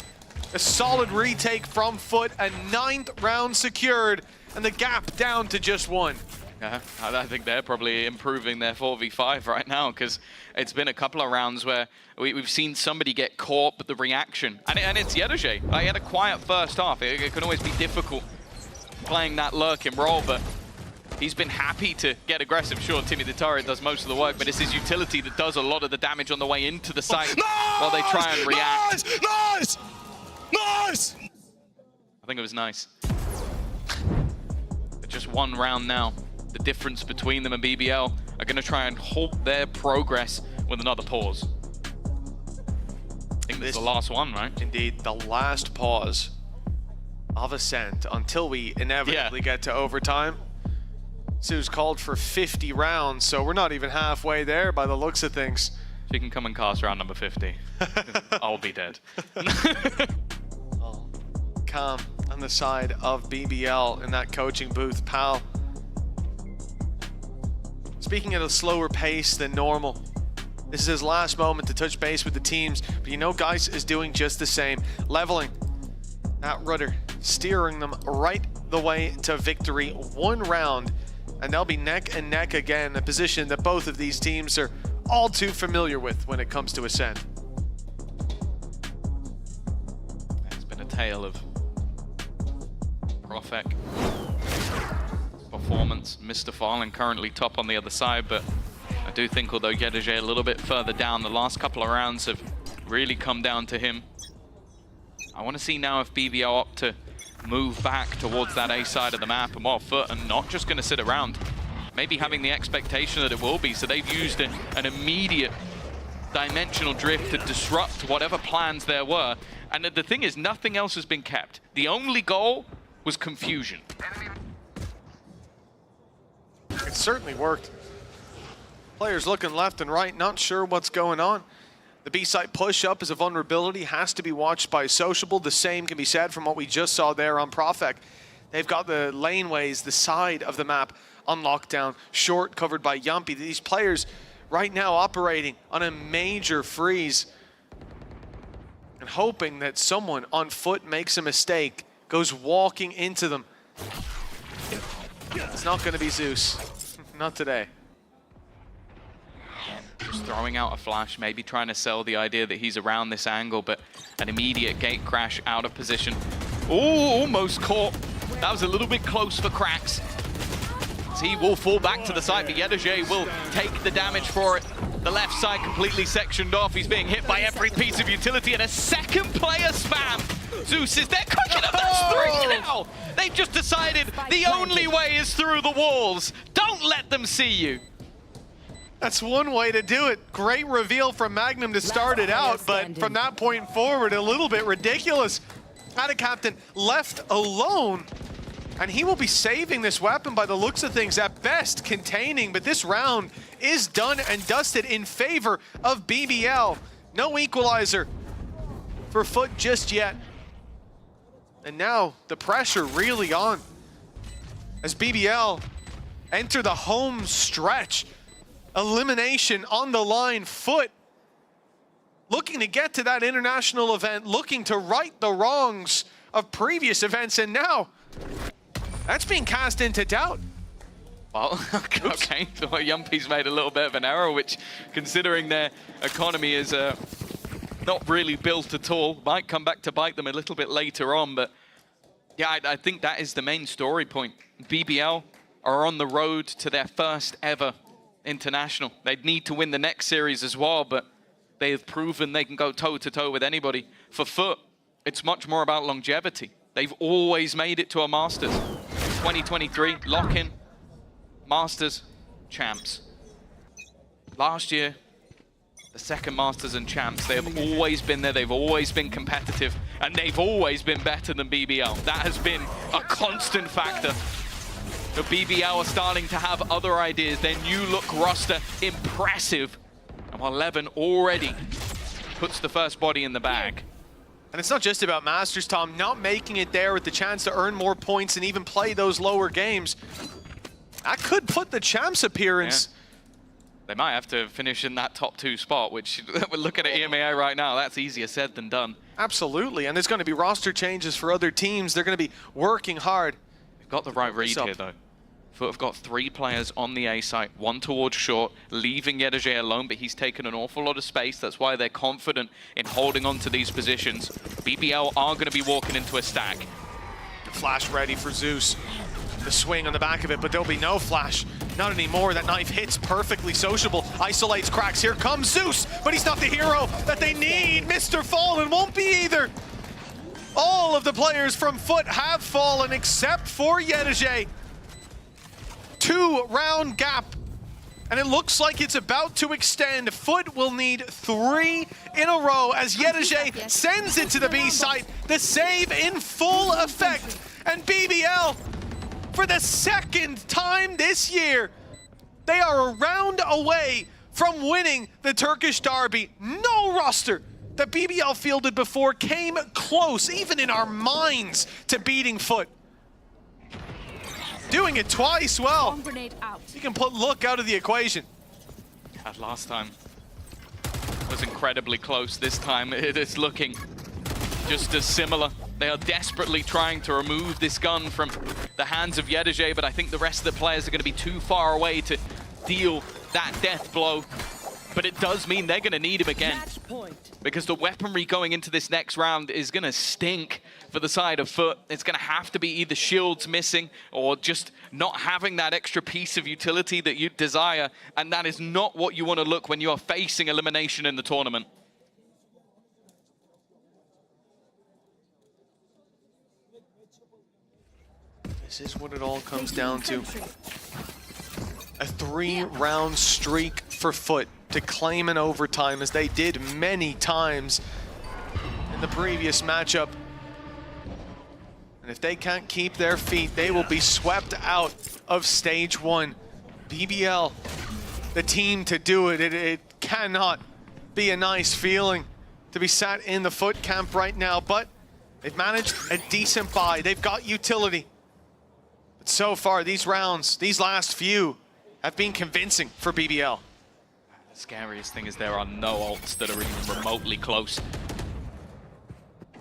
A solid retake from Foot, a 9th round secured, and the gap down to just 1. Yeah, I think they're probably improving their 4v5 right now, because it's been a couple of rounds where we've seen somebody get caught, but the reaction, and it's Yedoje. He had a quiet first half. It can always be difficult playing that lurking role, but he's been happy to get aggressive. Sure, Timmy the Turret does most of the work, but it's his utility that does a lot of the damage on the way into the site while they try and react. Nice! Nice! I think it was nice. But just 1 round now. The difference between them and BBL are going to try and halt their progress with another pause. I think this is the last one, right? Indeed, the last pause of Ascent until we inevitably get to overtime. Sue's called for 50 rounds, so we're not even halfway there by the looks of things. She can come and cast round number 50. I'll be dead. Calm on the side of BBL in that coaching booth, pal. Speaking at a slower pace than normal, this is his last moment to touch base with the teams, but you know Geis is doing just the same, leveling that rudder, steering them right the way to victory. 1 round, and they'll be neck and neck again, a position that both of these teams are all too familiar with when it comes to Ascent. It's been a tale of Profek performance. Mr. Fallen currently top on the other side, but I do think although Yedoje a little bit further down, the last couple of rounds have really come down to him. I want to see now if BBL opt to move back towards that A side of the map, and while Foot are not just going to sit around, maybe having the expectation that it will be, so they've used an immediate dimensional drift to disrupt whatever plans there were. And the thing is, nothing else has been kept. The only goal was confusion. It certainly worked. Players looking left and right, not sure what's going on. The B-site push-up is a vulnerability, has to be watched by Sociable. The same can be said from what we just saw there on Profek. They've got the laneways, the side of the map on lockdown, short covered by Yumpy. These players right now operating on a major freeze and hoping that someone on Foot makes a mistake, goes walking into them. It's not going to be Zeus. Not today. Just throwing out a flash, maybe trying to sell the idea that he's around this angle, but an immediate gate crash out of position. Oh, almost caught. That was a little bit close for Cracks. So he will fall back to the side, but Yedoje will take the damage for it. The left side completely sectioned off. He's being hit by every piece of utility, and a second player spam. Zeus is there, cooking up. That's 3 now. They've just decided the only way is through the walls. Don't let them see you. That's one way to do it. Great reveal from Magnum to start it out, but from that point forward, a little bit ridiculous. Ada Captain left alone, and he will be saving this weapon by the looks of things, at best containing, but this round is done and dusted in favor of BBL. No equalizer for Foot just yet. And now the pressure really on as BBL enter the home stretch. Elimination on the line. Foot looking to get to that international event, looking to right the wrongs of previous events, and now that's being cast into doubt. Well, okay, so Yumpy's made a little bit of an error, which, considering their economy is not really built at all, might come back to bite them a little bit later on, but yeah, I think that is the main story point. BBL are on the road to their first ever international. They'd need to win the next series as well, but they have proven they can go toe-to-toe with anybody. For Foot, it's much more about longevity. They've always made it to a Masters. 2023, lock-in. Masters champs. Last year, the second Masters and champs, they have always been there, they've always been competitive, and they've always been better than BBL. That has been a constant factor. The BBL are starting to have other ideas. Their new look roster, impressive. And while Levin already puts the first body in the bag. And it's not just about Masters, Tom, not making it there with the chance to earn more points and even play those lower games. That could put the champs appearance. Yeah. They might have to finish in that top 2 spot, which we're looking at EMEA right now. That's easier said than done. Absolutely, and there's going to be roster changes for other teams. They're going to be working hard. They've got the right read here, though. Foot have got 3 players on the A site, 1 towards short, leaving Yedege alone, but he's taken an awful lot of space. That's why they're confident in holding on to these positions. BBL are going to be walking into a stack. Flash ready for Zeus. The swing on the back of it, but there'll be no flash. Not anymore. That knife hits perfectly. Sociable isolates cracks. Here comes Zeus, but he's not the hero that they need. Mr. Fallen won't be either. All of the players from Foot have fallen except for Yedege. 2-round gap, and it looks like it's about to extend. Foot will need 3 in a row as Yedege sends it to the B site. The save in full effect, and BBL, for the second time this year, they are a round away from winning the Turkish Derby. No roster that BBL fielded before came close, even in our minds, to beating Foot. Doing it twice, well, you can put Look out of the equation. That last time was incredibly close. This time it is looking just as similar. They are desperately trying to remove this gun from the hands of Yedege, but I think the rest of the players are going to be too far away to deal that death blow. But it does mean they're going to need him again, because the weaponry going into this next round is going to stink for the side of Foot. It's going to have to be either shields missing or just not having that extra piece of utility that you desire, and that is not what you want to look when you are facing elimination in the tournament. This is what it all comes down to. A 3-round streak for Foot to claim an overtime, as they did many times in the previous matchup. And if they can't keep their feet, they will be swept out of stage 1. BBL, the team to do it. It cannot be a nice feeling to be sat in the Foot camp right now, but they've managed a decent buy. They've got utility. But so far, these rounds, these last few, have been convincing for BBL. The scariest thing is there are no ults that are even remotely close.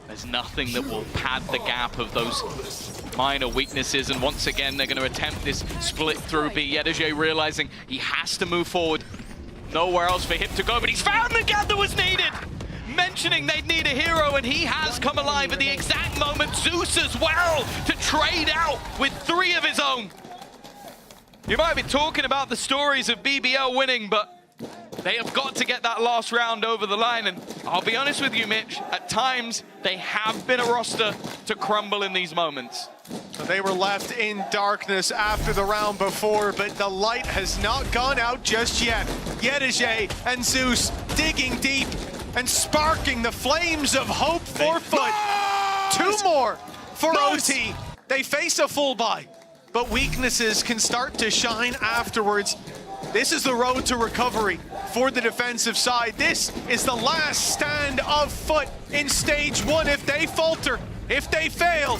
There's nothing that will pad the gap of those minor weaknesses, and once again they're going to attempt this split through B. Yedege realizing he has to move forward. Nowhere else for him to go, but he's found the gap that was needed! Mentioning they'd need a hero, and he has come alive at the exact moment. Zeus as well to trade out with 3 of his own. You might be talking about the stories of BBL winning, but they have got to get that last round over the line. And I'll be honest with you, Mitch, at times they have been a roster to crumble in these moments. They were left in darkness after the round before, but the light has not gone out just yet. Yedege and Zeus digging deep and sparking the flames of hope for Foot. 2 more for OT. They face a full buy, but weaknesses can start to shine afterwards. This is the road to recovery for the defensive side. This is the last stand of Foot in stage 1. If they falter, if they fail,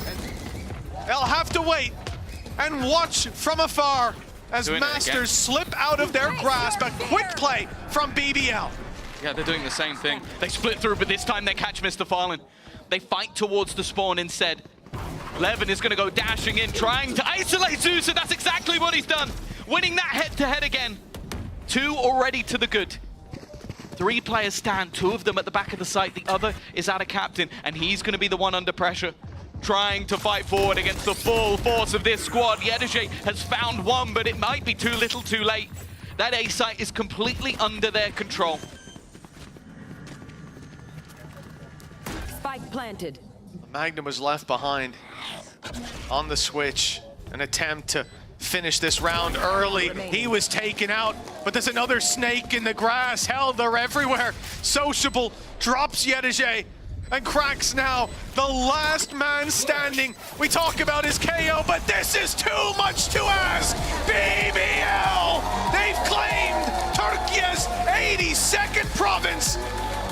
they'll have to wait and watch from afar as Masters slip out of their grasp. A quick play from BBL. Yeah, they're doing the same thing. They split through, but this time they catch Mr. Fallen. They fight towards the spawn instead. Levin is going to go dashing in, trying to isolate Zeus, and that's exactly what he's done. Winning that head-to-head again. 2 already to the good. 3 players stand, 2 of them at the back of the site. The other is out of captain, and he's going to be the one under pressure, trying to fight forward against the full force of this squad. Yedege has found 1, but it might be too little too late. That A site is completely under their control. Spike planted. Magnum was left behind on the switch. An attempt to finish this round early. He was taken out, but there's another snake in the grass. Hell, they're everywhere. Sociable drops Yedege and cracks now. The last man standing. We talk about his KO, but this is too much to ask. BBL, they've claimed Turkey's 82nd province.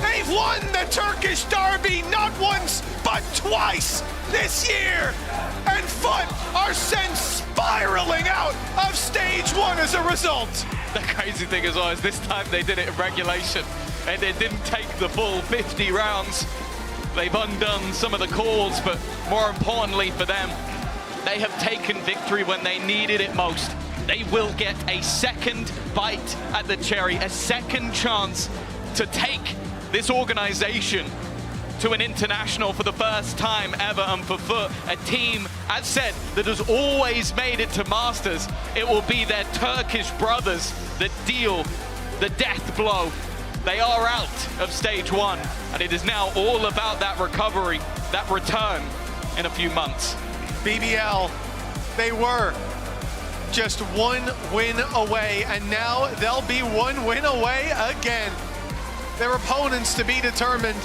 They've won the Turkish derby not once, but twice this year. And FUT are sent spiraling out of stage 1 as a result. The crazy thing as well is this time they did it in regulation and it didn't take the full 50 rounds. They've undone some of the calls, but more importantly for them, they have taken victory when they needed it most. They will get a second bite at the cherry, a second chance to take this organization to an international for the first time ever, and for FUT, a team, as said, that has always made it to Masters. It will be their Turkish brothers that deal the death blow. They are out of stage 1, and it is now all about that recovery, that return in a few months. BBL, they were just 1 win away, and now they'll be 1 win away again. Their opponents to be determined,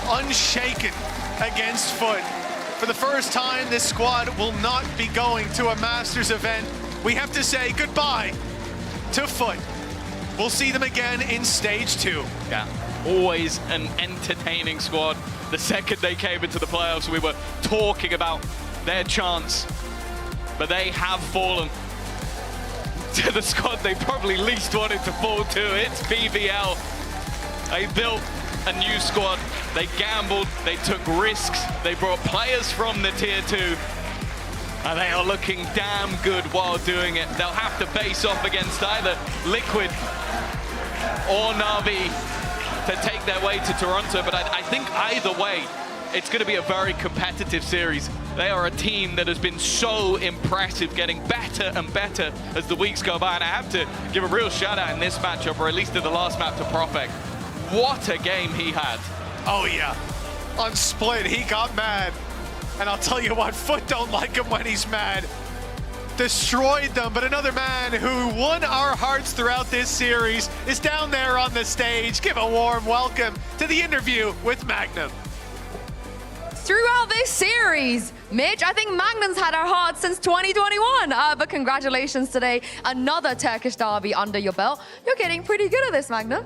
unshaken against FUT. For the first time, this squad will not be going to a Masters event. We have to say goodbye to FUT. We'll see them again in stage 2. Yeah, always an entertaining squad. The second they came into the playoffs, we were talking about their chance, but they have fallen to the squad they probably least wanted to fall to. It's BBL. They built a new squad. They gambled, they took risks, they brought players from the tier 2, and they are looking damn good while doing it. They'll have to face off against either Liquid or Na'Vi to take their way to Toronto, but I think either way, it's going to be a very competitive series. They are a team that has been so impressive, getting better and better as the weeks go by, and I have to give a real shout out in this matchup, or at least in the last map, to Profek. What a game he had. Oh yeah, on Split, he got mad. And I'll tell you what, FUT don't like him when he's mad. Destroyed them, but another man who won our hearts throughout this series is down there on the stage. Give a warm welcome to the interview with Magnum. Throughout this series, Mitch, I think Magnum's had our hearts since 2021. But congratulations today, another Turkish derby under your belt. You're getting pretty good at this, Magnum.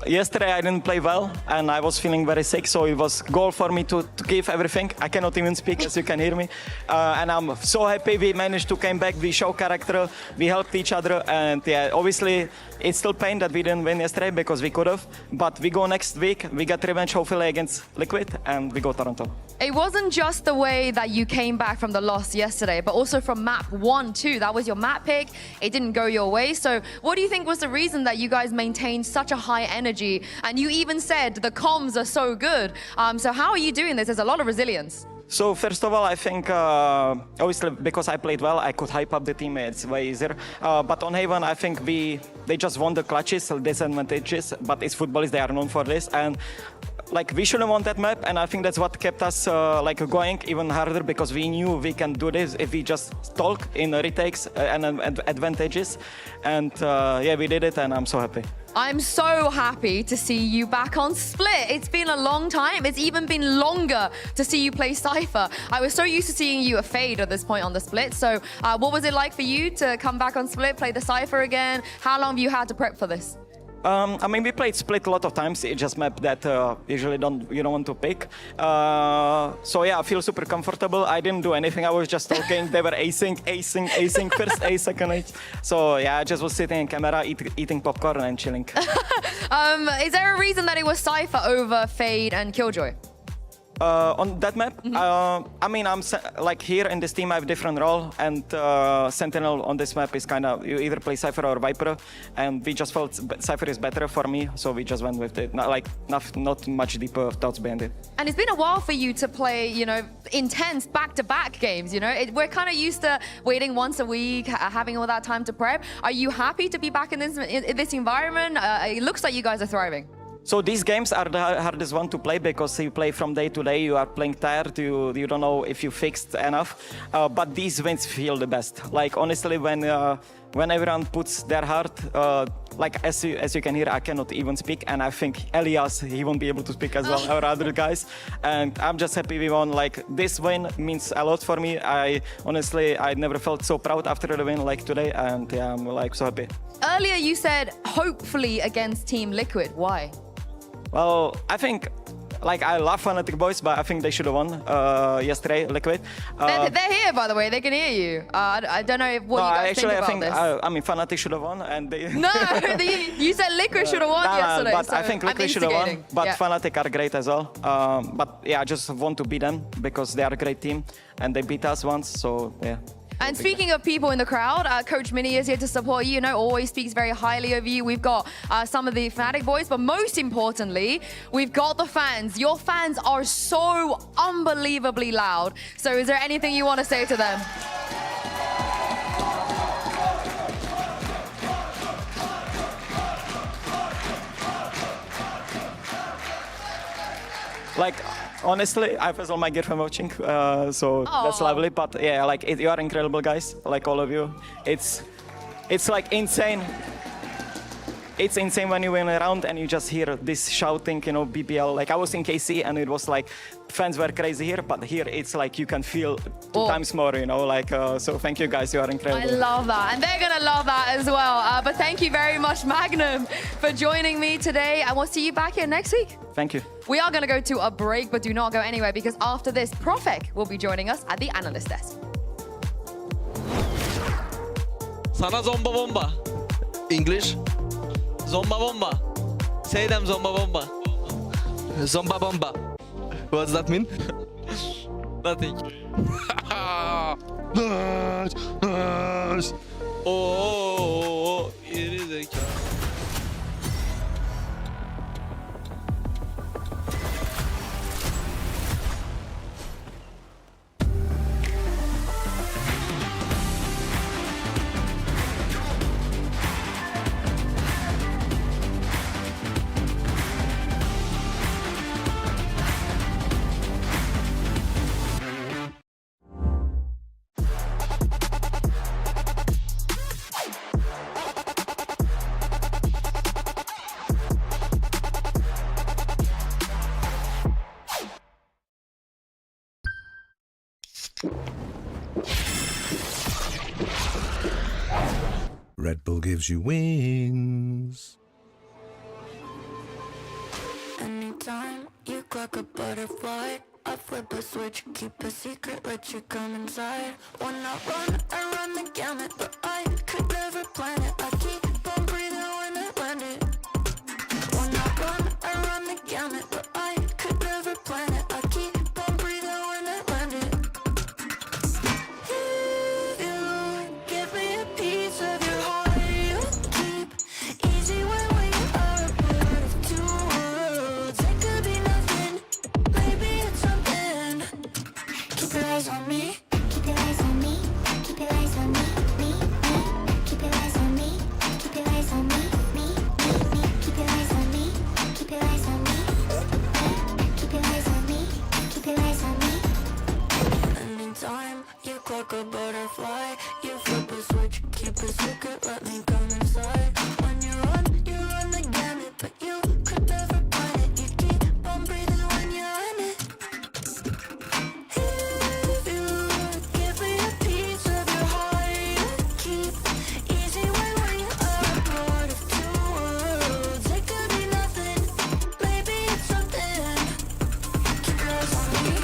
Yesterday I didn't play well and I was feeling very sick, so it was goal for me to give everything. I cannot even speak, as you can hear me. And I'm so happy we managed to come back. We show character, we helped each other, and yeah, obviously it's still pain that we didn't win yesterday because we could have. But we go next week, we get revenge hopefully against Liquid, and we go Toronto. It wasn't just the way that you came back from the loss yesterday, but also from map 1 too. That was your map pick. It didn't go your way. So what do you think was the reason that you guys maintained such a high energy? And you even said the comms are so good. So how are you doing this? There's a lot of resilience. So first of all, I think obviously because I played well, I could hype up the team. It's way easier. But on Haven, I think they just won the clutches, disadvantages. But it's footballers, they are known for this, and like we shouldn't want that map. And I think that's what kept us like going even harder, because we knew we can do this if we just talk in retakes and advantages. And yeah, we did it, and I'm so happy. I'm so happy to see you back on Split. It's been a long time. It's even been longer to see you play Cypher. I was so used to seeing you at Fade at this point on the Split. So what was it like for you to come back on Split, play the Cypher again? How long have you had to prep for this? I mean, we played Split a lot of times. It's just map that usually you don't want to pick. So yeah, I feel super comfortable. I didn't do anything. I was just talking. They were acing, first ace, second ace. So yeah, I just was sitting in camera, eating popcorn and chilling. Is there a reason that it was Cypher over Fade and Killjoy? On that map, I mean, I'm like here in this team I have a different role, and Sentinel on this map is kind of, you either play Cypher or Viper, and we just felt Cypher is better for me, so we just went with it. Not much deeper thoughts behind it. And it's been a while for you to play, you know, intense back-to-back games, you know? We're kind of used to waiting once a week, having all that time to prep. Are you happy to be back in this environment? It looks like you guys are thriving. So these games are the hardest one to play because you play from day to day, you are playing tired, you don't know if you fixed enough, but these wins feel the best. Like honestly, when everyone puts their heart, like as you can hear, I cannot even speak, and I think Elias, he won't be able to speak as well, our other guys, and I'm just happy we won. Like this win means a lot for me. I never felt so proud after the win like today, and yeah, I'm like so happy. Earlier you said hopefully against Team Liquid. Why? Well, I think, like, I love Fnatic boys, but I think they should have won yesterday, Liquid. They're here, by the way. They can hear you. I don't know what you guys think about this. I mean, Fnatic should have won, and they... No, you said Liquid should have won yesterday. But so I think Liquid should have won. But yeah. Fnatic are great as well. But yeah, I just want to beat them because they are a great team, and they beat us once, so yeah. And speaking of people in the crowd, Coach Mini is here to support you. You know, always speaks very highly of you. We've got some of the Fnatic boys, but most importantly, we've got the fans. Your fans are so unbelievably loud. So is there anything you want to say to them? Like, honestly, I feel my gear from watching, so that's lovely. But yeah, like you are incredible guys, like all of you. It's like insane. It's insane when you win around and you just hear this shouting, you know, BBL. Like I was in KC and it was like fans were crazy here, but here it's like you can feel 2 times more, you know. Like so, thank you guys, you are incredible. I love that, and they're gonna love that as well. But thank you very much, Magnum, for joining me today, and we'll see you back here next week. Thank you. We are going to go to a break, but do not go anywhere because after this, Profek will be joining us at the Analyst desk. Sana zomba bomba. English. Zomba bomba. Say them zomba bomba. Zomba bomba. What does that mean? Nothing. Nice. Oh, it is a Red Bull gives you wings. Anytime you clock a butterfly, I flip a switch, keep a secret, let you come inside. When I run the gamut, but I could never plan it. I keep on breathing when I land it. When I run the gamut, but I could never plan it. I keep on breathing when I land it. If you give me a piece of your heart, you keep easy when we are a part of 2 worlds. It could be nothing, maybe it's something. Keep your eyes on me. Keep your eyes on me. Keep your eyes on me. Me. Keep your eyes on me. Keep your eyes on me. Me. Keep your eyes on me. Keep your eyes on me. Keep your eyes on me. Keep your eyes on me. Anytime you clock a butterfly, you flip a switch, keep a secret, let me come inside. When you run the gamut, but you could never find it. You keep on breathing when you're in it. If you give me a piece of your heart, you keep easy when we are a part of 2 worlds. It could be nothing, maybe it's something. Keep your eyes on me.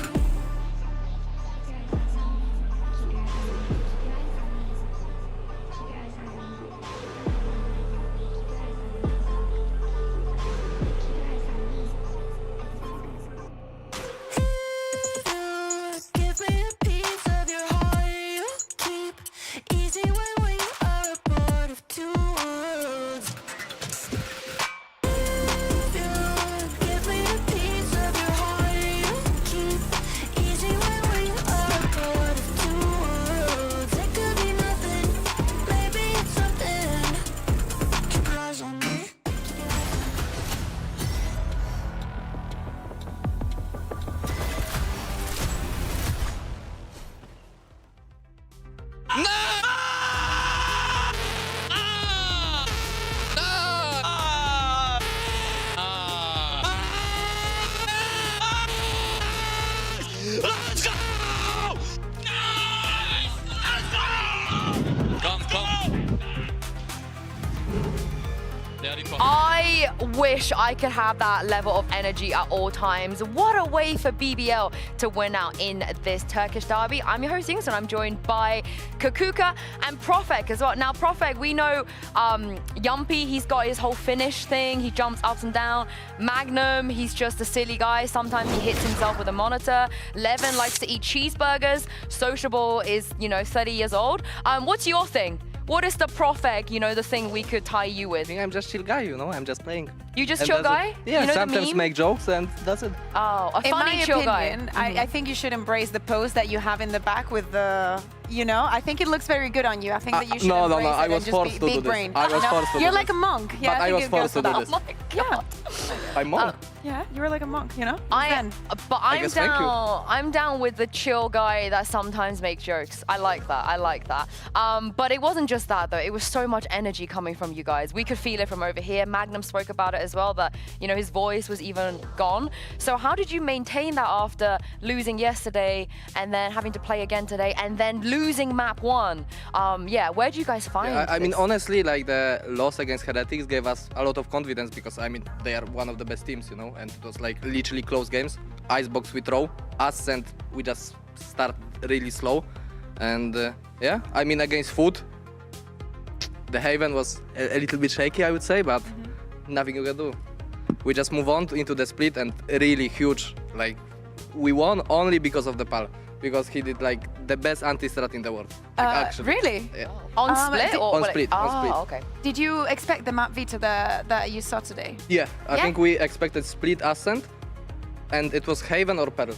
wish I could have that level of energy at all times. What a way for BBL to win out in this Turkish derby. I'm your host, Yingson. I'm joined by Kukuka and Profek as well. Now, Profek, we know Yumpy, he's got his whole finish thing. He jumps up and down. Magnum, he's just a silly guy. Sometimes he hits himself with a monitor. Levin likes to eat cheeseburgers. Sociable is, 30 years old. What's your thing? What is the Profek, the thing we could tie you with? I'm just chill guy, I'm just playing. You just chill guy? Yeah, sometimes make jokes and that's it. Oh, a funny chill guy. I think you should embrace the pose that you have in the back with the, I think it looks very good on you. I think that you should embrace it I was and forced just to be do big this. brain. I was forced to do You're this. like a monk. Yeah, But I was forced to do this. Oh my God. I'm monk. Yeah, you were like a monk, I'm down with the chill guy that sometimes makes jokes. I like that. But it wasn't just that though. It was so much energy coming from you guys. We could feel it from over here. Magnum spoke about it as well, that his voice was even gone. So how did you maintain that after losing yesterday and then having to play again today and then losing map 1? Where do you guys find I mean, honestly, like the loss against Heretics gave us a lot of confidence because they are one of the best teams, and it was like literally close games. Icebox we throw, Ascent we just start really slow, and I mean against Food, the Haven was a little bit shaky, I would say, but nothing you can do. We just move on into the split and really huge. Like we won only because of the PAL, because he did like the best anti-strat in the world. Like, actually. Really? Yeah. On split? On split. Okay. Did you expect the map veto that you saw today? Yeah, I think we expected split Ascent, and it was Haven or Pearl.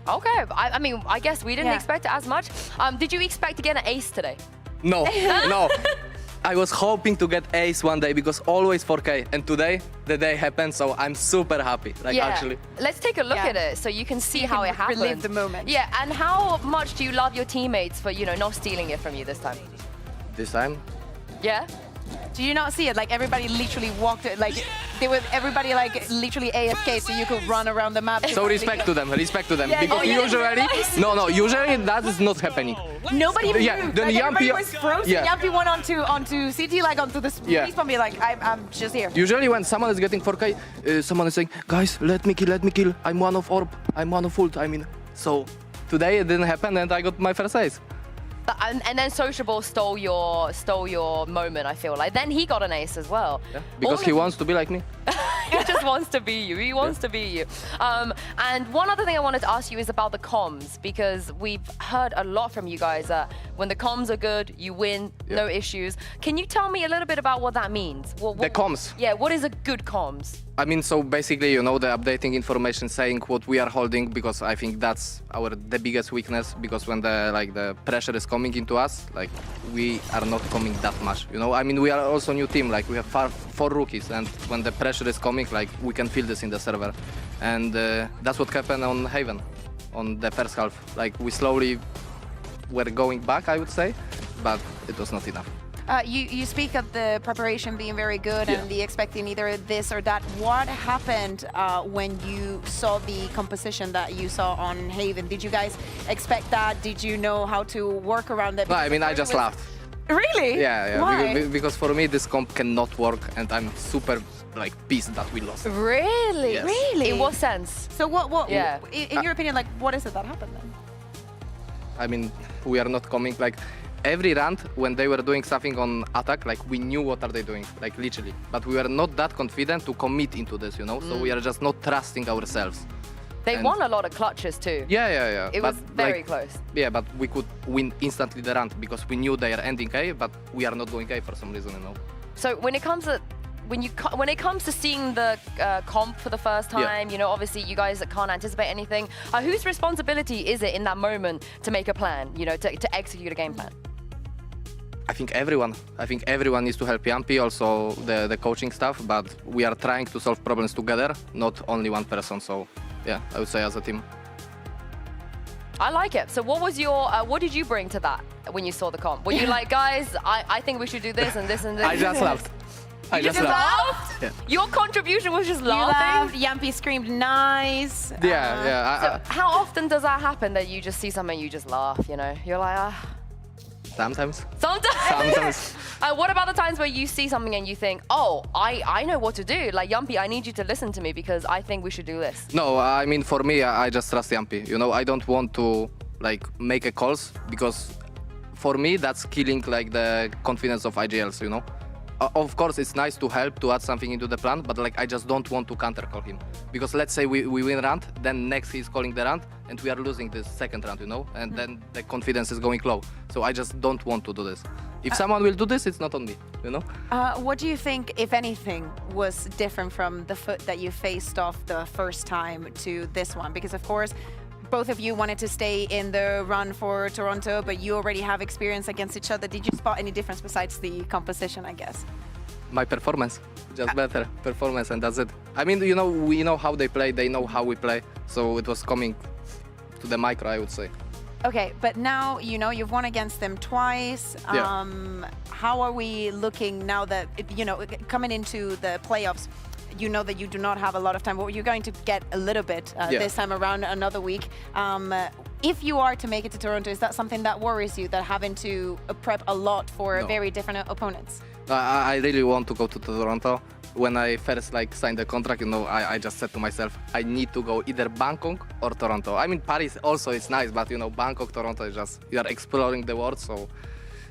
Okay, I mean, I guess we didn't expect it as much. Did you expect to get an ace today? No, no. I was hoping to get ace one day because always 4K, and today the day happened, so I'm super happy. Actually. Let's take a look at it so you can see how it happened. Relive the moment. Yeah, and how much do you love your teammates for not stealing it from you this time? This time? Yeah. Did you not see it? Like everybody literally walked it. Like everybody like literally AFK, so you could run around the map. So respect to them. Yeah, because usually, usually that is not happening. Nobody moved. Yeah, then like, everybody Yumpy was frozen. Yeah. Yumpy went onto CT, like onto the respawn, be like, I'm just here. Usually when someone is getting 4K, someone is saying, guys, let me kill. I'm one of orb. I'm one of ult. I mean, so today it didn't happen, and I got my first ace. And then Sociable stole your moment, I feel like. Then he got an ace as well. Yeah, because he wants to be like me. He just wants to be you. He wants to be you. And one other thing I wanted to ask you is about the comms, because we've heard a lot from you guys that when the comms are good, you win, no issues. Can you tell me a little bit about what that means? The comms? Yeah, what is a good comms? I mean, so basically, the updating information, saying what we are holding, because I think that's the biggest weakness, because when the pressure is coming into us, like we are not coming that much, I mean, we are also a new team, like we have 4 rookies, and when the pressure is coming, like we can feel this in the server, and that's what happened on Haven, on the first half. Like we slowly were going back, I would say, but it was not enough. You speak of the preparation being very good and the expecting either this or that. What happened when you saw the composition that you saw on Haven? Did you guys expect that? Did you know how to work around it? No, I mean, I just laughed. Really? Yeah. Why? Because for me, this comp cannot work, and I'm super pissed that we lost. Really? Yes. Really? In what sense? So what? Yeah. In your opinion, what is it that happened then? I mean, we are not coming every round when they were doing something on attack, we knew what are they doing, literally. But we were not that confident to commit into this, So we are just not trusting ourselves. They won a lot of clutches too. Yeah. It was very close. Yeah, but we could win instantly the round because we knew they are ending A, but we are not going A for some reason, So when it comes to seeing the comp for the first time, obviously you guys can't anticipate anything. Whose responsibility is it in that moment to make a plan, to execute a game plan? I think everyone needs to help Yumpy, also the coaching staff, but we are trying to solve problems together, not only one person. So yeah, I would say as a team. I like it. So what did you bring to that when you saw the comp? Were you like, guys, I think we should do this and this and this? I just laughed. You just laughed? Yeah. Your contribution was just laughing? Yumpy screamed, nice. Yeah. So how often does that happen that you just see something and you just laugh, You're like, Sometimes. Sometimes. What about the times where you see something and you think, oh, I know what to do? Like, Yampi, I need you to listen to me because I think we should do this. No, I mean, for me, I just trust Yampi. You know, I don't want to like make a calls because for me, that's killing like the confidence of IGLs, you know. Of course, it's nice to help, to add something into the plan, but like I just don't want to counter call him. Because let's say we win round, then next he's calling the round, and we are losing this second round, you know, and then the confidence is going low. So I just don't want to do this. If someone will do this, it's not on me, you know? What do you think, if anything, was different from the foot that you faced off the first time to this one? Because of course, both of you wanted to stay in the run for Toronto, but you already have experience against each other. Did you spot any difference besides the composition, I guess? My performance, just better performance, and that's it. I mean, you know, we know how they play, they know how we play, so it was coming to the micro, I would say. Okay, but now, you know, you've won against them twice. Yeah. How are we looking now that, you know, coming into the playoffs, you know that you do not have a lot of time, but you're going to get a little bit this time around, another week. If you are to make it to Toronto, is that something that worries you, that having to prep a lot for very different opponents? I really want to go to Toronto. When I first like signed the contract, you know, I just said to myself, I need to go either Bangkok or Toronto. I mean, Paris also is nice, but you know, Bangkok, Toronto is just, you are exploring the world, so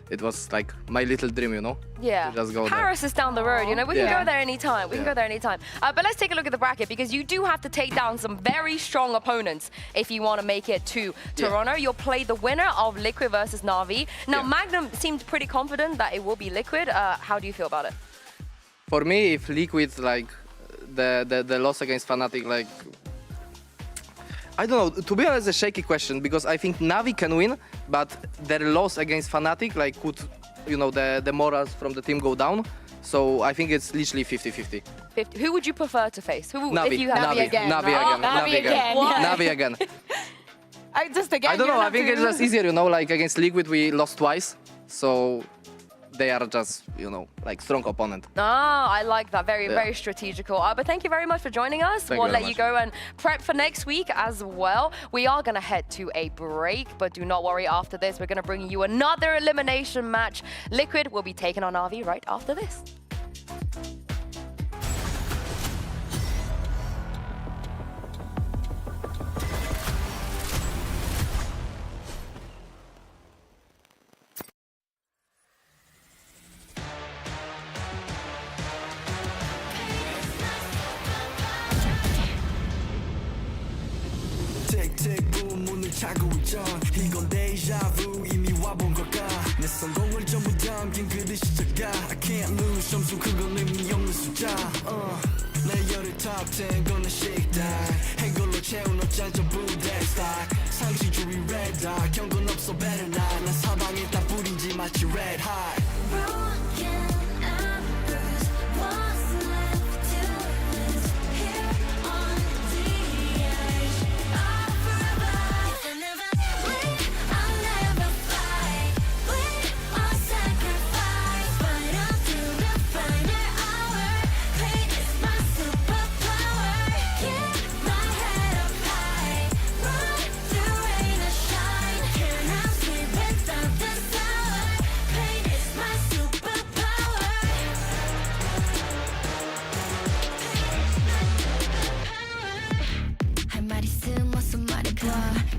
it was like my little dream, you know? Yeah. To just go Paris is down the road, you know? We can Yeah. go there anytime. We can go there anytime. But let's take a look at the bracket because you do have to take down some very strong opponents if you want to make it to Toronto. You'll play the winner of Liquid versus Na'Vi. Now, Magnum seemed pretty confident that it will be Liquid. How do you feel about it? For me, if Liquid, like, the loss against Fnatic, like, I don't know, to be honest, a shaky question, because I think Na'Vi can win, but their loss against Fnatic, like, could, you know, the morals from the team go down. So I think it's literally 50-50. Who would you prefer to face? Na'Vi. If you have Na'Vi again. Na'Vi again. Just again. I don't know, I think it's just easier, you know, like, against Liquid we lost twice, so they are just, you know, like strong opponent. Ah, I like that. Very, very strategical. But thank you very much for joining us. We'll let you go and prep for next week as well. We are going to head to a break, but do not worry. After this, we're going to bring you another elimination match. Liquid will be taking on Na'Vi right after this. 틱틱 문을 차고 있던 이건 데자부 이미 와본 걸까 내 성공을 전부 담긴 그릇이 작아 I can't lose 점수 그건 의미 없는 숫자 내 열의 top 10 거는 식당 해골로 채운 옷장 전부 대스탁 상시주의 red dot 경고는 없어 better not 난 사방에 다 뿌린지 마치 red hot Broken and bruised, what's left to lose here on the edge of forever? If I never win, I'll never fight. Win or sacrifice, fight until the final hour. Pain is my superpower. Keep my head up high, run through rain or shine. Cannot sleep without the sour. Pain is my superpower. 할 말 있음 어서 말해봐.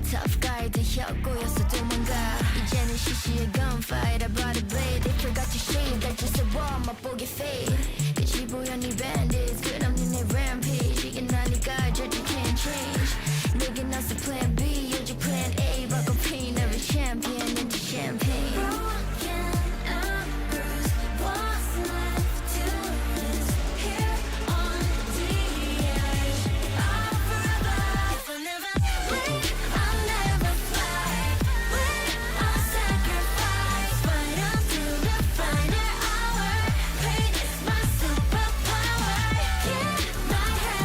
Tough guy 되었고여서 도망가. 이제는 시시해 gunfight. Body blade. They forgot to shave. 날 주세워 맛보게 fade. 끝이 보여 네 bandits. 끝없는 내 rampage. 이게 나니까 저지 can't change. 내게 나서 plan B. 오직 plan A. 바꿔 pain every champion into champagne. Broken and bruised. What's left to lose here on the edge of forever? If I never win, I'll never fight. Win or sacrifice, fight until the final hour. Pain is my superpower. Keep my head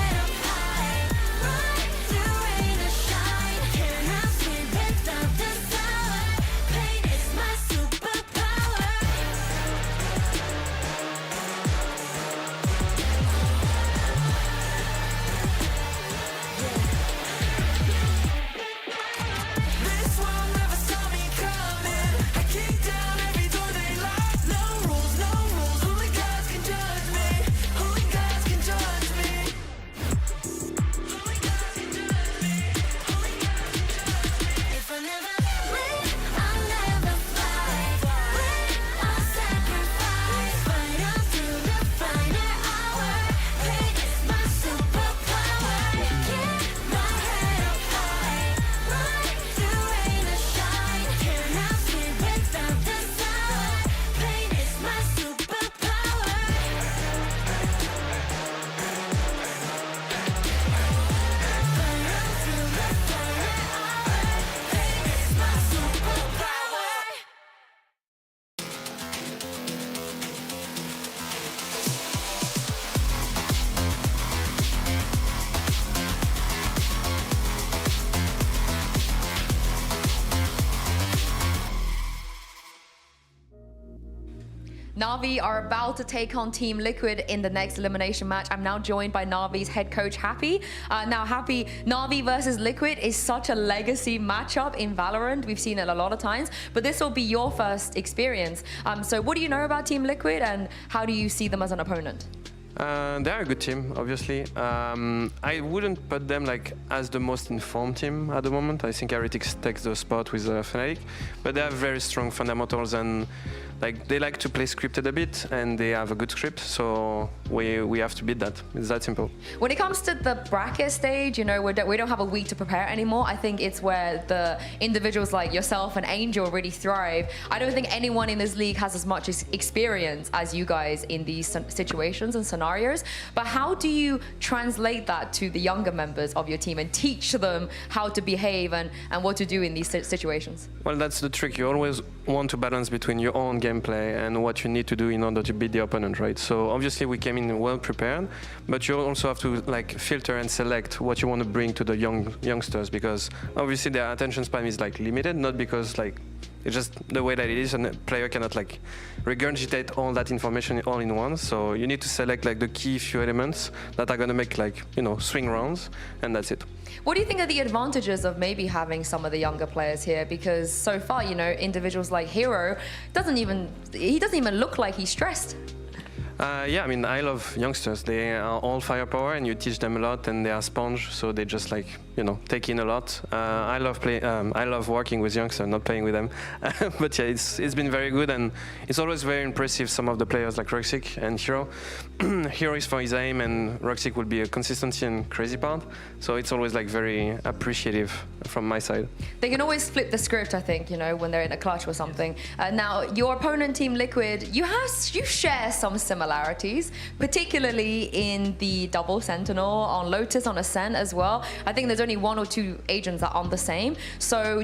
Na'Vi are about to take on Team Liquid in the next elimination match. I'm now joined by Na'Vi's head coach, Happy. Now, Happy, Na'Vi versus Liquid is such a legacy matchup in Valorant. We've seen it a lot of times, but this will be your first experience. So what do you know about Team Liquid, and how do you see them as an opponent? They're a good team, obviously. I wouldn't put them like as the most informed team at the moment. I think Heretics takes the spot with Fnatic, but they have very strong fundamentals, and like they like to play scripted a bit, and they have a good script, so we have to beat that. It's that simple. When it comes to the bracket stage, you know, we don't have a week to prepare anymore. I think it's where the individuals like yourself and Angel really thrive. I don't think anyone in this league has as much experience as you guys in these situations and scenarios. But how do you translate that to the younger members of your team and teach them how to behave and what to do in these situations? Well, that's the trick. You always want to balance between your own gameplay and what you need to do in order to beat the opponent, right? So obviously we came in well prepared, but you also have to like filter and select what you want to bring to the youngsters, because obviously their attention span is like limited, not because like it's just the way that it is, and the player cannot like regurgitate all that information all in once. So you need to select like the key few elements that are going to make like, you know, swing rounds, and that's it. What do you think are the advantages of maybe having some of the younger players here? Because so far, you know, individuals like Hero doesn't even look like he's stressed. Yeah, I mean, I love youngsters. They are all firepower, and you teach them a lot, and they are sponge, so they just like, you know, take in a lot. I love working with youngsters, not playing with them. But yeah, it's been very good, and it's always very impressive. Some of the players like Roxic and Hero. Hero is for his aim, and Roxic will be a consistency and crazy part. So it's always like very appreciative from my side. They can always flip the script, I think, you know, when they're in a clutch or something. Now, your opponent, Team Liquid, you share some similarities, particularly in the double Sentinel on Lotus, on Ascent as well. I think there's only 1 or 2 agents that are on the same. So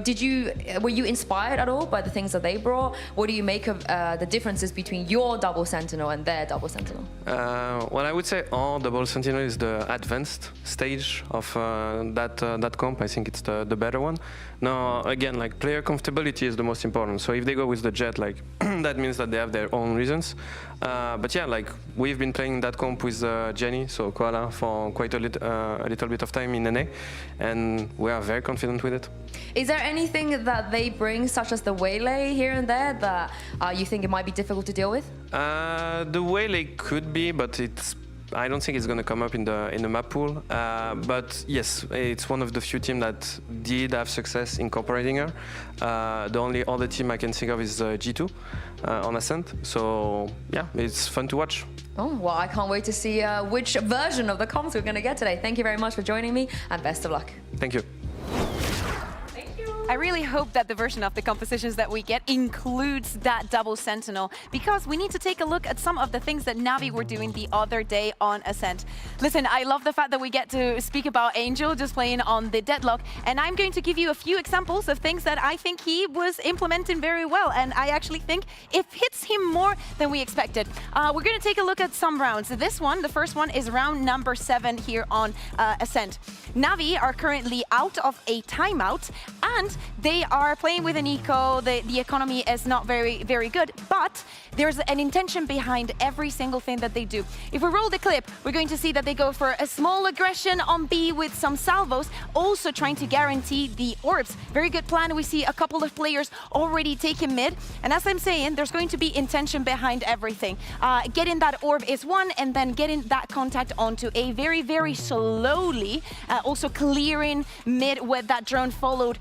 were you inspired at all by the things that they brought? What do you make of the differences between your double Sentinel and their double Sentinel? Well, I would say our double Sentinel is the advanced stage of that comp. I think it's the better one. Now, again, like player comfortability is the most important. So if they go with the Jet, like that means that they have their own reasons. But yeah, like we've been playing that comp with Jenny, so Koala, for quite a little bit of time in NA, and we are very confident with it. Is there anything that they bring, such as the Waylay here and there, that you think it might be difficult to deal with? The Waylay could be, but I don't think it's going to come up in the map pool. But yes, it's one of the few teams that did have success incorporating her. The only other team I can think of is G2 on Ascent. So yeah, it's fun to watch. Oh, well, I can't wait to see which version of the comps we're going to get today. Thank you very much for joining me, and best of luck. Thank you. I really hope that the version of the compositions that we get includes that double Sentinel, because we need to take a look at some of the things that Na'Vi were doing the other day on Ascent. Listen, I love the fact that we get to speak about Angel just playing on the Deadlock, and I'm going to give you a few examples of things that I think he was implementing very well, and I actually think it hits him more than we expected. We're going to take a look at some rounds. This one, the first one, is round number 7 here on Ascent. Na'Vi are currently out of a timeout, and they are playing with an eco. The economy is not very good, but there's an intention behind every single thing that they do. If we roll the clip, we're going to see that they go for a small aggression on B with some salvos, also trying to guarantee the orbs. Very good plan. We see a couple of players already taking mid, and as I'm saying, there's going to be intention behind everything. Getting that orb is one, and then getting that contact onto A very slowly, also clearing mid with that drone followed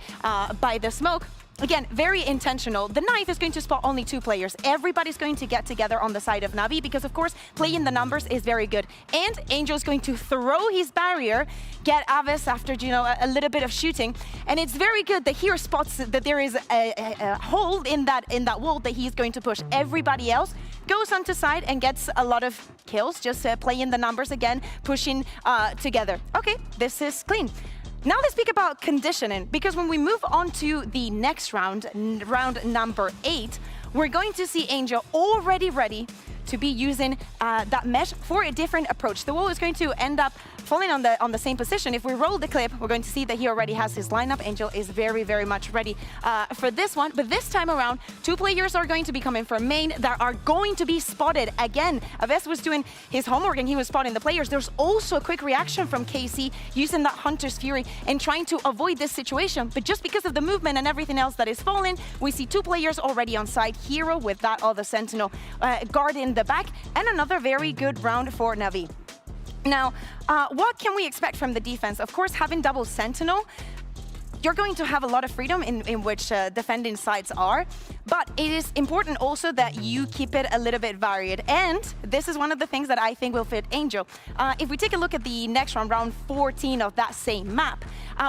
by the smoke. Again, very intentional. The knife is going to spot only 2 players. Everybody's going to get together on the side of Na'Vi because, of course, playing the numbers is very good. And Angel's going to throw his barrier, get Avis after, you know, a little bit of shooting. And it's very good that he spots that there is a hole in that wall that he's going to push. Everybody else goes onto side and gets a lot of kills, just playing the numbers again, pushing together. Okay, this is clean. Now let's speak about conditioning, because when we move on to the next round, round number 8, we're going to see Angel already ready to be using that mesh for a different approach. The wall is going to end up falling on the same position. If we roll the clip, we're going to see that he already has his lineup. Angel is very, very much ready for this one. But this time around, 2 players are going to be coming from main that are going to be spotted. Again, Aves was doing his homework and he was spotting the players. There's also a quick reaction from KC using that Hunter's Fury and trying to avoid this situation. But just because of the movement and everything else that is falling, we see 2 players already on side. Hero with that other Sentinel guard in the back, and another very good round for Na'Vi. Now, what can we expect from the defense? Of course, having double Sentinel, you're going to have a lot of freedom in which defending sides are, but it is important also that you keep it a little bit varied, and this is one of the things that I think will fit Angel. If we take a look at the next round, round 14 of that same map,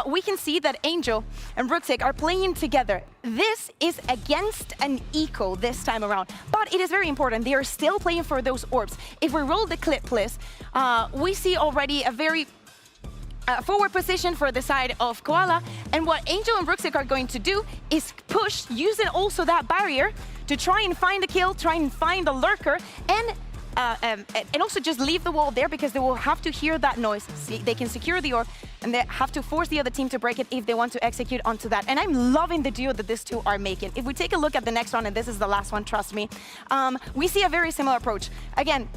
we can see that Angel and Ruktik are playing together. This is against an eco this time around, but it is very important. They are still playing for those orbs. If we roll the clip, please, we see already a very forward position for the side of Koala, and what Angel and Ruktik are going to do is push, using also that barrier to try and find a kill, try and find a lurker, and also just leave the wall there because they will have to hear that noise. See, they can secure the orb, and they have to force the other team to break it if they want to execute onto that. And I'm loving the duo that these two are making. If we take a look at the next one, and this is the last one, trust me, we see a very similar approach. Again,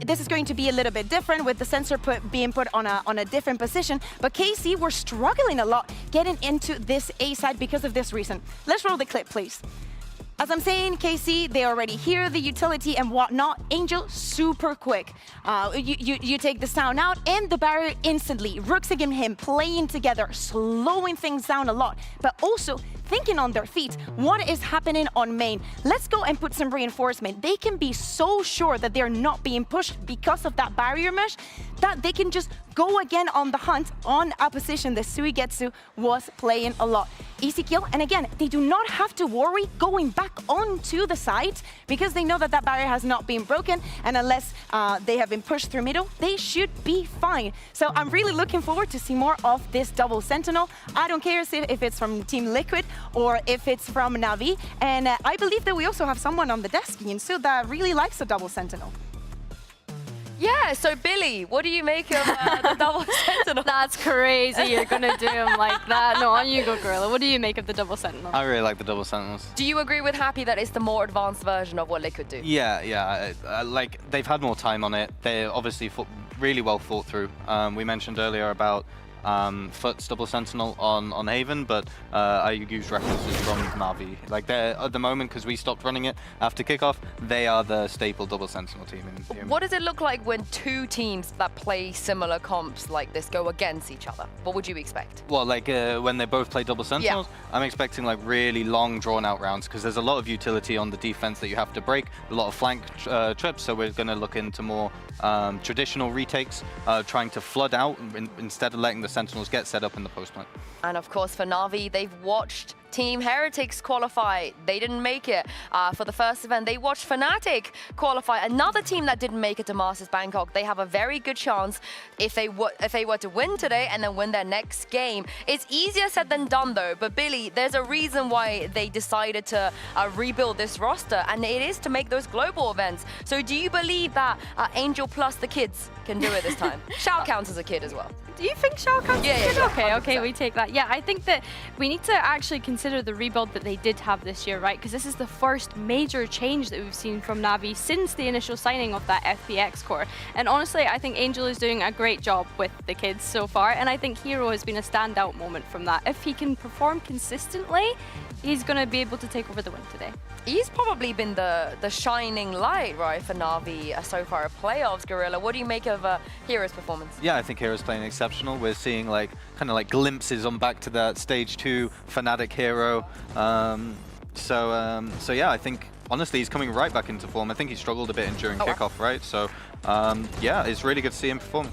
this is going to be a little bit different with the sensor being put on a different position, but KC were struggling a lot getting into this A side because of this reason. Let's roll the clip, please. As I'm saying, KC, they already hear the utility and whatnot. Angel, super quick. You take the sound out and the barrier instantly. Ruktik and him playing together, slowing things down a lot, but also thinking on their feet. What is happening on main? Let's go and put some reinforcement. They can be so sure that they're not being pushed because of that barrier mesh that they can just go again on the hunt on a position that Suigetsu was playing a lot. Easy kill, and again, they do not have to worry going back onto the side because they know that that barrier has not been broken, and unless they have been pushed through middle, they should be fine. So I'm really looking forward to see more of this double Sentinel. I don't care if it's from Team Liquid or if it's from Na'Vi, and I believe that we also have someone on the desk, Yinsu, that really likes a double Sentinel. Yeah, so Billy, what do you make of the double Sentinel? That's crazy, you're gonna do him like that. No, on you go, Gorilla. What do you make of the double Sentinel? I really like the double Sentinels. Do you agree with Happy that it's the more advanced version of what Liquid do? Yeah. Like, they've had more time on it. They're obviously really well thought through. We mentioned earlier about Foot's double Sentinel on Haven, but I use references from Na'Vi. Like, they're at the moment, because we stopped running it after kickoff, they are the staple double Sentinel team in What does it look like when 2 teams that play similar comps like this go against each other? What would you expect? Well, like when they both play double Sentinels, I'm expecting like really long drawn out rounds because there's a lot of utility on the defense that you have to break, a lot of flank trips, so we're going to look into more traditional retakes, trying to flood out instead of letting the Sentinels get set up in the post plant. And of course for Na'Vi, they've watched Team Heretics qualify. They didn't make it for the first event. They watched Fnatic qualify. Another team that didn't make it to Masters Bangkok. They have a very good chance if they were to win today and then win their next game. It's easier said than done though. But Billy, there's a reason why they decided to rebuild this roster, and it is to make those global events. So do you believe that Angel plus the kids can do it this time? Shao counts as a kid as well. Do you think Shao counts as a kid? Yeah, Okay, we take that. Yeah, I think that we need to actually consider the rebuild that they did have this year, right? Because this is the first major change that we've seen from Na'Vi since the initial signing of that FPX core. And honestly, I think Angel is doing a great job with the kids so far, and I think Hero has been a standout moment from that. If he can perform consistently, he's going to be able to take over the win today. He's probably been the shining light, right, for Na'Vi so far at playoffs. Gorilla, what do you make of Hero's performance? Yeah, I think Hero's playing exceptional. We're seeing like kind of like glimpses on back to that stage 2 Fnatic Hero. So yeah, I think honestly he's coming right back into form. I think he struggled a bit during kickoff, right? So yeah, it's really good to see him perform.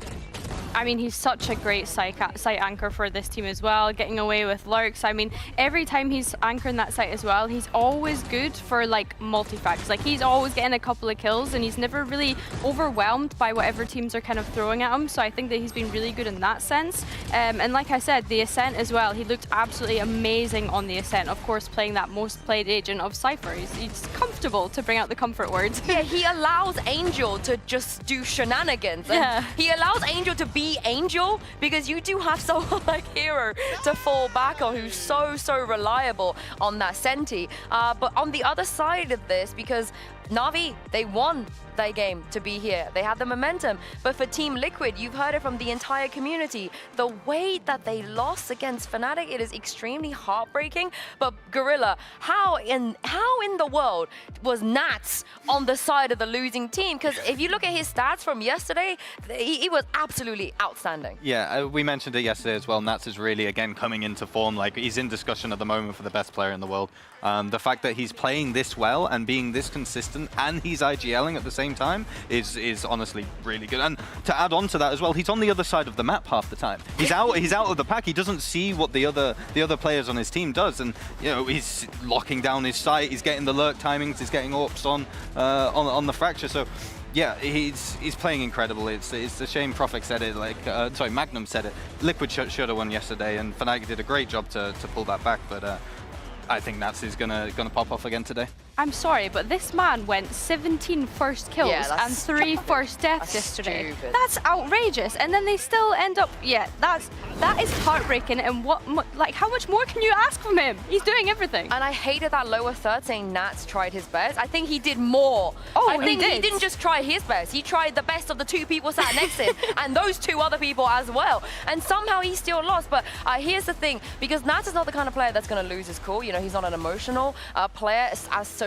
I mean, he's such a great site anchor for this team as well, getting away with lurks. I mean, every time he's anchoring that site as well, he's always good for like multi-frags. Like, he's always getting a couple of kills and he's never really overwhelmed by whatever teams are kind of throwing at him. So I think that he's been really good in that sense. And like I said, the Ascent as well, he looked absolutely amazing on the Ascent. Of course, playing that most played agent of Cypher. He's comfortable, to bring out the comfort words. Yeah, he allows Angel to just do shenanigans. And he allows Angel to be be Angel, because you do have someone like Hero to fall back on, who's so reliable on that Senti. But on the other side of this, because Na'Vi, they won their game to be here. They had the momentum. But for Team Liquid, you've heard it from the entire community. The way that they lost against Fnatic, it is extremely heartbreaking. But Gorilla, how in the world was Nats on the side of the losing team? Because if you look at his stats from yesterday, he was absolutely outstanding. Yeah, we mentioned it yesterday as well. Nats is really, again, coming into form. Like, he's in discussion at the moment for the best player in the world. The fact that he's playing this well and being this consistent and he's IGLing at the same time is honestly really good. And to add on to that as well, he's on the other side of the map half the time. He's out of the pack. He doesn't see what the other players on his team does, and you know, he's locking down his sight. He's getting the lurk timings. He's getting AWPs on the fracture. So yeah, he's playing incredible. It's a shame Profik said it, like sorry, Magnum said it. Liquid should have won yesterday, and Fnatic did a great job to pull that back. But I think Nats is gonna pop off again today. I'm sorry, but this man went 17 first kills and 3 first deaths yesterday. Stupid. That's outrageous. And then they still end up, that is heartbreaking. And like, how much more can you ask from him? He's doing everything. And I hated that lower third saying Nats tried his best. I think he did more. Oh, I think he he didn't just try his best. He tried the best of the 2 people sat next to him and those 2 other people as well. And somehow he still lost. But here's the thing, because Nats is not the kind of player that's going to lose his cool. You know, he's not an emotional player,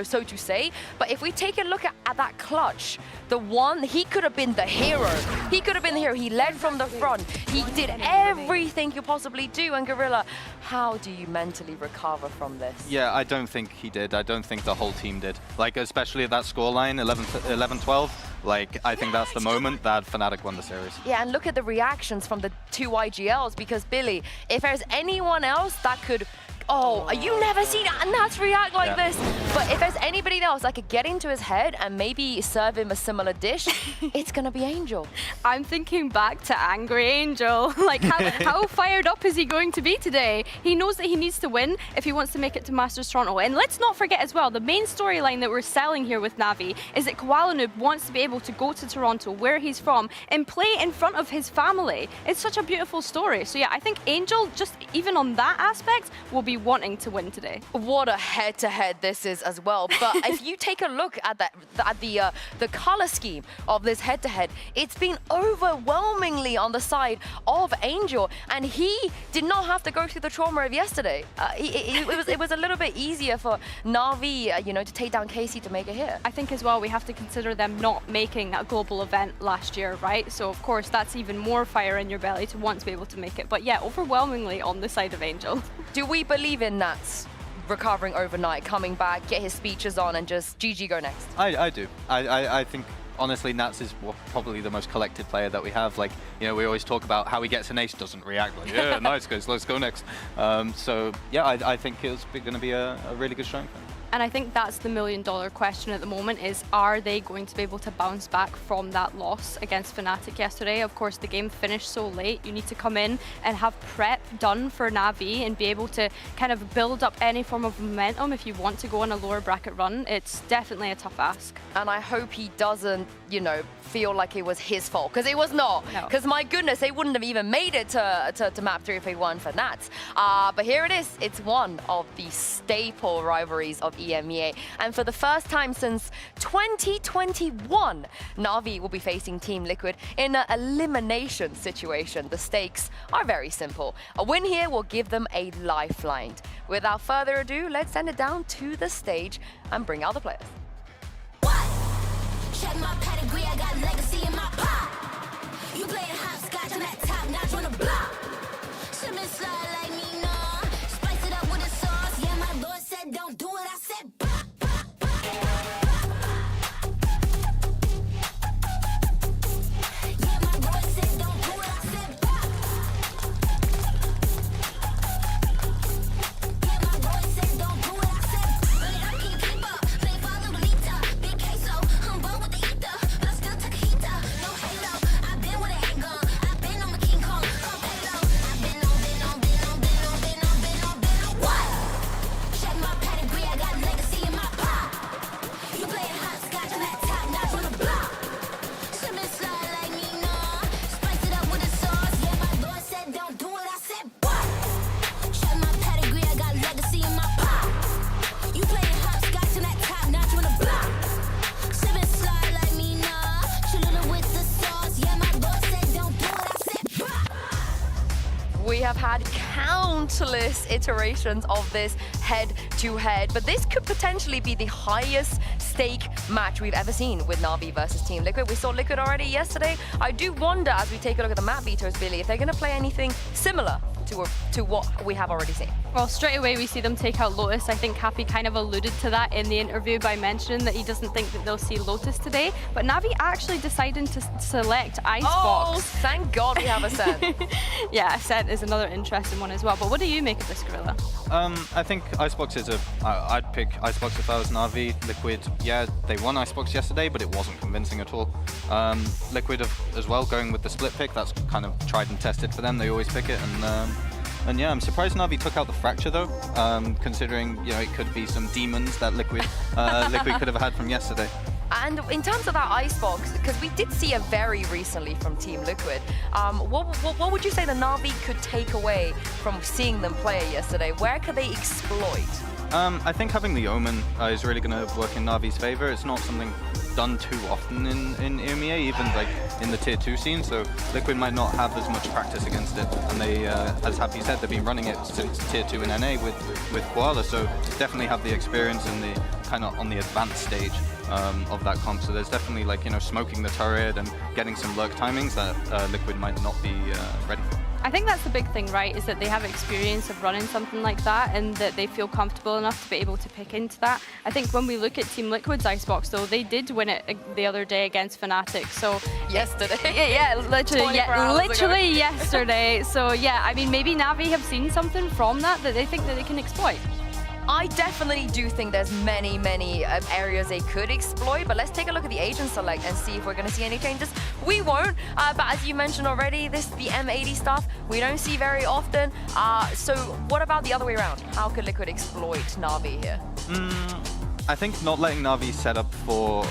so to say. But if we take a look at that clutch, he could have been the hero. He could have been the hero. He led from the front. He did everything you possibly do. And Gorilla, how do you mentally recover from this? Yeah, I don't think he did. I don't think the whole team did. Like, especially at that scoreline, 11-12. Like, I think that's the moment that Fnatic won the series. Yeah, and look at the reactions from the 2 IGLs, because Billy, if there's anyone else that could... Oh, you never seen Nats react like this. But if there's anybody else that could get into his head and maybe serve him a similar dish, it's gonna be Angel. I'm thinking back to Angry Angel. Like, how fired up is he going to be today? He knows that he needs to win if he wants to make it to Masters Toronto. And let's not forget as well, the main storyline that we're selling here with Na'Vi is that Koalanoob wants to be able to go to Toronto, where he's from, and play in front of his family. It's such a beautiful story. So yeah, I think Angel, just even on that aspect, will be wanting to win today. What a head-to-head this is as well. But if you take a look at the color scheme of this head-to-head, it's been overwhelmingly on the side of Angel, and he did not have to go through the trauma of yesterday. It was a little bit easier for Na'Vi, you know, to take down Casey to make it here. I think as well we have to consider them not making a global event last year, right? So of course that's even more fire in your belly to want to be able to make it. But yeah, overwhelmingly on the side of Angel. Do we believe in Nats recovering overnight, coming back, get his speeches on, and just GG go next? I do. I think honestly Nats is probably the most collected player that we have. Like, you know, we always talk about how he gets an ace, doesn't react like, yeah, nice guys, let's go next. So yeah, I think it's going to be a really good showing for him. And I think that's the million-dollar question at the moment is, are they going to be able to bounce back from that loss against Fnatic yesterday? Of course, the game finished so late. You need to come in and have prep done for Na'Vi and be able to kind of build up any form of momentum if you want to go on a lower bracket run. It's definitely a tough ask. And I hope he doesn't, you know, feel like it was his fault, because it was not. Because my goodness, they wouldn't have even made it to map 3 if they won for Nats. But here it is. It's one of the staple rivalries of EMEA. And for the first time since 2021, Na'Vi will be facing Team Liquid in an elimination situation. The stakes are very simple. A win here will give them a lifeline. Without further ado, let's send it down to the stage and bring out the players. Check my pedigree, I got legacy in my pop. You playing hopscotch, I'm at top notch on the block. Shimmy slide like me, no. Spice it up with a sauce. Yeah, my lord said don't do it, I said bop. Yeah, my lord said don't do it, I said bop. Yeah, my lord said don't do it, I said bop. I can't keep up, play follow the leader. Big queso, I'm born with the ether, but I still took a heater. No halo, I've been with an angle. countless iterations of this head-to-head, but this could potentially be the highest stake match we've ever seen with Na'Vi versus Team Liquid. We saw Liquid already yesterday. I do wonder, as we take a look at the map vetoes, Billy, if they're going to play anything similar to what we have already seen. Well, straight away we see them take out Lotus. I think Happy kind of alluded to that in the interview by mentioning that he doesn't think that they'll see Lotus today. But Na'Vi actually deciding to select Icebox. Oh, thank God we have Ascent. Yeah, Ascent is another interesting one as well. But what do you make of this, Gorilla? I think Icebox is I'd pick Icebox if I was Na'Vi. Liquid, yeah, they won Icebox yesterday, but it wasn't convincing at all. Liquid as well, going with the split pick, that's kind of tried and tested for them. They always pick it, and yeah, I'm surprised Na'Vi took out the Fracture though, considering it could be some demons that Liquid could have had from yesterday. And in terms of that Icebox, because we did see a very recently from Team Liquid, what would you say the Na'Vi could take away from seeing them play yesterday? Where could they exploit? I think having the Omen is really going to work in Na'Vi's favor. It's not something done too often in EMEA, even like in the tier 2 scene, so Liquid might not have as much practice against it, and they, as Happy said, they've been running it since tier 2 in NA with Koala, so definitely have the experience and the kind of on the advanced stage of that comp, so there's definitely like, smoking the turret and getting some lurk timings that Liquid might not be ready for. I think that's the big thing, right, is that they have experience of running something like that and that they feel comfortable enough to be able to pick into that. I think when we look at Team Liquid's Icebox, though, they did win it the other day against Fnatic, so... Yesterday? Yeah, literally yesterday. So yeah, I mean, maybe Na'Vi have seen something from that they think that they can exploit. I definitely do think there's many areas they could exploit, but let's take a look at the agent select and see if we're going to see any changes. We won't, but as you mentioned already, the M80 stuff we don't see very often. So what about the other way around? How could Liquid exploit Na'Vi here? I think not letting Na'Vi set up for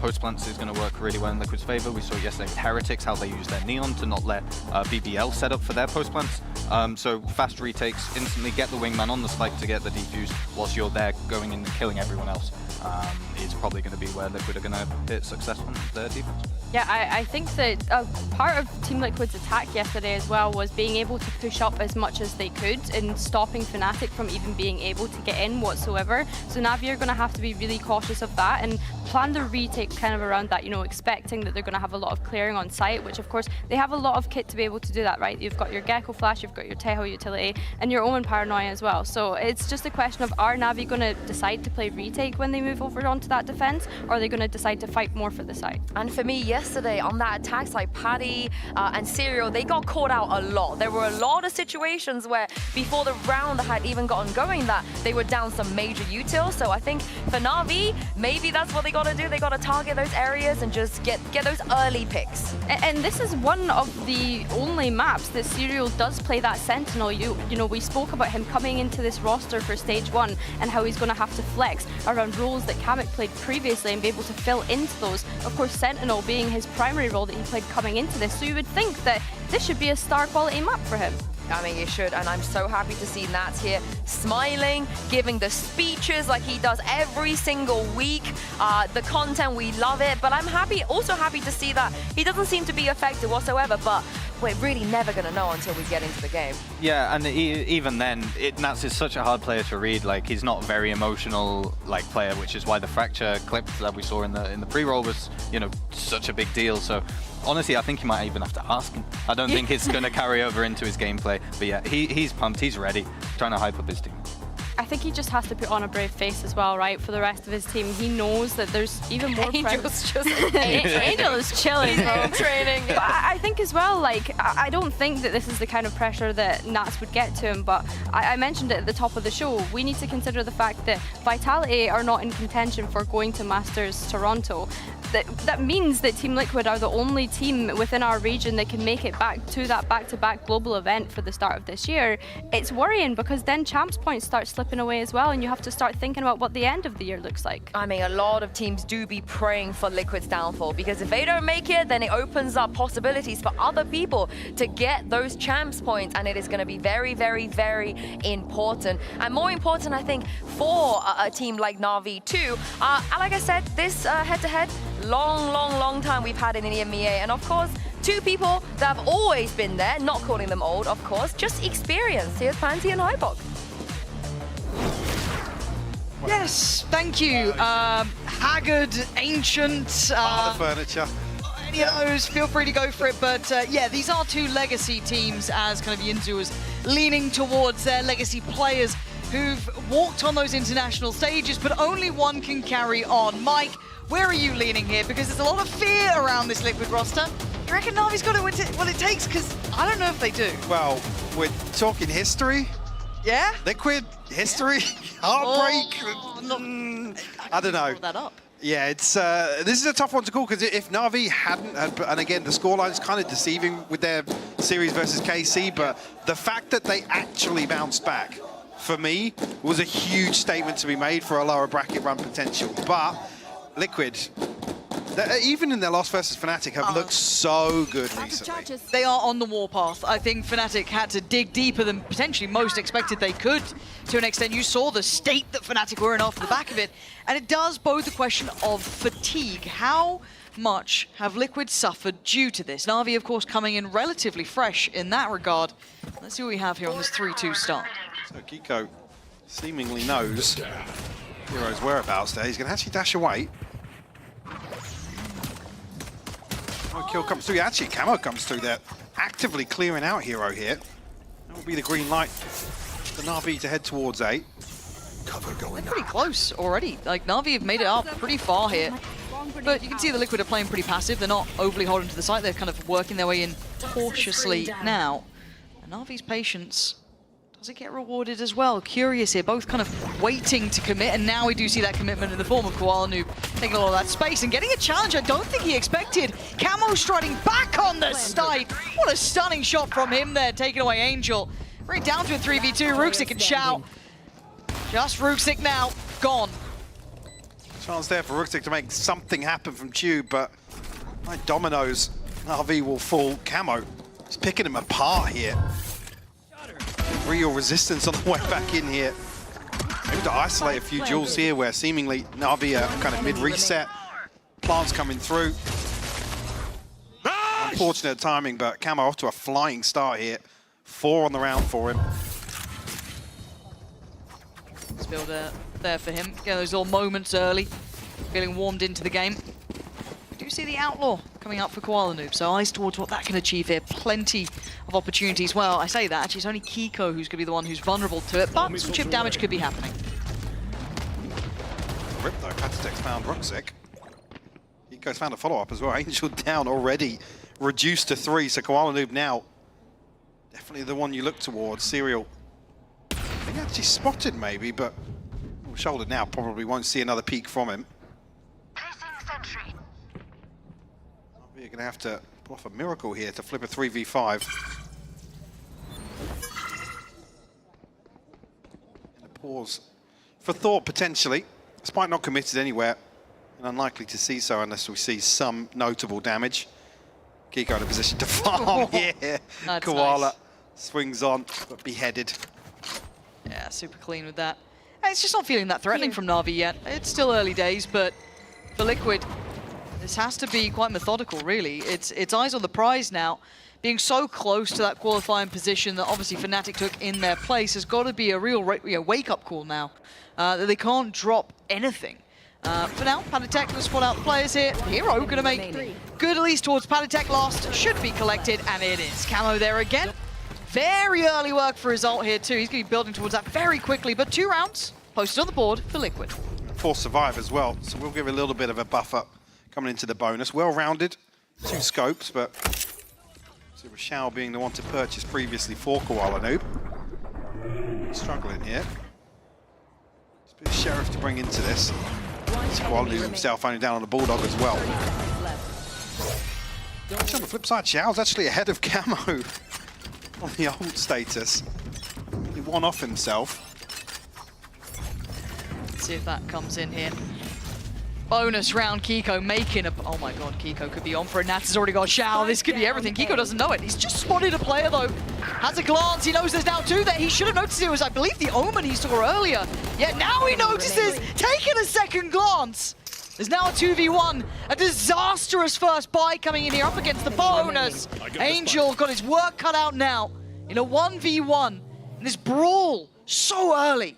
post plants is going to work really well in Liquid's favor. We saw yesterday with Heretics how they used their Neon to not let BBL set up for their post plants. So fast retakes, instantly get the wingman on the spike to get the defuse whilst you're there going in and killing everyone else. Is probably going to be where Liquid are going to hit success on their defense. Yeah, I think that part of Team Liquid's attack yesterday as well was being able to push up as much as they could and stopping Fnatic from even being able to get in whatsoever. So Na'Vi are going to have to be really cautious of that and plan their retake kind of around that, expecting that they're going to have a lot of clearing on site, which of course they have a lot of kit to be able to do that, right? You've got your Gecko Flash, you've got your Teho utility, and your Omen Paranoia as well. So it's just a question of, are Na'Vi going to decide to play retake when they move over onto that defense, or are they going to decide to fight more for the site? And for me, yesterday on that attack side, Paddy and Serial, they got caught out a lot. There were a lot of situations where before the round had even gotten going that they were down some major util. So I think for Na'Vi, maybe that's what they got to do. They got to target those areas and just get those early picks. And this is one of the only maps that Serial does play that Sentinel. You know, we spoke about him coming into this roster for stage 1 and how he's going to have to flex around roles that Kamek played previously and be able to fill into those. Of course, Sentinel being his primary role that he played coming into this. So you would think that this should be a star quality map for him. I mean, you should, and I'm so happy to see Nats here smiling, giving the speeches like he does every single week. The content, we love it, but I'm also happy to see that he doesn't seem to be affected whatsoever, but we're really never going to know until we get into the game. Yeah, and even then, Nats is such a hard player to read. Like, he's not a very emotional player, which is why the Fracture clip that we saw in the pre-roll was, such a big deal. So honestly, I think you might even have to ask him. I don't think it's going to carry over into his gameplay. But yeah, he's pumped, he's ready, trying to hype up his team. I think he just has to put on a brave face as well, right, for the rest of his team. He knows that there's even more Angel is chilling, bro. Training. But I think as well, I don't think that this is the kind of pressure that Nats would get to him, but I mentioned it at the top of the show. We need to consider the fact that Vitality are not in contention for going to Masters Toronto. That means that Team Liquid are the only team within our region that can make it back to that back-to-back global event for the start of this year. It's worrying because then champs points start slipping away as well, and you have to start thinking about what the end of the year looks like. I mean, a lot of teams do be praying for Liquid's downfall, because if they don't make it, then it opens up possibilities for other people to get those champs points, and it is going to be very, very, very important. And more important, I think, for a team like Na'Vi too. Like I said, this head-to-head, long time we've had it in the EMEA, and of course Two people that have always been there, not calling them old, of course, just experience. Here's Panty and Hybok. Yes, thank you. Haggard, ancient. The furniture. Any of those, feel free to go for it. But yeah, these are two legacy teams, as kind of Yinzu is leaning towards their legacy players who've walked on those international stages, but only one can carry on. Mike, where are you leaning here? Because there's a lot of fear around this Liquid roster. You reckon Navi's got what it takes? Because I don't know if they do. Well, we're talking history. Yeah? Liquid, history, heartbreak. I don't know. That up. Yeah, it's this is a tough one to call, because if Na'Vi hadn't, and again, the scoreline's kind of deceiving with their series versus KC, but the fact that they actually bounced back, for me, was a huge statement to be made for a lower bracket run potential. But Liquid, even in their loss versus Fnatic, have looked so good recently. They are on the warpath. I think Fnatic had to dig deeper than potentially most expected they could. To an extent, you saw the state that Fnatic were in off the back of it. And it does pose the question of fatigue. How much have Liquid suffered due to this? Na'Vi, of course, coming in relatively fresh in that regard. Let's see what we have here on this 3-2 start. So Kiko seemingly knows Hero's whereabouts there. He's going to actually dash away. Oh, kill comes through. Actually, Camo comes through there. Actively clearing out Hero here. That will be the green light for Na'Vi to head towards A. Cover going. They're pretty close already. Like, Na'Vi have made it up pretty far here. But you can see the Liquid are playing pretty passive. They're not overly holding to the site. They're kind of working their way in cautiously now. And Na'Vi's patience, does it get rewarded as well? Curious here, both kind of waiting to commit, and now we do see that commitment in the form of Koala Noob taking a lot of that space and getting a challenge I don't think he expected. Camo striding back on the side. What a stunning shot from him there, taking away Angel. Right down to a 3v2, Ruxic and Xiao. Just Ruxic now, gone. Chance there for Ruxic to make something happen from Tube, but like dominoes, Na'Vi will fall. Camo is picking him apart here. Real resistance on the way back in here. Maybe to isolate a few duels here where seemingly Na'Vi are kind of mid-reset. Plants coming through. Unfortunate timing, but Camo off to a flying start here. 4 on the round for him. Still there for him. Getting those little moments early. Feeling warmed into the game. We do see the Outlaw coming up for Koala Noob, so eyes towards what that can achieve here. Plenty of opportunities. Well, I say that, actually it's only Kiko who's going to be the one who's vulnerable to it, but some chip damage could be happening. Rip though, Patatek's found Ruxic. Kiko's found a follow-up as well. Angel down already, reduced to 3, so Koala Noob now definitely the one you look towards. Serial, I think actually spotted maybe, but shoulder now, probably won't see another peek from him. You're going to have to pull off a miracle here to flip a 3v5. And a pause for thought, potentially. Despite not committed anywhere, and unlikely to see so unless we see some notable damage. Kiko in a position to farm here. Koala nice. Swings on, but beheaded. Yeah, super clean with that. It's just not feeling that threatening from Na'Vi yet. It's still early days, but for Liquid, this has to be quite methodical, really. It's eyes on the prize now. Being so close to that qualifying position that obviously Fnatic took in their place has got to be a real wake-up call now. That they can't drop anything. For now, Patatek going to spot out the players here. Hero going to make good at least towards Patatek. Last should be collected, and it is. Camo there again. Very early work for his ult here too. He's going to be building towards that very quickly, but 2 rounds posted on the board for Liquid. 4 survive as well, so we'll give a little bit of a buffer coming into the bonus. Well-rounded, 2 scopes, but Rochelle being the one to purchase previously for Koala Noob. Struggling here. It's a bit of Sheriff to bring into this. Koala Noob himself only down on the Bulldog as well. Actually, on the flip side, Xiao's actually ahead of Camo on the ult status. He won off himself. Let's see if that comes in here. Bonus round, Kiko making a... Oh my god, Kiko could be on for it. Nats has already got Xiao. This could be everything. Kiko doesn't know it. He's just spotted a player though. Has a glance. He knows there's now 2 there. He should have noticed it was, I believe, the Omen he saw earlier. Yet now he notices, taking a second glance. There's now a 2v1. A disastrous first buy coming in here up against the bonus. Angel got his work cut out now in a 1v1. In this brawl so early.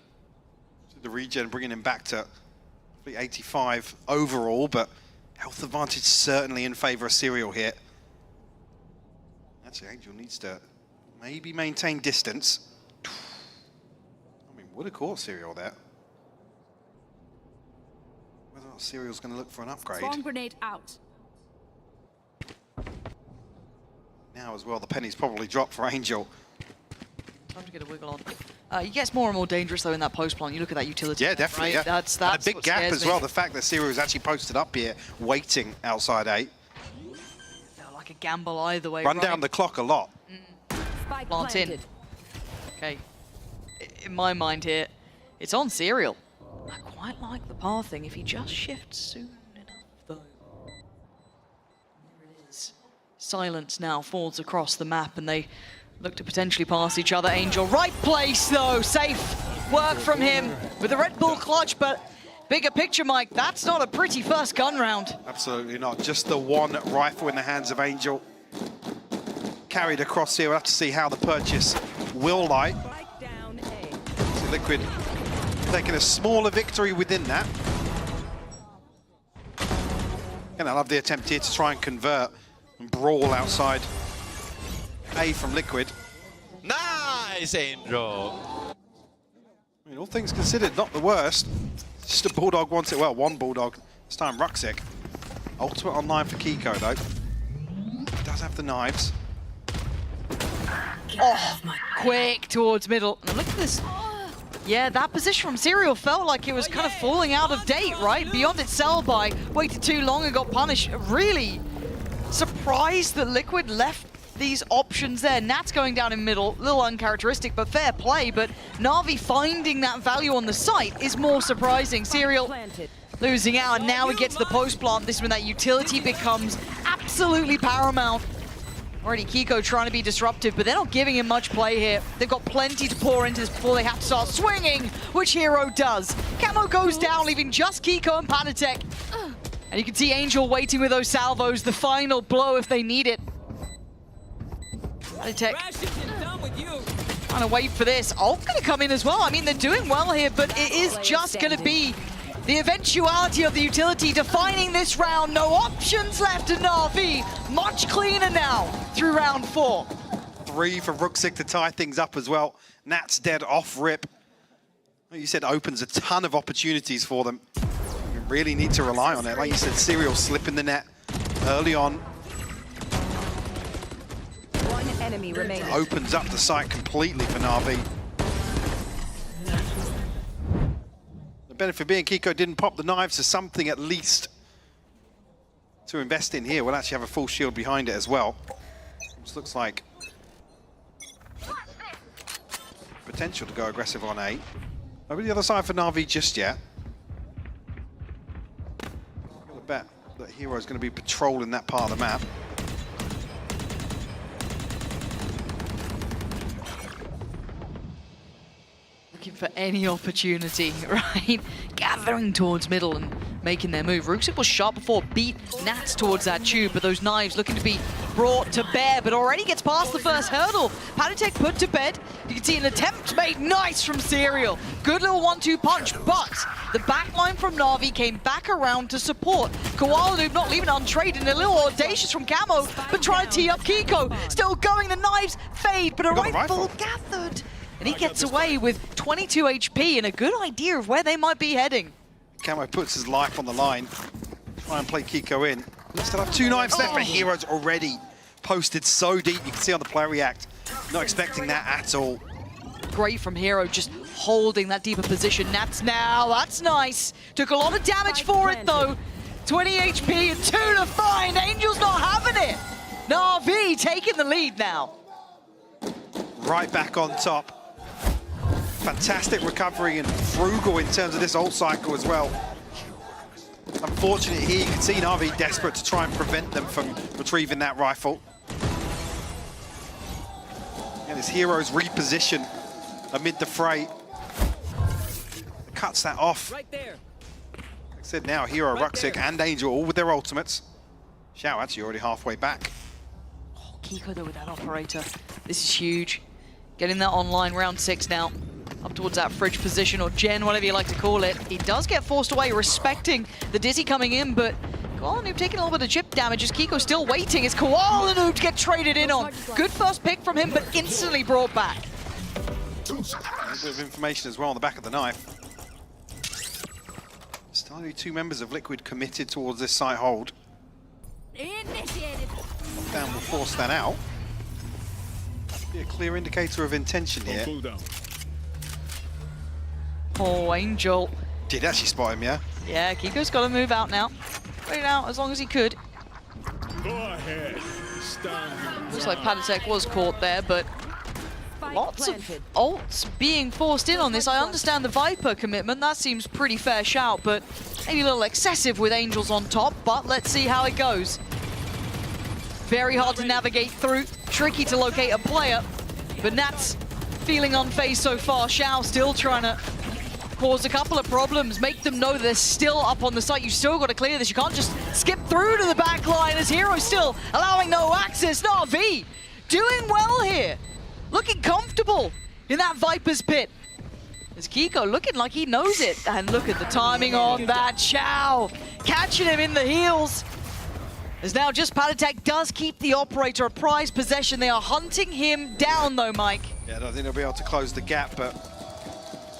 The regen bringing him back to 85 overall, but health advantage certainly in favor of Serial here. Actually, Angel needs to maybe maintain distance. I mean, would have caught Serial there. Whether or not Serial's going to look for an upgrade. Bomb grenade out. Now as well, the penny's probably dropped for Angel. Time to get a wiggle on. He gets more and more dangerous though in that post plant. You look at that utility. Yeah, definitely. Right? Yeah. That's and a big what gap scares as well. me. The fact that Serial is actually posted up here, waiting outside 8. Felt like a gamble either way. Run right? down the clock a lot. Spike Plant in. planted. Okay. In my mind here, it's on Serial. I quite like the path thing if he just shifts soon enough though. There it is. Silence now falls across the map and they look to potentially pass each other. Angel, right place though, safe work from him with the Red Bull clutch, but bigger picture, Mike, that's not a pretty first gun round. Absolutely not. Just the one rifle in the hands of Angel. Carried across here. We'll have to see how the purchase will lie. So Liquid taking a smaller victory within that. And I love the attempt here to try and convert and brawl outside A from Liquid. Nice, Angel. I mean, all things considered, not the worst. Just a Bulldog wants it well. One Bulldog. This time Ruxic. Ultimate online for Kiko, though. He does have the knives. Oh, quick towards middle. And look at this. Yeah, that position from Serial felt like it was kind of falling out of date, right? Beyond its sell-by, waited too long and got punished. Really surprised that Liquid left these options there. Nat's going down in middle, a little uncharacteristic, but fair play. But Na'Vi finding that value on the site is more surprising. Serial losing out, and now we get to the post plant. This is when that utility becomes absolutely paramount. Already Kiko trying to be disruptive, but they're not giving him much play here. They've got plenty to pour into this before they have to start swinging, which Hero does. Camo goes down, leaving just Kiko and Panatek. And you can see Angel waiting with those salvos, the final blow if they need it. Panatek trying to wait for this. Ult gonna come in as well. I mean, they're doing well here, but it is just gonna be the eventuality of the utility defining this round. No options left to Na'Vi. Much cleaner now through round 4. 3 for Ruxic to tie things up as well. Nat's dead off rip. Like you said, opens a ton of opportunities for them. You really need to rely on it. Like you said, Serial slipping the net early on. One enemy remaining. Opens up the site completely for Na'Vi. The benefit being Kiko didn't pop the knives, so something at least to invest in here. We'll actually have a full shield behind it as well. This looks like potential to go aggressive on A. Over the other side for Na'Vi just yet. I'm gonna bet that Hero's going to be patrolling that part of the map. Looking for any opportunity, right? Gathering towards middle and making their move. Ruxic was sharp before, beat Nats towards that tube, but those knives looking to be brought to bear, but already gets past the first hurdle. Panatek put to bed. You can see an attempt made nice from Serial. Good little 1-2 punch, but the backline from Na'Vi came back around to support. Koala Noob not leaving it untraded, and a little audacious from Camo, but trying to tee up Kiko. Still going, the knives fade, but a rifle gathered. And he gets away with 22 HP and a good idea of where they might be heading. Camo puts his life on the line. Try and play Kiko in. Still have 2 knives left, but Hero's already posted so deep. You can see on the player react. Not expecting that at all. Great from Hero, just holding that deeper position. Nats now, that's nice. Took a lot of damage for it though. 20 HP and 2 to find. Angel's not having it. Na'Vi taking the lead now. Right back on top. Fantastic recovery and frugal in terms of this ult cycle as well. Unfortunate here, you can see Na'Vi desperate to try and prevent them from retrieving that rifle. And his Hero's reposition amid the fray. Cuts that off. Right there. Said now, Hero, Ruxic, and Angel all with their ultimates. Xiao actually already halfway back. Oh, Kiko though with that operator. This is huge. Getting that online round 6 now. Up towards that fridge position, or gen, whatever you like to call it. He does get forced away, respecting the Dizzy coming in, but Koala Noob taking a little bit of chip damage as Kiko still waiting. It's Koala Noob to get traded in on. Good first pick from him, but instantly brought back. A little bit of information as well on the back of the knife. Still only 2 members of Liquid committed towards this site hold. Initiated. Down will force that out. Be a clear indicator of intention here. Oh, Angel. Did actually spot him, yeah? Yeah, Kiko's got to move out now. Wait out as long as he could. Go ahead. Stand. Looks like Panatek was caught there, but lots of ults being forced in on this. I understand the Viper commitment. That seems pretty fair shout, but maybe a little excessive with Angels on top. But let's see how it goes. Very hard to navigate through. Tricky to locate a player. But Nat's feeling unfazed so far. Xiao still trying to cause a couple of problems. Make them know they're still up on the site. You still got to clear this. You can't just skip through to the back line as Hero still allowing no access. Na'Vi doing well here. Looking comfortable in that Viper's pit. As Kiko looking like he knows it. And look at the timing on that. Xiao catching him in the heels. As now just Panatek does keep the operator a prized possession. They are hunting him down though, Mike. Yeah, I don't think they'll be able to close the gap, but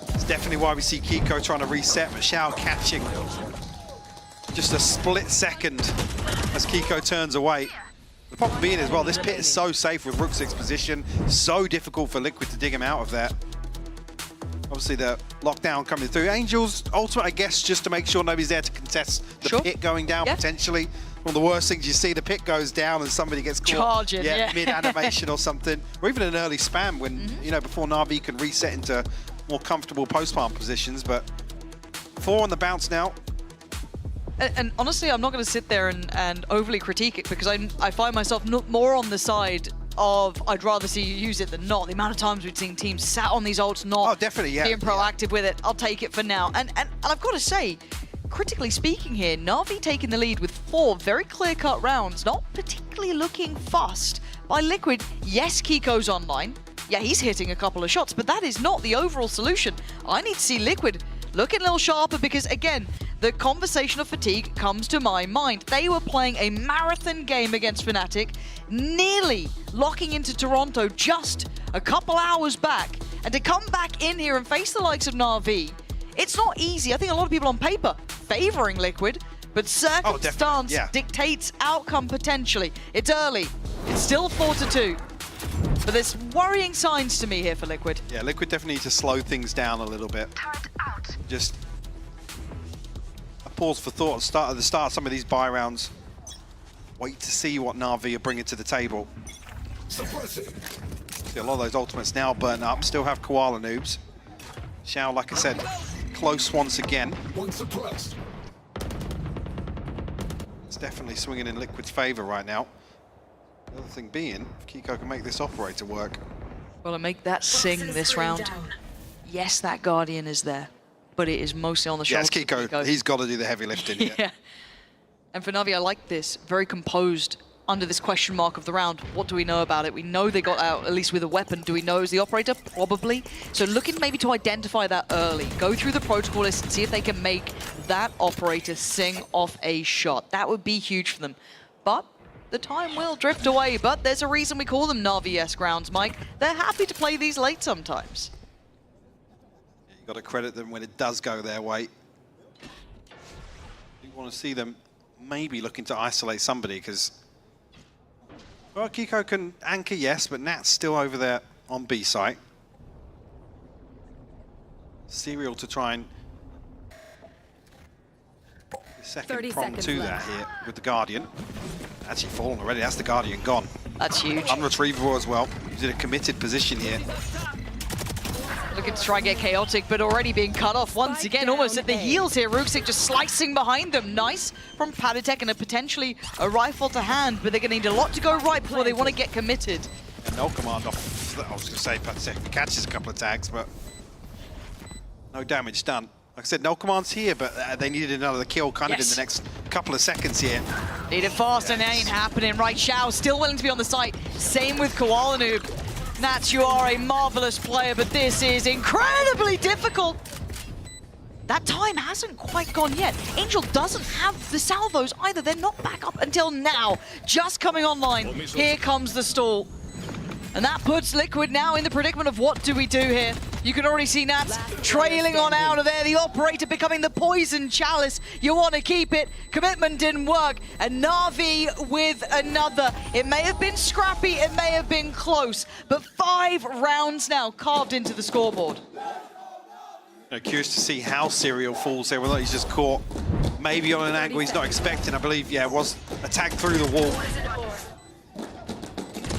it's definitely why we see Kiko trying to reset, but Xiao catching just a split second as Kiko turns away. The problem being as well, this pit is so safe with Ruxic's position, so difficult for Liquid to dig him out of there. Obviously the lockdown coming through. Angel's ultimate, I guess, just to make sure nobody's there to contest the pit going down potentially. One of the worst things you see, the pit goes down and somebody gets caught charging, yeah. mid-animation or something. Or even an early spam when, you know, before Na'Vi can reset into more comfortable post-palm positions. But 4 on the bounce now. And honestly, I'm not going to sit there and overly critique it because I find myself more on the side of I'd rather see you use it than not. The amount of times we've seen teams sat on these ults not being proactive with it. I'll take it for now. And I've got to say, critically speaking here, Na'Vi taking the lead with 4 very clear-cut rounds, not particularly looking fussed by Liquid. Yes, Kiko's online. Yeah, he's hitting a couple of shots, but that is not the overall solution. I need to see Liquid looking a little sharper because, again, the conversation of fatigue comes to my mind. They were playing a marathon game against Fnatic, nearly locking into Toronto just a couple hours back. And to come back in here and face the likes of Na'Vi, it's not easy. I think a lot of people on paper favoring Liquid, but circumstance dictates outcome potentially. It's early. It's still 4-2. But there's worrying signs to me here for Liquid. Yeah, Liquid definitely need to slow things down a little bit. Just a pause for thought at the start of some of these buy rounds. Wait to see what Na'Vi are bringing to the table. See a lot of those ultimates now burnt up. Still have Koala Noobs. Xiao, like I said, close once again. It's definitely swinging in Liquid's favor right now. The other thing being, if Kiko can make this operator work. Well, to make that sing this round. Yes, that Guardian is there, but it is mostly on the shoulders. Yes, Kiko, he's got to do the heavy lifting. Yeah. And for Na'Vi, I like this. Very composed under this question mark of the round. What do we know about it? We know they got out, at least with a weapon. Do we know is the operator? Probably. So looking maybe to identify that early. Go through the protocol list and see if they can make that operator sing off a shot. That would be huge for them. But the time will drift away, but there's a reason we call them Na'Vi-esque rounds, Mike. They're happy to play these late sometimes. You've got to credit them when it does go their way. You want to see them maybe looking to isolate somebody, because, well, Kiko can anchor, yes, but Nat's still over there on B site. Serial to try and second prong to that here with the Guardian. Actually fallen already, that's the Guardian gone. That's huge. Unretrievable as well. He's in a committed position here. Looking to try and get chaotic, but already being cut off once again, almost at the heels here. Ruxic just slicing behind them. Nice from Panatek and potentially a rifle to hand, but they're going to need a lot to go right before they want to get committed. And no command off, I was going to say Panatek catches a couple of tags, but no damage done. Like I said, no commands here, but they needed another kill kind of in the next couple of seconds here. Need it fast and it ain't happening. Right, Xiao still willing to be on the site. Same with Koalanoob. Nats, you are a marvelous player, but this is incredibly difficult. That time hasn't quite gone yet. Angel doesn't have the salvos either. They're not back up until now. Just coming online. Here comes the stall. And that puts Liquid now in the predicament of what do we do here? You can already see Nats trailing on out of there. The operator becoming the poison chalice. You want to keep it. Commitment didn't work. And Na'Vi with another. It may have been scrappy. It may have been close. But 5 rounds now carved into the scoreboard. Curious to see how Serial falls there, whether he's just caught maybe on an angle he's not expecting. I believe, yeah, it was attacked through the wall.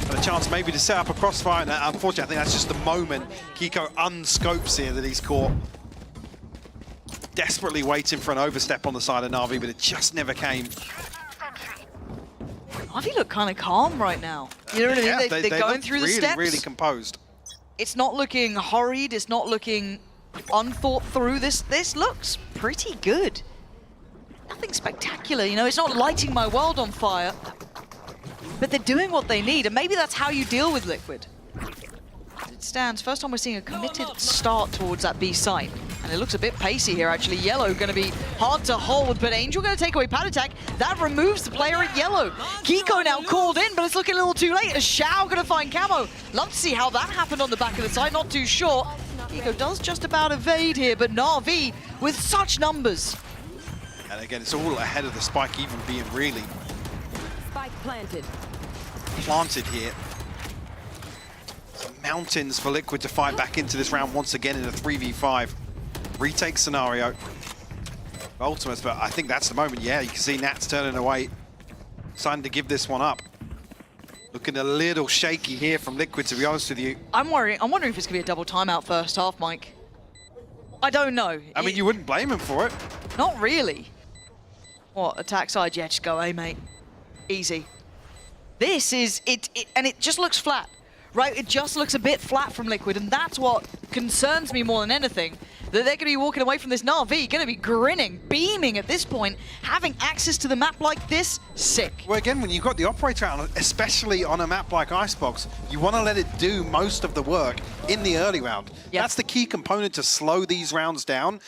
And a chance maybe to set up a crossfire, and unfortunately I think that's just the moment Kiko unscopes here that he's caught. Desperately waiting for an overstep on the side of Na'Vi, but it just never came. Na'Vi look kind of calm right now. You know what I mean? Yeah, They're going through the steps. Really composed. It's not looking hurried. It's not looking unthought through. This looks pretty good. Nothing spectacular, you know. It's not lighting my world on fire. But they're doing what they need, and maybe that's how you deal with Liquid. As it stands, first time we're seeing a committed start towards that B site. And it looks a bit pacey here, actually. Yellow going to be hard to hold, but Angel going to take away pad attack. That removes the player at Yellow. Kiko now called in, but it's looking a little too late. As Xiao going to find Camo. Love to see how that happened on the back of the side, not too sure. Kiko does just about evade here, but Na'Vi with such numbers. And again, it's all ahead of the spike even being really planted here. Some mountains for Liquid to fight back into this round once again in a 3v5 retake scenario. Ultimates, but I think that's the moment. Yeah, you can see Nats turning away, starting to give this one up. Looking a little shaky here from Liquid, to be honest with you. I'm wondering if it's gonna be a double timeout first half, Mike. I don't know. I mean, you wouldn't blame him for it. Not really. What, attack side? Yeah, just go, mate. Easy. This is it, and it just looks flat, right? It just looks a bit flat from Liquid, and that's what concerns me more than anything. That they're going to be walking away from this Na'Vi, going to be grinning, beaming at this point, having access to the map like this, sick. Well, again, when you've got the operator out, especially on a map like Icebox, you want to let it do most of the work in the early round. Yep. That's the key component to slow these rounds down.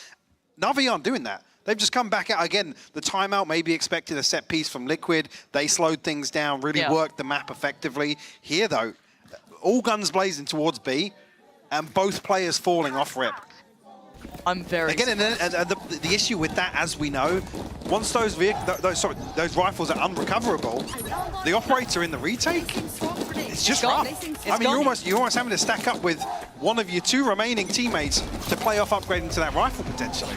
Na'Vi aren't doing that. They've just come back out. Again, the timeout maybe expected a set piece from Liquid. They slowed things down, really worked the map effectively. Here, though, all guns blazing towards B, and both players falling off rip. I'm very again, and the issue with that, as we know, once those rifles are unrecoverable, the operator in the retake, it's just rough. I mean, you're almost having to stack up with one of your 2 remaining teammates to play off upgrading to that rifle potentially.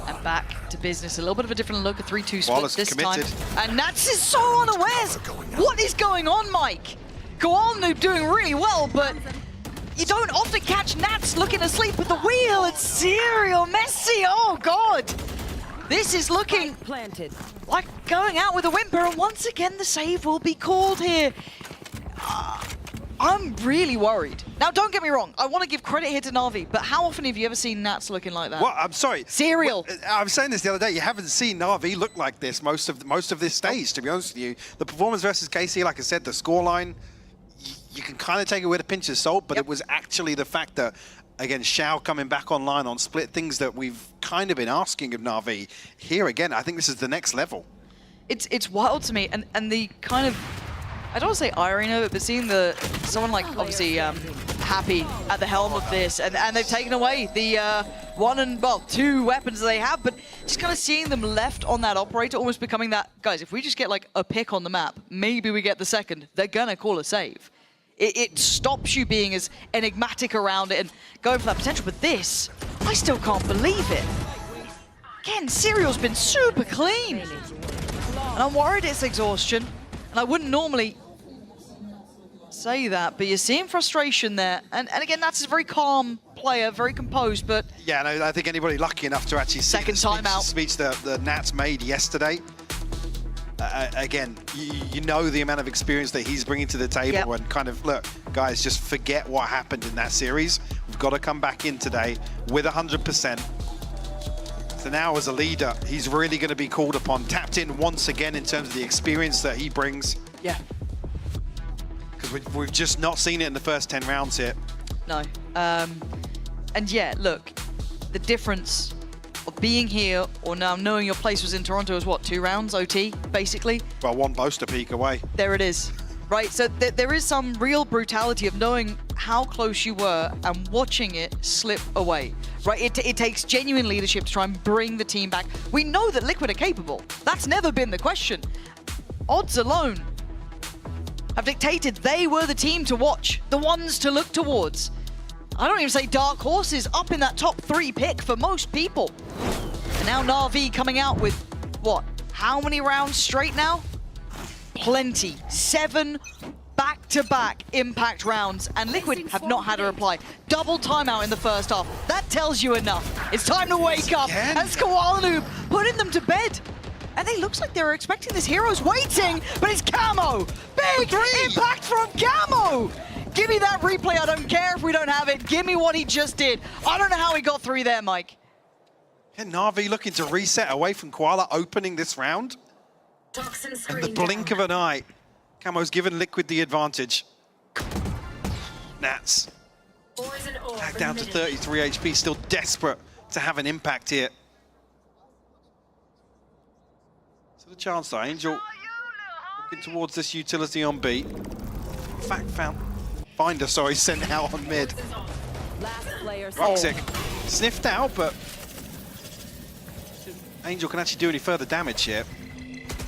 And back to business. A little bit of a different look, a 3-2 split Wallace this committed. time. And Nats is so unawares. What is going on, Mike? Koalanoob doing really well, but you don't often catch Nats looking asleep at the wheel. It's Serial Messi. Oh, God. This is looking like going out with a whimper, and once again, the save will be called here. I'm really worried. Now, don't get me wrong. I want to give credit here to Na'Vi, but how often have you ever seen Nats looking like that? Well, I'm sorry. Serial. Well, I was saying this the other day. You haven't seen Na'Vi look like this most of this stage, to be honest with you. The performance versus KC, like I said, the scoreline, you can kind of take it with a pinch of salt, but it was actually the fact that, again, Xiao coming back online on split, things that we've kind of been asking of Na'Vi. Here again, I think this is the next level. It's wild to me, and the kind of, I don't want to say irony of it, but seeing someone like obviously Happy at the helm of this, and they've taken away the 2 weapons they have, but just kind of seeing them left on that operator, almost becoming that, guys, if we just get like a pick on the map, maybe we get the second, they're gonna call a save. It stops you being as enigmatic around it and going for that potential, but this, I still can't believe it. Again, Serial's been super clean, and I'm worried it's exhaustion, and I wouldn't normally say that, but you're seeing frustration there. And again, that's a very calm player, very composed, but... Yeah, no, I think anybody lucky enough to actually see the speech that the Nats made yesterday. Again, you know the amount of experience that he's bringing to the table and kind of, look, guys, just forget what happened in that series. We've got to come back in today with 100%. So now as a leader, he's really going to be called upon, tapped in once again in terms of the experience that he brings. Yeah. Because we've just not seen it in the first 10 rounds here. No. And yeah, look, the difference of being here or now knowing your place was in Toronto is what, 2 rounds OT, basically? Well, 1 Boaster peak away. There it is. Right, so there is some real brutality of knowing how close you were and watching it slip away. Right, it takes genuine leadership to try and bring the team back. We know that Liquid are capable. That's never been the question. Odds alone have dictated they were the team to watch, the ones to look towards. I don't even say dark horses, up in that top 3 pick for most people. And now Na'Vi coming out with, what, how many rounds straight now? Plenty. 7 back-to-back impact rounds, and Liquid have not had a reply. Double timeout in the first half. That tells you enough. It's time to wake up. And Squalanoob putting them to bed. And it looks like they were expecting this. Hero's waiting, but it's Camo. Big impact from Camo. Give me that replay. I don't care if we don't have it. Give me what he just did. I don't know how he got through there, Mike. Yeah, Na'Vi looking to reset away from Koala, opening this round. In the blink of an eye, Camo's given Liquid the advantage. Nats back down to 33 HP, still desperate to have an impact here. So the chance though, Angel looking towards this utility on B. Fact finder, sorry, sent out on mid. Roxic sniffed out, but Angel can actually do any further damage here.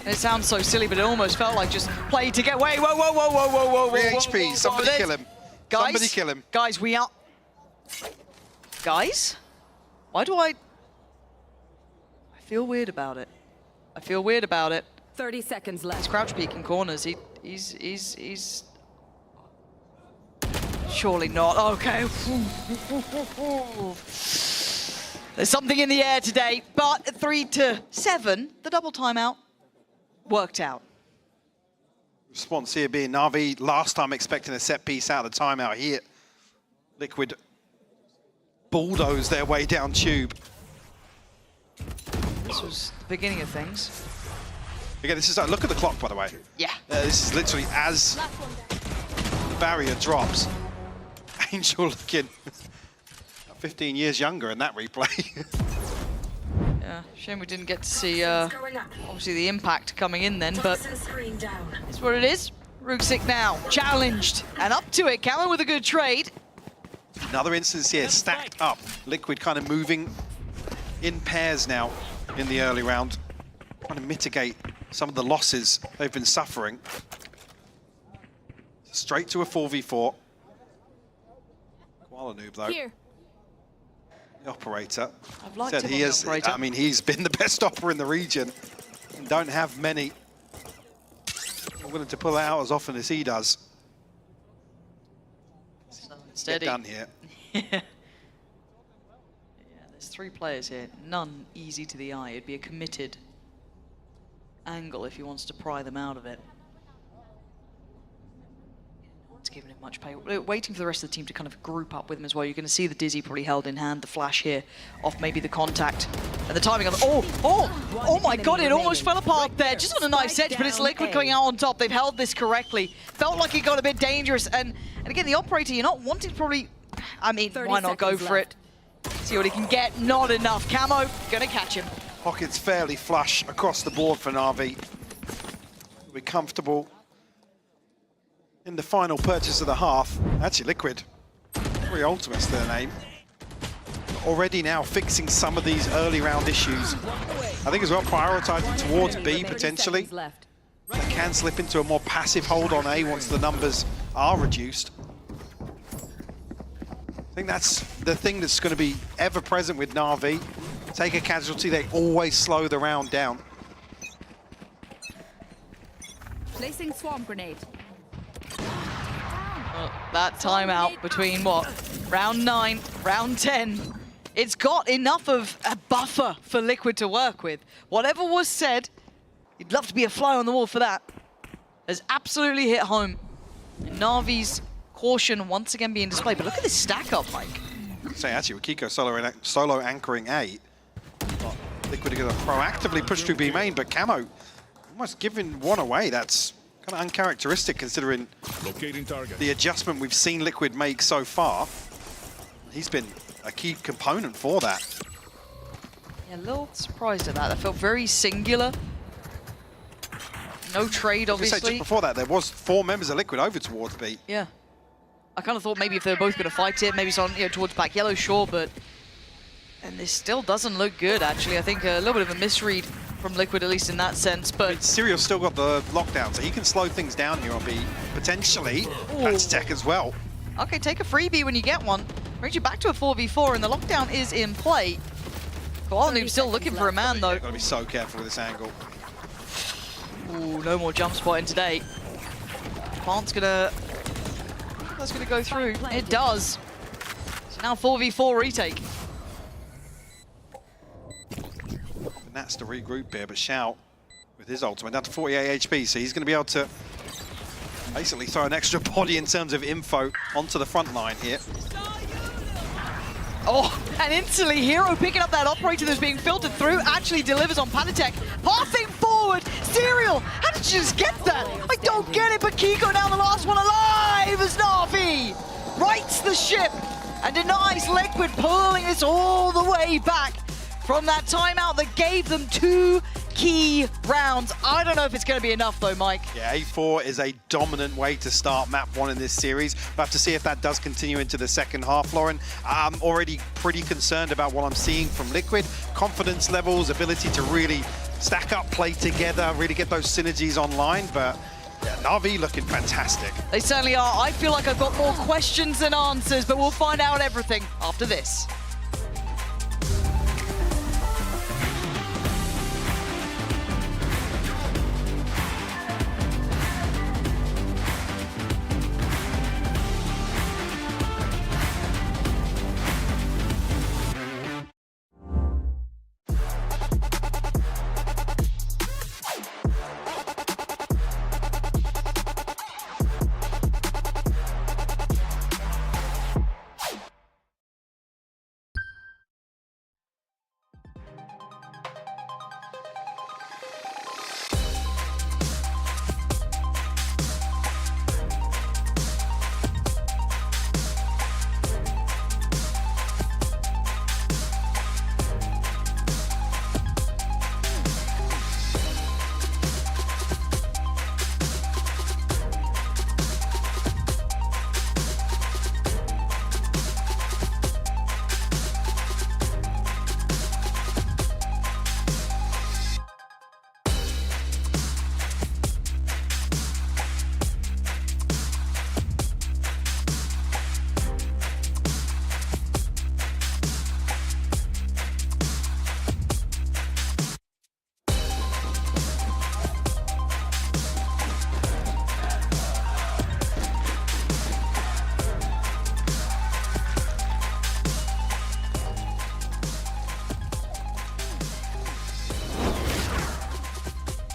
It sounds so silly, but it almost felt like just play to get away. Whoa, whoa, whoa, whoa, whoa, whoa, whoa. 3 HP, somebody kill him. Guys, somebody kill him. Guys, we are... Guys? Why do I feel weird about it. I feel weird about it. 30 seconds left. He's crouch peeking corners. He's... Surely not. Okay. There's something in the air today, but at 3-7, the double timeout worked out. Response here being Na'Vi last time expecting a set piece out of the timeout here. Liquid bulldoze their way down tube. This was the beginning of things. Again, this is look at the clock, by the way. Yeah. This is literally as the barrier drops. Angel looking 15 years younger in that replay. Yeah, shame we didn't get to see, obviously, the impact coming in then, but it's what it is. Ruxic now, challenged, and up to it. Callum with a good trade. Another instance here, stacked up. Liquid kind of moving in pairs now in the early round, trying to mitigate some of the losses they've been suffering. Straight to a 4v4. Squalanoob, though. Here. The operator I've liked said him he on has. the operator. I mean, he's been the best opera in the region. And don't have many willing to pull it out as often as he does. Steady. Get done here. Yeah, there's 3 players here. None easy to the eye. It'd be a committed angle if he wants to pry them out of it. It's giving him much pay. We're waiting for the rest of the team to kind of group up with him as well. You're going to see the Dizzy probably held in hand, the flash here off maybe the contact. And the timing on the... Oh my god, it almost fell apart there. Just on a nice edge, but it's Liquid coming out on top. They've held this correctly. Felt like it got a bit dangerous. And again, the operator, you're not wanting to probably... I mean, why not go for it? See what he can get. Not enough. Camo, gonna catch him. Pockets fairly flush across the board for Na'Vi. We're comfortable in the final purchase of the half. Actually, Liquid, 3 ultimates to their name. Already now fixing some of these early round issues. I think as well, prioritizing towards B potentially. They can slip into a more passive hold on A once the numbers are reduced. I think that's the thing that's going to be ever present with Na'Vi. Take a casualty, they always slow the round down. Placing swarm grenade. Well, that timeout between what? Round 9, round 10. It's got enough of a buffer for Liquid to work with. Whatever was said, you'd love to be a fly on the wall for that. Has absolutely hit home. And Na'Vi's caution once again being displayed. But look at this stack up, Mike. Say actually with Kiko solo anchoring A, Liquid are going to proactively push through B main, but Camo almost giving one away. That's kind of uncharacteristic considering the adjustment we've seen Liquid make so far. He's been a key component for that. Yeah, a little surprised at that. That felt very singular. No trade, obviously. Just before that, there was 4 members of Liquid over towards B. Yeah. I kind of thought maybe if they were both going to fight it, maybe it's on towards back yellow, sure, but... And this still doesn't look good, actually. I think a little bit of a misread from Liquid, at least in that sense, but... I mean, Serial's still got the lockdown, so he can slow things down here on B, potentially. That's tech as well. Okay, take a freebie when you get one. Brings you back to a 4v4, and the lockdown is in play. Koala still looking for a man, though. Got to be so careful with this angle. Ooh, no more jump spotting today. That's gonna go through. It does. So now 4v4 retake. And that's to regroup here, but Xiao with his ultimate down to 48 HP, so he's going to be able to basically throw an extra body in terms of info onto the front line here. Oh, and instantly Hero picking up that operator that's being filtered through actually delivers on Panatek. Passing forward, Serial, how did you just get that? I don't get it, but Kiko now the last one alive as Na'Vi rights the ship and denies Liquid, pulling this all the way back from that timeout that gave them 2 key rounds. I don't know if it's going to be enough though, Mike. Yeah, A4 is a dominant way to start map 1 in this series. We'll have to see if that does continue into the second half, Lauren. I'm already pretty concerned about what I'm seeing from Liquid. Confidence levels, ability to really stack up, play together, really get those synergies online, but yeah, Na'Vi looking fantastic. They certainly are. I feel like I've got more questions than answers, but we'll find out everything after this.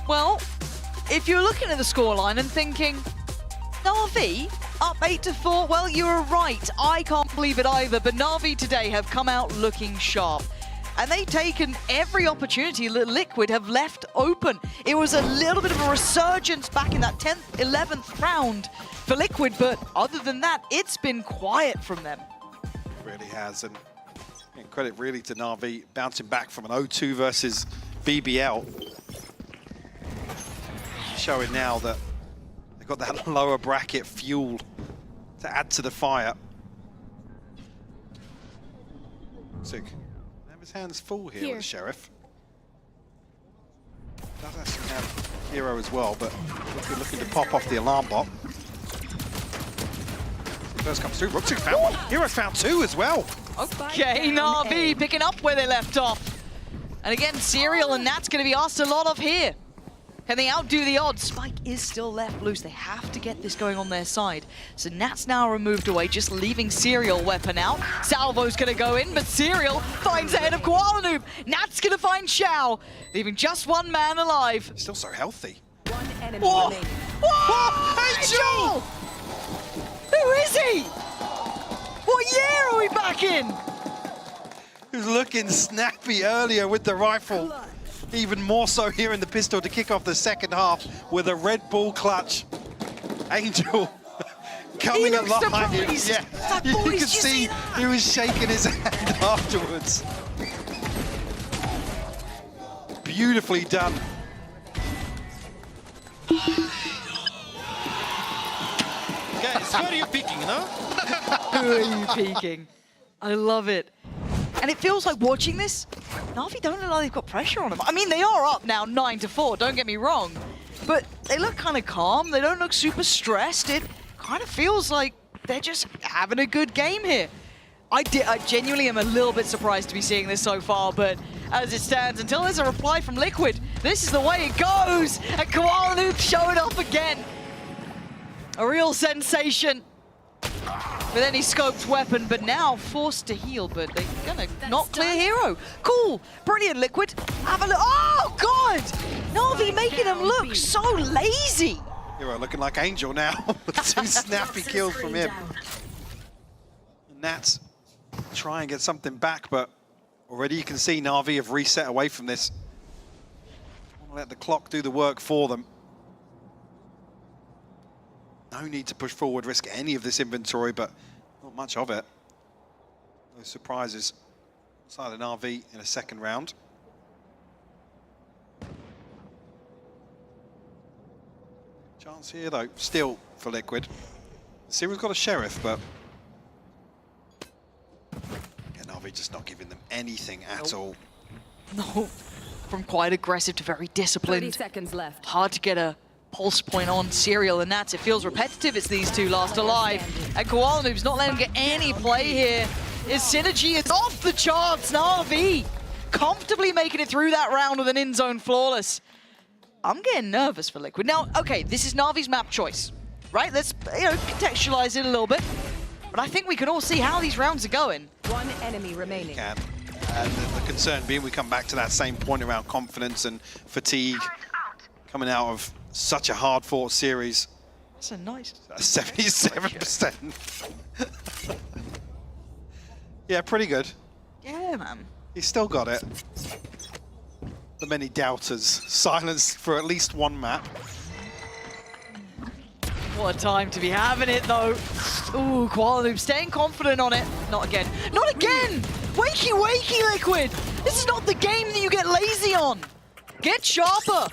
Well, if you're looking at the scoreline and thinking, Na'Vi up 8-4, well, you were right. I can't believe it either, but Na'Vi today have come out looking sharp. And they've taken every opportunity that Liquid have left open. It was a little bit of a resurgence back in that 10th, 11th round for Liquid, but other than that, it's been quiet from them. It really has, and credit really to Na'Vi bouncing back from an 0-2 versus BBL. Showing now that they've got that lower bracket fuel to add to the fire. Sig, have his hands full here with the Sheriff. Does actually have Hero as well, but looking to pop off the alarm bot. First comes through, Rooksig found one. Hero's found 2 as well. Okay, Na'Vi picking up where they left off. And again, Serial and Nat's going to be asked a lot of here. Can they outdo the odds? Spike is still left loose. They have to get this going on their side. So Nat's now removed away, just leaving Serial weapon out. Salvo's going to go in, but Serial finds ahead of Koala Noob. Nat's going to find Xiao, leaving just one man alive. Still so healthy. One enemy remaining. Whoa! Angel! Who is he? What year are we back in? who's looking snappy earlier with the rifle. Even more so here in the pistol to kick off the second half with a Red Bull clutch. Angel coming alive. Yeah, you can see he was shaking his hand afterwards. Beautifully done. Guys, who are you picking, no? Who are you peeking? I love it. And it feels like watching this, Na'Vi don't look like they've got pressure on them. I mean, they are up now 9-4, don't get me wrong. But they look kind of calm. They don't look super stressed. It kind of feels like they're just having a good game here. I genuinely am a little bit surprised to be seeing this so far, but as it stands, until there's a reply from Liquid, this is the way it goes. And Koala Noob showing up again. A real sensation with any scoped weapon, but now forced to heal, but they're gonna not clear hero. Cool, brilliant, Liquid. Have a look. Oh, God! Na'Vi making them look so lazy. Hero looking like Angel now. 2 snappy kills from him. Nats try and get something back, but already you can see Na'Vi have reset away from this. Let the clock do the work for them. No need to push forward, risk any of this inventory, but not much of it. No surprises inside an RV in a second round. Chance here, though, still for Liquid. Series got a Sheriff, but yeah, Na'Vi just not giving them anything at all. No, from quite aggressive to very disciplined. 30 seconds left. Hard to get a pulse point on Serial and Nats. It feels repetitive. It's these two last alive. And Koala Noob's not letting him get any play here. His synergy is off the charts. Na'Vi comfortably making it through that round with an in-zone flawless. I'm getting nervous for Liquid. Now, okay, this is Na'Vi's map choice, right? Let's contextualize it a little bit. But I think we can all see how these rounds are going. One enemy remaining. Can. And the concern being we come back to that same point around confidence and fatigue coming out of such a hard-fought series. That's a nice... 77%. Yeah, pretty good. Yeah, man. He's still got it. The many doubters silenced for at least one map. What a time to be having it, though. Ooh, Koala Noob staying confident on it. Not again. Not again! Wakey, wakey, Liquid! This is not the game that you get lazy on. Get sharper.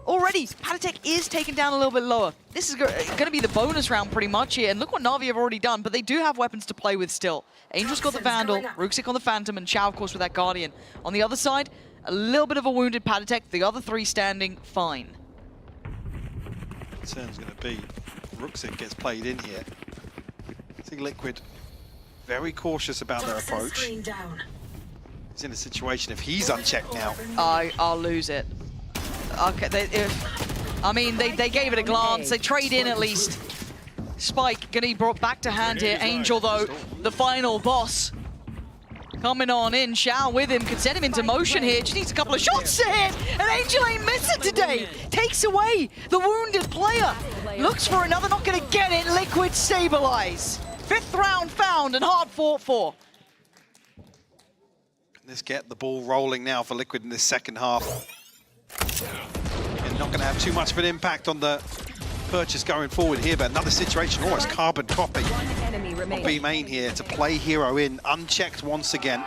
Already, Patatek is taken down a little bit lower. This is going to be the bonus round pretty much here. And look what Na'Vi have already done, but they do have weapons to play with still. Angel's got the Vandal, Rooksik on the Phantom, and Chow, of course, with that Guardian. On the other side, a little bit of a wounded Patatek. The other three standing fine. Concern's going to be Rooksik gets played in here. I think Liquid very cautious about their approach. He's in a situation, if he's unchecked now. I'll lose it. Okay, they gave it a glance. They trade in at least. Spike gonna be brought back to hand here. Angel, though, the final boss. Coming on in, Shao with him, could send him into motion here. Just needs a couple of shots to hit, and Angel ain't missing today. Takes away the wounded player. Looks for another, not gonna get it. Liquid stabilize. 5th round found and hard fought for. Let's get the ball rolling now for Liquid in this second half. And not going to have too much of an impact on the purchase going forward here, but another situation, almost carbon copy. B main here to play hero in, unchecked once again.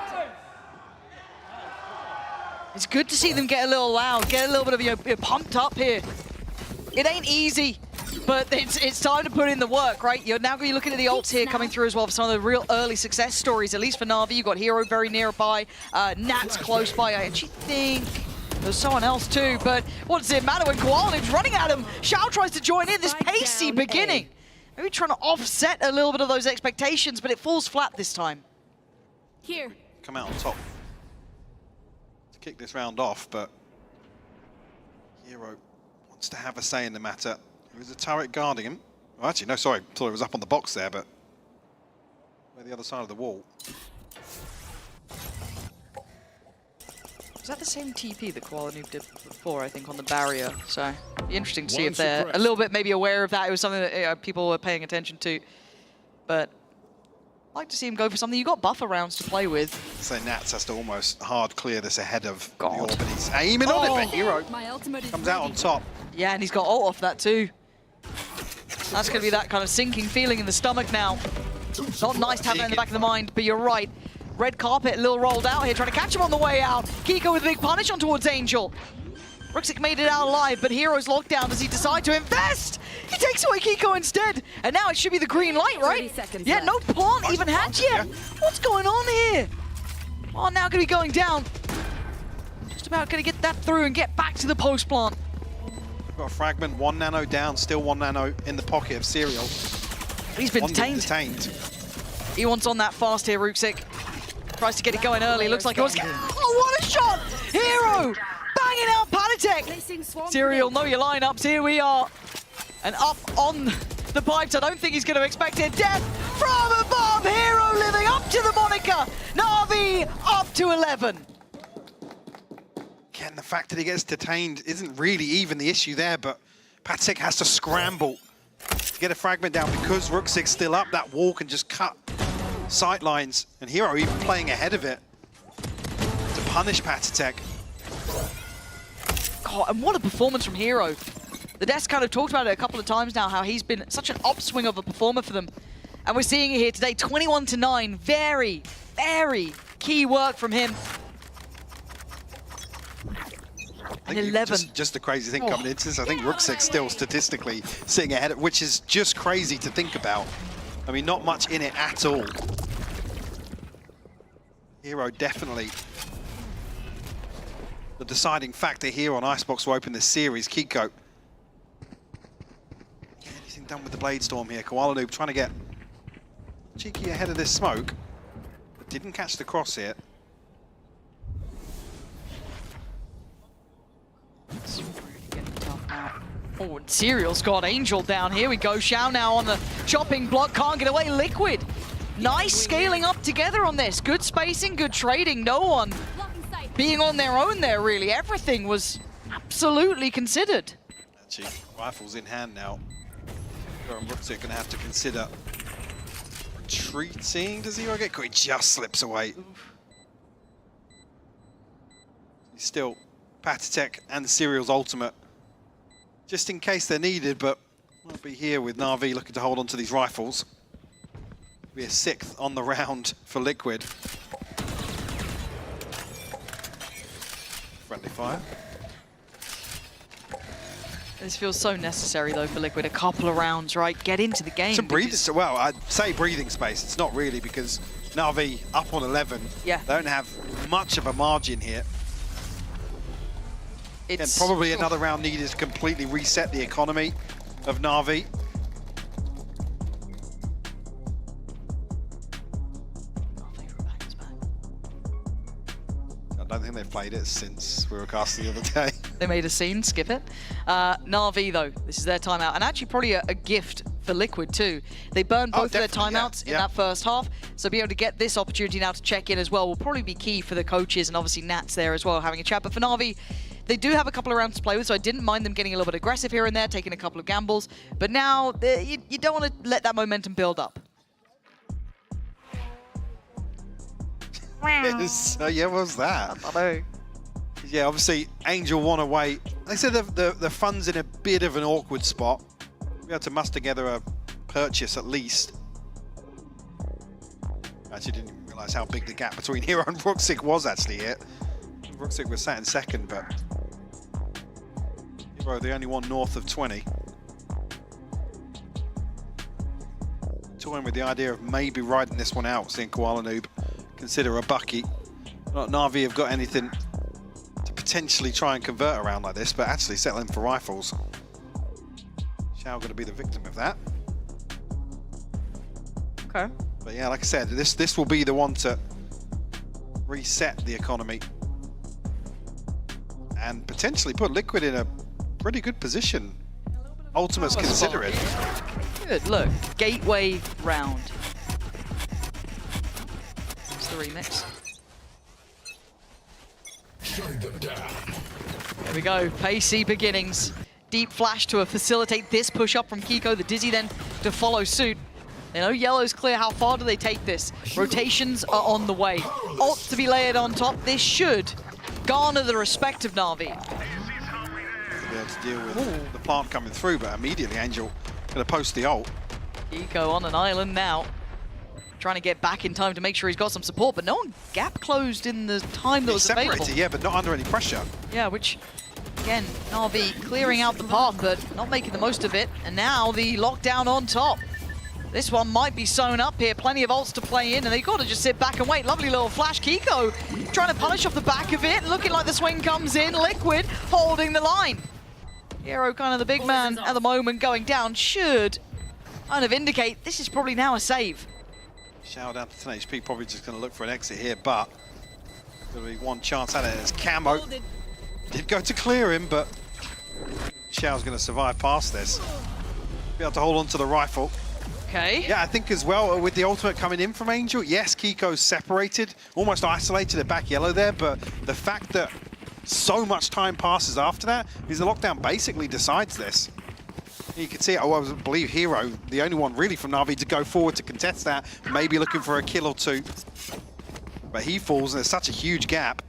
It's good to see them get a little loud, get a little bit of pumped up here. It ain't easy, but it's time to put in the work, right? You're now going to be looking at the ults here coming through as well for some of the real early success stories, at least for Na'Vi. You've got Hero very nearby, Nats close by. I actually think there's someone else too, but what does it matter when Koala Noob's running at him? Shao tries to join in, this pacey beginning. Maybe trying to offset a little bit of those expectations, but it falls flat this time. Here. Come out on top to kick this round off, but Hero wants to have a say in the matter. There's a turret guarding him. Oh, actually, no, sorry. Thought it was up on the box there, but we're the other side of the wall. Is that the same TP that Koala Noob did before, I think, on the barrier? So, be interesting to see if they're a little bit maybe aware of that. It was something that people were paying attention to. But I'd like to see him go for something. You've got buffer rounds to play with. So Nats has to almost hard clear this ahead of the orb, but he's aiming on it, but Hero comes out on top. Yeah, and he's got ult off that too. That's going to be that kind of sinking feeling in the stomach now. Not nice to have that in the back of the mind, but you're right. Red carpet, a little rolled out here, trying to catch him on the way out. Kiko with a big punish on towards Angel. Ruxic made it out alive, but Hero's locked down. Does he decide to invest? He takes away Kiko instead. And now it should be the green light, right? Yeah, no plant even hatch yet. What's going on here? Oh, now going to be going down. Just about going to get that through and get back to the post plant. Got a fragment, 1 nano down, still 1 nano in the pocket of Serial. He's been detained. He wants on that fast here, Ruxic. Tries to get it going early. Looks like it was... Oh, what a shot! Hero! Banging out Panatek! Serial, know your lineups. Here we are. And up on the pipes. I don't think he's going to expect it. Death from above. Hero living up to the moniker. Na'Vi up to 11. Again, the fact that he gets detained isn't really even the issue there, but Panatek has to scramble to get a fragment down because Ruxic's still up. That wall can just cut sight lines, and Hero even playing ahead of it to punish Panatek. God, and what a performance from Hero. The desk kind of talked about it a couple of times now, how he's been such an upswing of a performer for them. And we're seeing it here today, 21-9. Very, very key work from him. And 11. Just the crazy thing coming into this, I think Ruxic's still statistically sitting ahead, which is just crazy to think about. I mean, not much in it at all. Hero definitely the deciding factor here on Icebox to open this series. Kiko. Anything done with the Blade Storm here? Koala Noob trying to get cheeky ahead of this smoke, but didn't catch the cross here. It's really getting tough now. Oh, and Serial's got Angel down. Here we go. Xiao now on the chopping block. Can't get away. Liquid. Nice scaling up together on this. Good spacing, good trading. No one being on their own there, really. Everything was absolutely considered. Actually, rifles in hand now. Ruxic going to have to consider retreating. Does Hero get caught? He just slips away. He's still Panatek and the Serial's ultimate, just in case they're needed, but won't be here with Na'Vi looking to hold on to these rifles. Be a 6th on the round for Liquid. Friendly fire. This feels so necessary, though, for Liquid. A couple of rounds, right? Get into the game. Some breathing, well, I'd say breathing space. It's not really, because Na'Vi up on 11. Yeah. They don't have much of a margin here. It's and probably another round needed to completely reset the economy of Na'Vi. I don't think they've played it since we were casting the other day. They made a scene, skip it. Na'Vi, though, this is their timeout. And actually probably a gift for Liquid, too. They burned both of their timeouts in that first half. So being able to get this opportunity now to check in as well will probably be key for the coaches, and obviously Nats there as well, having a chat. But for Na'Vi, they do have a couple of rounds to play with, so I didn't mind them getting a little bit aggressive here and there, taking a couple of gambles. But now, you don't want to let that momentum build up. So yeah, what was that? I don't know. Yeah, obviously Angel one away. They said the fund's in a bit of an awkward spot. We had to muster together a purchase at least. Actually didn't even realise how big the gap between Hero and Ruxic was actually here. Ruxic was sat in second, but Hero the only one north of 20. Toying with the idea of maybe riding this one out, seeing Koala Noob consider a bucky. Not Na'Vi have got anything to potentially try and convert around like this, but actually settling for rifles. Xiao going to be the victim of that. Okay. But yeah, like I said, this will be the one to reset the economy and potentially put Liquid in a pretty good position. Ultimates consider it. Good, look, gateway round. The remix. There we go, pacey beginnings. Deep flash to facilitate this push up from Kiko, the Dizzy then to follow suit. They know yellow's clear. How far do they take this? Rotations are on the way. Ult to be layered on top. This should garner the respect of Na'Vi. Be able to deal with the plant coming through, but immediately Angel going to post the ult. Eco on an island now. Trying to get back in time to make sure he's got some support, but no one gap closed in the time that was separated, available. yeah, but not under any pressure. Yeah, which, again, Na'Vi clearing out the path, but not making the most of it. And now the lockdown on top. This one might be sewn up here. Plenty of ults to play in, and they've got to just sit back and wait. Lovely little flash. Kiko trying to punish off the back of it. Looking like the swing comes in. Liquid holding the line. Hero, kind of the big man at the moment, going down. Should kind of indicate this is probably now a save. Xiao down to 10 HP, probably just going to look for an exit here, but there'll be one chance at it. As Camo did go to clear him, but Xiao's going to survive past this. Be able to hold on to the rifle. Okay. Yeah, I think as well, with the ultimate coming in from Angel, yes, Kiko's separated, almost isolated at back yellow there, but the fact that so much time passes after that, because the lockdown basically decides this. You can see, I believe Hero, the only one really from Na'Vi to go forward to contest that, maybe looking for a kill or two. But he falls, and there's such a huge gap.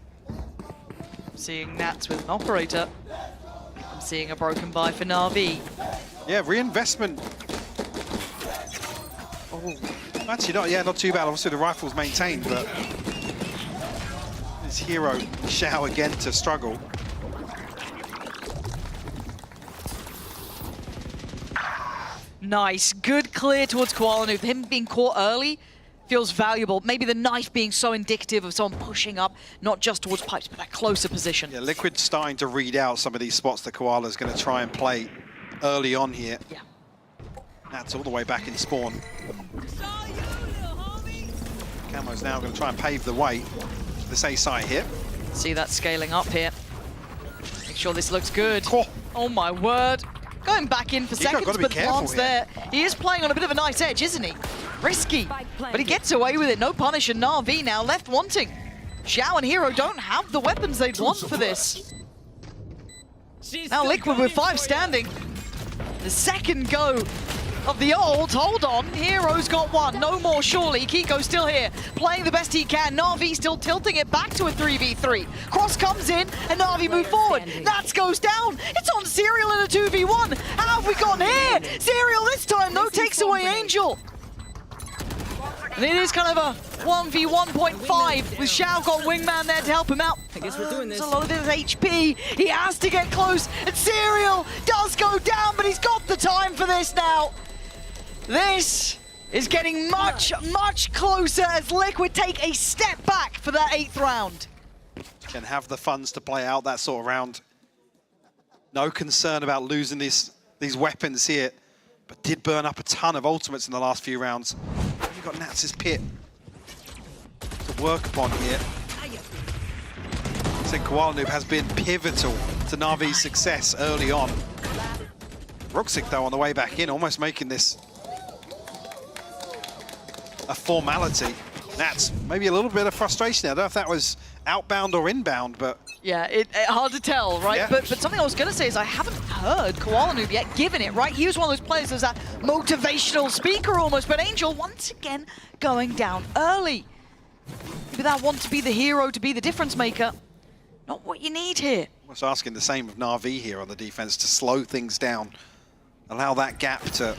Seeing Nats with an operator. I'm seeing a broken buy for Na'Vi. Yeah, reinvestment. Oh, actually not too bad. Obviously the rifle's maintained, but it's Hero Xiao again to struggle. Nice, good clear towards Koala. Him being caught early feels valuable. Maybe the knife being so indicative of someone pushing up, not just towards pipes, but a closer position. Yeah, Liquid's starting to read out some of these spots that Koala's going to try and play early on here. Yeah. That's all the way back in spawn. Camo's now going to try and pave the way to this A site here. See that scaling up here. Make sure this looks good. Oh my word. Going back in for seconds, but plants there. He is playing on a bit of a nice edge, isn't he? Risky, but he gets away with it. No punish, and Na'Vi now left wanting. Xiao and Hero don't have the weapons they'd want for this. Now Liquid with 5 standing. The second go of the ult. Hold on, Hero's got 1. No more, surely. Kiko's still here, playing the best he can. Na'Vi still tilting it back to a 3v3. Cross comes in, and Na'Vi move forward. Nats goes down. It's on Serial in a 2v1. How have we gotten here? Serial this time, though, takes away Angel. And it is kind of a 1v1.5 with Xiao got Wingman there to help him out. I guess we're doing this. A lot of his HP. He has to get close, and Serial does go down, but he's got the time for this now. This is getting much, much closer as Liquid take a step back for that 8th round. Can have the funds to play out that sort of round. No concern about losing these weapons here, but did burn up a ton of ultimates in the last few rounds. You've got Nats' pit to work upon here. I think Koala Noob has been pivotal to Na'Vi's success early on. Ruxic, though, on the way back in, almost making this a formality. That's maybe a little bit of frustration there. I don't know if that was outbound or inbound, but... Yeah, hard to tell, right? Yeah. But something I was going to say is I haven't heard Koala Noob yet given it, right? He was one of those players who's that motivational speaker almost, but Angel once again going down early. Maybe that want to be the hero, to be the difference maker. Not what you need here. Almost asking the same of Na'Vi here on the defense to slow things down. Allow that gap to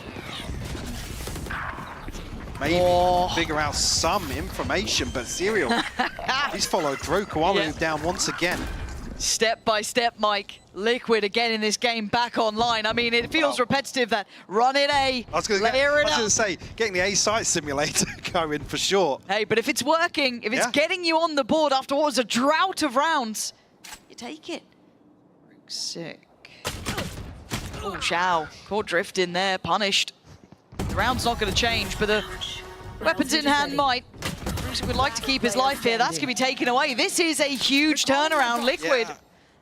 maybe figure out some information, but Serial, he's followed through. Koala Noob down once again. Step by step, Mike. Liquid again in this game back online. I mean, it feels repetitive that run it A, layer it up. Say, getting the A site simulator going for sure. Hey, but if it's working, if it's getting you on the board after what was a drought of rounds, you take it. Sick. Oh, Xiao. Caught drift in there, punished. The round's not going to change, but the weapons in hand might. Bruce would like to keep his life here. That's going to be taken away. This is a huge turnaround. Liquid. Yeah.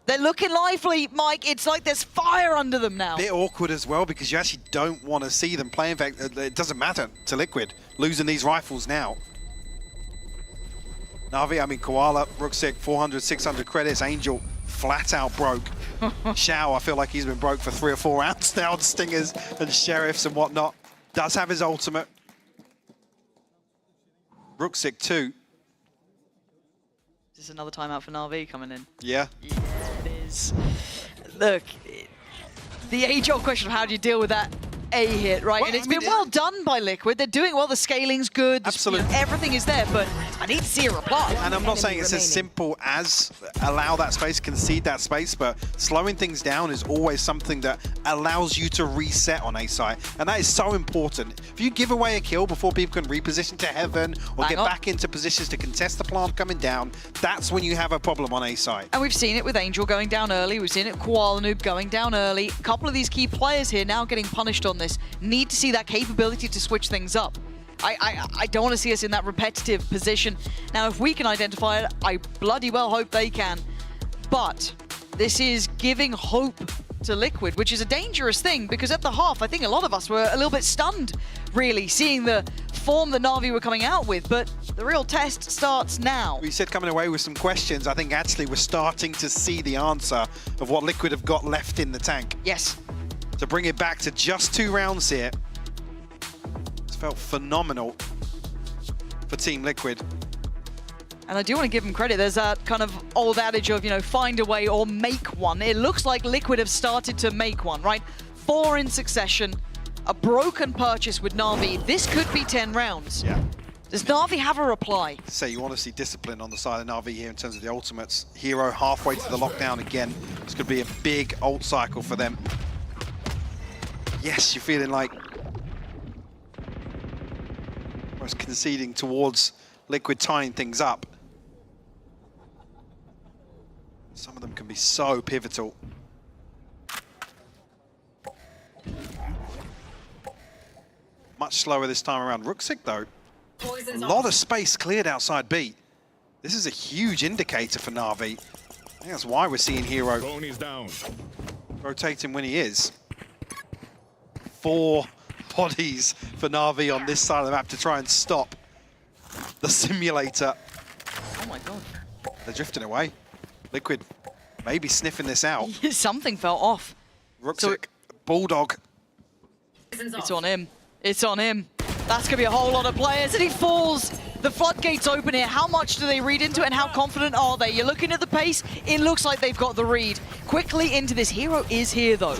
They're looking lively, Mike. It's like there's fire under them now. Bit awkward as well, because you actually don't want to see them play. In fact, it doesn't matter to Liquid losing these rifles now. Na'Vi, I mean, Koala, Ruxic, 400, 600 credits. Angel flat out broke. Xiao, I feel like he's been broke for 3 or 4 rounds now on Stingers and Sheriffs and whatnot. Does have his ultimate. Ruxic 2. Is this another timeout for Na'Vi coming in? Yeah. Yeah, it is. Look, the age-old question of how do you deal with that A hit, right? Well, and it's I mean, been well done by Liquid. They're doing well. The scaling's good. Absolutely. You know, everything is there, but I need to see a reply. And I'm not saying it's as simple as allow that space, concede that space, but slowing things down is always something that allows you to reset on A site. And that is so important. If you give away a kill before people can reposition to heaven or get back into positions to contest the plant coming down, that's when you have a problem on A site. And we've seen it with Angel going down early. We've seen it with Koala Noob going down early. A couple of these key players here now getting punished on this. Need to see that capability to switch things up. I don't want to see us in that repetitive position. Now, if we can identify it, I bloody well hope they can. But this is giving hope to Liquid, which is a dangerous thing, because at the half, I think a lot of us were a little bit stunned, really, seeing the form that Na'Vi were coming out with. But the real test starts now. We said coming away with some questions. I think actually we're starting to see the answer of what Liquid have got left in the tank. Yes. To bring it back to just 2 rounds here. It's felt phenomenal for Team Liquid. And I do want to give them credit. There's that kind of old adage of, you know, find a way or make one. It looks like Liquid have started to make one, right? 4 in succession, a broken purchase with Na'Vi. This could be 10 rounds. Yeah. Does Na'Vi have a reply? Say you want to see discipline on the side of Na'Vi here in terms of the ultimates. Hero halfway to the lockdown again. This could be a big ult cycle for them. Yes, you're feeling like whereas conceding towards Liquid tying things up. Some of them can be so pivotal. Much slower this time around. Ruxic, though, a lot of space cleared outside B. This is a huge indicator for Na'Vi. I think that's why we're seeing Hero rotating when he is. 4 bodies for Na'Vi on this side of the map to try and stop the simulator. Oh my god. They're drifting away. Liquid maybe sniffing this out. Something fell off. Ruxic, Bulldog. It's on him. It's on him. That's going to be a whole lot of players, and he falls. The floodgates open here. How much do they read into it, and how confident are they? You're looking at the pace. It looks like they've got the read. Quickly into this. Hero is here, though.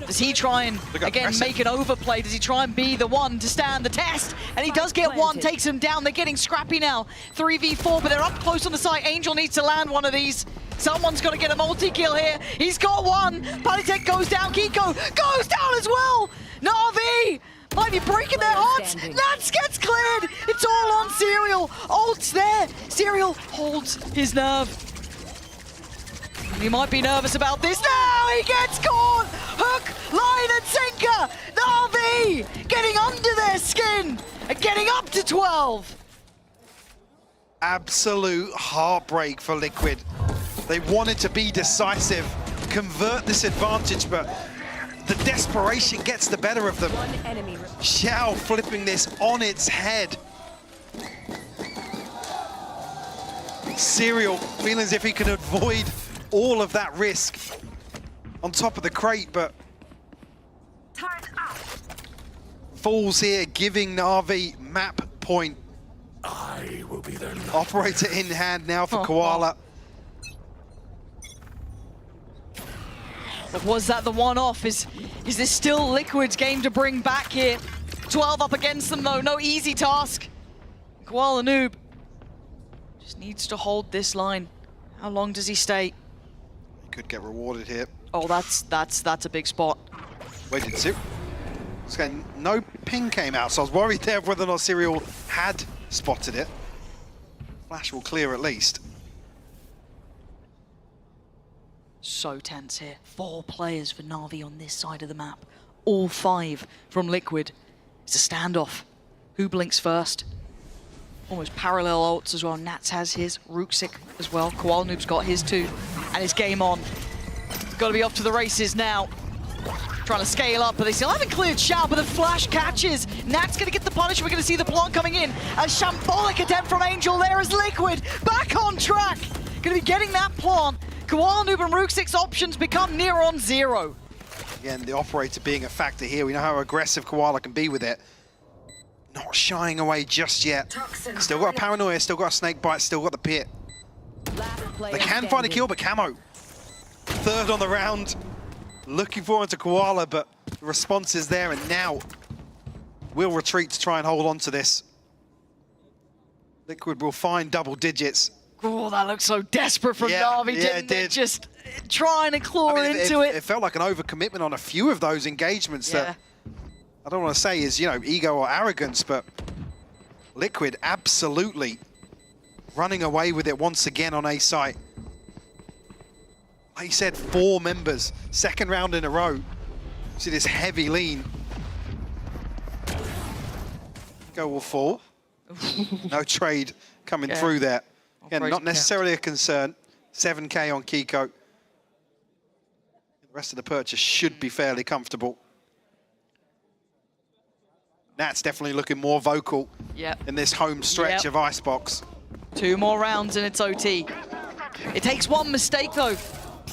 Does he try and, again, make an overplay? Does he try and be the one to stand the test? And he does get one, takes him down. They're getting scrappy now. 3v4, but they're up close on the site. Angel needs to land one of these. Someone's got to get a multi-kill here. He's got one. Palitek goes down. Kiko goes down as well. Na'Vi might be breaking their hearts. Nats gets cleared. It's all on Serial. Ult's there. Serial holds his nerve. He might be nervous about this. No, he gets caught. Hook, line, and sinker. Na'Vi getting under their skin and getting up to 12. Absolute heartbreak for Liquid. They wanted to be decisive, convert this advantage, but the desperation gets the better of them. Xiao flipping this on its head. Serial feeling as if he can avoid all of that risk on top of the crate, but falls here, giving Na'Vi map point. I will be there. Operator in hand now for Koala. Was that the one-off? Is this still Liquid's game to bring back here? 12 up against them, though. No easy task. Koala Noob just needs to hold this line. How long does he stay? He could get rewarded here. Oh, that's a big spot. Wait, did Serial? No ping came out, so I was worried there whether or not Serial had spotted it. Flash will clear at least. So tense here. 4 players for Na'Vi on this side of the map. All 5 from Liquid. It's a standoff. Who blinks first? Almost parallel ults as well. Nats has his. Ruxic as well. Koala Noob's got his too. And it's game on. Got to be off to the races now. Trying to scale up, but they still haven't cleared Xiao, but the flash catches. Nat's going to get the punish. We're going to see the plant coming in. A shambolic attempt from Angel there as Liquid back on track. Going to be getting that plant. Koala Noob and Ruxic's options become near on 0. Again, the operator being a factor here. We know how aggressive Koala can be with it. not shying away just yet. Still got a paranoia, still got a snake bite, still got the pit. They can find a kill, but Camo, third on the round. Looking forward to Koala, but the response is there, and now we'll retreat to try and hold on to this. Liquid will find double digits. Oh, that looked so desperate from Na'Vi, didn't it? Just trying to claw into it. It felt like an overcommitment on a few of those engagements that I don't want to say is, you know, ego or arrogance, but Liquid absolutely running away with it once again on A site. Like you said, 4 members, second round in a row. See this heavy lean. Go will fall. No trade coming through there. Again, not necessarily a concern. 7K on Kiko. The rest of the purchase should be fairly comfortable. Nat's definitely looking more vocal in this home stretch of Icebox. 2 more rounds and it's OT. It takes one mistake though.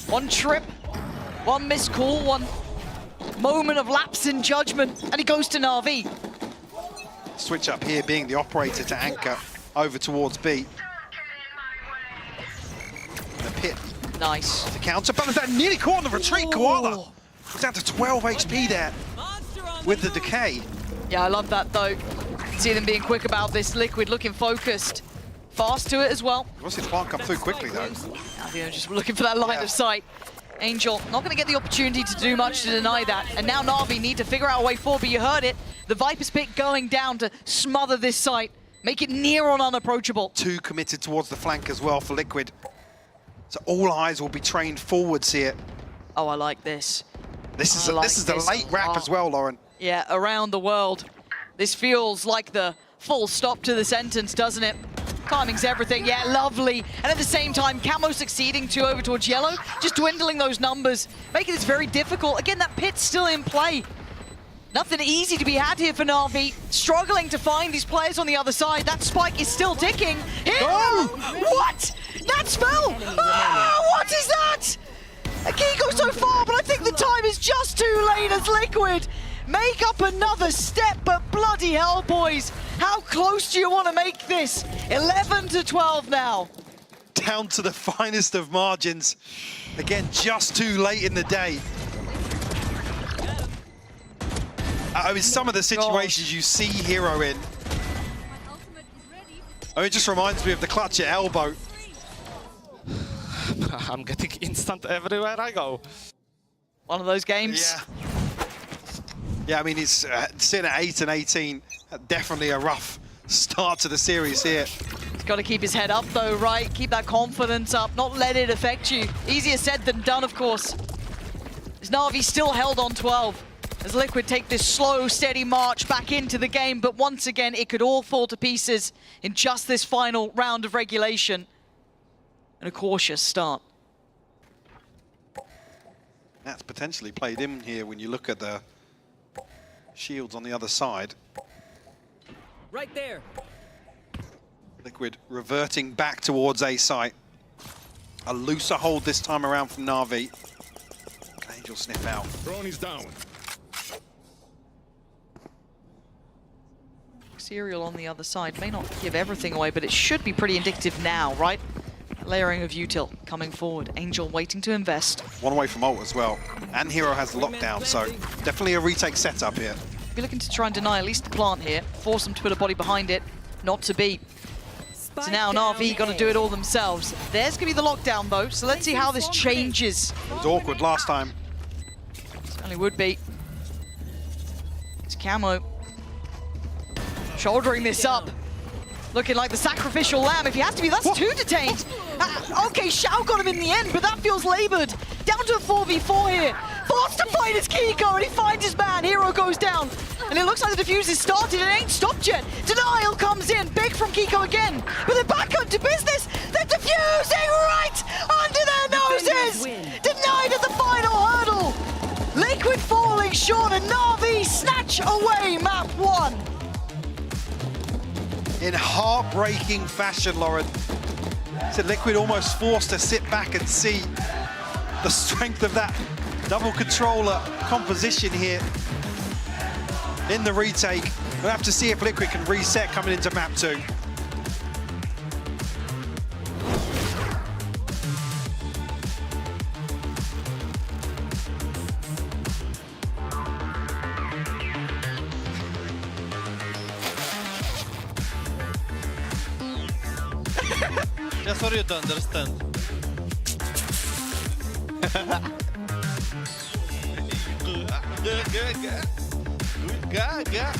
One trip, one missed call, one moment of lapse in judgment, and he goes to Na'Vi. Switch up here being the operator to anchor over towards B. The pit. Nice. To counterbalance that, nearly caught on the retreat. Koala was down to 12 HP there with the decay. Yeah, I love that though. See them being quick about this. Liquid looking focused. Fast to it as well. You want to see the plant come through quickly though. Just looking for that line of sight. Angel not going to get the opportunity to do much to deny that. And now Na'Vi need to figure out a way forward, but you heard it. The Viper's Pit going down to smother this site. Make it near on unapproachable. 2 committed towards the flank as well for Liquid. So all eyes will be trained forwards here. Oh, I like this. This is a late wrap as well, Lauren. Yeah, around the world. This feels like the full stop to the sentence, doesn't it? Timing's everything, yeah, lovely. And at the same time, Camo succeeding to over towards Yellow, just dwindling those numbers, making this very difficult. Again, that pit's still in play. Nothing easy to be had here for Na'Vi. Struggling to find these players on the other side. That spike is still ticking. Oh! What? That spell? Oh, what is that? Kiko so far, but I think the time is just too late as Liquid make up another step, but bloody hell, boys. How close do you want to make this? 11 to 12 now. Down to the finest of margins. Again, just too late in the day. I mean, some of the situations you see Hero in. I mean, it just reminds me of the clutch at elbow. I'm getting instant everywhere I go. One of those games. Yeah. Yeah, I mean, he's sitting at 8 and 18. Definitely a rough start to the series here. He's got to keep his head up though, right? Keep that confidence up, not let it affect you. Easier said than done, of course. Is Na'Vi still held on 12? As Liquid take this slow, steady march back into the game, but once again, it could all fall to pieces in just this final round of regulation. And a cautious start. That's potentially played in here when you look at the shields on the other side. Right there. Liquid reverting back towards A site. A looser hold this time around from Na'Vi. Angel sniff out. Drone is down. Serial on the other side may not give everything away, but it should be pretty indicative now, right? Layering of util coming forward. Angel waiting to invest. One away from ult as well. And Hero has the lockdown, so definitely a retake setup here. Be looking to try and deny at least the plant here. Force them to put a body behind it. Not to be. So now Na'Vi got to do it all themselves. There's going to be the lockdown though, so let's see how this changes. It was awkward last time. Certainly would be. It's Camo. Shouldering this up. Looking like the sacrificial lamb. If he has to be, that's 2 detained. Okay, Shao got him in the end, but that feels labored. Down to a 4v4 here. Forced to fight his Kiko, and he finds his man. Hero goes down. And it looks like the defuse is started and ain't stopped yet. Denial comes in, big from Kiko again. But they're back onto business. They're defusing right under their noses. Denied at the final hurdle. Liquid falling short, and Na'Vi snatch away map 1. In heartbreaking fashion, Lauren. So Liquid almost forced to sit back and see the strength of that double controller composition here in the retake. We'll have to see if Liquid can reset coming into map 2. Just for you to understand. Ga.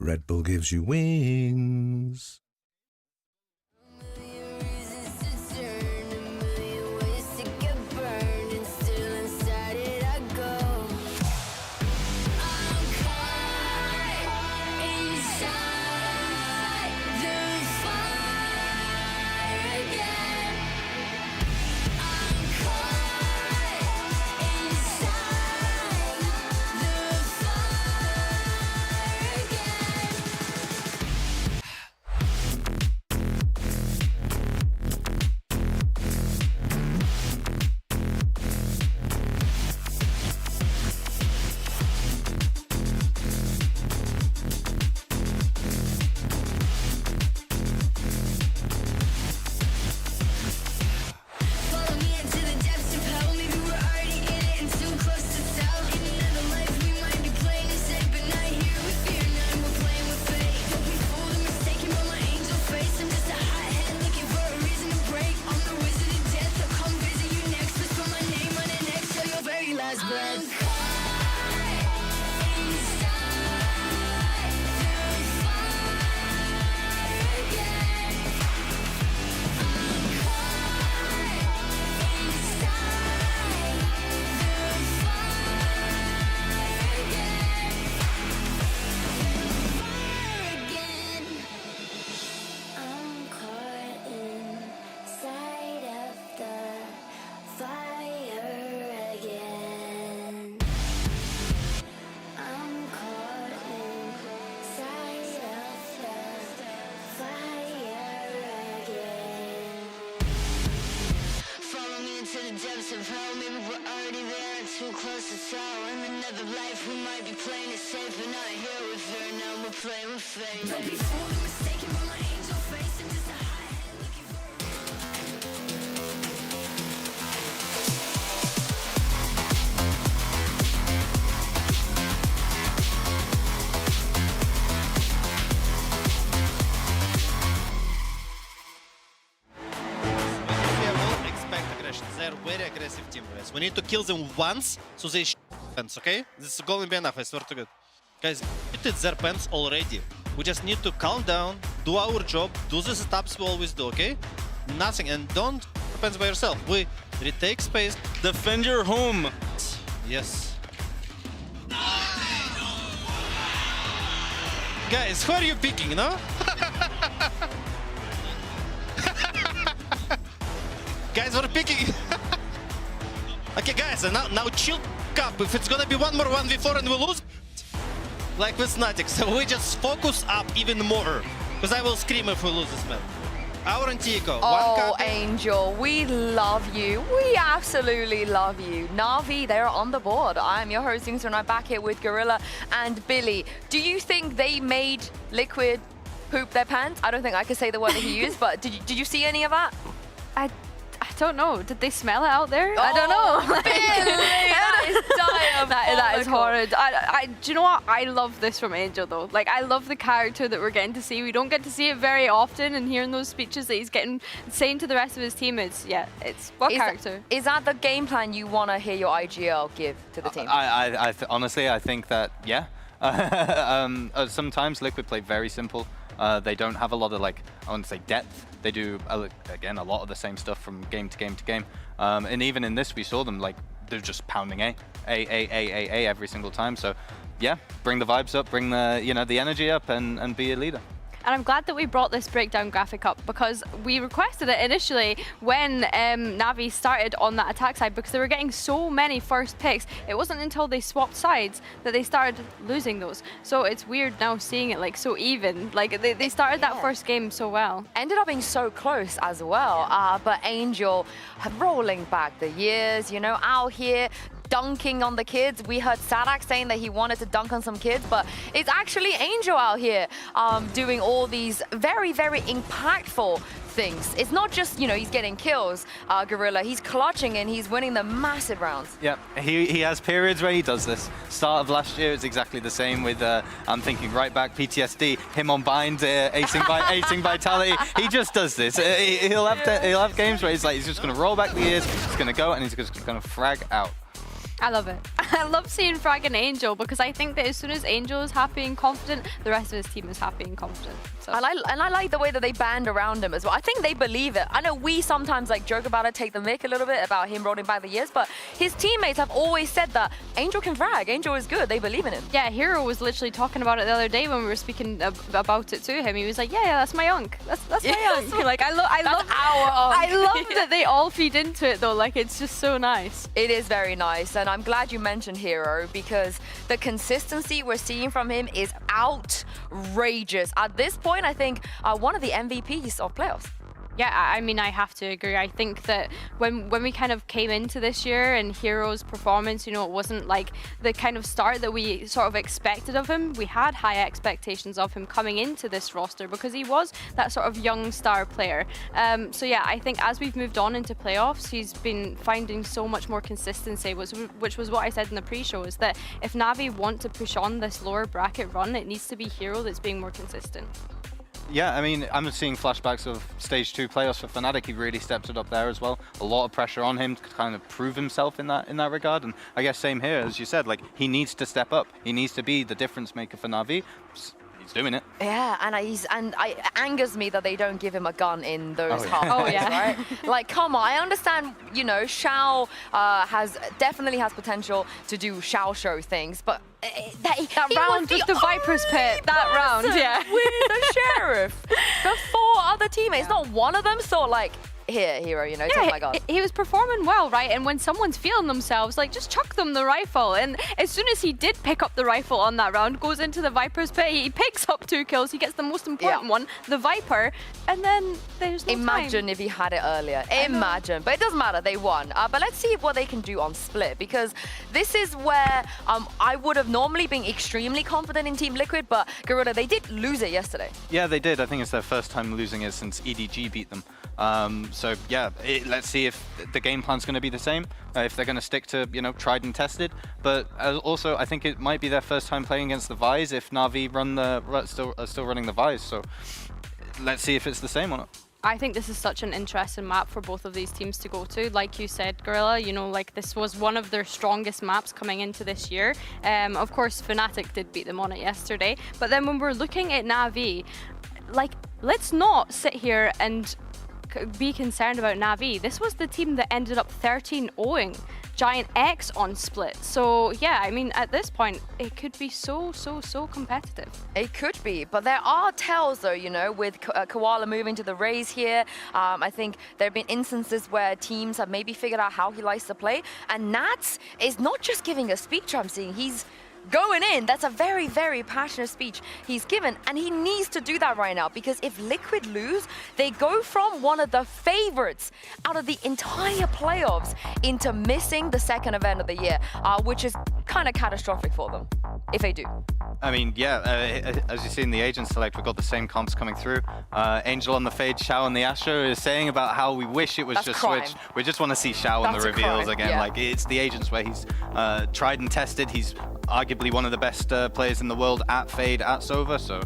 Red Bull gives you wings. Very aggressive team, guys. We need to kill them once, so they pants, okay? This is going to be enough, I swear to God. Guys, we did their pants already. We just need to calm down, do our job, do the setups we always do, okay? Nothing, and don't pants by yourself. We retake space. Defend your home. Yes. Guys, who are you picking, no? Guys, we're picking. Okay, guys, now chill up. If it's gonna be one more 1v4 and we lose, like with Snatic, so we just focus up even more. Because I will scream if we lose this map. Our Antico. Oh, Angel, we love you. We absolutely love you. Na'Vi, they're on the board. I'm your host, and I'm back here with Gorilla and Billy. Do you think they made Liquid poop their pants? I don't think I could say the word that he used, but did you see any of that? I don't know. Did they smell it out there? I don't know. That is diabolical. That is horrid. Do you know what? I love this from Angel though. Like, I love the character that we're getting to see. We don't get to see it very often, and hearing those speeches that he's saying to the rest of his team, it's what character? Is that the game plan you want to hear your IGL give to the team? Honestly, I think that, yeah. Sometimes Liquid play very simple. They don't have a lot of, like, I wouldn't say depth. They do, again, a lot of the same stuff from game to game to game. And even in this, we saw them, like, they're just pounding A every single time. So, yeah, bring the vibes up, bring the, you know, the energy up, and be a leader. And I'm glad that we brought this breakdown graphic up because we requested it initially when Navi started on that attack side because they were getting so many first picks. It wasn't until they swapped sides that they started losing those. So it's weird now seeing it like so even. Like they started that first game so well. Ended up being so close as well. But Angel rolling back the years, you know, out here dunking on the kids. We heard Sadak saying that he wanted to dunk on some kids, but it's actually Angel out here doing all these very, very impactful things. It's not just, you know, he's getting kills, Gorilla. He's clutching and he's winning the massive rounds. Yeah, he has periods where he does this. Start of last year, it's exactly the same with, I'm thinking right back, PTSD, him on bind, acing Vitality. He just does this. He'll have games where he's just going to roll back the ears, he's going to go and he's just going to frag out. I love it. I love seeing Frag and Angel because I think that as soon as Angel is happy and confident, the rest of his team is happy and confident. So. I like the way that they band around him as well. I think they believe it. I know we sometimes like joke about it, take the mick a little bit about him rolling back the years, but his teammates have always said that Angel can frag, Angel is good, they believe in him. Yeah, Hero was literally talking about it the other day when we were speaking about it to him. He was like, yeah, that's my unk. That's my unk. Like, I love that they all feed into it though. Like, it's just so nice. It is very nice, and I'm glad you mentioned Hero because the consistency we're seeing from him is outrageous. At this point, I think one of the MVPs of playoffs. Yeah, I mean, I have to agree. I think that when we kind of came into this year and Hero's performance, you know, it wasn't like the kind of start that we sort of expected of him. We had high expectations of him coming into this roster because he was that sort of young star player. So yeah, I think as we've moved on into playoffs, he's been finding so much more consistency, which was what I said in the pre-show, is that if Navi want to push on this lower bracket run, it needs to be Hero that's being more consistent. Yeah, I mean, I'm seeing flashbacks of Stage 2 playoffs for Fnatic. He really stepped it up there as well. A lot of pressure on him to kind of prove himself in that regard. And I guess same here, as you said, like, he needs to step up. He needs to be the difference maker for Navi. He's doing it. Yeah, and it angers me that they don't give him a gun in those half points, right? Like, come on, I understand, you know, Xiao definitely has potential to do Xiao show things, but that round with the Viper's Pit, that round, yeah. With the Sheriff. The 4 other teammates, not one of them thought like, here, Hero, you know, take my gun. He was performing well, right? And when someone's feeling themselves, like, just chuck them the rifle. And as soon as he did pick up the rifle on that round, goes into the Viper's Pit, he picks up 2 kills, he gets the most important one, the Viper, and then there's no Imagine time. if he had it earlier. Imagine. But it doesn't matter, they won. But let's see what they can do on Split, because this is where I would have normally been extremely confident in Team Liquid, but Gorilla, they did lose it yesterday. Yeah, they did. I think it's their first time losing it since EDG beat them. So yeah, let's see if the game plan's going to be the same, if they're going to stick to, you know, tried and tested. But also, I think it might be their first time playing against the Vise if Na'Vi still running the Vise. So let's see if it's the same or not. I think this is such an interesting map for both of these teams to go to. Like you said, Gorilla, you know, like this was one of their strongest maps coming into this year. Of course, Fnatic did beat them on it yesterday. But then when we're looking at Na'Vi, like, let's not sit here and be concerned about Na'Vi. This was the team that ended up 13-0ing Giant X on Split. So yeah, I mean, at this point, it could be so competitive. It could be, but there are tells though, you know, with Koala moving to the Raze here. I think there have been instances where teams have maybe figured out how he likes to play, and Nats is not just giving a speech, I'm seeing, he's going in. That's a very, very passionate speech he's given, and he needs to do that right now, because if Liquid lose, they go from one of the favorites out of the entire playoffs into missing the second event of the year, which is kind of catastrophic for them if they do. I mean, yeah, as you see in the Agent Select, we've got the same comps coming through. Angel on the Fade, Xiao on the Astro is saying about how we wish it was just switched. We just want to see Xiao on the reveals again. Yeah. Like, it's the Agents where he's tried and tested. He's arguably one of the best players in the world at Fade, at Sova, so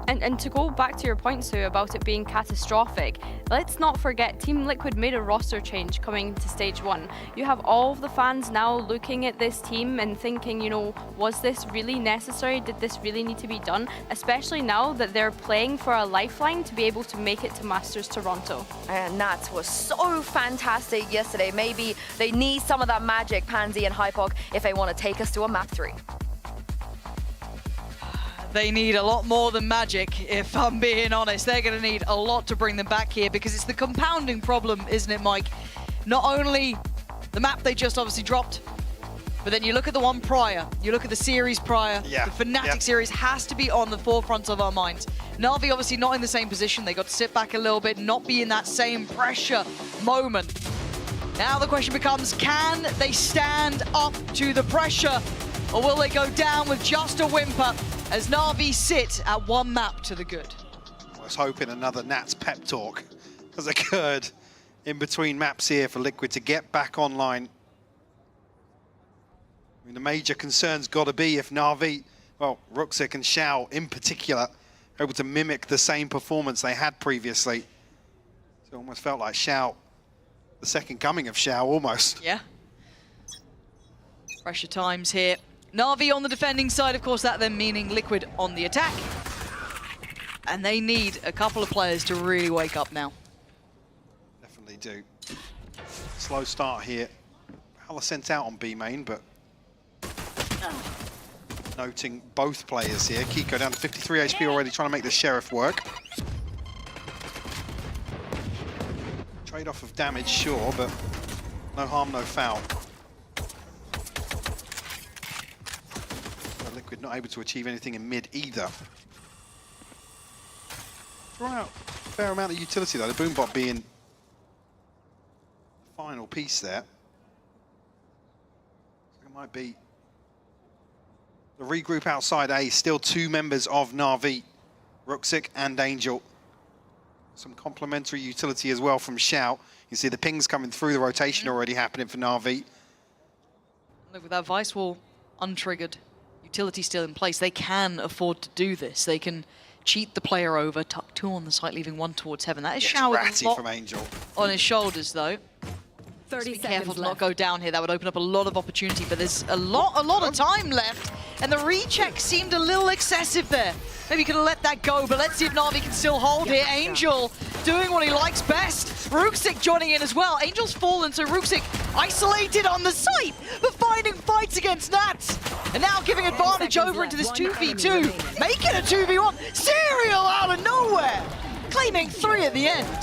And to go back to your point, Sue, about it being catastrophic, let's not forget Team Liquid made a roster change coming to stage 1. You have all of the fans now looking at this team and thinking, you know, was this really necessary? Did this really need to be done? Especially now that they're playing for a lifeline to be able to make it to Masters Toronto. And that was so fantastic yesterday. Maybe they need some of that magic, Pansy and Hypok, if they want to take us to a map 3. They need a lot more than magic, if I'm being honest. They're going to need a lot to bring them back here because it's the compounding problem, isn't it, Mike? Not only the map they just obviously dropped, but then you look at the one prior, you look at the series prior, the Fnatic series has to be on the forefront of our minds. Na'Vi obviously not in the same position. They got to sit back a little bit, not be in that same pressure moment. Now the question becomes, can they stand up to the pressure, or will they go down with just a whimper as Na'Vi sit at one map to the good? I was hoping another Nats pep talk has occurred in between maps here for Liquid to get back online. I mean, the major concern's got to be if Na'Vi, well, Ruxic and Xiao in particular, are able to mimic the same performance they had previously. So it almost felt like Xiao, the second coming of Xiao, almost. Yeah. Pressure times here. Na'Vi on the defending side, of course, that then meaning Liquid on the attack. And they need a couple of players to really wake up now. Definitely do. Slow start here. Hala sent out on B main, but noting both players here. Kiko down to 53 HP already, trying to make the Sheriff work. Trade-off of damage, sure, but no harm, no foul. Liquid not able to achieve anything in mid either. Draw out a fair amount of utility though, the Boombot being the final piece there. It might be the regroup outside A, still 2 members of Na'Vi, Ruxic and Angel. Some complementary utility as well from Xiao. You see the pings coming through, the rotation already happening for Na'Vi. Look, with that Vice Wall untriggered, utility still in place, they can afford to do this. They can cheat the player over, tuck 2 on the site, leaving 1 towards heaven. That is Xiao with a lot from Angel on his shoulders, though. 30 Be careful to not go down here. That would open up a lot of opportunity, but there's a lot of time left, and the recheck seemed a little excessive there. Maybe you could have let that go, but let's see if Na'Vi can still hold here. Angel doing what he likes best. Ruxic joining in as well. Angel's fallen, so Ruxic isolated on the site, but finding fights against Nats. And now giving advantage over into this 2v2, making a 2v1. Serial out of nowhere, claiming 3 at the end.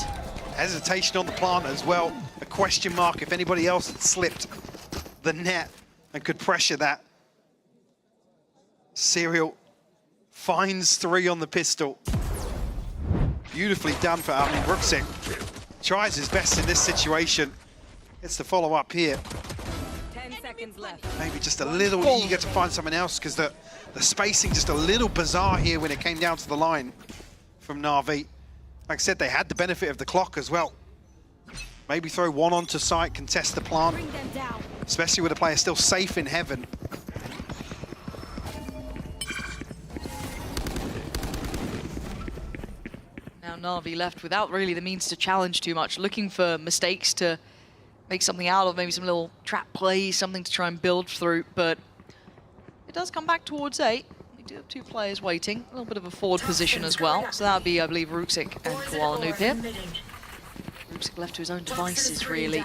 Hesitation on the plant as well. A question mark if anybody else had slipped the net and could pressure that. Serial finds 3 on the pistol. Beautifully done for Ruxic. Tries his best in this situation. Gets the follow up here. 10 seconds left. Maybe just a little eager to find someone else because the spacing just a little bizarre here when it came down to the line from Na'Vi. Like I said, they had the benefit of the clock as well. Maybe throw 1 onto site, contest the plant, especially with a player still safe in heaven. Now Na'Vi left without really the means to challenge too much, looking for mistakes to make something out of, maybe some little trap plays, something to try and build through, but it does come back towards A. We do have 2 players waiting, a little bit of a forward position as well, so that would be, I believe, Ruxic and Koala Noob here. Ruxic left to his own devices, really.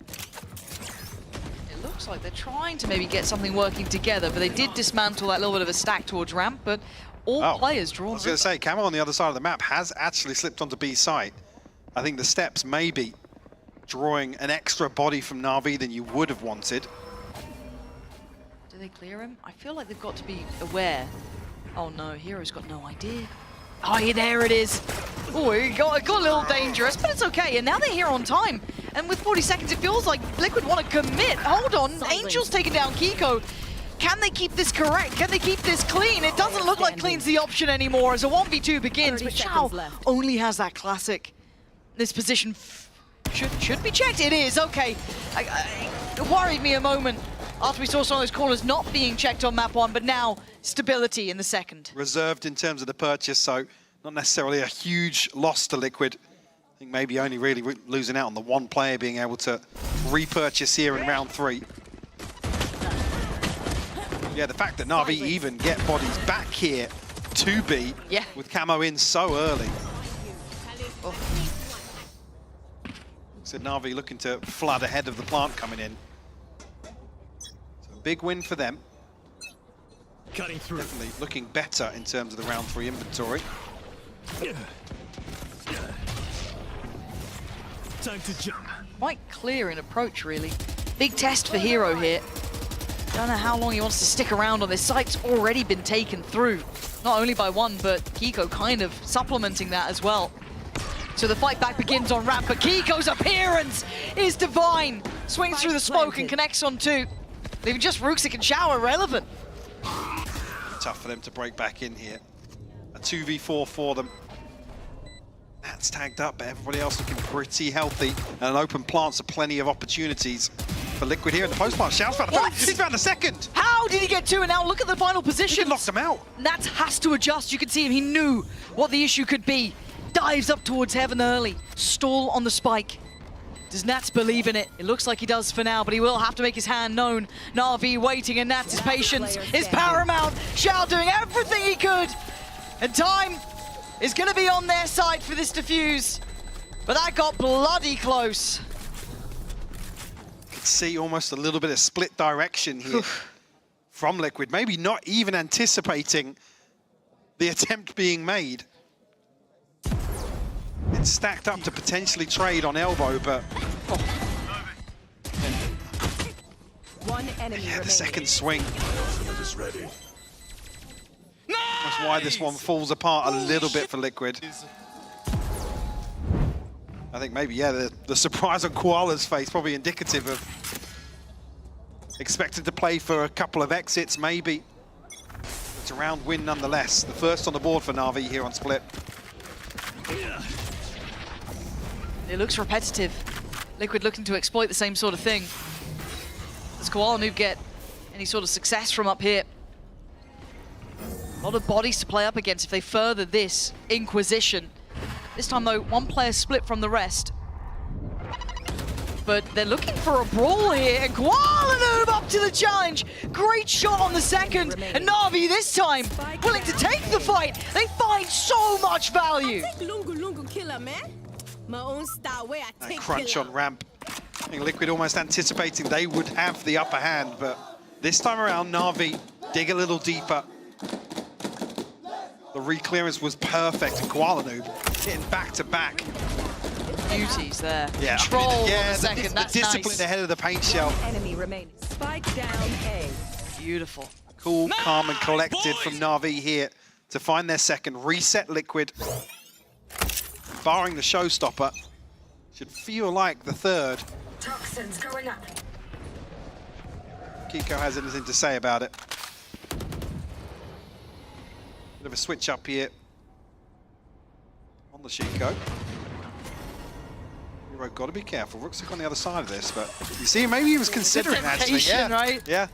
It looks like they're trying to maybe get something working together, but they did dismantle that little bit of a stack towards ramp, but all players drawn. I was going to say, Camo on the other side of the map has actually slipped onto B site. I think the steps may be drawing an extra body from Na'Vi than you would have wanted. Do they clear him? I feel like they've got to be aware. Oh no, Hero's got no idea. Oh, yeah, there it is. Oh, it got a little dangerous, but it's okay. And now they're here on time. And with 40 seconds, it feels like Liquid want to commit. Hold on, Angel's taking down Kiko. Can they keep this correct? Can they keep this clean? It doesn't look like clean's the option anymore as a 1v2 begins, but Xiao only has that classic. This position should be checked. It is, okay. It worried me a moment after we saw some of those corners not being checked on map 1, but now stability in the second. Reserved in terms of the purchase, so not necessarily a huge loss to Liquid. I think maybe only really losing out on the one player being able to repurchase here in round 3. Yeah, the fact that Na'Vi even get bodies back here to B with camo in so early. Oh. So Na'Vi looking to flood ahead of the plant coming in. So a big win for them. Cutting through. Definitely looking better in terms of the round 3 inventory. Time to jump. Quite clear in approach, really. Big test for Hero here. Don't know how long he wants to stick around on this. Site's already been taken through, not only by one, but Kiko kind of supplementing that as well. So the fight back begins on ramp, but Kiko's appearance is divine. Swings through the smoke and connects on 2. Leaving just Ruxic and Shower relevant. Tough for them to break back in here. A 2v4 for them. That's tagged up, but everybody else looking pretty healthy. And an open plant, so plenty of opportunities for Liquid here in the post plant. Shout's found the first. He's found the second. How did he get 2? And now look at the final position. He locked him out. Nats has to adjust. You can see him. He knew what the issue could be. Dives up towards heaven early. Stall on the spike. Does Nats believe in it? It looks like he does for now, but he will have to make his hand known. Na'Vi waiting, and Nats' patience is paramount. Shao doing everything he could. And time is going to be on their side for this defuse. But that got bloody close. Could see almost a little bit of split direction here from Liquid. Maybe not even anticipating the attempt being made. It's stacked up to potentially trade on elbow, but One enemy yeah, the remaining. second swing. Is ready. That's why this one falls apart a little bit for Liquid. I think maybe, yeah, the surprise on Koala's face probably indicative of expected to play for a couple of exits, maybe. It's a round win nonetheless. The first on the board for Na'Vi here on Split. It looks repetitive. Liquid looking to exploit the same sort of thing. Does Koala Noob get any sort of success from up here? A lot of bodies to play up against if they further this Inquisition. This time though, one player split from the rest. But they're looking for a brawl here, and Koala Noob up to the challenge. Great shot on the second, and Na'Vi this time willing to take the fight. They find so much value. That crunch on ramp. I think Liquid almost anticipating they would have the upper hand, but this time around, Na'Vi dig a little deeper. The re-clearance was perfect, and Koala Noob hitting back-to-back. Beauties there. Yeah, Control I mean, on yeah, the second, that's the discipline nice. ahead of the paint shell. Enemy remaining. Spike down A. Beautiful. Cool, calm, and collected from Na'Vi here to find their second. Reset Liquid. Barring the showstopper, should feel like the third. Toxins going up. Kiko has anything to say about it. Bit of a switch up here on the Shiko. Hero got to be careful. Ruxic on the other side of this, but you see, maybe he was considering actually. Yeah, right? Yeah.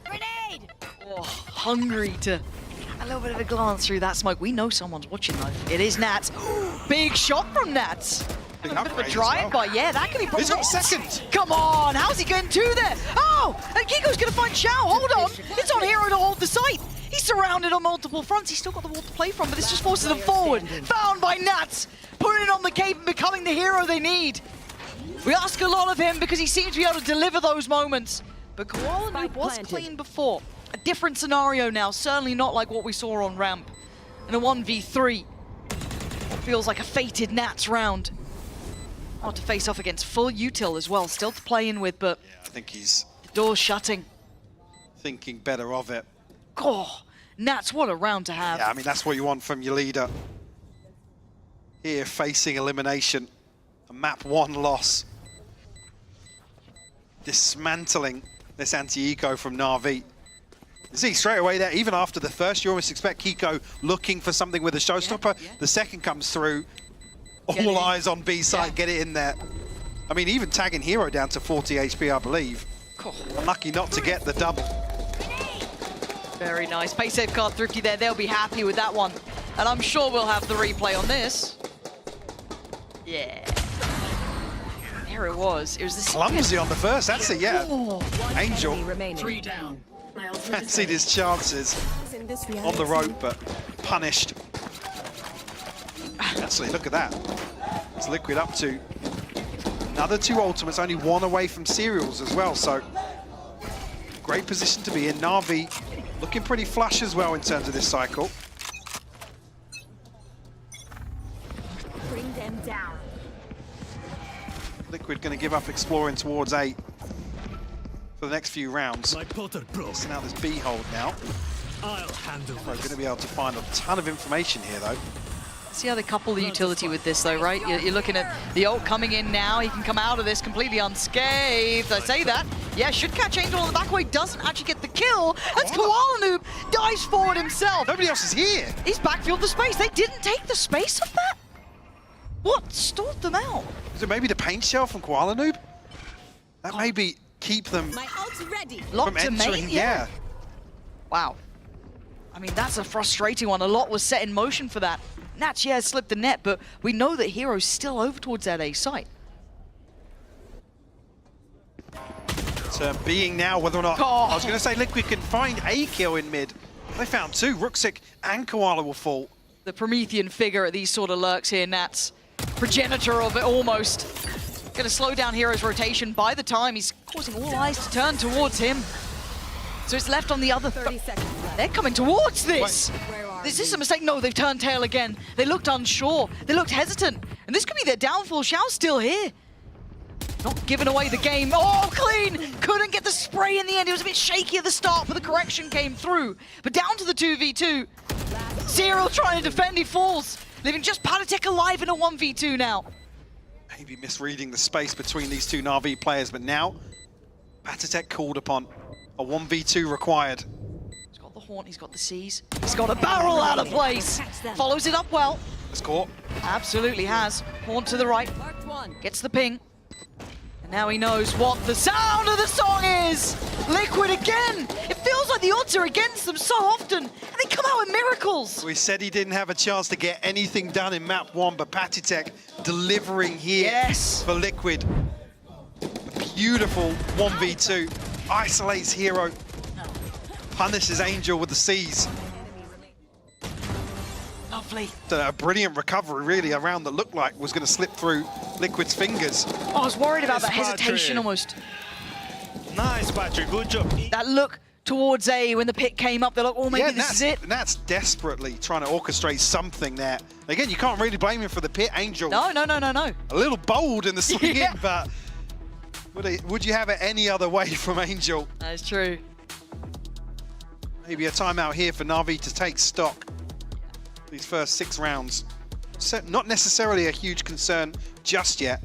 Oh, hungry to a little bit of a glance through that smoke. We know someone's watching though. It is Nats. Big shot from Nats. Big A bit of a upgrade as drive-by. well. Yeah, that could be. He's got second. Come on, how's he getting two there? Oh, and Kiko's gonna find Shao. Hold on, it's on Hero to hold the site. He's surrounded on multiple fronts. He's still got the wall to play from, but this just forces them forward. Found by Nats, putting it on the cape and becoming the hero they need. We ask a lot of him because he seems to be able to deliver those moments. But Koala Noob was clean before. A different scenario now, certainly not like what we saw on ramp. In a 1v3, what feels like a fated Nats round. Oh, to face off against full util as well, still to play in with, but Yeah, I think he's the door's shutting. thinking better of it. Oh, Nats, what a round to have. Yeah, I mean, that's what you want from your leader. Here, facing elimination. A map 1 loss. Dismantling this anti-eco from Na'Vi. You see, straight away there, even after the first, you almost expect Kiko looking for something with a showstopper. Yeah. The second comes through. Get it All in. eyes on B side, get it in there. I mean, even tagging Hero down to 40 HP, I believe. Cool. Unlucky not to get the double. Very nice. Pay safe card Thrifty there. They'll be happy with that one. And I'm sure we'll have the replay on this. Yeah. There it was. It was the Clumsy on the first, that's it, yeah. Oh. Angel Three down. fancied his chances on the rope, but punished. Actually, look at that. It's Liquid up to another 2 ultimates, only 1 away from Serials as well, so great position to be in. Na'Vi looking pretty flush as well in terms of this cycle. Bring them down. Liquid going to give up exploring towards A for the next few rounds. My Potter Pro. Missing out this B hold now. I'll handle We're going to be able to find a ton of information here, though. See how they couple the utility with this, though, right? You're looking at the ult coming in now. He can come out of this completely unscathed. I say that. Yeah, should catch Angel on the back way. Doesn't actually get the kill. That's Koala Noob. Dives forward himself. Nobody else is here. He's backfilled the space. They didn't take the space of that? What stalled them out? Is it maybe the paint shell from Koala Noob? That maybe keep them My ult's ready. from Locked to entering. main? Yeah. Wow. I mean, that's a frustrating one. A lot was set in motion for that. Natch, yeah, slipped the net, but we know that Hero's still over towards that A site. So being now whether or not, I was going to say Liquid can find a kill in mid. They found 2. Ruxic and Koala will fall. The Promethean figure at these sort of lurks here, Nats. Progenitor of it, almost. Gonna slow down Hero's rotation by the time he's causing all eyes to turn towards him. So it's left on the other 30 seconds left. They're coming towards this. Where are Is this a mistake? No, they've turned tail again. They looked unsure. They looked hesitant. And this could be their downfall. Xiao's still here. Not giving away the game. Oh, clean! Couldn't get the spray in the end. It was a bit shaky at the start, but the correction came through. But down to the 2v2. Serial trying to defend, he falls. Leaving just Patatek alive in a 1v2 now. Maybe misreading the space between these 2 Na'Vi players, but now Patatek called upon. A 1v2 required. He's got the Haunt, he's got the Seize. He's got a barrel out of place. Follows it up well. It's caught. Absolutely has. Haunt to the right. Marked one. Gets the ping. And now he knows what the sound of the song is! Liquid again! It feels like the odds are against them so often, and they come out with miracles! We said he didn't have a chance to get anything done in map 1, but Patatek delivering here for Liquid. A beautiful 1v2. Isolates Hero. Punishes Angel with the C's. Lovely. A brilliant recovery, really, around that looked like was going to slip through Liquid's fingers. I was worried about that hesitation almost. Nice, Patrick. Good job. That look towards A when the pick came up, they're like, oh, maybe this is it. Nat's desperately trying to orchestrate something there. Again, you can't really blame him for the pit. Angel. No. A little bold in the swing in, but would you have it any other way from Angel? That is true. Maybe a timeout here for Na'Vi to take stock. These first 6 rounds. So not necessarily a huge concern just yet.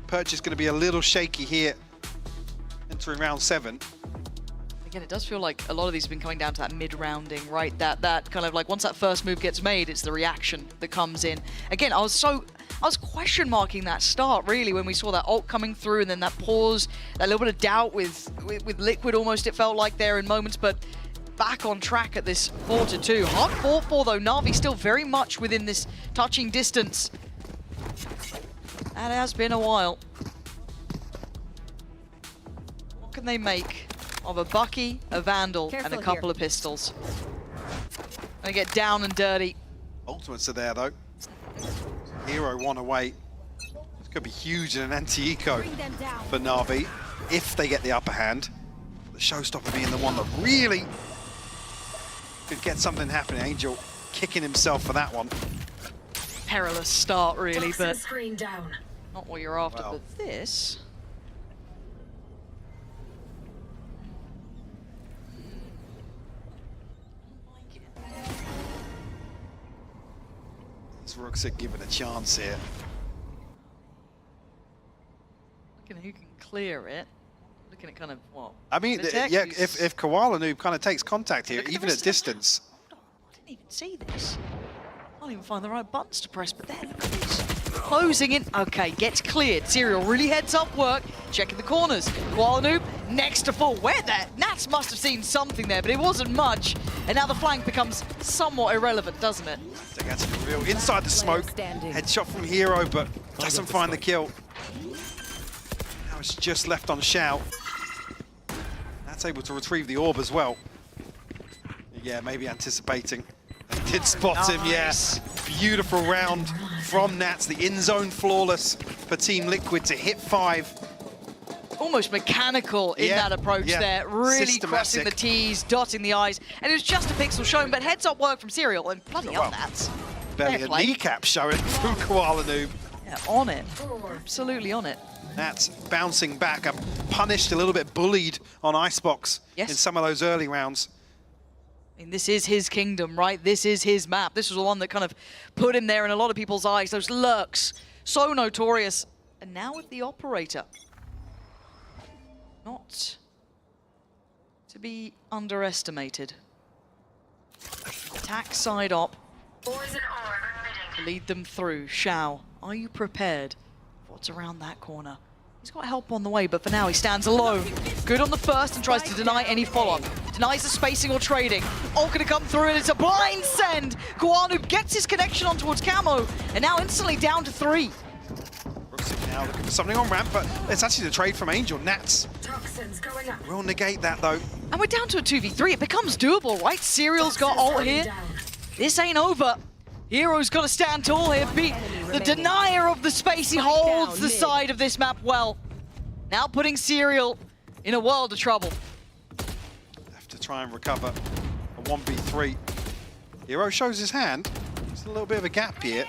Perch is going to be a little shaky here, entering round 7. Again, it does feel like a lot of these have been coming down to that mid-rounding, right? That kind of like once that first move gets made, it's the reaction that comes in. Again, I was question marking that start really when we saw that ult coming through and then that pause, that little bit of doubt with Liquid almost it felt like there in moments, but back on track at this 4-2. Hard fought for though, Na'Vi still very much within this touching distance. That has been a while. What can they make of a Bucky, a Vandal, and a couple of pistols? They get down and dirty. Ultimates are there though. Hero 1 away. This could be huge in an anti-eco for Na'Vi if they get the upper hand. The showstopper being the one that really could get something happening. Angel kicking himself for that one. Perilous start really, but Screen down. not what you're after. Wow. But this... It's Ruxic given a chance here. Looking at who can clear it. Looking at kind of what? I mean, Patatek, yeah, who's- if Koala Noob kind of takes contact here, Look at the even rest at of the map. distance. I didn't even see this. Can't even find the right buttons to press, but there, look at this. closing in. Okay, gets cleared. Serial really heads up work, checking the corners. Koala Noob next to full. Where there? Nats must have seen something there, but it wasn't much. And now the flank becomes somewhat irrelevant, doesn't it? That's real inside the smoke. Headshot from Hero, but doesn't find the kill. Now it's just left on Shao. That's able to retrieve the orb as well. Yeah, maybe anticipating. They did spot him, yes. Beautiful round from Nats. The in-zone flawless for Team Liquid to hit 5. Almost mechanical in that approach there. Really crossing the T's, dotting the I's. And it was just a pixel shown, but heads up work from Serial. And bloody hell, Nats. Barely a kneecap showing from Koala Noob. Yeah, on it. Absolutely on it. Nats bouncing back, punished, a little bit bullied on Icebox in some of those early rounds. I mean, this is his kingdom, right? This is his map. This was the one that kind of put him there in a lot of people's eyes. Those lurks, so notorious. And now with the operator. Not to be underestimated. Attack side op. To lead them through. Shao, are you prepared for what's around that corner? He's got help on the way, but for now he stands alone. Good on the first and tries to deny any follow-up. Denies the spacing or trading. Ult gonna come through and it's a blind send. Guanu gets his connection on towards Camo and now instantly down to 3. Now looking for something on ramp, but it's actually the trade from Angel. Nats will negate that though. And we're down to a 2v3. It becomes doable, right? Serial's got ult here. This ain't over. Hero's got to stand tall here, beat the denier of the space. He holds the side of this map well. Now putting Serial in a world of trouble. Have to try and recover a 1v3. Hero shows his hand. There's a little bit of a gap here.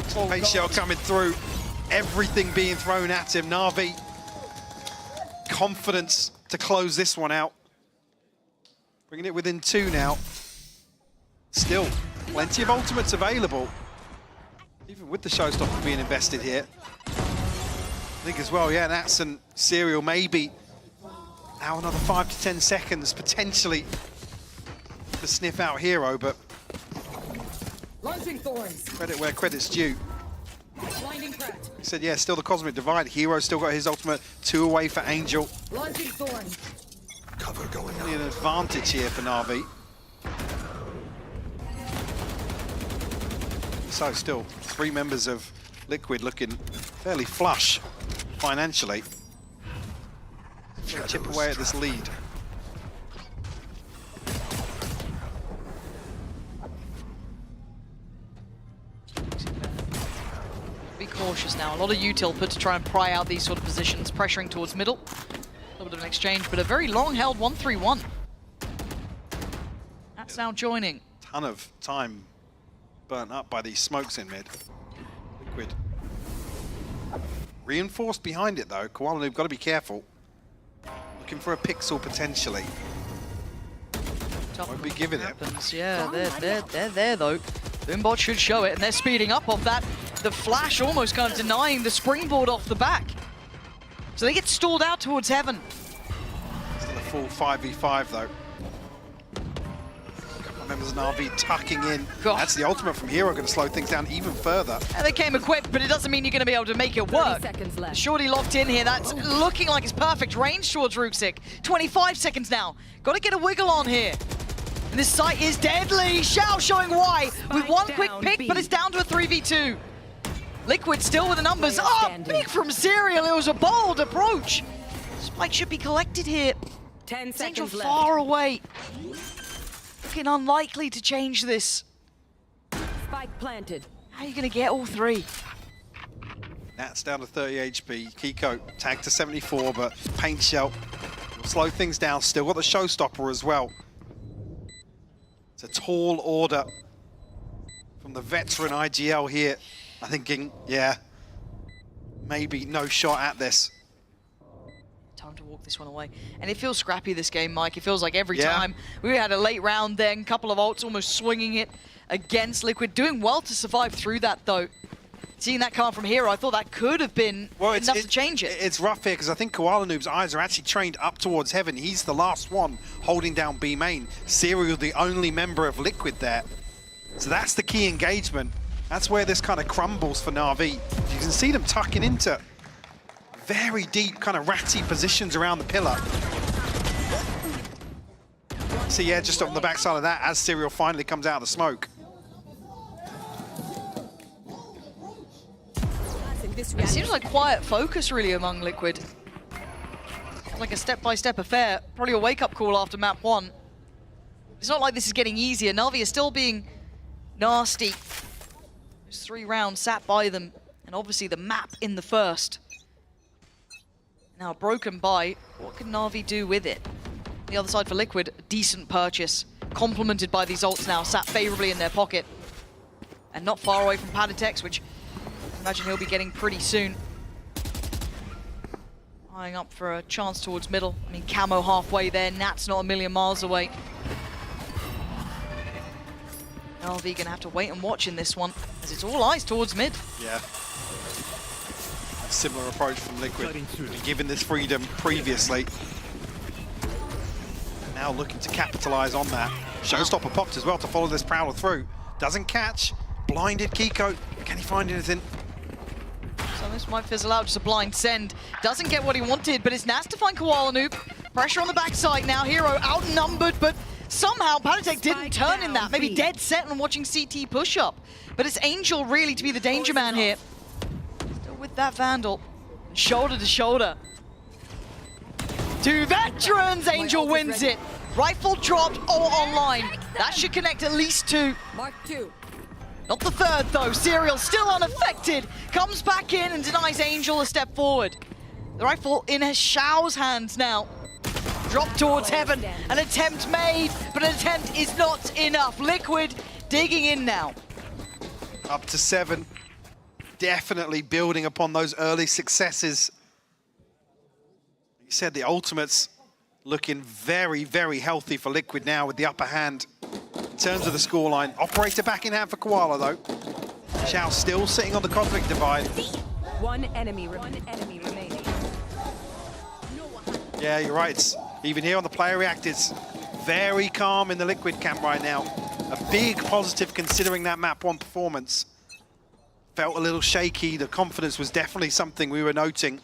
Space shell coming through. Everything being thrown at him. Na'Vi, confidence to close this one out. Bringing it within 2 now. Still, plenty of ultimates available. Even with the showstopper being invested here. I think as well, yeah, Nats and Serial maybe now another 5 to 10 seconds potentially to sniff out Hero, but credit where credit's due. He said, yeah, still the Cosmic Divide. Hero still got his ultimate, 2 away for Angel. Cover going on. An advantage here for Na'Vi. So still, 3 members of Liquid looking fairly flush financially. Chip away at this lead. Be cautious now. A lot of util put to try and pry out these sort of positions, pressuring towards middle. A little bit of an exchange, but a very long-held 1-3-1. That's now joining. Ton of time burnt up by these smokes in mid. Liquid. Reinforced behind it though. Koala Noob got to be careful. Looking for a pixel potentially. Won't be giving it. Yeah, they're there though. Boombot should show it, and they're speeding up off that. The flash almost kind of denying the springboard off the back. So they get stalled out towards heaven. Still a full 5v5 though. Members of Na'Vi tucking in. That's the ultimate from Hero, going to slow things down even further. And they came equipped, but it doesn't mean you're going to be able to make it work. Shorty locked in here. That's looking like it's perfect range towards Rooksik. 25 seconds now. Got to get a wiggle on here. And this site is deadly. Shao showing why with one quick pick, but it's down to a 3v2. Liquid still with the numbers. Oh, big from Serial. It was a bold approach. Spike should be collected here. 10 seconds Angel left. far away. Looking unlikely to change this. Spike planted. How are you going to get all 3? Nats down to 30 HP. Kiko tagged to 74, but Paint Shell will slow things down. Still got the showstopper as well. It's a tall order from the veteran IGL here. I'm thinking, yeah, maybe no shot at this. Time to walk this one away. And it feels scrappy, this game, Mike. It feels like every time. We had a late round then, couple of ults almost swinging it against Liquid. Doing well to survive through that, though. Seeing that come from Hero, I thought that could have been enough to change it. It's rough here, because I think Koala Noob's eyes are actually trained up towards heaven. He's the last one holding down B main. Serial, the only member of Liquid there. So that's the key engagement. That's where this kind of crumbles for Na'Vi. You can see them tucking into very deep, kind of ratty positions around the pillar. So yeah, just on the backside of that, as Serial finally comes out of the smoke. It seems like quiet focus really among Liquid. Like a step-by-step affair, probably a wake-up call after map 1. It's not like this is getting easier. Na'Vi is still being nasty. There's 3 rounds sat by them, and obviously the map in the first. Now a broken bite, what can Na'Vi do with it? The other side for Liquid, decent purchase. Complemented by these ults now, sat favorably in their pocket. And not far away from Padatex, which I imagine he'll be getting pretty soon. Eyeing up for a chance towards middle. I mean, Camo halfway there, Nat's not a million miles away. Na'Vi gonna have to wait and watch in this one, as it's all eyes towards mid. Yeah. A similar approach from Liquid, given this freedom previously. Now looking to capitalize on that. Showstopper popped as well to follow this Prowler through. Doesn't catch. Blinded Kiko. Can he find anything? So this might fizzle out, just a blind send. Doesn't get what he wanted, but it's Nats to find Koala Noob. Pressure on the backside now. Hero outnumbered, but somehow Padatek didn't turn in that. Maybe dead set on watching CT push up. But it's Angel really to be the danger man here. Still with that Vandal. Shoulder to shoulder. 2 veterans, Angel wins it. Rifle dropped, all online. That should connect at least 2. Mark 2. Not the third though, Serial still unaffected. Comes back in and denies Angel a step forward. The rifle in Xiao's hands now. Drop towards heaven, an attempt made, but an attempt is not enough. Liquid digging in now. Up to 7. Definitely building upon those early successes. You said the ultimates looking very, very healthy for Liquid now with the upper hand in terms of the scoreline. Operator back in hand for Koala though. Xiao still sitting on the conflict divide. One enemy remaining. Yeah, you're right. It's, even here on the player react, it's very calm in the Liquid camp right now. A big positive considering that map 1 performance. Felt a little shaky. The confidence was definitely something we were noting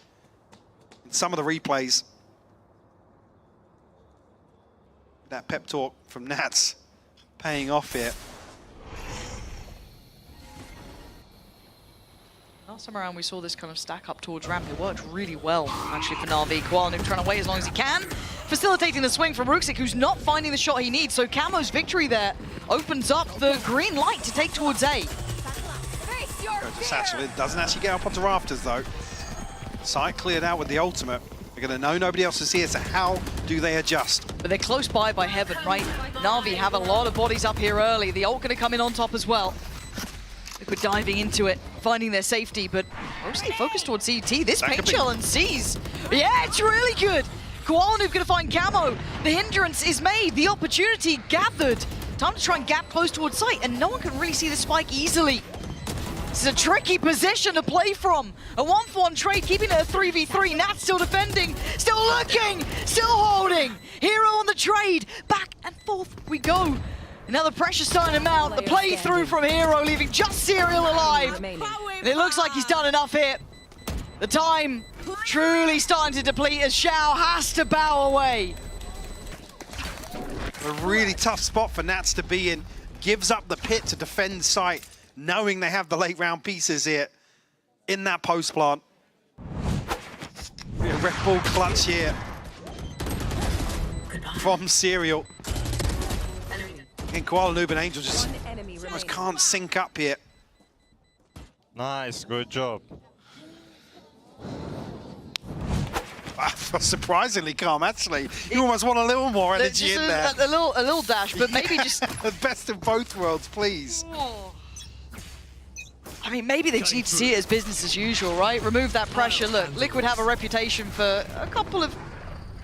in some of the replays. That pep talk from Nats paying off here. Last time around we saw this kind of stack up towards ramp. It worked really well actually for Na'Vi. Koala Noob trying to wait as long as he can. Facilitating the swing from Ruxic, who's not finding the shot he needs. So Camo's victory there opens up the green light to take towards A. Satchel doesn't actually get up onto rafters though. Site cleared out with the ultimate. They're going to know nobody else is here, so how do they adjust? But they're close by Heaven, right? Na'Vi have a lot of bodies up here early. The ult going to come in on top as well. Liquid diving into it, finding their safety, but mostly focused towards CT. This paint shell and sees. Yeah, it's really good. Koala Noob going to find Camo. The hindrance is made, the opportunity gathered. Time to try and gap close towards site, and no one can really see the spike easily. This is a tricky position to play from. A 1-for-1 trade, keeping it a 3v3. Nat still defending, still looking, still holding. Hero on the trade. Back and forth we go. And now the pressure's starting to mount. The playthrough from Hero, leaving just Serial alive. And it looks like he's done enough here. The time truly starting to deplete as Xiao has to bow away. A really tough spot for Nats to be in. Gives up the pit to defend site, knowing they have the late round pieces here in that post plant. Red Bull clutch here from Serial. And Koala Noob and Angel just almost can't sync up here. Nice, good job. Surprisingly calm, actually. You almost want a little more energy in there. A little dash, but maybe just... The best of both worlds, please. Oh. I mean, maybe they just need to see it as business as usual, right? Remove that pressure. Look, Liquid have a reputation for a couple of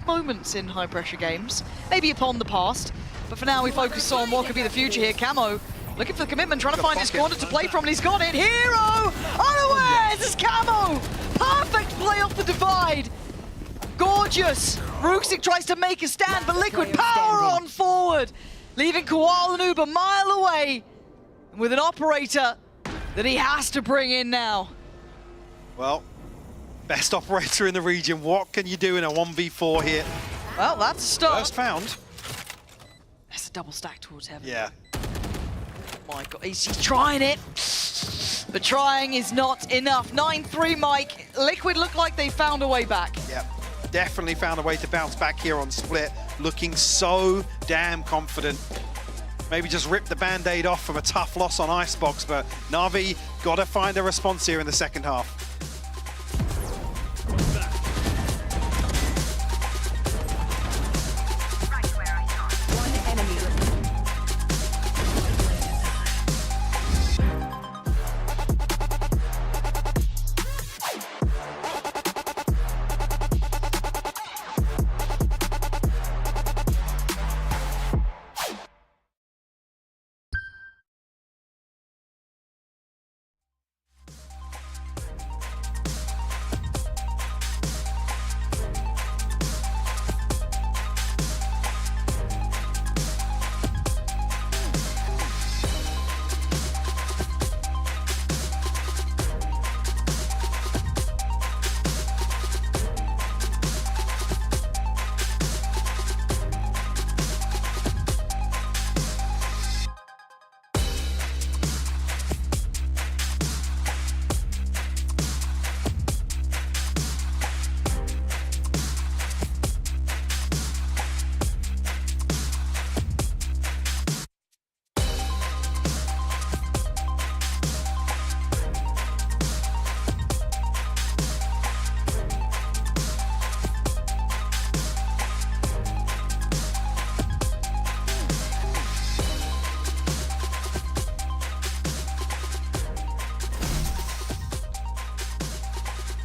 moments in high-pressure games, maybe upon the past. But for now, we focus on what could be the future here. Camo looking for the commitment, trying to find his corner to play from, and he's got it. Hero unawares! This is Camo! Perfect play off the divide. Gorgeous. Ruxic tries to make a stand, but Liquid power on forward, leaving Koala Noob a mile away. And with an operator that he has to bring in now. Well, best operator in the region. What can you do in a 1v4 here? Well, that's a start. First found. That's a double stack towards heaven. Yeah. My God, he's trying it. But trying is not enough. 9-3, Mike. Liquid look like they found a way back. Yep. Definitely found a way to bounce back here on Split. Looking so damn confident. Maybe just rip the band-aid off from a tough loss on Icebox, but Na'Vi got to find a response here in the second half.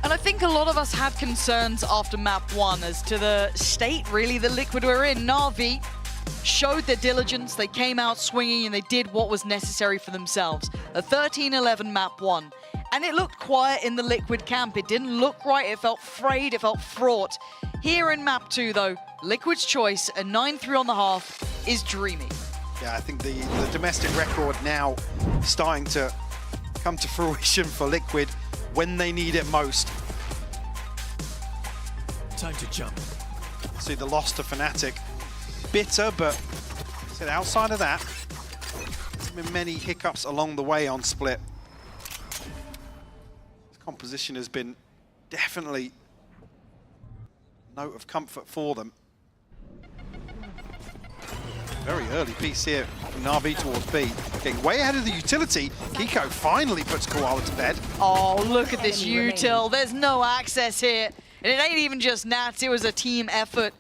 I think a lot of us had concerns after map 1 as to the state, really, the Liquid were in. Na'Vi showed their diligence, they came out swinging and they did what was necessary for themselves. A 13-11 map 1. And it looked quiet in the Liquid camp. It didn't look right, it felt frayed, it felt fraught. Here in map 2 though, Liquid's choice, a 9-3 on the half, is dreamy. Yeah, I think the domestic record now starting to come to fruition for Liquid when they need it most. Time to jump. See the loss to Fnatic. Bitter, but outside of that, there's been many hiccups along the way on Split. This composition has been definitely a note of comfort for them. Very early piece here from Na'Vi towards B. Getting way ahead of the utility. Kiko finally puts Koala to bed. Oh, look at this util. There's no access here. And it ain't even just Nats, it was a team effort.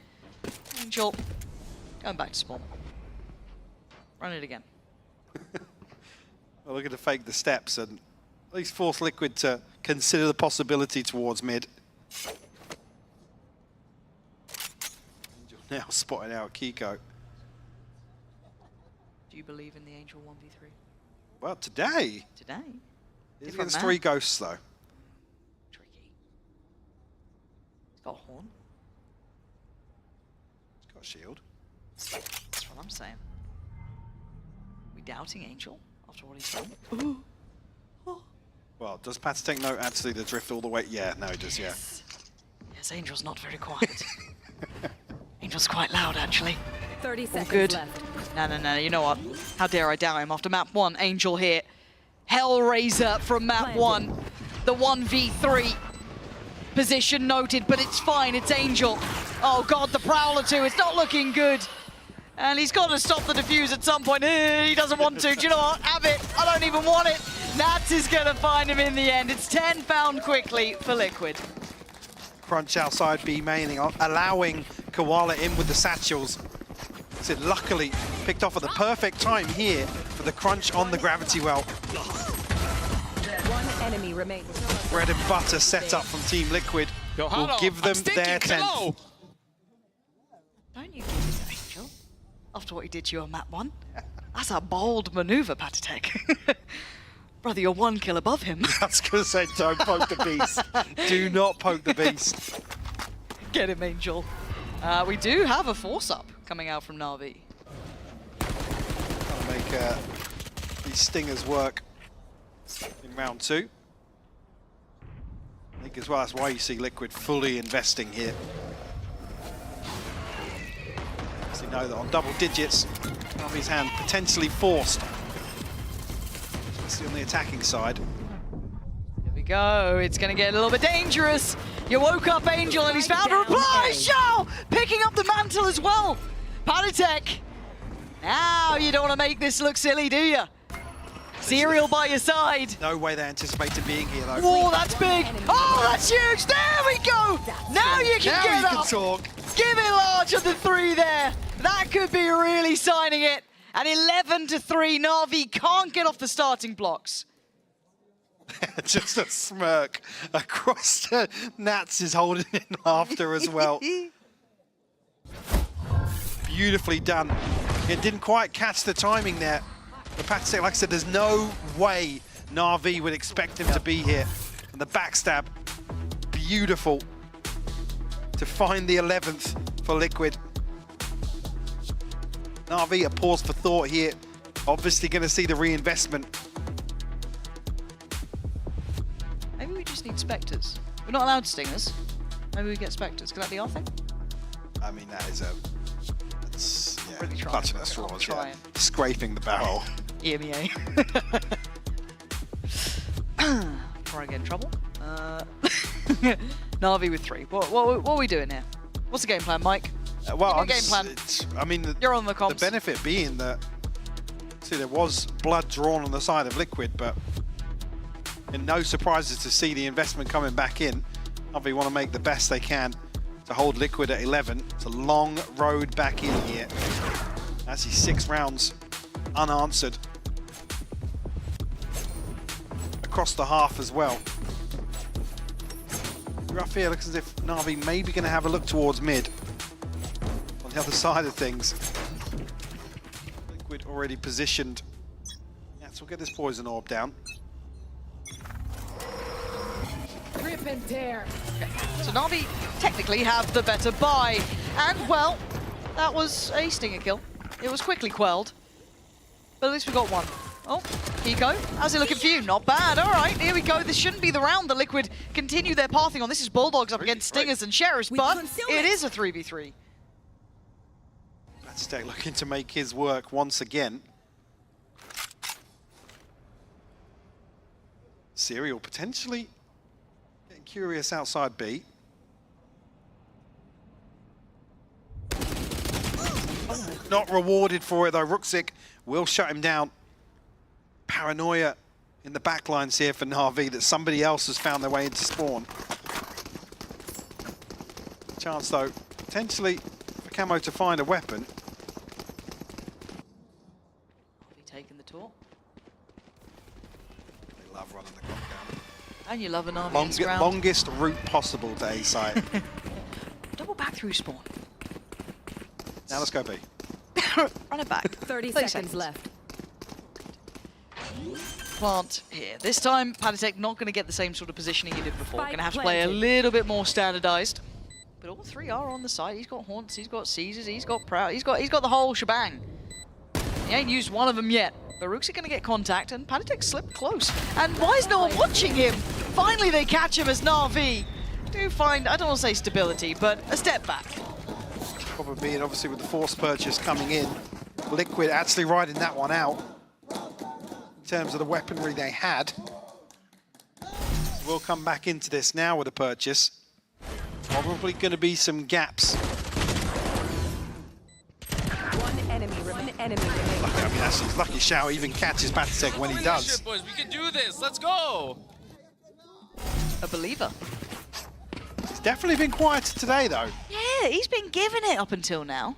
Angel, going back to spawn. Run it again. Well, looking to fake the steps and at least force Liquid to consider the possibility towards mid. Angel now spotting out Kiko. Do you believe in the Angel 1v3? Well, today. Today? He's against 3 ghosts, though. Tricky. He's got a horn. He's got a shield. That's what I'm saying. We doubting Angel after what he's done? Well, does Pat take note actually the drift all the way? Yeah, no, he does, yeah. Yes, Angel's not very quiet. Angel's quite loud, actually. 30 All seconds good. left. No, you know what? How dare I doubt him after map 1. Angel here. Hellraiser from map 1. The 1v3. Position noted, but it's fine, it's Angel. Oh god, the Prowler too, it's not looking good. And he's got to stop the defuse at some point. He doesn't want to. Do you know what? Have it. I don't even want it. Nats is going to find him in the end. It's 10 found quickly for Liquid. Crunch outside B maining, allowing Koala in with the satchels. So luckily picked off at the perfect time here for the crunch on the gravity well. One enemy remains. Bread and butter set up from Team Liquid will give them their 10th. Don't you give it to Angel after what he did to you on map 1. That's a bold maneuver, Patatek. Brother, you're 1 kill above him. I was going to say, don't poke the beast. Do not poke the beast. Get him, Angel. We do have a force-up coming out from Na'Vi. Trying to make these stingers work. in round 2. I think as well that's why you see Liquid fully investing here. As they know that on double digits, Navi's hand potentially forced. Especially on the attacking side. Here we go. It's going to get a little bit dangerous. You woke up Angel and he's found a reply. Shao picking up the mantle as well. Panatek. Now you don't want to make this look silly, do you? Serial by your side. No way they anticipated being here though. Whoa, that's big. Oh, that's huge. There we go. Now you can now get you up. can talk. Give it large on the 3 there. That could be really signing it. And 11-3, Na'Vi can't get off the starting blocks. Just a smirk across the Nats is holding in laughter as well. Beautifully done. It didn't quite catch the timing there. The Patsy, like I said, there's no way Na'Vi would expect him to be here. And the backstab, beautiful to find the 11th for Liquid. Na'Vi, a pause for thought here. Obviously going to see the reinvestment. Maybe we just need Spectres. We're not allowed Stingers. Maybe we get Spectres. Could that be our thing? I mean, that is it's Really trying. clutching at straws, yeah. Trying. Scraping the barrel. EMEA. Before I get in trouble. Na'Vi with 3. What are we doing here? What's the game plan, Mike? Well, game plan. I mean, You're on the comms. The benefit being that, see, there was blood drawn on the side of Liquid, but and no surprises to see the investment coming back in. Na'Vi want to make the best they can to hold Liquid at 11. It's a long road back in here. Actually, 6 rounds unanswered. Across the half as well. Rough here, looks as if Na'Vi may be going to have a look towards mid. On the other side of things. Liquid already positioned. Yeah, so we'll get this poison orb down. Rip and tear. So Na'Vi technically have the better buy. And, well, that was a Stinger kill. It was quickly quelled. But at least we got one. Oh, Kiko, how's it looking for you? Not bad. All right, here we go. This shouldn't be the round the Liquid continue their pathing on. This is Bulldogs up against Stingers and Sheriffs, but it is a 3v3. Aztec looking to make his work once again. Serial potentially getting curious outside B. Not rewarded for it though. Ruxic will shut him down. Paranoia in the backlines here for Na'Vi that somebody else has found their way into spawn. Chance though, potentially for Camo to find a weapon. Taking the tour. They love running the clock down. And you love an Na'Vi ground. Longest route possible to A site. Double back through spawn. Now let's go B. Run it back. 30 seconds left. Plant here. This time, Panatek not going to get the same sort of positioning he did before. Spike Going to have to play a planted. little bit more standardized. But all 3 are on the side. He's got Haunts, he's got Caesars, he's got Proud, he's got the whole shebang. He ain't used one of them yet. But Rook's going to get contact, and Panatek slipped close. And why is no one watching him? Finally, they catch him as Na'Vi. Do find, I don't want to say stability, but a step back. Problem being, obviously, with the force purchase coming in, Liquid actually riding that one out in terms of the weaponry they had. We'll come back into this now with a purchase. Probably going to be some gaps. One enemy remaining. I mean, that's lucky Shao even catches Patseg when he does. Boys, we can do this. Let's go. A believer. He's definitely been quieter today, though. Yeah, he's been giving it up until now.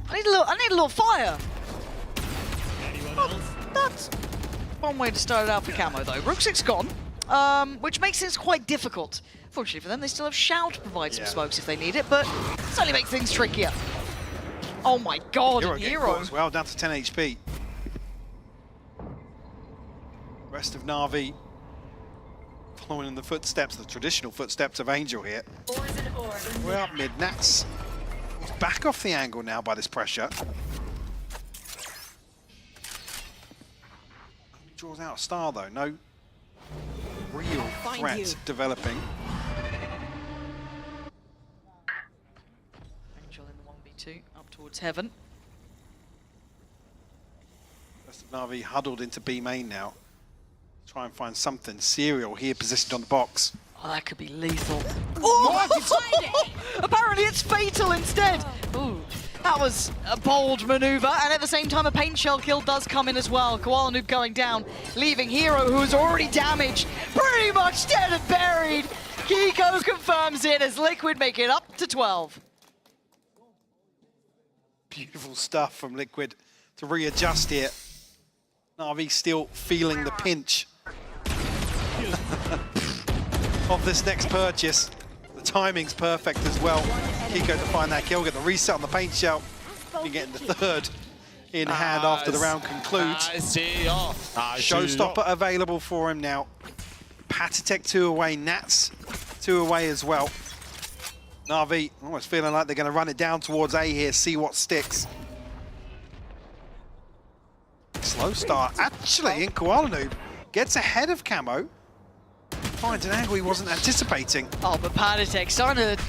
I need a little fire. Oh, that's one way to start it out for Camo, though. Ruxic's gone, which makes things quite difficult. Fortunately for them, they still have Shao to provide some smokes if they need it, but certainly makes things trickier. Oh my god, Hero. As well, down to 10 HP. Rest of Na'Vi following in the footsteps, the traditional footsteps of Angel here. We're up mid. Nats back off the angle now by this pressure. Draws out a star though, no real threat developing. Angel in the 1v2 up towards heaven. Rest of Na'Vi huddled into B main now. Try and find something. Serial here positioned on the box. Oh, that could be lethal. Oh! Apparently it's fatal instead. Ooh, that was a bold maneuver, and at the same time a paint shell kill does come in as well. Koala Noob going down, leaving Hero, who's already damaged, pretty much dead and buried. Kiko confirms it as Liquid make it up to 12. Beautiful stuff from Liquid to readjust here. Na'Vi still feeling the pinch of this next purchase. The timing's perfect as well. Kiko to find that kill, get the reset on the paint shell. You're getting the third in hand after the round concludes. Showstopper available for him now. Patatech 2 away, Nats 2 away as well. Na'Vi almost feeling like they're going to run it down towards A here, see what sticks. Slow start, actually, in Koala Noob. Gets ahead of Camo. Finds an angle he wasn't anticipating. Oh, but Patatech starting to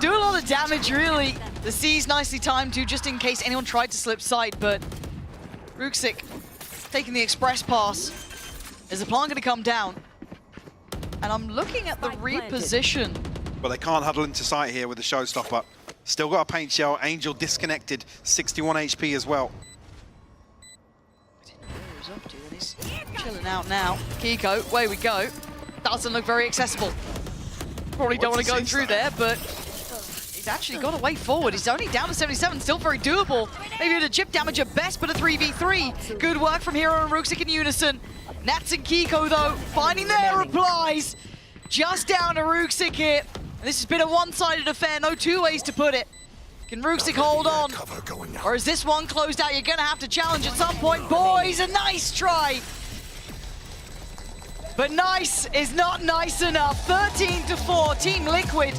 do a lot of damage, really. The C's nicely timed too, just in case anyone tried to slip sight, but Ruxic taking the express pass. Is the plant going to come down? And I'm looking at the reposition. But they can't huddle into sight here with the showstopper. Still got a paint shell. Angel disconnected, 61 HP as well. He's chilling out now. Kiko, away we go. Doesn't look very accessible. Probably don't want to go through there, but he's actually got a way forward. He's only down to 77, still very doable. Maybe a chip damage at best, but a 3v3. Good work from Hero and Ruxic in unison. Nats and Kiko, though, finding their replies. Just down to Ruxic here. This has been a one-sided affair, no two ways to put it. Can Ruxic hold on? Or is this one closed out? You're going to have to challenge at some point. Boys, a nice try. But nice is not nice enough. 13-4, Team Liquid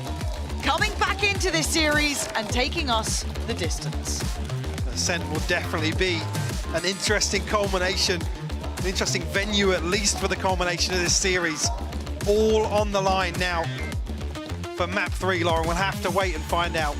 coming back into this series and taking us the distance. Ascent will definitely be an interesting culmination, an interesting venue at least for the culmination of this series. All on the line now for map 3, Lauren. We'll have to wait and find out.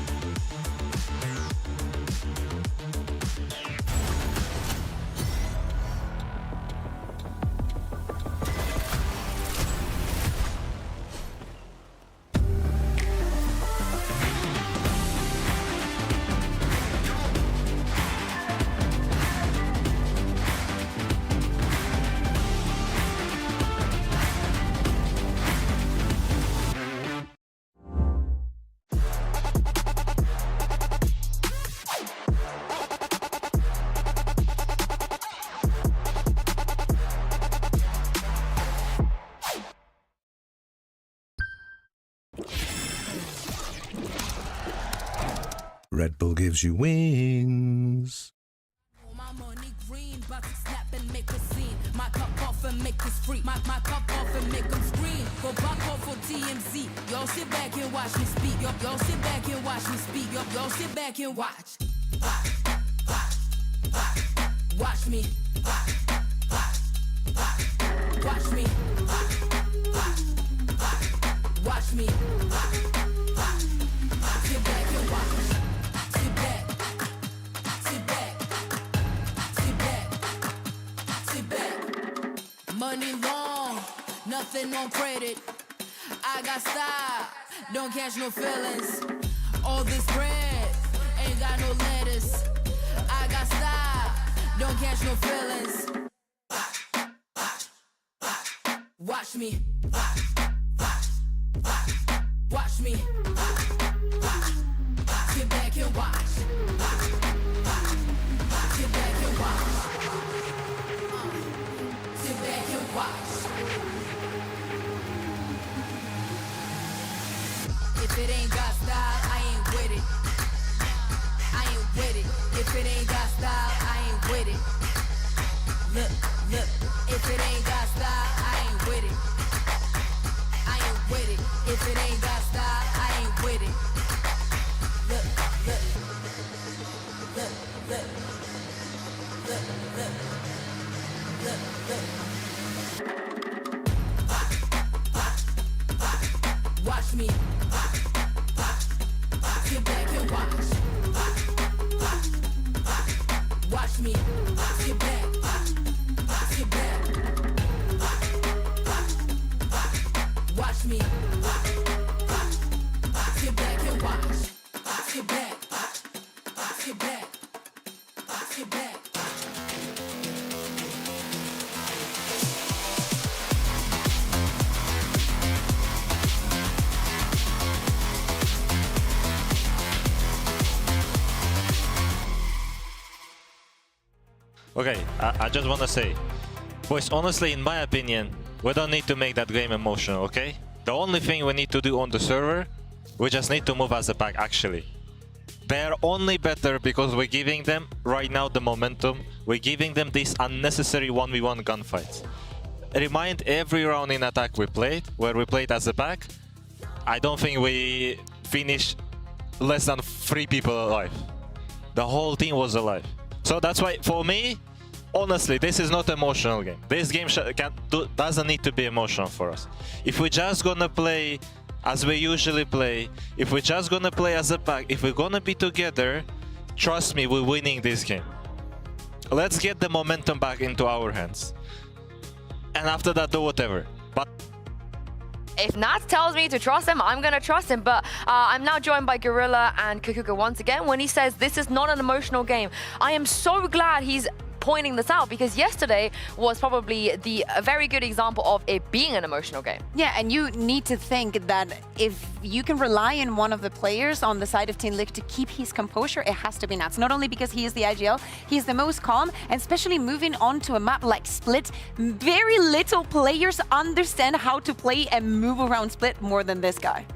Red Bull gives you wings. My money green, but snap and make a scene. My cup off and make this free. My cup off and make them scream. Go back off for TMZ. Y'all sit back and watch me speak. Y'all sit back and watch me speak. Y'all sit back and watch. Watch me. Watch me. Watch me. Sit back and watch. Sit back. Sit back. Sit back. Sit back. Money long, nothing on credit. I got style, don't catch no feelings. All this bread ain't got no lettuce. I got style, don't catch no feelings. Watch me. Watch me. Sit back and watch. Sit back and watch. Sit back and watch. If it ain't got style, I ain't with it. I ain't with it. If it ain't got style, I ain't with it. Look, if it ain't got style, I ain't with it. Watch me sit back, sit back. Watch me sit back and watch. Sit back, sit back, sit back. Okay, I just want to say, boys, honestly, in my opinion, we don't need to make that game emotional, okay? The only thing we need to do on the server, we just need to move as a pack, actually. They're only better because we're giving them, right now, the momentum. We're giving them these unnecessary 1v1 gunfights. Remind every round in attack we played, where we played as a pack, I don't think we finished less than 3 people alive. The whole team was alive. So that's why, for me, honestly, this is not an emotional game. This game doesn't need to be emotional for us. If we're just gonna play as we usually play, if we're just gonna play as a pack, if we're gonna be together, trust me, we're winning this game. Let's get the momentum back into our hands. And after that, do whatever. But if Nats tells me to trust him, I'm going to trust him. But I'm now joined by Gorilla and Kukuka once again when he says this is not an emotional game. I am so glad he's pointing this out, because yesterday was probably a very good example of it being an emotional game. Yeah, and you need to think that if you can rely on one of the players on the side of Team Liquid to keep his composure, it has to be Nats. Not only because he is the IGL, he's the most calm, and especially moving on to a map like Split, very little players understand how to play and move around Split more than this guy.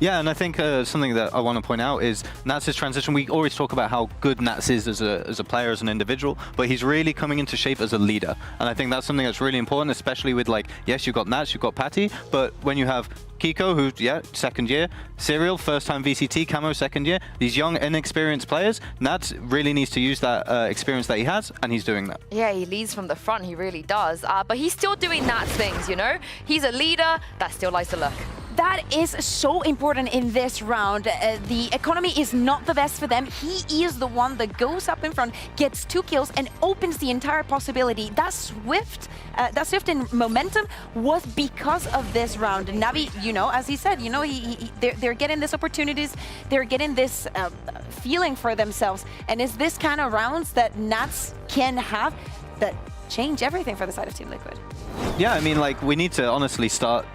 Yeah, and I think something that I want to point out is Nats' transition. We always talk about how good Nats is as a player, as an individual, but he's really coming into shape as a leader. And I think that's something that's really important, especially with, like, yes, you've got Nats, you've got Patty, but when you have Kiko, who's, yeah, second year, Serial, first time VCT, Camo, second year, these young, inexperienced players, Nats really needs to use that experience that he has, and he's doing that. Yeah, he leads from the front, he really does. But he's still doing Nats things, you know? He's a leader that still likes to lurk. That is so important in this round. The economy is not the best for them. He is the one that goes up in front, gets 2 kills, and opens the entire possibility. That swift in momentum was because of this round. Navi, you know, as he said, you know, they're getting these opportunities, they're getting this feeling for themselves, and it's this kind of rounds that Nats can have that change everything for the side of Team Liquid. Yeah, I mean, like, we need to honestly start.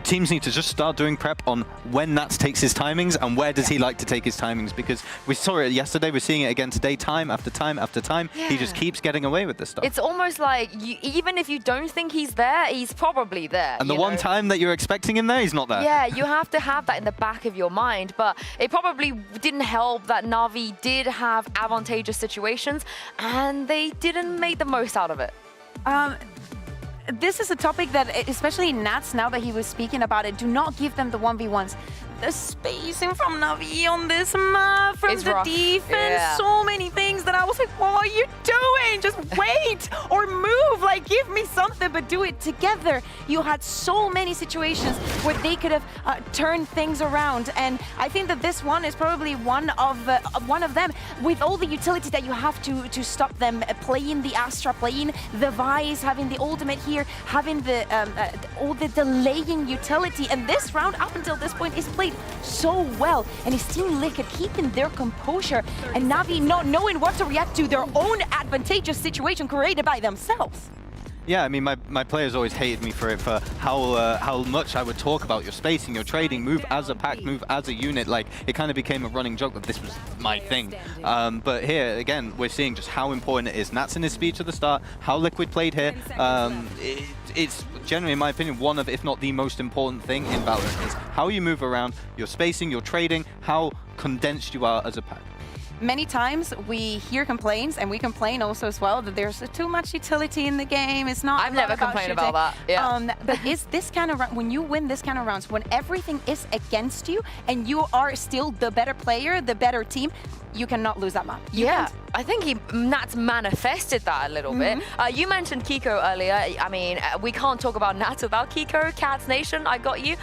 Teams need to just start doing prep on when Nats takes his timings and where does he like to take his timings, because we saw it yesterday, we're seeing it again today, time after time after time. Yeah. He just keeps getting away with this stuff. It's almost like even if you don't think he's there, he's probably there. And the one time that you're expecting him there, he's not there. Yeah, you have to have that in the back of your mind, but it probably didn't help that Na'Vi did have advantageous situations and they didn't make the most out of it. This is a topic that, especially Nats, now that he was speaking about it, do not give them the 1v1s. The spacing from Na'Vi on this map, from it's the rough. defense, Yeah. so many things that I was like, what are you doing? Just wait or move, like give me something, but do it together. You had so many situations where they could have turned things around, and I think that this one is probably one of them, with all the utility that you have to stop them playing the Astra, playing the Vice, having the ultimate here, having the all the delaying utility, and this round up until this point is played so well, and his Team Liquid keeping their composure, and Na'Vi not knowing what to react to their own advantageous situation created by themselves. Yeah, I mean, my players always hated me for it, for how much I would talk about your spacing, your trading, move as a pack, move as a unit. Like, it kind of became a running joke that this was my thing. But here, again, we're seeing just how important it is. Nats in his speech at the start, how Liquid played here. It's generally, in my opinion, one of, if not the most important thing in VALORANT is how you move around, your spacing, your trading, how condensed you are as a pack. Many times we hear complaints, and we complain also as well, that there's too much utility in the game. It's not. I've never complained about that. Yeah. But is this kind of when you win this kind of rounds, when everything is against you and you are still the better player, the better team, you cannot lose that map. You can't. I think Nats manifested that a little bit. You mentioned Kiko earlier. I mean, we can't talk about Nats without Kiko. Cats Nation, I got you.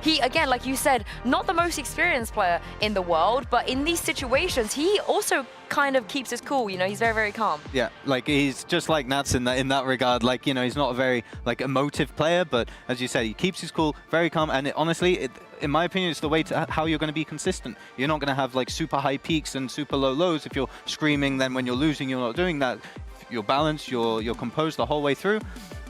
He, again, like you said, not the most experienced player in the world, but in these situations, he also kind of keeps his cool. You know, he's very, very calm. Yeah, like he's just like Nats in that regard. Like, you know, he's not a very like emotive player, but as you said, he keeps his cool, very calm. And honestly, in my opinion, it's the way to how you're going to be consistent. You're not going to have like super high peaks and super low lows. If you're screaming, then when you're losing, you're not doing that. If you're balanced, you're composed the whole way through.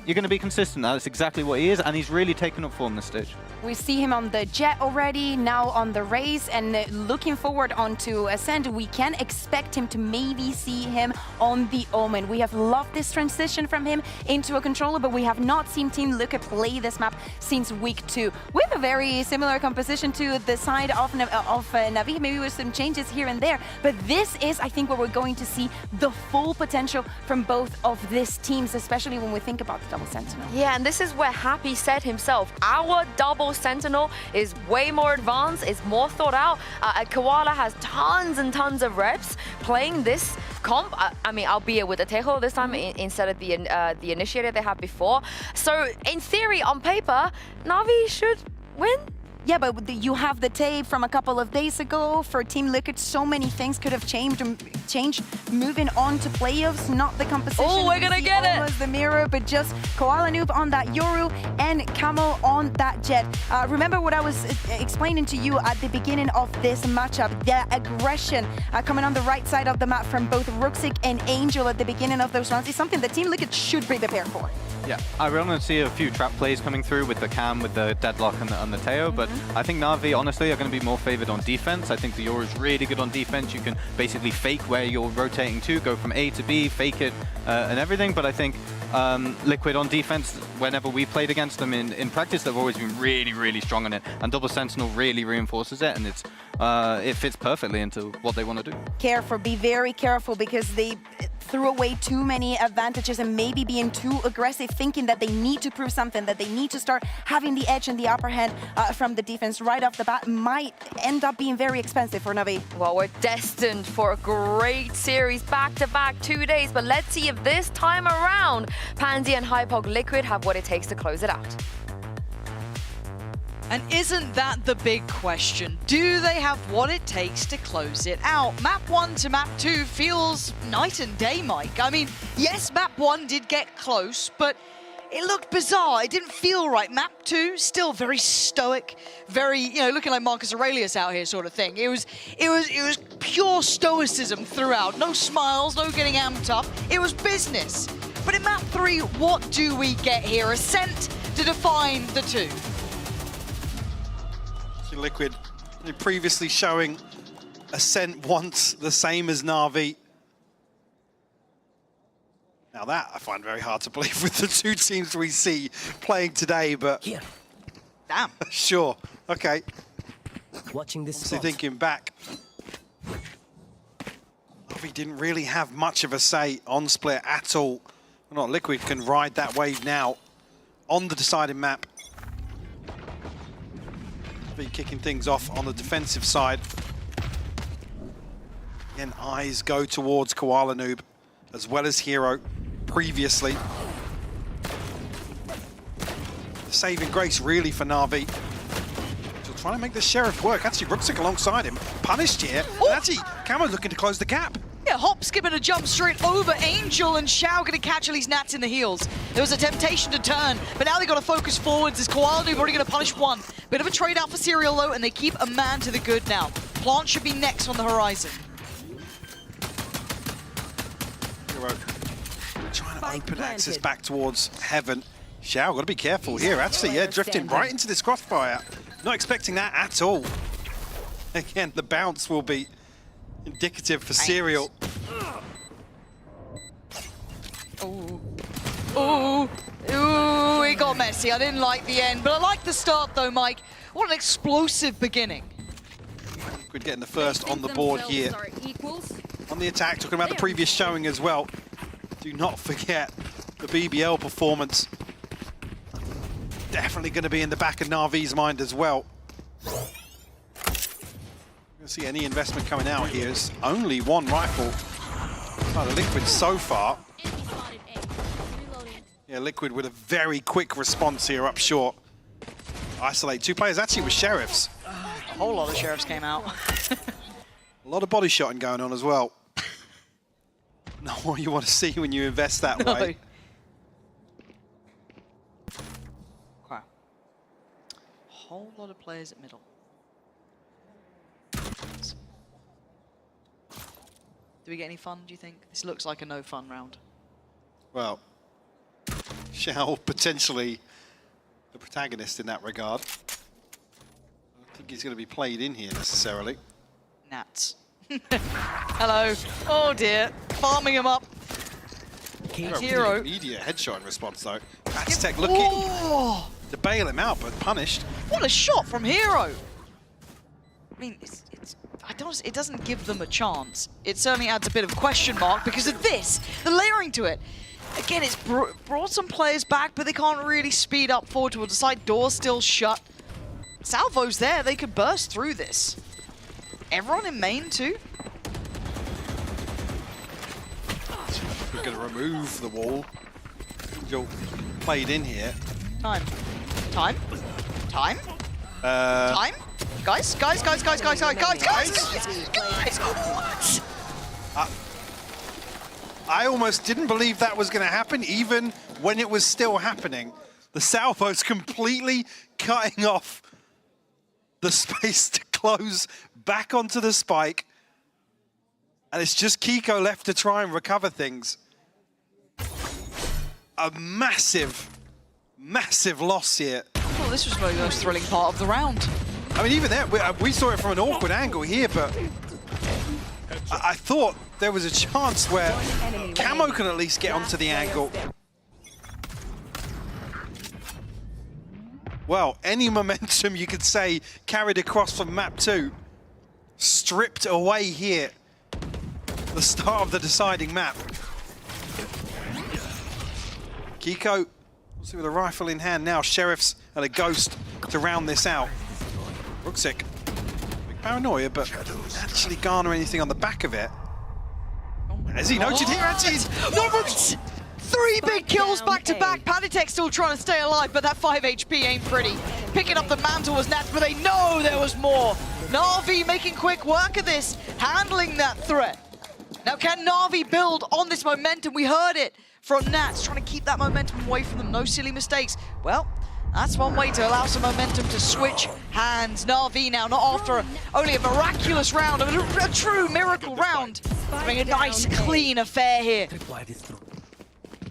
You're going to be consistent. That's exactly what he is, and he's really taken up form this stage. We see him on the Jet already, now on the Raze, and looking forward onto Ascent, we can expect him to maybe see him on the Omen. We have loved this transition from him into a controller, but we have not seen Team Liquid play this map since week 2. We have a very similar composition to the side of Navi, maybe with some changes here and there, but this is, I think, where we're going to see the full potential from both of these teams, especially when we think about the Double Sentinel. Yeah, and this is where Happy said himself, our Double Sentinel is way more advanced, is more thought out. Koala has tons and tons of reps playing this comp. I mean, albeit with the Tejo this time instead of the Initiator they had before. So in theory, on paper, Navi should win. Yeah, but you have the tape from a couple of days ago. For Team Liquid, so many things could have changed moving on to playoffs, not the composition. Oh, we're gonna get it! Almost the mirror, but just Koala Noob on that Yoru and Camel on that Jet. Remember what I was explaining to you at the beginning of this matchup, the aggression coming on the right side of the map from both Ruxic and Angel at the beginning of those rounds is something the Team Liquid should be prepared for. Yeah, I want to see a few trap plays coming through with the Cam, with the Deadlock and the Teo, but I think Na'Vi, honestly, are going to be more favored on defense. I think the Yoru is really good on defense. You can basically fake where you're rotating to, go from A to B, fake it, and everything, but I think Liquid on defense, whenever we played against them in practice, they've always been really, really strong on it, and Double Sentinel really reinforces it, and it fits perfectly into what they want to do. Careful, be very careful, because they threw away too many advantages and maybe being too aggressive, thinking that they need to prove something, that they need to start having the edge and the upper hand from the defense right off the bat, might end up being very expensive for Navi. Well, we're destined for a great series, back-to-back 2 days, but let's see if this time around, Pansy and Hypog Liquid have what it takes to close it out. And isn't that the big question? Do they have what it takes to close it out? Map 1 to map 2 feels night and day, Mike. I mean, yes, map 1 did get close, but it looked bizarre. It didn't feel right. Map 2, still very stoic, very, you know, looking like Marcus Aurelius out here sort of thing. It was pure stoicism throughout. No smiles, no getting amped up. It was business. But in map 3, what do we get here? Ascent to define the two. Liquid previously showing Ascent once the same as Na'Vi. Now that I find very hard to believe with the two teams we see playing today, but here. Damn. Sure. Okay. Watching this So spot. thinking back, Na'Vi didn't really have much of a say on split at all. Well, not Liquid can ride that wave now on the deciding map. Kicking things off on the defensive side. Again, eyes go towards Koala Noob as well as Hero previously. The saving grace really for Na'Vi. So trying to make the Sheriff work. Actually, Ruxic alongside him, punished here. And actually, Camo looking to close the gap. Yeah, hop, skip, and a jump straight over Angel, and Xiao gonna catch at least Nats in the heels. There was a temptation to turn, but now they gotta focus forwards. Is Koala Noob already gonna punish one? Bit of a trade out for Serial though, and they keep a man to the good now. Plant should be next on the horizon. Hero trying to open access back towards Heaven. Xiao, gotta be careful here. Actually, yeah, drifting right into this crossfire. Not expecting that at all. Again, the bounce will be indicative for Serial. Ooh. Ooh. Ooh, it got messy. I didn't like the end, but I like the start though, Mike. What an explosive beginning. Liquid getting the first on the board here. On the attack, talking about the previous showing as well. Do not forget the BBL performance. Definitely going to be in the back of Na'Vi's mind as well. See any investment coming out here. It's only one rifle. Oh, the Liquid so far. Yeah, Liquid with a very quick response here up short. Isolate 2 players, actually with Sheriffs. A whole lot of Sheriffs came out. A lot of body shotting going on as well. Not what you want to see when you invest that way. Okay. Whole lot of players at middle. Do we get any fun, do you think? This looks like a no fun round. Well, Shao potentially the protagonist in that regard. I don't think he's going to be played in here necessarily. Nats. Hello. Oh dear. Farming him up. Hero. Immediate headshot in response though. Aztec looking to bail him out, but punished. What a shot from Hero. I mean, it doesn't give them a chance. It certainly adds a bit of question mark because of this, the layering to it. Again, it's brought some players back, but they can't really speed up forward towards the side. Door's still shut. Salvo's there. They could burst through this. Everyone in main too? We're going to remove the wall. Angel played in here. Time. Time? Time? Time? Guys? What? I almost didn't believe that was going to happen, even when it was still happening. The salvo's completely cutting off the space to close back onto the spike. And it's just Kiko left to try and recover things. A massive, massive loss here. Well, this was the most thrilling part of the round. I mean, even there, we saw it from an awkward angle here, but I thought there was a chance where Camo can at least get onto the angle. Well, any momentum you could say carried across from map 2, stripped away here. The start of the deciding map. Kiko, see with a rifle in hand now, Sheriffs and a Ghost to round this out. Ruxic, big paranoia, but actually garner anything on the back of it. As he noted here, actually, What? 3 big kills back to back. Panitek still trying to stay alive, but that 5 HP ain't pretty. Picking up the mantle was Nats, but they know there was more. Na'Vi making quick work of this, handling that threat. Now can Na'Vi build on this momentum? We heard it from Nats, trying to keep that momentum away from them. No silly mistakes. Well, that's one way to allow some momentum to switch hands. Na'Vi now, not after only a miraculous round, a true miracle round. Having a nice, clean affair here.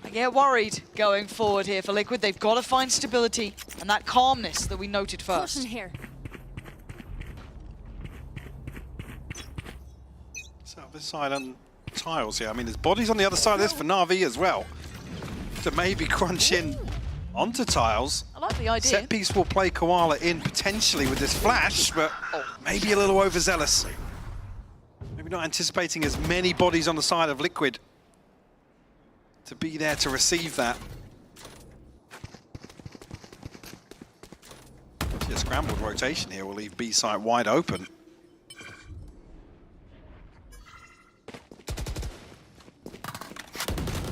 I get worried going forward here for Liquid. They've got to find stability and that calmness that we noted first. Here. So this side on tiles here. I mean, there's bodies on the other side of this for Na'Vi as well. To maybe crunch in onto tiles. I like the idea. Set piece will play Koala in potentially with this flash, but maybe a little overzealous. Maybe not anticipating as many bodies on the side of Liquid to be there to receive that. A scrambled rotation here will leave B site wide open.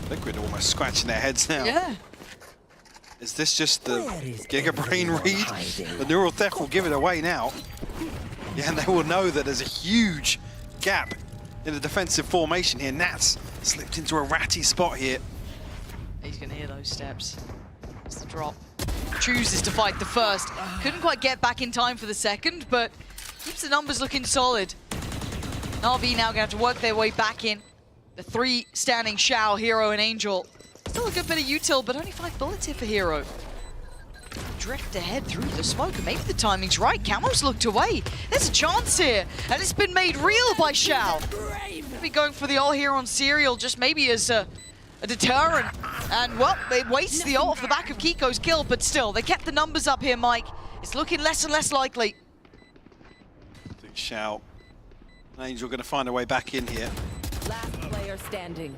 Liquid almost scratching their heads now. Yeah. Is this just the Giga Brain read? The neural theft will give it away now. Yeah, and they will know that there's a huge gap in the defensive formation here. Nats slipped into a ratty spot here. He's going to hear those steps. It's the drop. Chooses to fight the first. Couldn't quite get back in time for the second, but keeps the numbers looking solid. Na'Vi now going to have to work their way back in. The 3 standing Shao, Hero, and Angel. Still a good bit of util, but only 5 bullets here for Hero. Drift ahead through the smoke, and maybe the timing's right. Camo's looked away. There's a chance here, and it's been made real by Shao. Maybe going for the all Hero on Serial, just maybe as a deterrent. And, well, they waste the ult off the back of Kiko's kill, but still, they kept the numbers up here, Mike. It's looking less and less likely. I think Shao and Angel going to find a way back in here. Last player standing.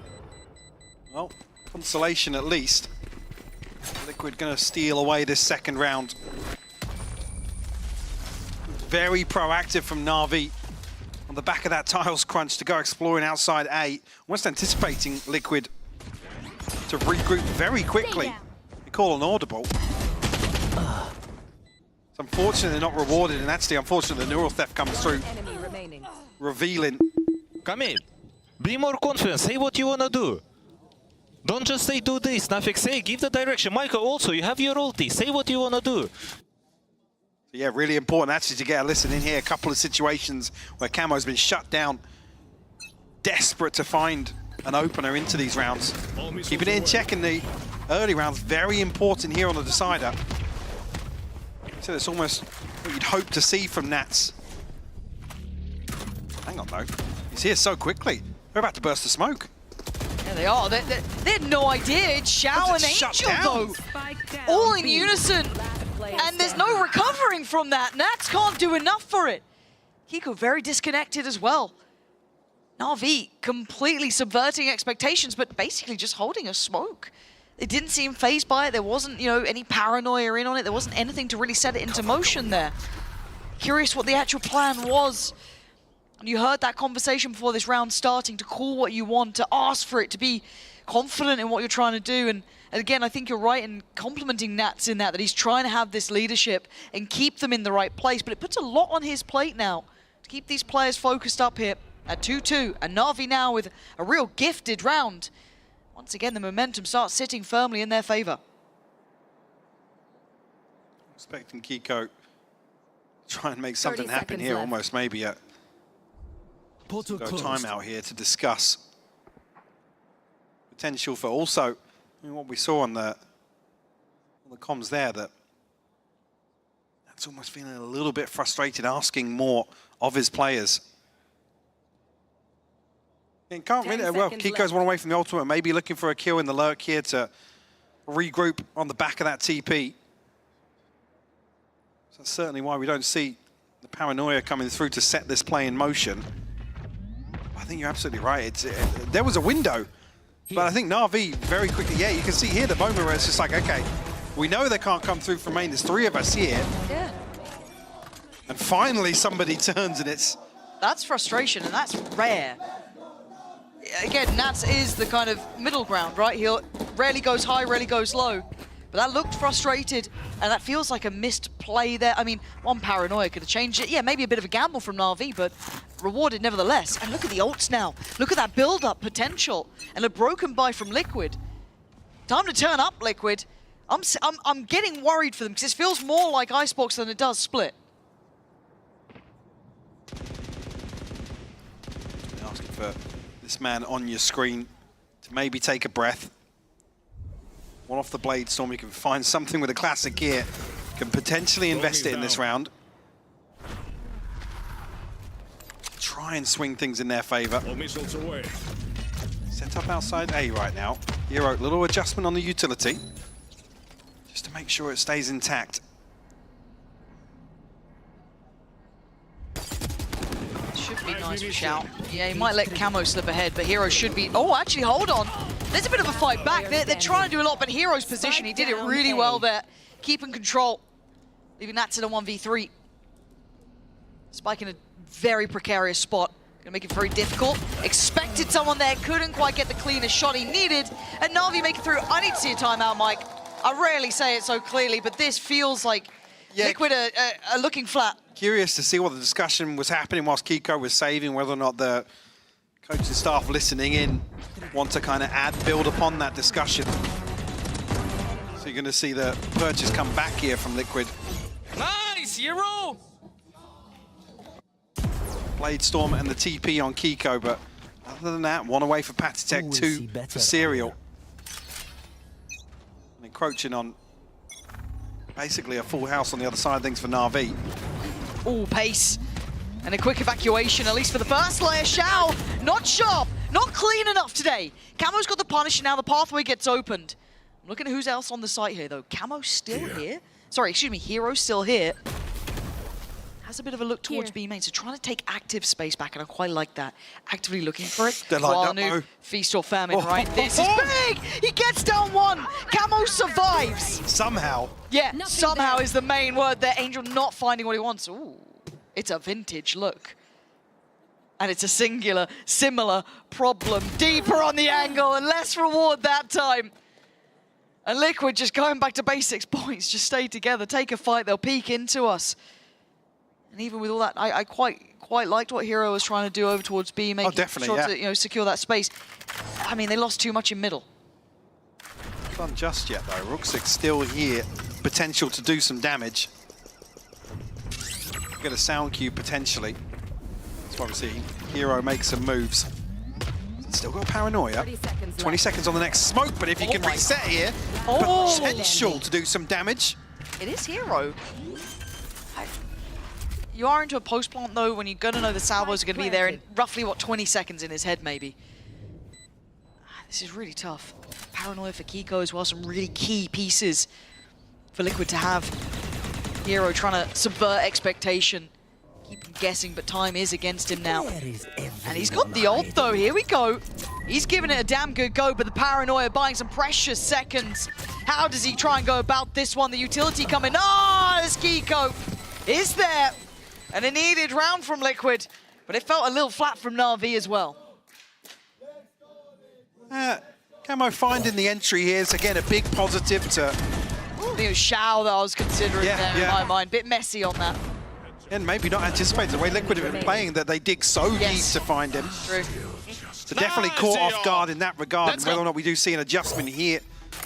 Well, consolation at least. Liquid going to steal away this second round. Very proactive from Na'Vi on the the back of that tiles crunch to go exploring outside A. Almost anticipating Liquid to regroup very quickly. They call an audible. It's unfortunate they're not rewarded, and that's the unfortunate the neural theft comes through. Revealing. Come in. Be more confident. Say what you want to do. Don't just say do this, nothing. Say, give the direction. Michael, also, you have your ulti. Say what you want to do. Yeah, really important actually to get a listen in here. A couple of situations where Camo's been shut down. Desperate to find an opener into these rounds. Keeping it in check in the early rounds. Very important here on the decider. So it's almost what you'd hope to see from Nats. Hang on though. He's here so quickly. We're about to burst the smoke. Yeah, they are. They had no idea. It's Xiao and Angel, though. All in unison. And there's no recovering from that. Nats can't do enough for it. Kiko very disconnected as well. Na'Vi completely subverting expectations, but basically just holding a smoke. They didn't seem fazed by it. There wasn't, any paranoia in on it. There wasn't anything to really set it into motion there. Curious what the actual plan was. And you heard that conversation before this round starting, to call what you want, to ask for it, to be confident in what you're trying to do. And again, I think you're right in complimenting Nats in that he's trying to have this leadership and keep them in the right place. But it puts a lot on his plate now to keep these players focused up here at 2-2. And Na'Vi now with a real gifted round. Once again, the momentum starts sitting firmly in their favor. Expecting Kiko try and make something happen here, almost maybe a timeout here to discuss potential for also what we saw on the comms there, that that's almost feeling a little bit frustrated, asking more of his players. And can't really, well, Kiko's one away from the ultimate, maybe looking for a kill in the lurk here to regroup on the back of that TP. So that's certainly why we don't see the paranoia coming through to set this play in motion. I think you're absolutely right. There was a window, but I think Na'Vi very quickly, yeah, you can see here the moment where it's just like, okay, we know they can't come through from main. There's 3 of us here. Yeah. And finally somebody turns and it's... That's frustration, and that's rare. Again, Nats is the kind of middle ground, right? He rarely goes high, rarely goes low. But that looked frustrated, and that feels like a missed play there. I mean, one paranoia could have changed it. Yeah, maybe a bit of a gamble from Na'Vi, but rewarded nevertheless. And look at the ults now. Look at that build-up potential. And a broken buy from Liquid. Time to turn up, Liquid. I'm getting worried for them, because it feels more like Icebox than it does Split. Asking for this man on your screen to maybe take a breath. One off the Blade Storm, you can find something with a classic gear, can potentially invest it in this round. Try and swing things in their favor. Set up outside A right now. Hero, little adjustment on the utility, just to make sure it stays intact. Should be nice for Xiao. Yeah, he might let Camo slip ahead, but Hero should be... Oh, actually, hold on. There's a bit of a fight back. They're trying to do a lot, but Hero's position, he did it really well there. Keeping control, leaving Nats in a 1v3. Spike in a very precarious spot. Gonna make it very difficult. Expected someone there, couldn't quite get the cleanest shot he needed. And Na'Vi make it through. I need to see a timeout, Mike. I rarely say it so clearly, but this feels like Liquid are looking flat. Curious to see what the discussion was happening whilst Kiko was saving, whether or not the coaching staff listening in want to kind of build upon that discussion. So you're going to see the purchase come back here from Liquid. Nice, Hero! Blade Storm and the TP on Kiko, but other than that, one away for Patitech, 2 for Serial. And encroaching on basically a full house on the other side of things for Na'Vi. Oh, pace. And a quick evacuation, at least for the first layer. Xiao, not sharp, not clean enough today. Camo's got the punish, and now the pathway gets opened. I'm looking at who's else on the site here, though. Camo still here. Sorry, excuse me, Hero's still here. Has a bit of a look towards B main, so trying to take active space back, and I quite like that. Actively looking for it. They're like, new feast or famine, right? This is big! He gets down 1. Camo survives. Somehow. Yeah, somehow is the main word there. Angel not finding what he wants. Ooh, it's a vintage look. And it's a similar problem. Deeper on the angle and less reward that time. And Liquid just going back to basics points. Just stay together, take a fight, they'll peek into us. And even with all that, I quite liked what Hero was trying to do over towards B, making sure to secure that space. I mean, they lost too much in middle. Not just yet though. Ruxik's still here, potential to do some damage. Get a sound cue potentially. So obviously Hero makes some moves. Still got paranoia. 20 seconds on the next smoke, but if you can reset here, potential to do some damage. It is Hero. You are into a post plant though when you're gonna know the salvos are gonna be there in roughly, what, 20 seconds in his head maybe. This is really tough. Paranoia for Kiko as well, some really key pieces for Liquid to have. Hero trying to subvert expectation. Keep him guessing, but time is against him now. And he's got the ult though, here we go. He's giving it a damn good go, but the paranoia buying some precious seconds. How does he try and go about this one? The utility coming, this Kiko is there. And a needed round from Liquid, but it felt a little flat from Na'Vi as well. Camo finding the entry here is again a big positive to... I think it was Shao that I was considering there in my mind. Bit messy on that. And maybe not anticipate the way Liquid have been playing that they dig so deep to find him. True. So definitely caught off guard in that regard. And whether or not we do see an adjustment here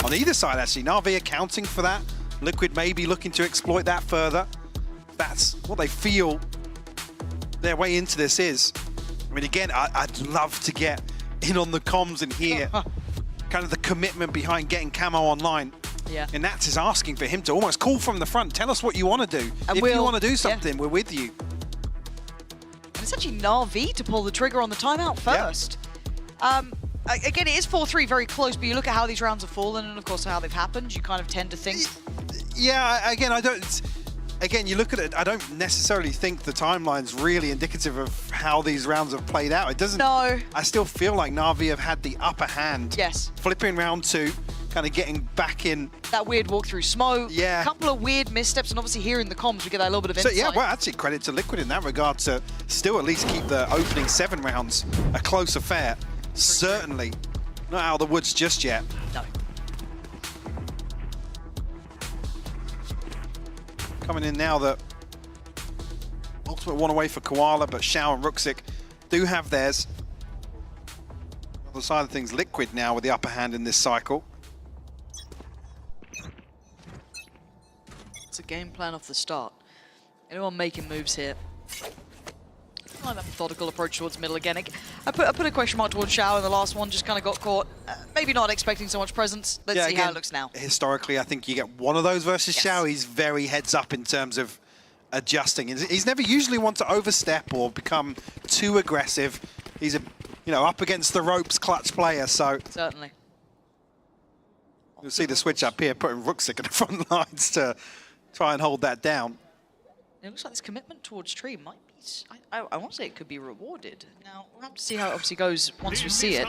on either side actually. Na'Vi accounting for that. Liquid maybe looking to exploit that further. That's what they feel their way into this is. I mean, again, I'd love to get in on the comms and hear kind of the commitment behind getting Camo online. Yeah. And Nats is asking for him to almost call from the front. Tell us what you want to do. And if you want to do something, we're with you. And it's actually Na'Vi to pull the trigger on the timeout first. Again, it is 4-3, very close, but you look at how these rounds have fallen and, of course, how they've happened, you kind of tend to think... Yeah, again, I don't... Again, you look at it, I don't necessarily think the timeline's really indicative of how these rounds have played out. It doesn't... No. I still feel like Na'Vi have had the upper hand. Yes. Flipping round 2, kind of getting back in. That weird walk through smoke. Yeah. A couple of weird missteps, and obviously here in the comms, we get that little bit of insight. So, yeah, well, actually, credit to Liquid in that regard to still at least keep the opening 7 rounds a close affair. Certainly not out of the woods just yet. No. Coming in now that ultimate one away for Koala, but Shao and Ruxik do have theirs. On the side of things, Liquid now with the upper hand in this cycle. It's a game plan off the start. Anyone making moves here? I like that methodical approach towards middle again. I put a question mark towards Shao in the last one, just kind of got caught. Maybe not expecting so much presence. Let's see how it looks now. Historically, I think you get one of those versus Shao. He's very heads up in terms of adjusting. He's never usually want to overstep or become too aggressive. He's up against the ropes clutch player, so... Certainly. You'll see the switch up here, putting Ruxik in the front lines to try and hold that down. It looks like this commitment towards Tree might be... I want to say it could be rewarded. Now, we'll have to see how it obviously goes once we see it.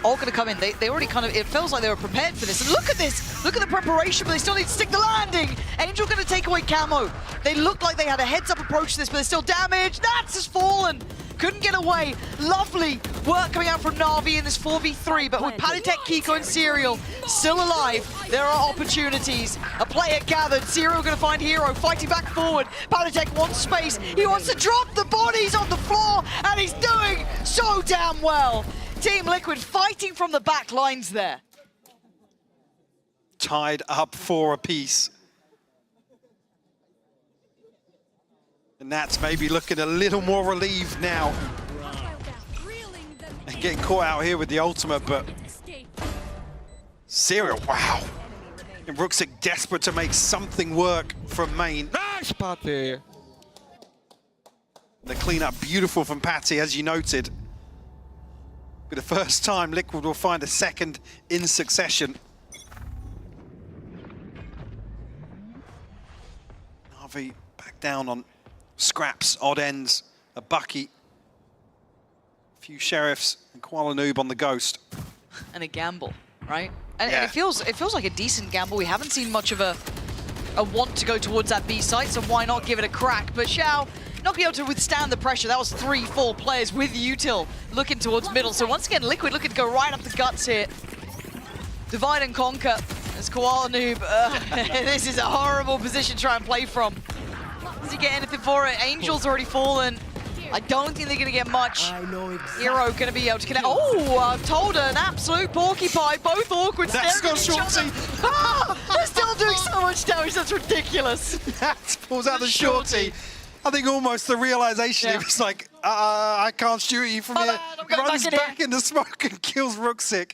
All going to come in. They already kind of... It feels like they were prepared for this. And look at this! Look at the preparation, but they still need to stick the landing! Angel going to take away Camo. They looked like they had a heads-up approach to this, but they're still damaged. Nats has fallen! Couldn't get away. Lovely work coming out from Na'Vi in this 4v3, but with Palitek, Kiko, and Serial still alive, there are opportunities. A player gathered. Serial going to find Hero, fighting back forward. Palitek wants space. He wants to drop the bodies on the floor, and he's doing so damn well. Team Liquid fighting from the back lines there. Tied up 4 apiece. And Nats maybe looking a little more relieved now. And getting caught out here with the ultimate, but... Serial, wow. And Ruxik desperate to make something work from main. Nice, Patty. The cleanup beautiful from Patty, as you noted. For the first time, Liquid will find a second in succession. Na'Vi back down on scraps, odd ends, a Bucky, a few Sheriffs, and Kuala Noob on the Ghost. And a gamble, right? And it feels like a decent gamble. We haven't seen much of a want to go towards that B site, so why not give it a crack? But Shao not be able to withstand the pressure. That was 3-4 players with Util looking towards middle. So once again, Liquid looking to go right up the guts here. Divide and conquer as Koala Noob. This is a horrible position to try and play from. Does he get anything for it? Angel's already fallen. I don't think they're going to get much. Hero going to be able to connect. Oh, I've told her, an absolute porcupine. Both awkward. That's got staring at each Shorty. other. Ah, they're still doing so much damage. That's ridiculous. That pulls out the Shorty. I think almost the realization, it was like, I can't shoot you from here. Runs back in the smoke and kills Rooksik.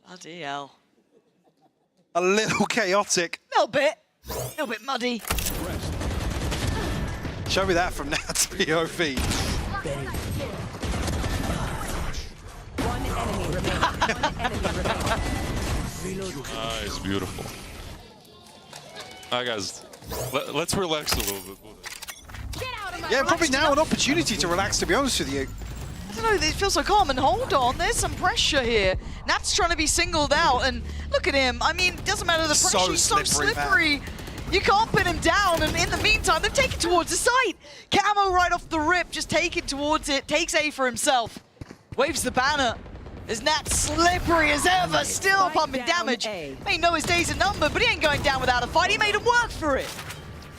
Bloody hell. A little chaotic. A little bit muddy. Show me that from now to POV. Nice, beautiful. All right, guys, let's relax a little bit. Yeah, probably now an opportunity to relax, to be honest with you. I don't know, it feels so calm, and hold on, there's some pressure here. Nat's trying to be singled out, and look at him. I mean, it doesn't matter the pressure, he's so slippery. You can't pin him down, and in the meantime, they've taken towards the site. Camo right off the rip, just taking towards it, takes A for himself. Waves the banner. Is Nat slippery as ever, still pumping damage. May know his days are numbered, but he ain't going down without a fight. He made him work for it.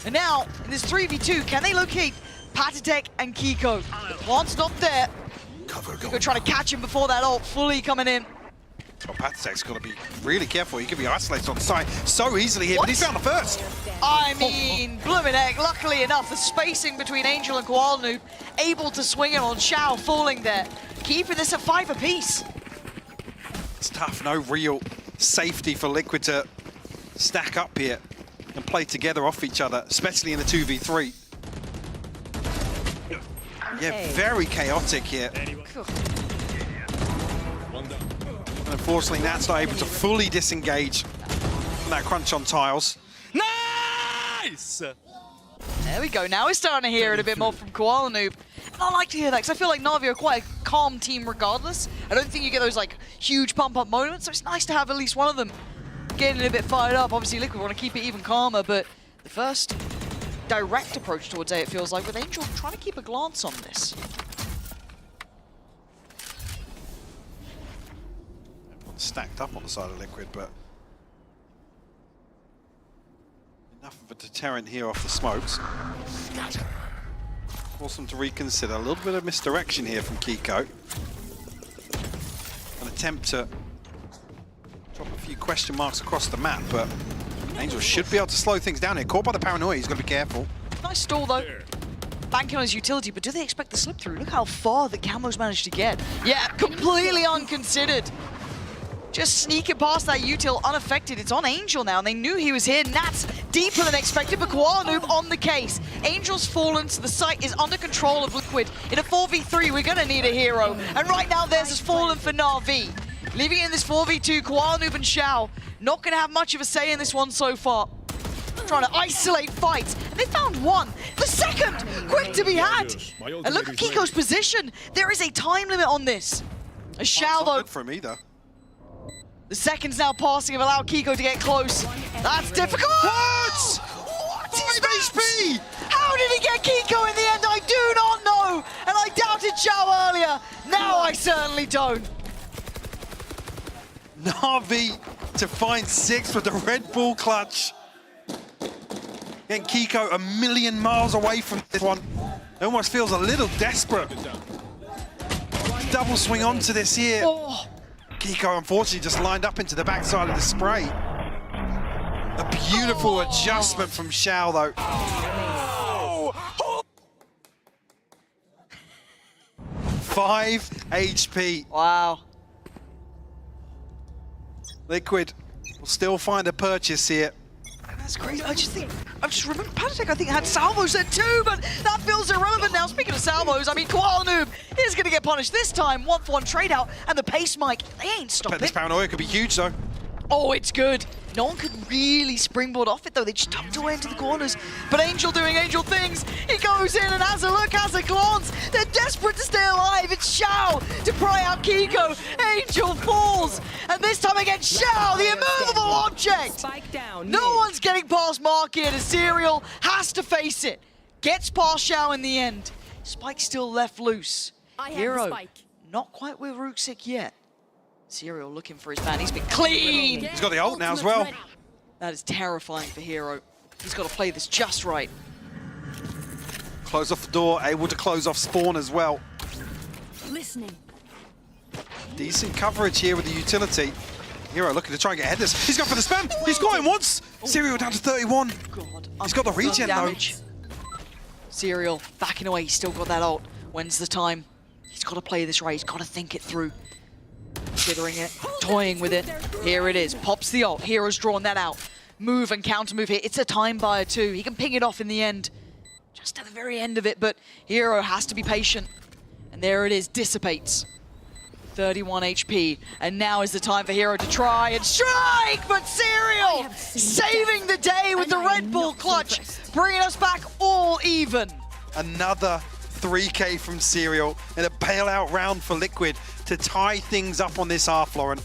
And now, in this 3v2, can they locate Patatek and Kiko? The plant's not there. Kiko trying to catch him before that ult, fully coming in. Well, Patatek's got to be really careful. He could be isolated on site so easily here, but he found the first. I mean, blooming heck, luckily enough, the spacing between Angel and Koala Noob able to swing it on Xiao, falling there. Keeping this at 5 apiece. It's tough, no real safety for Liquid to stack up here and play together off each other, especially in the 2v3. Yeah, very chaotic here. And unfortunately, Nat's not able to fully disengage from that crunch on tiles. Nice! There we go. Now we're starting to hear it a bit more from Koala Noob. And I like to hear that because I feel like Na'Vi are quite a calm team regardless. I don't think you get those like huge pump-up moments, so it's nice to have at least one of them getting a bit fired up. Obviously, Liquid want to keep it even calmer, but the first direct approach towards A, it feels like, with Angel trying to keep a glance on this. Everyone's stacked up on the side of Liquid, but enough of a deterrent here off the smokes. Force them to reconsider. A little bit of misdirection here from Kiko. An attempt to drop a few question marks across the map, but Angel should be able to slow things down here. Caught by the paranoia, he's got to be careful. Nice stall though. Banking on his utility, but do they expect the slip through? Look how far the Camo's managed to get. Yeah, completely unconsidered. Just sneaking past that util unaffected. It's on Angel now, and they knew he was here. Nat's deeper than expected, but Koala Noob on the case. Angel's fallen, so the site is under control of Liquid. In a 4v3, we're gonna need a hero. And right now, theirs has fallen for Na'Vi. Leaving it in this 4v2, Koala Noob and Xiao. Not gonna have much of a say in this one so far. Trying to isolate fights, and they found one. The second, quick to be had. And look at Kiko's position. There is a time limit on this. A Xiao though. Good for me though. The seconds now passing have allowed Kiko to get close. That's difficult! What? What is HP? How did he get Kiko in the end? I do not know! And I doubted Xiao earlier. Now I certainly don't. Na'Vi to find 6 with the Red Bull clutch. Getting Kiko a million miles away from this one. It almost feels a little desperate. Double swing onto this here. Oh. Kiko unfortunately just lined up into the backside of the spray. A beautiful adjustment from Xiao though. Oh. 5 HP. Wow. Liquid will still find a purchase here. That's crazy. I just remember Patatek, I think, had salvos there too, but that feels irrelevant now. Speaking of salvos, I mean, Koala Noob is going to get punished this time. 1-for-1 trade out, and the pace mic, they ain't I bet stopping. this paranoia could be huge though. Oh, it's good. No one could really springboard off it, though. They just tucked away into the corners. But Angel doing Angel things. He goes in and has a look, has a glance. They're desperate to stay alive. It's Xiao to pry out Kiko. Angel falls. And this time against Xiao, the immovable object. Spike down. No one's getting past Mark here. The Serial has to face it. Gets past Xiao in the end. Spike still left loose. Hero, not quite with Rooksik yet. Serial looking for his man. He's been clean. He's got the ult now as well. That is terrifying for Hero. He's got to play this just right. Close off the door, able to close off spawn as well. Listening. Decent coverage here with the utility. Hero looking to try and get ahead of this. He's gone for the spam. He's got him once. Serial down to 31. God. He's got the regen though. Serial backing away. He's still got that ult. When's the time? He's got to play this right. He's got to think it through. Considering it, toying with it. Here it is. Pops the ult. Hero's drawn that out. Move and counter move here. It's a time buyer too. He can ping it off in the end. Just at the very end of it, but Hero has to be patient. And there it is. Dissipates. 31 HP. And now is the time for Hero to try and strike! But Serial saving the day with the Red Bull clutch. Bringing us back all even. Another 3K from Serial in a bailout round for Liquid to tie things up on this half, Lauren.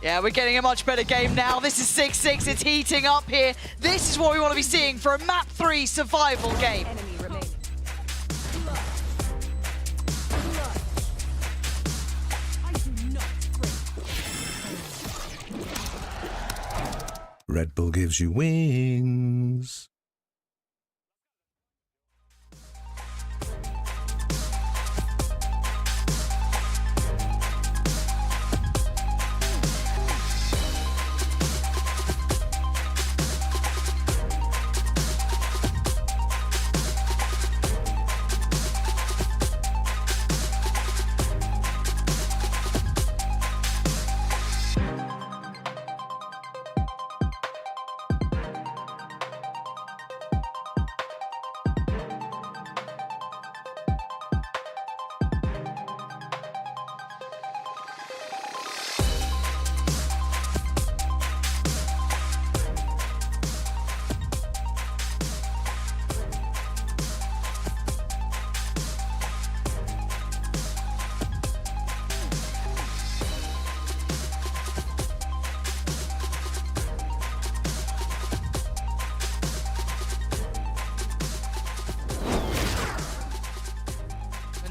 Yeah, we're getting a much better game now. This is 6-6. It's heating up here. This is what we want to be seeing for a map 3 survival game. Red Bull gives you wings.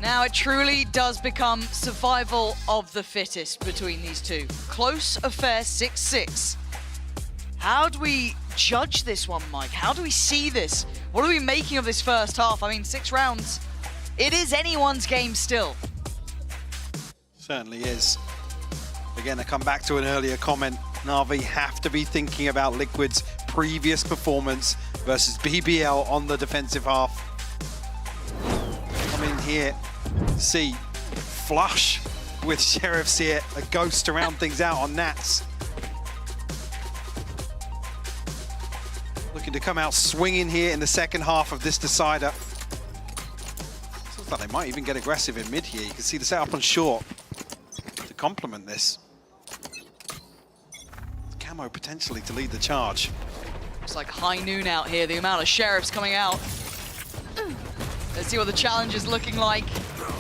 Now it truly does become survival of the fittest between these two. Close affair, 6-6. How do we judge this one, Mike? How do we see this? What are we making of this first half? I mean, 6 rounds. It is anyone's game still. Certainly is. Again, I come back to an earlier comment. Na'Vi have to be thinking about Liquid's previous performance versus BBL on the defensive half. Come in here, see flush with Sheriffs here, a ghost to round things out on Nats. Looking to come out swinging here in the second half of this decider. Looks like they might even get aggressive in mid here. You can see the setup on short to complement this. Camo potentially to lead the charge. It's like high noon out here, the amount of Sheriffs coming out. Let's see what the challenge is looking like.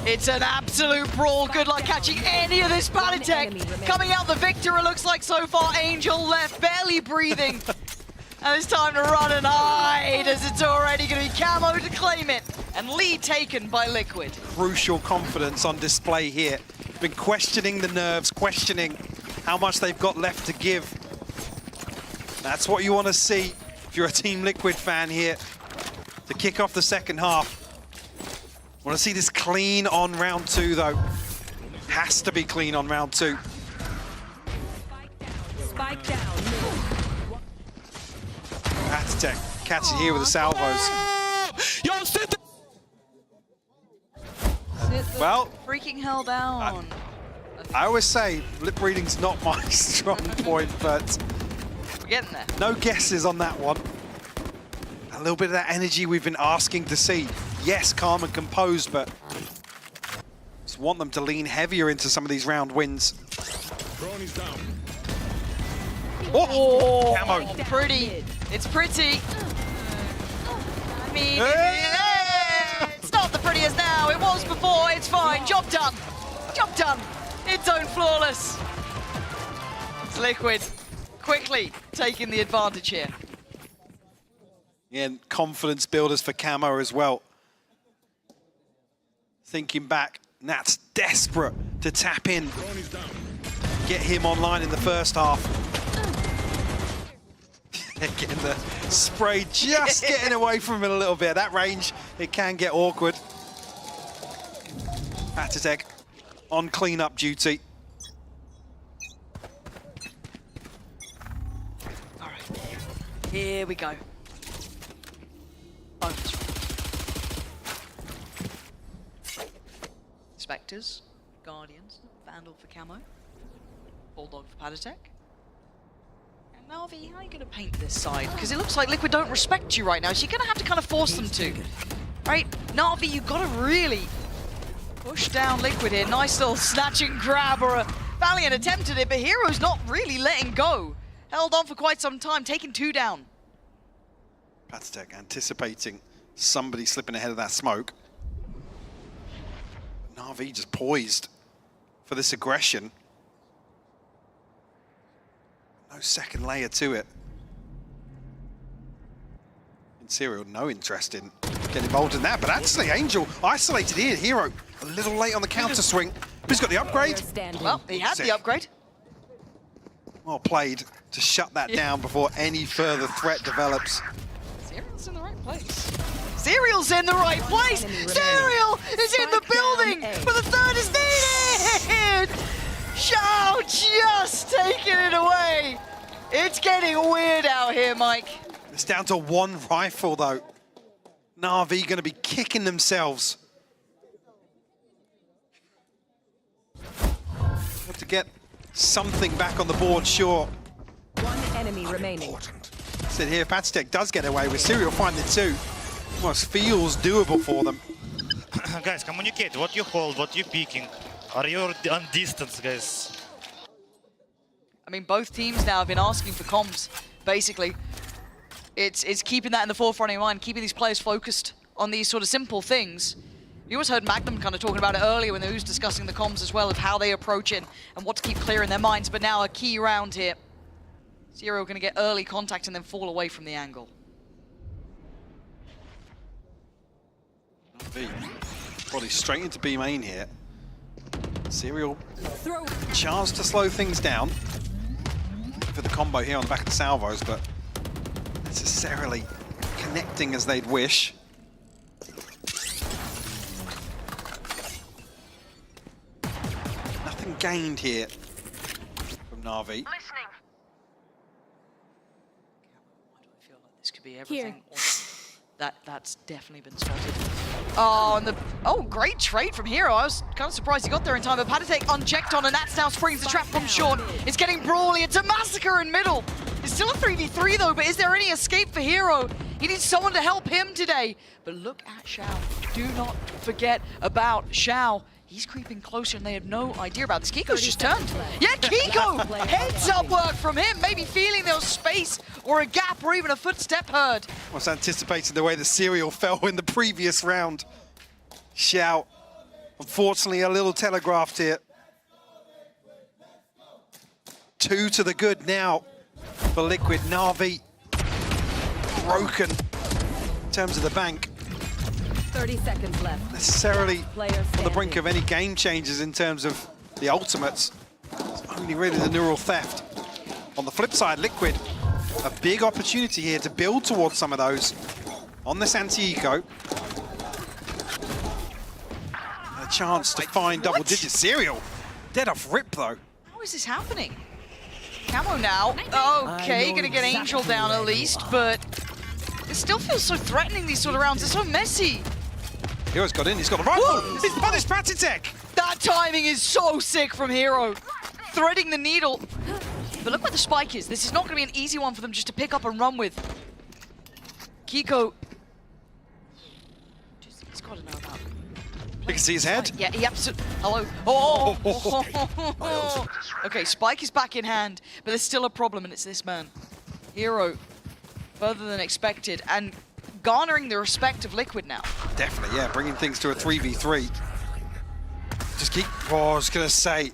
It's an absolute brawl. Good luck catching any of this Panatech. Coming out the victor, it looks like so far. Angel left, barely breathing. And it's time to run and hide, as it's already going to be Camo to claim it. And lead taken by Liquid. Crucial confidence on display here. Been questioning the nerves, questioning how much they've got left to give. That's what you want to see if you're a Team Liquid fan here. To kick off the second half. Want to see this clean on round 2 though. Has to be clean on round 2. Spike down. Atitech catching here with the salvos. Yo, sit Well, freaking hell down. I always say lip reading's not my strong point, but we're getting there. No guesses on that one. A little bit of that energy we've been asking to see. Yes, calm and composed, but just want them to lean heavier into some of these round wins. Oh, Camo. Pretty. It's pretty. I mean, it's not the prettiest now. It was before. It's fine. Job done. Job done. It's own flawless. It's Liquid quickly taking the advantage here. And confidence builders for Camo as well. Thinking back, Nat's desperate to tap in. Get him online in the first half. Getting the spray just getting away from him a little bit. That range, it can get awkward. Atatek on cleanup duty. All right, here we go. Spectres, Guardians, Vandal for Camo, Bulldog for Patatek. And Na'Vi, how are you going to paint this side? Because it looks like Liquid don't respect you right now, so you're going to have to kind of force them to. Right, Na'Vi, you've got to really push down Liquid here. Nice little snatch and grab, or a Valiant attempted it, but Hero's not really letting go. Held on for quite some time, taking 2 down. Patatek anticipating somebody slipping ahead of that smoke. Na'Vi just poised for this aggression. No second layer to it. And Serial, no interest in getting involved in that, but actually Angel isolated here. Hero a little late on the counter swing, but he's got the upgrade. Well, he had the upgrade. Well played to shut that down before any further threat develops. Serial's in the right place. Serial's in the right place! Serial is in the building! But the third is needed! Xiao just taking it away! It's getting weird out here, Mike. It's down to 1 rifle though. Na'Vi gonna be kicking themselves. Have to get something back on the board, sure. One enemy remaining. Said here, Patatek does get away with Serial finding 2. Almost feels doable for them. Guys, communicate. What you hold, what you picking. Are you on distance, guys? I mean, both teams now have been asking for comms, basically. It's keeping that in the forefront of your mind, keeping these players focused on these sort of simple things. You always heard Magnum kind of talking about it earlier when they was discussing the comms as well, of how they approach it and what to keep clear in their minds, but now a key round here. Zero going to get early contact and then fall away from the angle. Body straight into B main here. Serial chance to slow things down for the combo here on the back of the salvos, but necessarily connecting as they'd wish. Nothing gained here from Na'Vi. This could be everything. That's definitely been spotted. Oh, and great trade from Hero. I was kind of surprised he got there in time, but Patatek unchecked on, and that's now springs the trap from Sean. It's getting brawly. It's a massacre in middle. It's still a 3v3 though, but is there any escape for Hero? He needs someone to help him today. But look at Xiao. Do not forget about Xiao. He's creeping closer and they have no idea about this. Kiko's just turned. Yeah, Kiko! Heads up work from him. Maybe feeling there was space or a gap or even a footstep heard. I was anticipating the way the Serial fell in the previous round. Xiao, unfortunately a little telegraphed here. 2 to the good now for Liquid. Na'Vi broken in terms of the bank. 30 seconds left. Necessarily on the brink of any game changes in terms of the ultimates. It's only really the neural theft. On the flip side, Liquid, a big opportunity here to build towards some of those on this anti-eco. A chance to find double-digit Serial. Dead off rip though. How is this happening? Camo now. Okay, gonna get Angel down at least, but it still feels so threatening, these sort of rounds. It's so messy. Hero's got in, he's got a rifle! He's punished Patatek! That timing is so sick from Hero. Threading the needle. But look where the spike is. This is not going to be an easy one for them just to pick up and run with. Kiko. He's got to know about You can see his head. Yeah, he absolutely. Hello. Oh. Okay, Spike is back in hand, but there's still a problem, and it's this man. Hero, further than expected, and garnering the respect of Liquid now. Definitely, yeah, bringing things to a 3v3. Just keep. Oh, I was gonna say.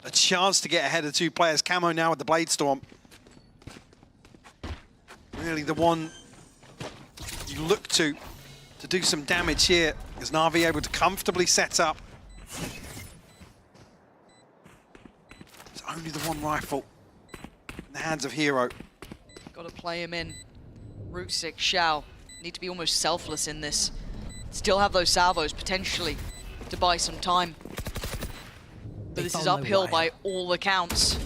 A chance to get ahead of 2 players. Camo now with the Blade Storm. Really the one you look to do some damage here. Is Na'Vi able to comfortably set up? It's only the one rifle in the hands of Hero. Got to play him in. Rootsick, Xiao need to be almost selfless in this. Still have those salvos potentially to buy some time. But this is uphill by all accounts.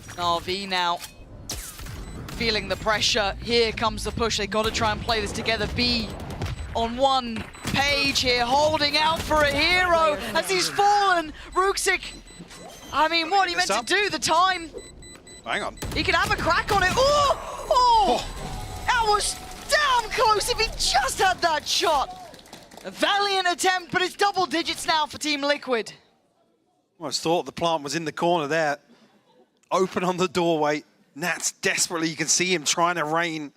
Na'Vi now feeling the pressure. Here comes the push. They got to try and play this together. B on one page here, holding out for a Hero as he's fallen. Rooksick, I mean, what are you meant to do? The time. Hang on. He could have a crack on it. Oh! That was damn close if he just had that shot. A valiant attempt, but it's double digits now for Team Liquid. I almost thought the plant was in the corner there. Open on the doorway. Nats desperately, you can see him trying to rein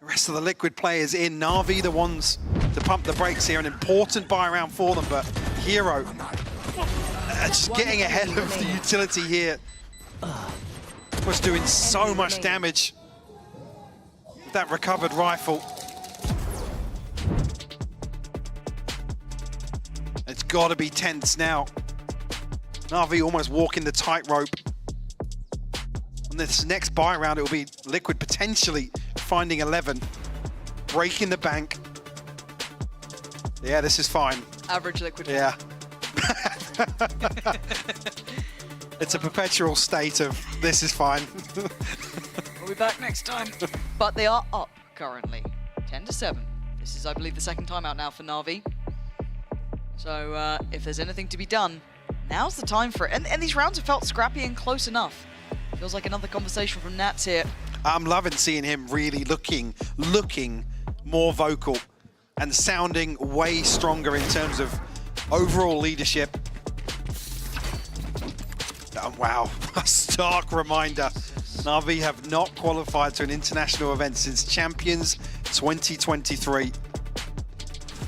the rest of the Liquid players in. Na'Vi the ones to pump the brakes here. An important buy round for them, but Hero just getting ahead of the utility here. Was doing so much damage with that recovered rifle. It's got to be tense now. Na'Vi almost walking the tightrope. On this next buy round, it will be Liquid potentially finding 11, breaking the bank. Yeah, this is fine. Average Liquid. Yeah. It's a perpetual state of this is fine. We'll be back next time. But they are up currently, 10-7. This is, I believe, the second time out now for Na'Vi. So if there's anything to be done, now's the time for it. And these rounds have felt scrappy and close enough. Feels like another conversation from Nats here. I'm loving seeing him really looking more vocal and sounding way stronger in terms of overall leadership. Wow, a stark reminder. Na'Vi have not qualified to an international event since Champions 2023.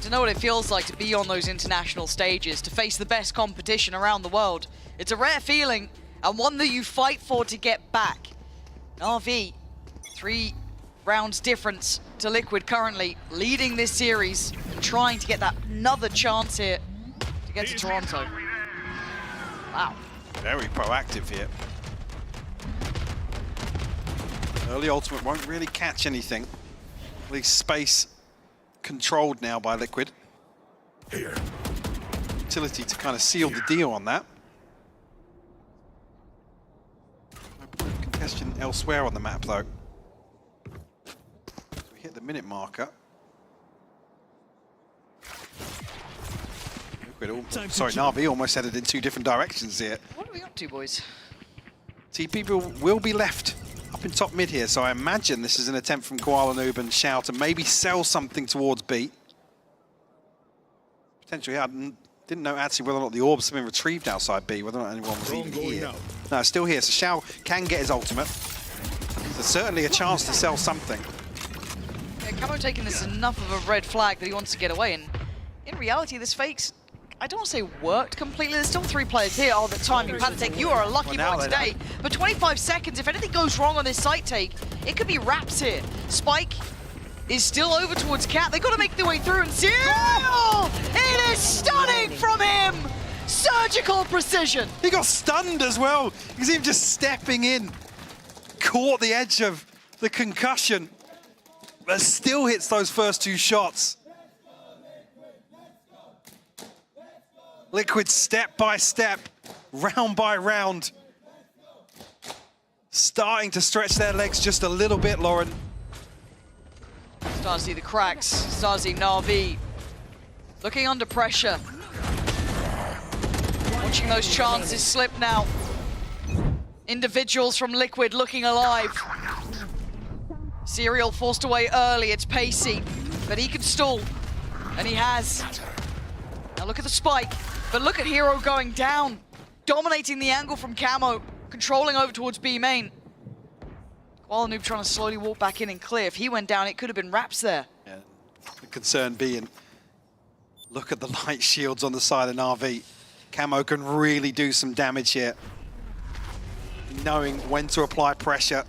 To know what it feels like to be on those international stages, to face the best competition around the world. It's a rare feeling, and one that you fight for to get back. Na'Vi, 3 rounds difference to Liquid currently, leading this series and trying to get that another chance here to get to Toronto. Wow. Very proactive here. Early ultimate won't really catch anything. At least space controlled now by Liquid. Here. Utility to kind of seal the deal on that. No point of contention elsewhere on the map though. We hit the minute marker. Sorry, Na'Vi almost headed in 2 different directions here. What are we up to, boys? TP will be left up in top mid here, so I imagine this is an attempt from Koala Noob and Xiao to maybe sell something towards B. Potentially, I didn't know actually whether or not the orbs have been retrieved outside B, whether or not anyone was even here. No, still here, so Xiao can get his ultimate. There's certainly a chance to sell something. Yeah, Camo taking this enough of a red flag that he wants to get away, and in reality, this fake's, I don't want to say worked completely. There's still 3 players here. Oh, the timing pattern take. You are a lucky boy today. But 25 seconds, if anything goes wrong on this site take, it could be wraps here. Spike is still over towards Cat. They got to make their way through and see. Oh! It is stunning from him! Surgical precision. He got stunned as well. You see him just stepping in. Caught the edge of the concussion, but still hits those first 2 shots. Liquid step by step, round by round. Starting to stretch their legs just a little bit, Lauren. Start to see the cracks, start to see Na'Vi looking under pressure. Watching those chances slip now. Individuals from Liquid looking alive. Serial forced away early, it's Pacey, but he can stall. And he has. Now look at the spike, but look at Hero going down, dominating the angle from Camo, controlling over towards B main. Noob trying to slowly walk back in and clear. If he went down, it could have been Raps there. Yeah. The concern being, look at the light shields on the side of Na'Vi. Camo can really do some damage here, knowing when to apply pressure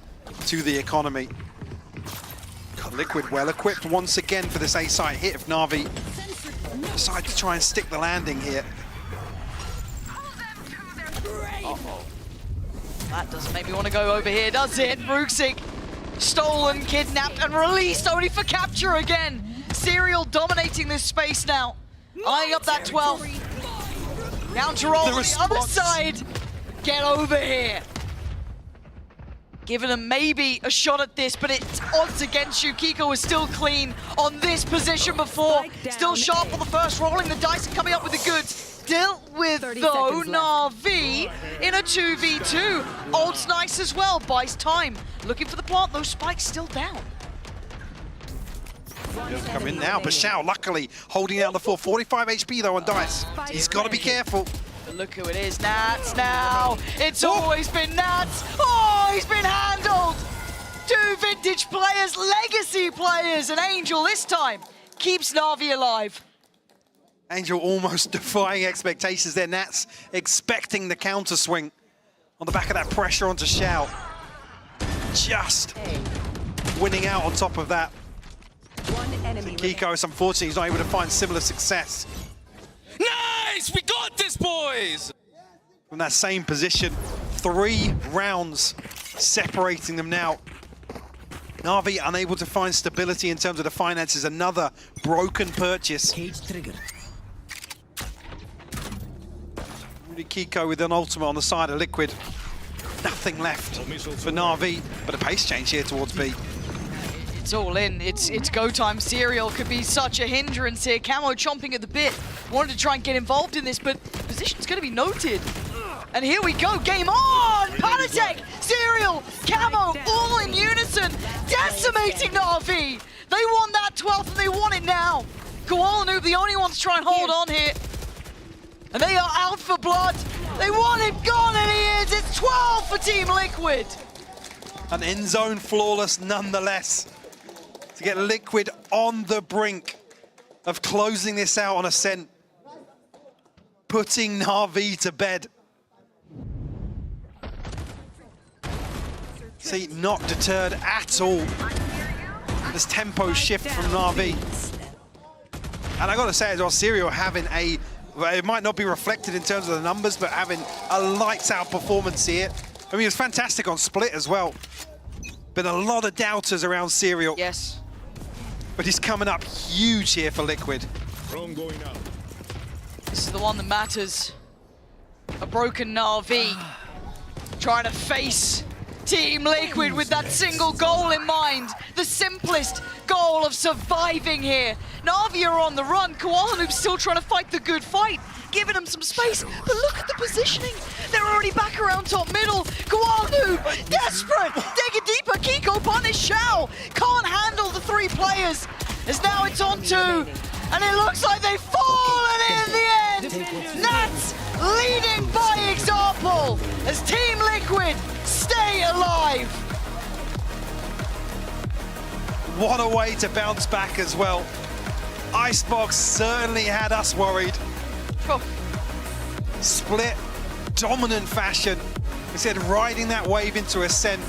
to the economy. Liquid well equipped once again for this A-site hit if Na'Vi decide to try and stick the landing here. Uh-oh. That doesn't make me want to go over here, does it? Bruxic stolen, kidnapped, and released only for capture again. Serial dominating this space now. Eyeing up that 12. Counter roll on the other side. Get over here. Giving them maybe a shot at this, but it's odds against you. Kiko was still clean on this position before. Still sharp on the first, rolling the dice and coming up with the goods. Dealt with, though, Na'Vi in a 2v2. Ult's nice as well, buys time. Looking for the plant, those spikes still down. He'll come in now, but Xiao luckily holding down the 45 HP though on Dice. He's got to be careful. But look who it is, Nats now. It's always been Nats. Oh, he's been handled. Two vintage players, legacy players, and Angel this time keeps Na'Vi alive. Angel almost defying expectations there. Nats expecting the counter swing on the back of that pressure onto Xiao. Just winning out on top of that. One enemy. Kiko is unfortunately he's not able to find similar success. Nice! We got this, boys! From that same position, 3 rounds separating them now. Na'Vi unable to find stability in terms of the finances. Another broken purchase. Cage trigger. Kiko with an ultimate on the side of Liquid. Nothing left for Na'Vi, but a pace change here towards B. It's all in. It's go time. Serial could be such a hindrance here. Camo chomping at the bit. Wanted to try and get involved in this, but position's going to be noted. And here we go. Game on! Panatech, Serial, Camo, all in unison. Decimating Na'Vi. They won that 12th and they want it now. Koala Noob, the only ones trying to hold on here. And they are out for blood. They want him gone, and he is. It's 12 for Team Liquid. An end zone flawless nonetheless. To get Liquid on the brink of closing this out on Ascent. Putting Na'Vi to bed. See, not deterred at all. This tempo shift from Na'Vi. And I gotta say as well, Serial having it might not be reflected in terms of the numbers, but having a lights out performance here. I mean, he was fantastic on Split as well. Been a lot of doubters around Serial. Yes. But he's coming up huge here for Liquid. Going out. This is the one that matters. A broken Na'Vi trying to face Team Liquid with that single goal in mind. The simplest goal of surviving here. Na'Vi are on the run. Koala Noob's still trying to fight the good fight, giving them some space. But look at the positioning. They're already back around top middle. Koala Noob, desperate. Dig it deeper. Kiko punish Xiao. Can't handle the 3 players. As now it's on 2. And it looks like they've fallen in the end. Nats leading by example as Team Liquid stay alive. What a way to bounce back as well. Icebox certainly had us worried. Oh. Split, dominant fashion. We said riding that wave into Ascent.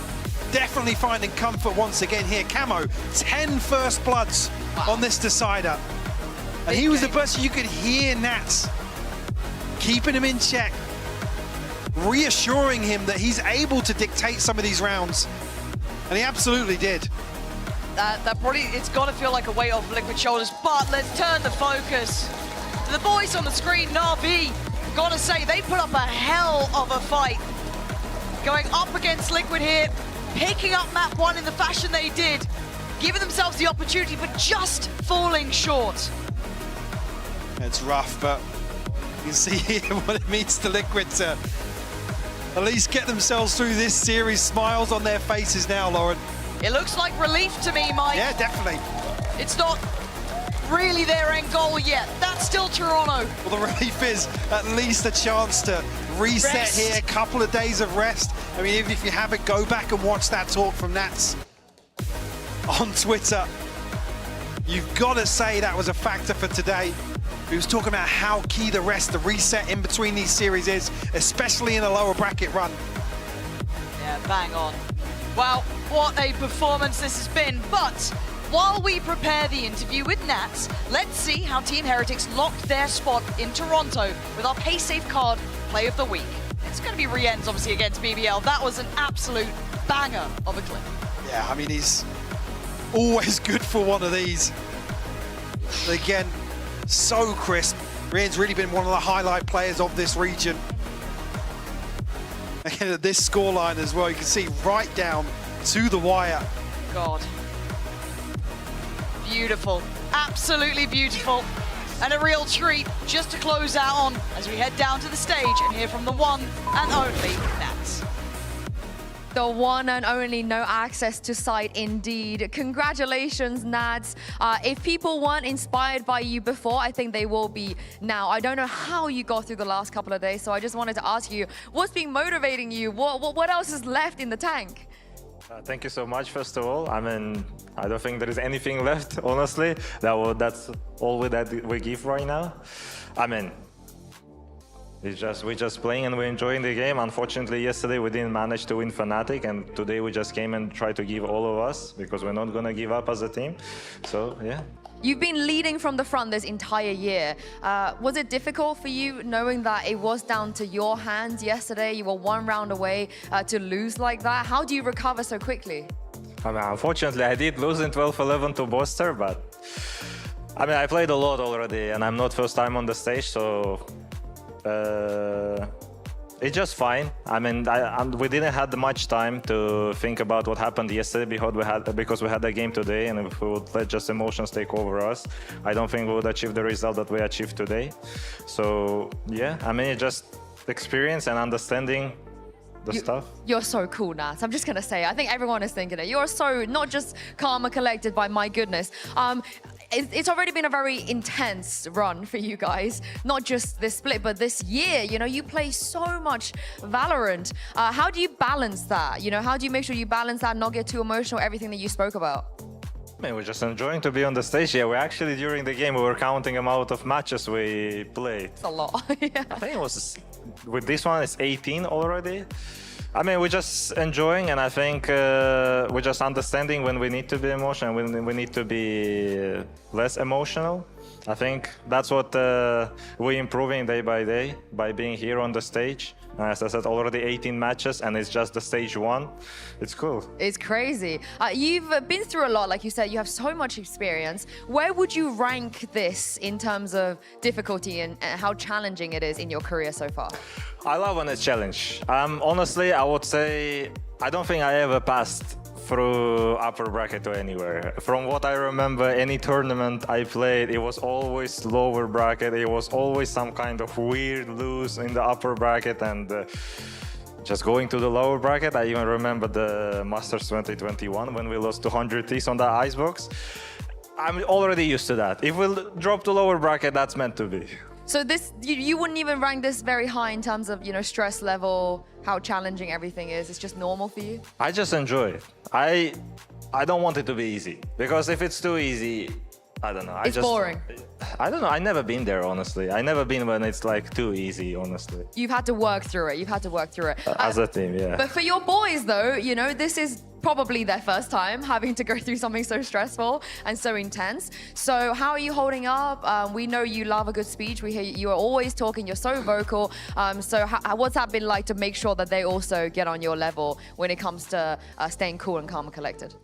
Definitely finding comfort once again here. Camo, 10 first bloods on this decider. And he was the person you could hear Nats keeping him in check, reassuring him that he's able to dictate some of these rounds. And he absolutely did. That probably, it's got to feel like a weight off Liquid shoulders, but let's turn the focus to the boys on the screen. Na'Vi, gotta say, they put up a hell of a fight. Going up against Liquid here, picking up map 1 in the fashion they did, giving themselves the opportunity, but just falling short. It's rough, but you can see here what it means to Liquid to at least get themselves through this series. Smiles on their faces now, Lauren. It looks like relief to me, Mike. Yeah, definitely. It's not really their end goal yet. That's still Toronto. Well, the relief is at least a chance to reset here, a couple of days of rest. I mean, even if you haven't, go back and watch that talk from Nats on Twitter. You've got to say that was a factor for today. He was talking about how key the rest, the reset in between these series is, especially in a lower bracket run. Yeah, bang on. Well, what a performance this has been. But while we prepare the interview with Nats, let's see how Team Heretics locked their spot in Toronto with our Pay Safe card Play of the Week. It's going to be Rien's obviously against BBL. That was an absolute banger of a clip. Yeah, I mean, he's always good for one of these. Again, so crisp. Rien's really been one of the highlight players of this region. Again, at this scoreline as well, you can see right down to the wire. God. Beautiful, absolutely beautiful. And a real treat just to close out on as we head down to the stage and hear from the one and only Nats. The one and only no access to site indeed. Congratulations, Nads. If people weren't inspired by you before, I think they will be now. I don't know how you got through the last couple of days, so I just wanted to ask you, what's been motivating you? What else is left in the tank? Thank you so much, first of all. I mean, I don't think there is anything left, honestly. That's all that we give right now. I mean, we're just playing and we're enjoying the game. Unfortunately, yesterday we didn't manage to win Fnatic, and today we just came and tried to give all of us because we're not gonna give up as a team. So yeah. You've been leading from the front this entire year. Was it difficult for you knowing that it was down to your hands yesterday? You were one round away to lose like that. How do you recover so quickly? I mean, unfortunately, I did lose in 12-11 to Boster, but I mean, I played a lot already, and I'm not first time on the stage, so it's just fine. I mean, we didn't have much time to think about what happened yesterday because we had a game today, and if we would let just emotions take over us, I don't think we would achieve the result that we achieved today. So yeah, I mean, it's just experience and understanding the stuff. You're so cool, Nats. I'm just gonna say, I think everyone is thinking it. You're so not just calm and collected, but my goodness. It's already been a very intense run for you guys, not just this split, but this year. You know, you play so much Valorant. How do you balance that? You know, how do you make sure you balance that, not get too emotional, everything that you spoke about? I mean, we're just enjoying to be on the stage. Yeah, we actually, during the game, we were counting the amount of matches we played. It's a lot. Yeah. I think it was, with this one, it's 18 already. I mean, we're just enjoying, and I think we're just understanding when we need to be emotional, when we need to be less emotional. I think that's what we're improving day by day by being here on the stage. As I said, already 18 matches, and it's just the stage one. It's cool. It's crazy. You've been through a lot, like you said. You have so much experience. Where would you rank this in terms of difficulty and how challenging it is in your career so far? I love when it's challenge. Honestly, I would say I don't think I ever passed through upper bracket to anywhere. From what I remember, any tournament I played, it was always lower bracket. It was always some kind of weird lose in the upper bracket, and just going to the lower bracket. I even remember the Masters 2021 when we lost 200 Ts on the icebox. I'm already used to that. If we'll drop to lower bracket, that's meant to be. So this, you wouldn't even rank this very high in terms of, you know, stress level, how challenging everything is. It's just normal for you? I just enjoy it. I don't want it to be easy, because if it's too easy, I don't know. It's boring. I don't know. I've never been there, honestly. I've never been when it's like too easy, honestly. You've had to work through it. You've had to work through it. As a team, yeah. But for your boys, though, you know, this is probably their first time having to go through something so stressful and so intense. So how are you holding up? We know you love a good speech. We hear you are always talking. You're so vocal. So what's that been like to make sure that they also get on your level when it comes to staying cool and calm and collected?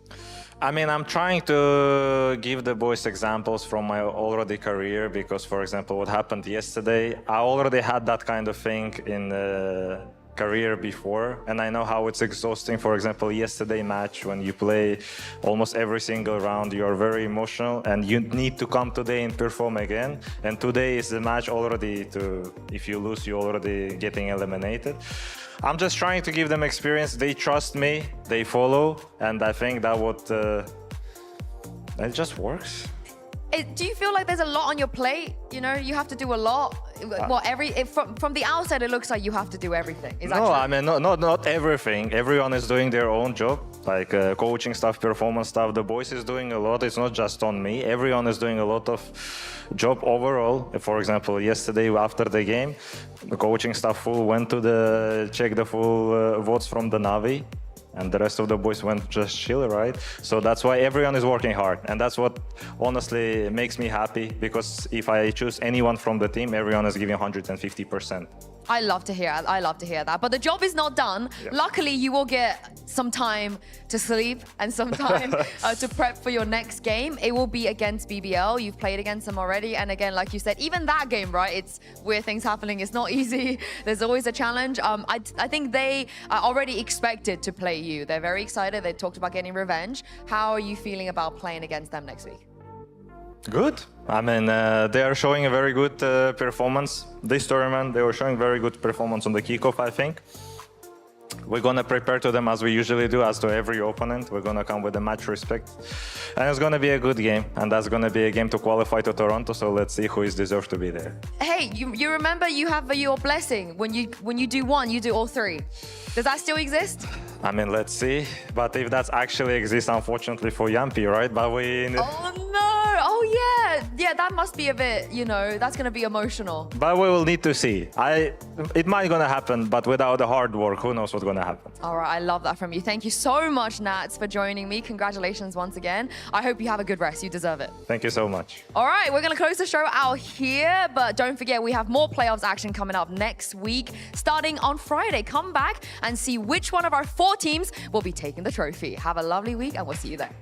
I mean, I'm trying to give the boys examples from my already career, because, for example, what happened yesterday, I already had that kind of thing in career before, and I know how it's exhausting. For example, yesterday match, when you play almost every single round, you're very emotional, and you need to come today and perform again. And today is the match already to, if you lose, you're already getting eliminated. I'm just trying to give them experience. They trust me, they follow, and I think that it just works. Do you feel like there's a lot on your plate? You know, you have to do a lot. Well, from the outside, it looks like you have to do everything. Is that No, true? I mean, not everything. Everyone is doing their own job, like coaching stuff, performance stuff. The boys is doing a lot. It's not just on me. Everyone is doing a lot of job overall. For example, yesterday after the game, the coaching staff full went to check the full votes from the Navi. And the rest of the boys went just chill, right? So that's why everyone is working hard. And that's what honestly makes me happy, because if I choose anyone from the team, everyone is giving 150%. I love to hear that. But the job is not done. Yeah. Luckily, you will get some time to sleep and some time to prep for your next game. It will be against BBL. You've played against them already. And again, like you said, even that game, right? It's weird things happening. It's not easy. There's always a challenge. I think they are already expected to play you. They're very excited. They talked about getting revenge. How are you feeling about playing against them next week? Good. I mean, they are showing a very good performance this tournament. They were showing very good performance on the kickoff, I think. We're going to prepare to them as we usually do, as to every opponent. We're going to come with a match respect. And it's going to be a good game. And that's going to be a game to qualify to Toronto. So let's see who is deserved to be there. Hey, you remember you have your blessing. When you do one, you do all three. Does that still exist? I mean, let's see. But if that actually exists, unfortunately for Yampi, right? But Oh no! Oh yeah, that must be a bit. You know, that's gonna be emotional. But we will need to see. It might gonna happen, but without the hard work, who knows what's gonna happen. All right, I love that from you. Thank you so much, Nats, for joining me. Congratulations once again. I hope you have a good rest. You deserve it. Thank you so much. All right, we're gonna close the show out here, but don't forget we have more playoffs action coming up next week, starting on Friday. Come back and see which one of our 4 teams will be taking the trophy. Have a lovely week, and we'll see you there.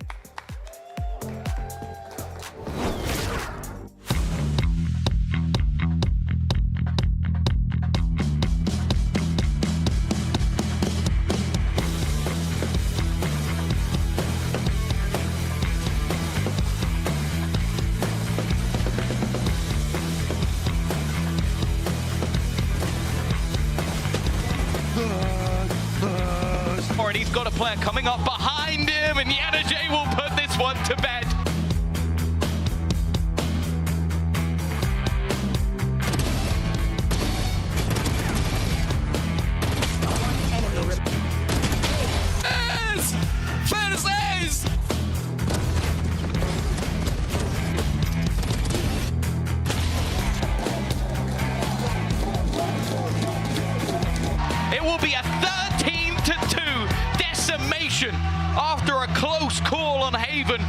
Already he's got a player coming up behind him, and Yana J will put this one to bed. Fernandez! It will be a 13-2 decimation after a close call on Haven.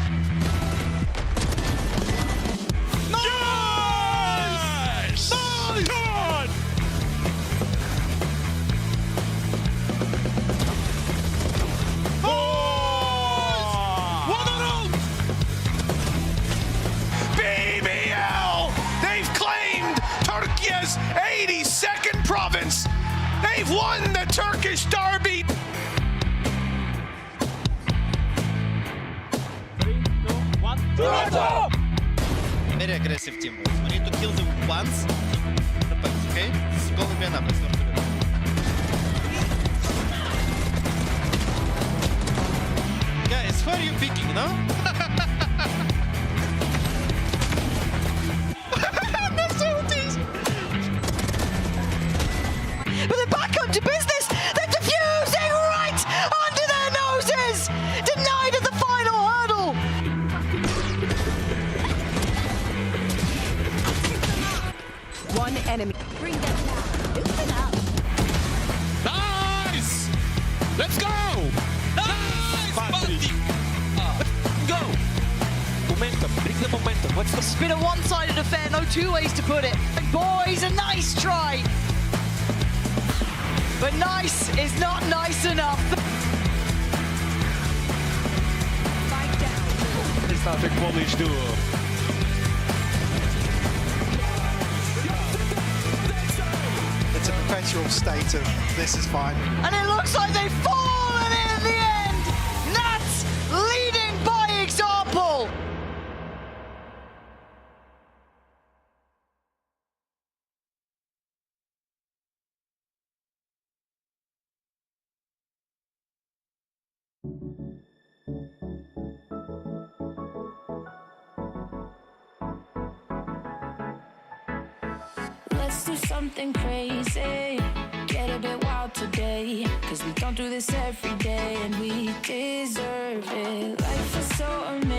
Nice! Nice! God! BBL! They've claimed Turkey's 82nd province. They've won the Turkish derby. 3, 2, 1. Toronto! Very aggressive team. We need to kill them once. Depends, okay? This is going to be enough. Let's not do it. Guys, who are you picking, no? But they're back up to business. They're defusing right under their noses. Denied at the final hurdle. One enemy. Bring them down. Loosen up. Nice! Let's go! Nice! Go! Momentum, bring the momentum. What's the... It's been a one-sided affair, no two ways to put it. And boys, a nice try. But nice is not nice enough. It's not a Polish duo. It's a perpetual state of this is fine. And it looks like they've fallen in the end. Nats leading by example. let's do something crazy. Get a bit wild today, cause we don't do this every day and we deserve it. Life is so amazing.